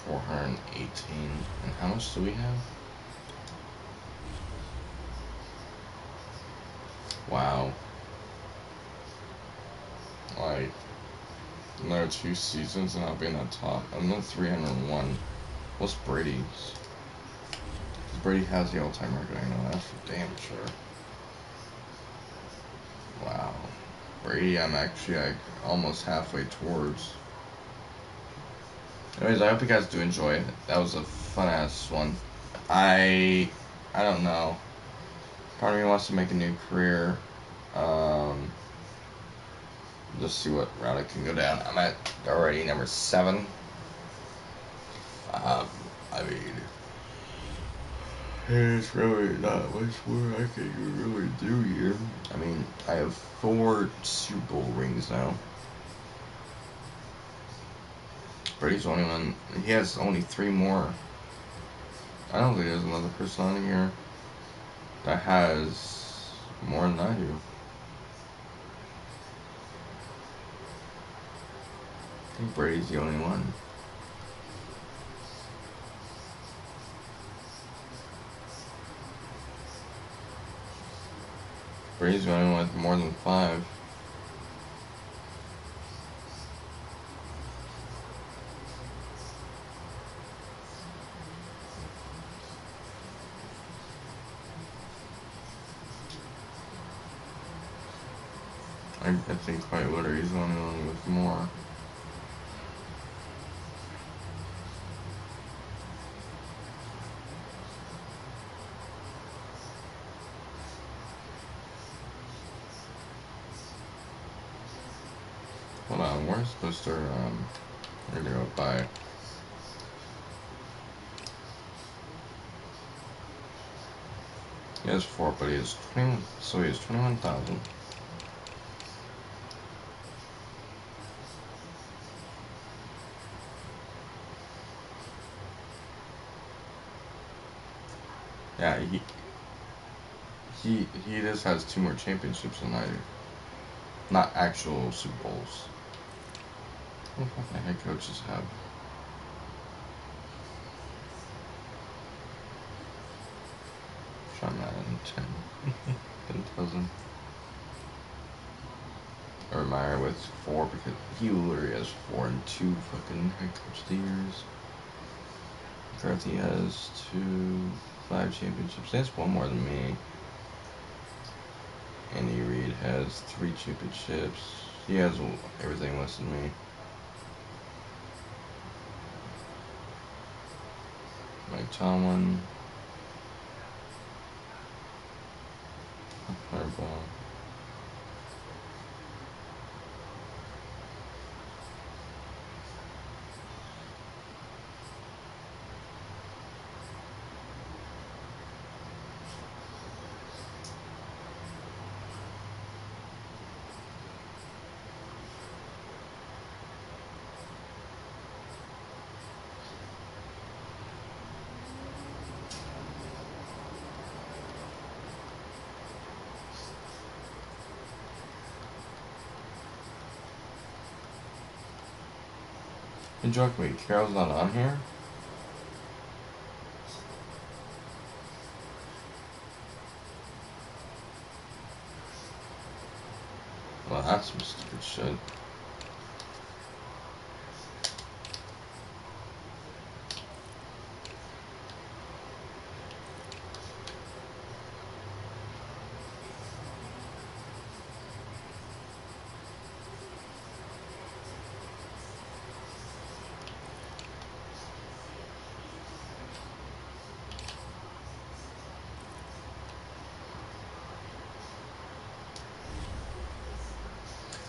418. And how much do we have? Wow. Like, another 2 seasons and I'll be in the top. I'm at 301. What's Brady's? Brady has the all-time record, I know that's for damn sure. Wow. Brady, I'm actually like almost halfway towards. Anyways, I hope you guys do enjoy it. That was a fun-ass one. I don't know. Part of me wants to make a new career. Just see what route I can go down. I'm at already number 7. I mean, there's really not much more I can really do here. I mean, I have 4 Super Bowl rings now. Brady's only one. He has only 3 more. I don't think there's another person on here that has more than I do. I think Brady's the only one. Brady's the only one with more than 5. I think quite literally he's the only one with more. Hold on, where's Mr. We're gonna go by. He has 4, but he has 20, so he has 21,000. Yeah, he just has 2 more championships than I do. Not actual Super Bowls. What the fuck the head coaches have? Try Madden 10. 10,000. Or Meyer with 4 because he literally has 4 and 2 fucking head coach of the years. McCarthy has 5 championships. He has 1 more than me. Andy Reid has 3 championships. He has everything less than me. Mike Tomlin. Fireball. And joke me, Carol's not on here? Well, that's some stupid shit.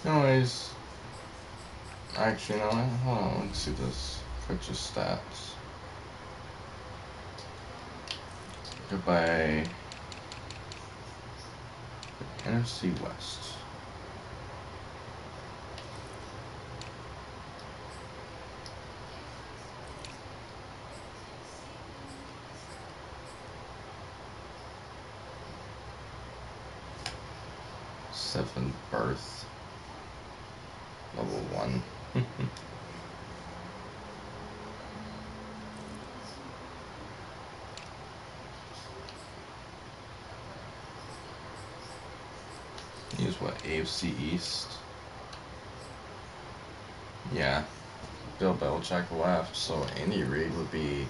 Anyways, actually, no, hold on, let's see this. Coach's stats. Goodbye. NFC West. Seventh birth. Level 1. He's what, AFC East? Yeah. Bill Belichick left, so Andy Reid would be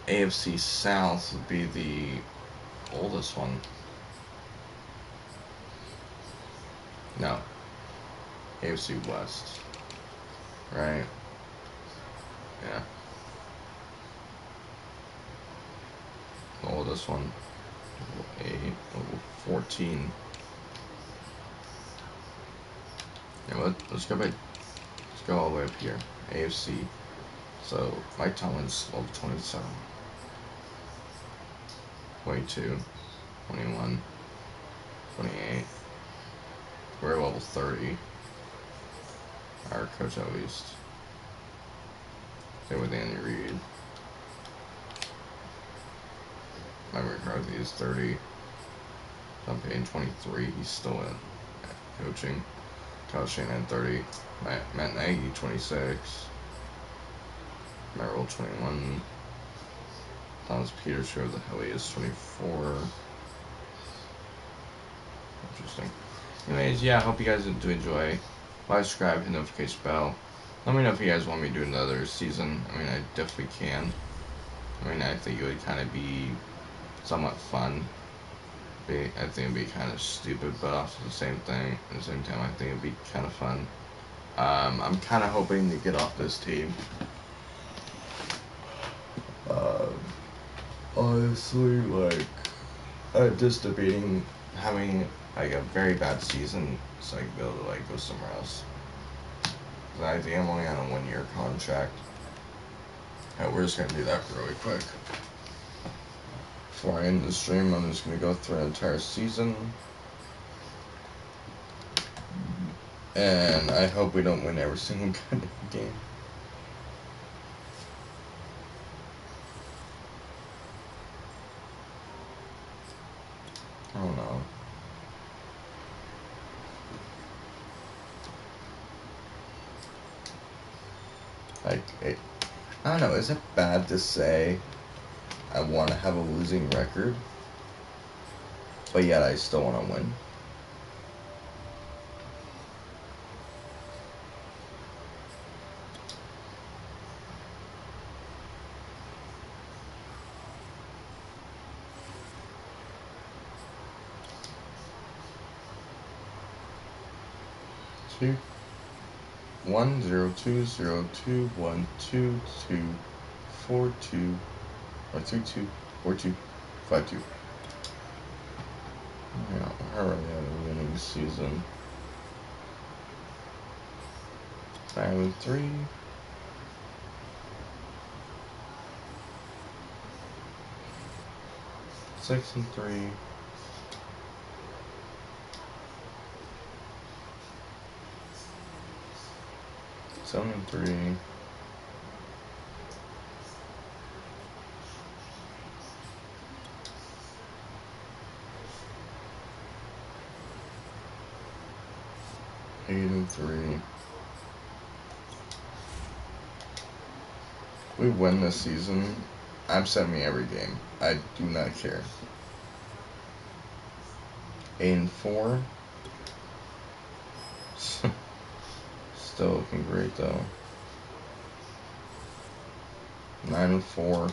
AFC South would be the oldest one. No. AFC West. Right? Yeah. The oldest one. Level 14. Yeah, let's go back. Let's go all the way up here. AFC. So Mike Tomlin's level 27. 22. 21. 28. We're level 30. Our coach at least. Same with Andy Reid. Mike McCarthy is 30. Tom Payne 23. He's still in coaching. Kyle Shanahan 30. Matt Nagy 26. Matt Rule 21. Thomas Peters, who the hell he is, 24. Interesting. Anyways, yeah, I hope you guys do enjoy. Like, subscribe, hit the notification bell. Let me know if you guys want me to do another season. I mean, I definitely can. I mean, I think it would kind of be somewhat fun. I think it'd be kind of stupid, but also the same thing. At the same time, I think it'd be kind of fun. I'm kind of hoping to get off this team. Honestly, like, I'm just debating having like a very bad season so I can be able to like go somewhere else. I think I'm only on a 1-year contract. Alright, we're just gonna do that really quick. Before I end the stream, I'm just gonna go through an entire season. And I hope we don't win every single game. I don't know. Like, I don't know, is it bad to say I want to have a losing record, but yet I still want to win? Two 1 0 2 0 2 1 2 2 4 2 or 2 2 4 2 5 2. Yeah, I already had a winning season. 5-3. 6-3. 7-3. 8-3. We win this season, I'm sending every game. I do not care. 8-4. Still looking great though. 9-4.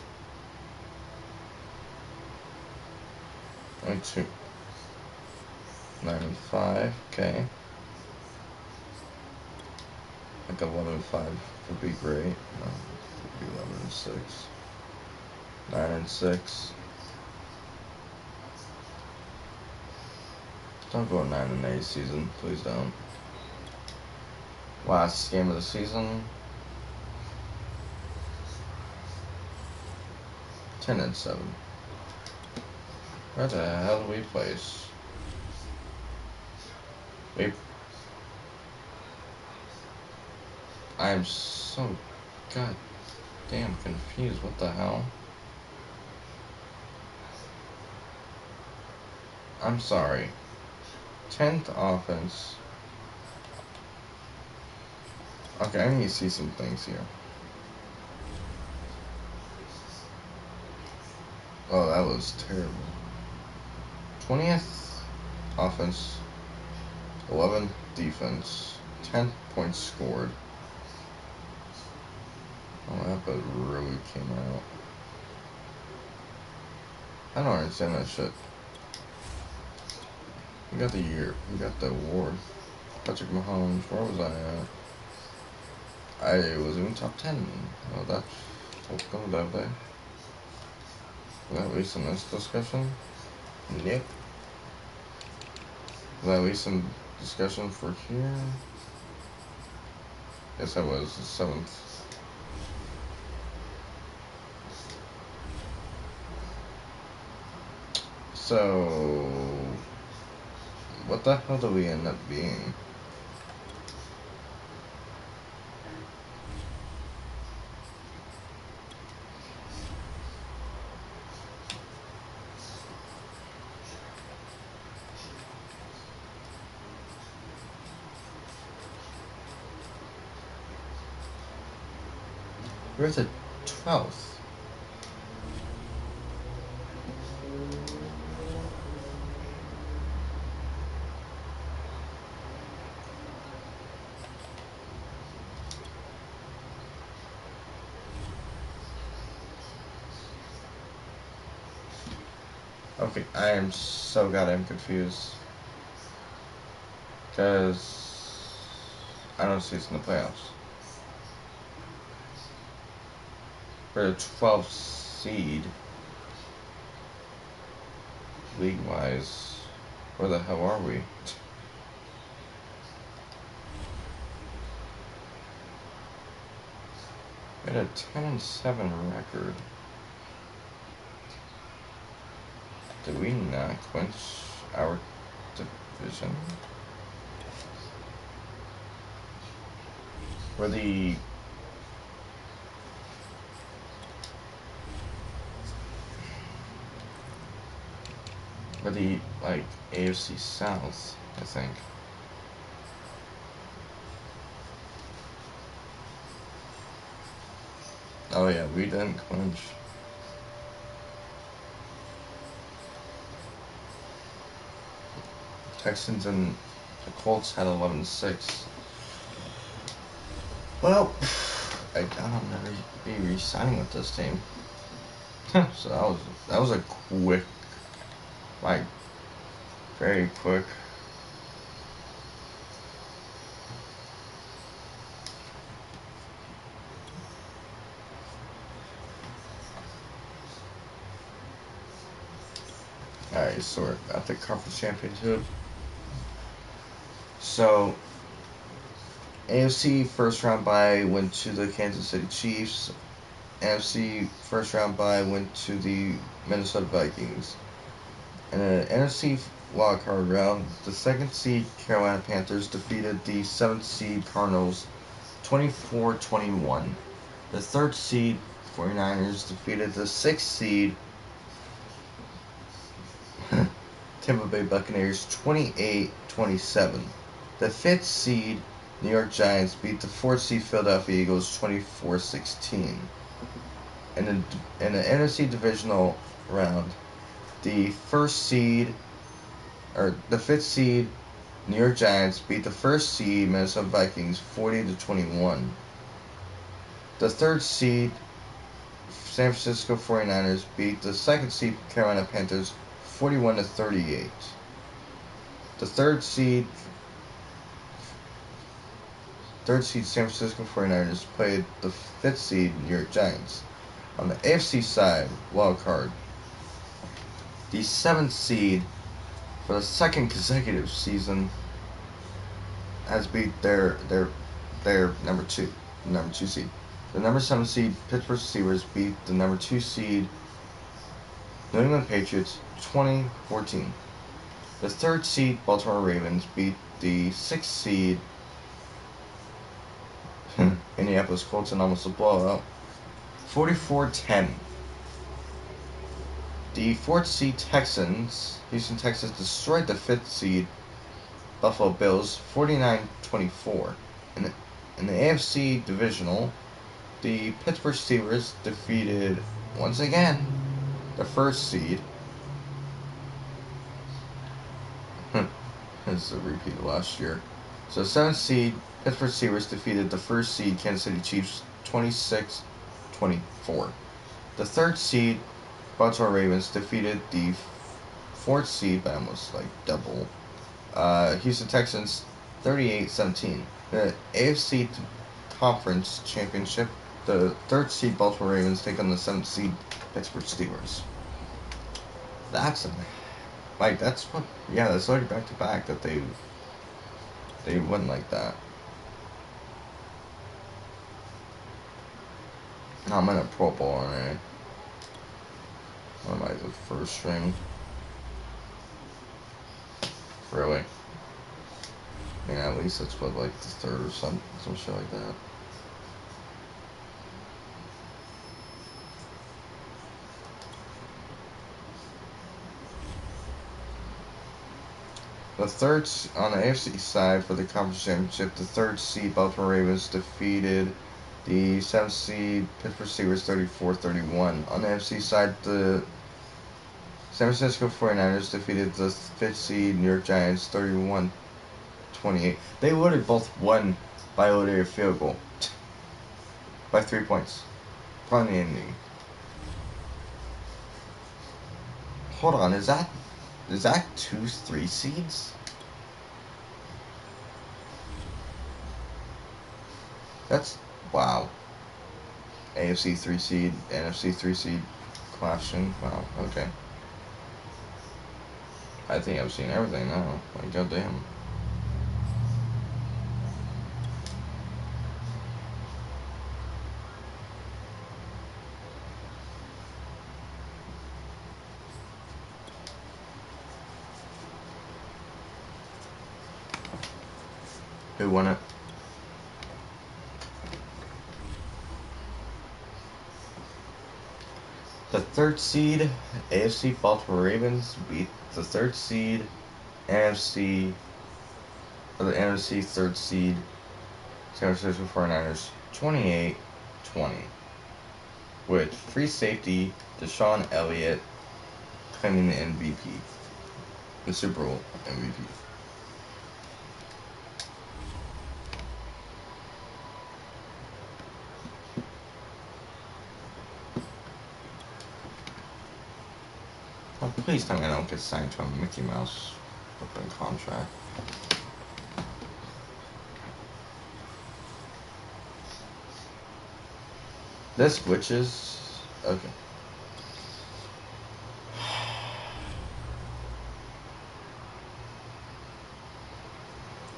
2. 9-5. Okay. Like 11-5 would be great. No, it would be 11-6. 9-6. Don't go 9-8 season, please don't. Last game of the season. 10-7. Where the hell do we place? I'm so goddamn confused. What the hell? I'm sorry. 10th offense. Okay, I need to see some things here. Oh, that was terrible. 20th offense. 11th defense. 10 points scored. Oh, that but really came out. I don't understand that shit. We got the year. We got the award. Patrick Mahomes. Where was I at? I was in top 10. Oh, that's what's going down there. At least in this discussion? Nope. At least some discussion for here. Guess I was the 7th. So, what the hell do we end up being? We're the 12th. Okay, I am so goddamn confused. Because I don't see it's in the playoffs. We're the 12th seed. League-wise. Where the hell are we? We had a 10-7 record. Did we not clinch our division? We're the like AFC South, I think. Oh yeah, we didn't clinch. Texans and the Colts had 11-6. Well, I don't never be re-signing with this team. So that was a quick, like, very quick. Alright, so we're at the conference championship. So AFC first round bye went to the Kansas City Chiefs. NFC first round bye went to the Minnesota Vikings. In the NFC wildcard round, the second seed Carolina Panthers defeated the 7th seed Cardinals 24-21. The third seed 49ers defeated the 6th seed Tampa Bay Buccaneers 28-27. The 5th seed New York Giants beat the 4th seed Philadelphia Eagles 24-16. In the NFC divisional round, the 5th seed New York Giants beat the 1st seed Minnesota Vikings 40-21. The 3rd seed San Francisco 49ers beat the 2nd seed Carolina Panthers 41-38. The third seed San Francisco 49ers played the 5th seed New York Giants. On the AFC side, wild card, the 7th seed for the 2nd consecutive season has beat their number 2 seed. The number 7 seed Pittsburgh Steelers beat the number 2 seed New England Patriots 20-14. The 3rd seed Baltimore Ravens beat the 6th seed Indianapolis Colts in almost a blowout 44-10. The 4th seed Houston Texans destroyed the 5th seed Buffalo Bills 49-24. In the AFC divisional, the Pittsburgh Steelers defeated once again the 1st seed. This is a repeat of last year. So 7th seed Pittsburgh Steelers defeated the 1st seed Kansas City Chiefs 26-24. The 3rd seed Baltimore Ravens defeated the 4th seed by almost like double Houston Texans 38-17. The AFC Conference Championship, the 3rd seed Baltimore Ravens take on the 7th seed Pittsburgh Steelers. That's like that's already back to back that they win like that. I'm in a Pro Bowl already. What am I, the 1st string? Really? I mean, at least that's what, like the 3rd or some shit like that. The 3rd on the AFC side for the conference championship, the 3rd seed Baltimore Ravens defeated The 7th seed Pittsburgh Steelers 34-31. On the NFC side, the San Francisco 49ers defeated the 5th seed New York Giants 31-28. They would have both won by a field goal. By 3 points. Probably in the ending. Hold on, is that 2 3 seeds? That's wow. AFC 3 seed, NFC 3 seed clashing. Wow, okay. I think I've seen everything now. Like, goddamn. Who won it? The 3rd seed AFC Baltimore Ravens beat the 3rd seed NFC 3rd seed San Francisco 49ers 28-20 with free safety Deshaun Elliott claiming the MVP, the Super Bowl MVP. Oh, please tell me I don't get signed to a Mickey Mouse open contract. This glitches. Okay.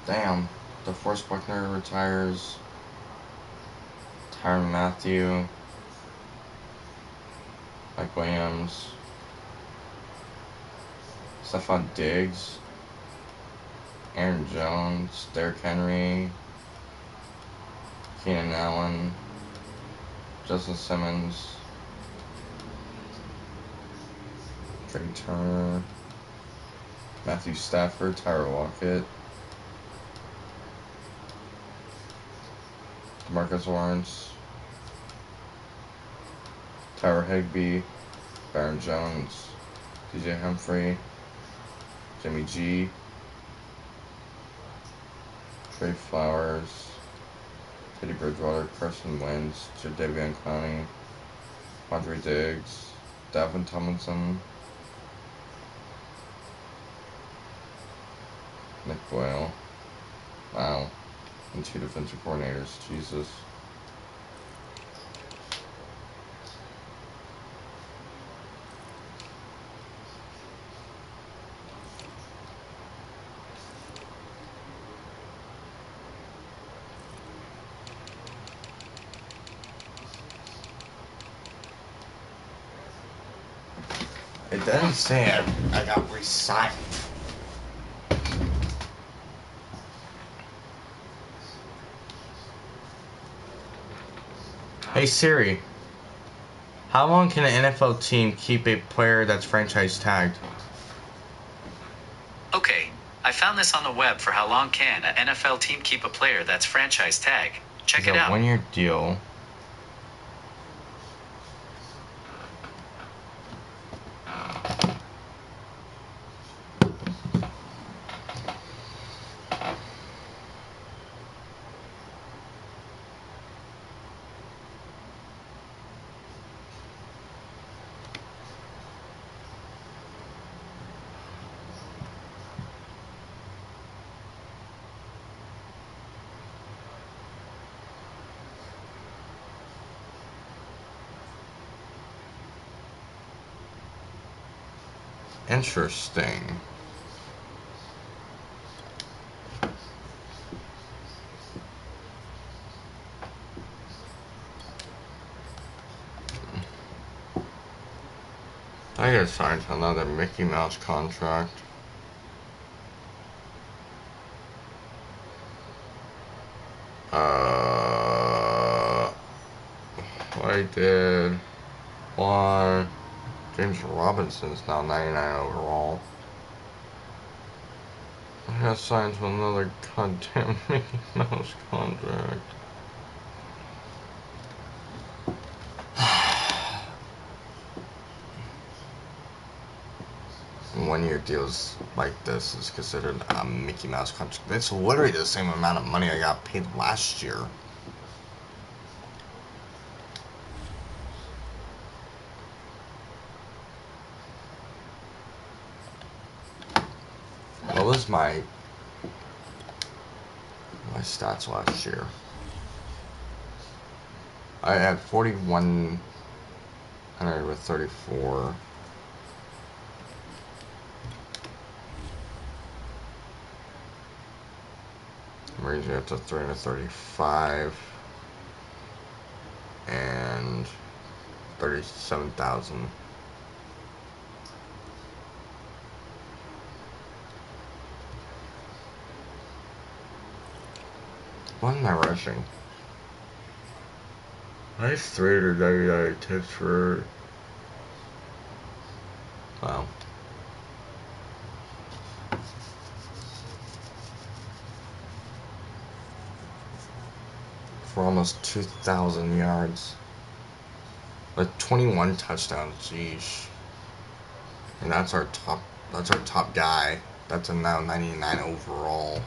Damn. DeForest Buckner retires. Tyrann Mathieu. Mike Williams. Stephon Diggs. Aaron Jones. Derrick Henry. Keenan Allen. Justin Simmons. Trey Turner. Matthew Stafford. Tyler Lockett. Marcus Lawrence. Tyler Higbee. Baron Jones. DJ Humphrey. Jimmy G. Trey Flowers. Teddy Bridgewater. Carson Wentz. Jadeveon Clowney. Andre Diggs. Dalvin Tomlinson. Nick Boyle. Wow. And 2 defensive coordinators. Jesus. It doesn't say I got re-signed. Hey Siri, how long can an NFL team keep a player that's franchise tagged? Okay, I found this on the web for how long can an NFL team keep a player that's franchise tag. Check it out. It's a 1-year deal. Interesting. I got signed to another Mickey Mouse contract. I did. Why? James Robinson's now 99 overall. I got signed to another goddamn Mickey Mouse contract. deals like this is considered a Mickey Mouse contract. It's literally the same amount of money I got paid last year. What was my stats last year? I had 4,100 with 34. Raising it to 335 and 37,000. What am I rushing? I have 399 tips for. Wow. For almost 2,000 yards. With 21 touchdowns, jeez. And that's our top guy. That's a now 99 overall.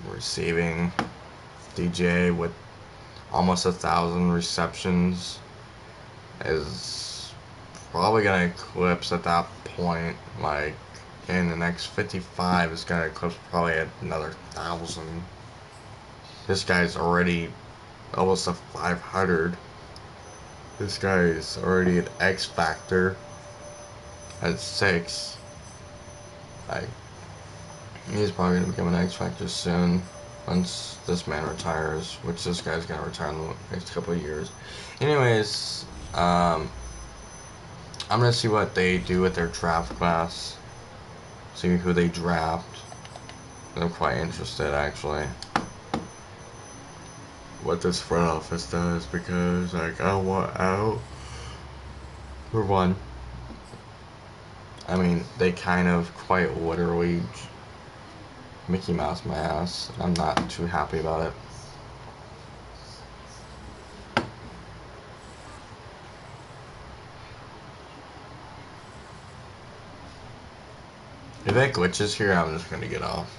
Receiving DJ with almost 1,000 receptions is probably gonna eclipse at that point. Like in the next 55 is gonna eclipse probably at another 1,000. This guy's already almost a 500. This guy is already an X Factor at 6. Like, he's probably gonna become an X Factor soon once this man retires, which this guy's gonna retire in the next couple of years. Anyways, I'm gonna see what they do with their draft class. See who they draft. I'm quite interested, actually, what this front office does, because like I want out. For one, I mean, they kind of quite literally Mickey Mouse my ass. I'm not too happy about it. If that glitches here, I'm just gonna get off.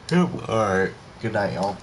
Yep. Alright. Good night, y'all.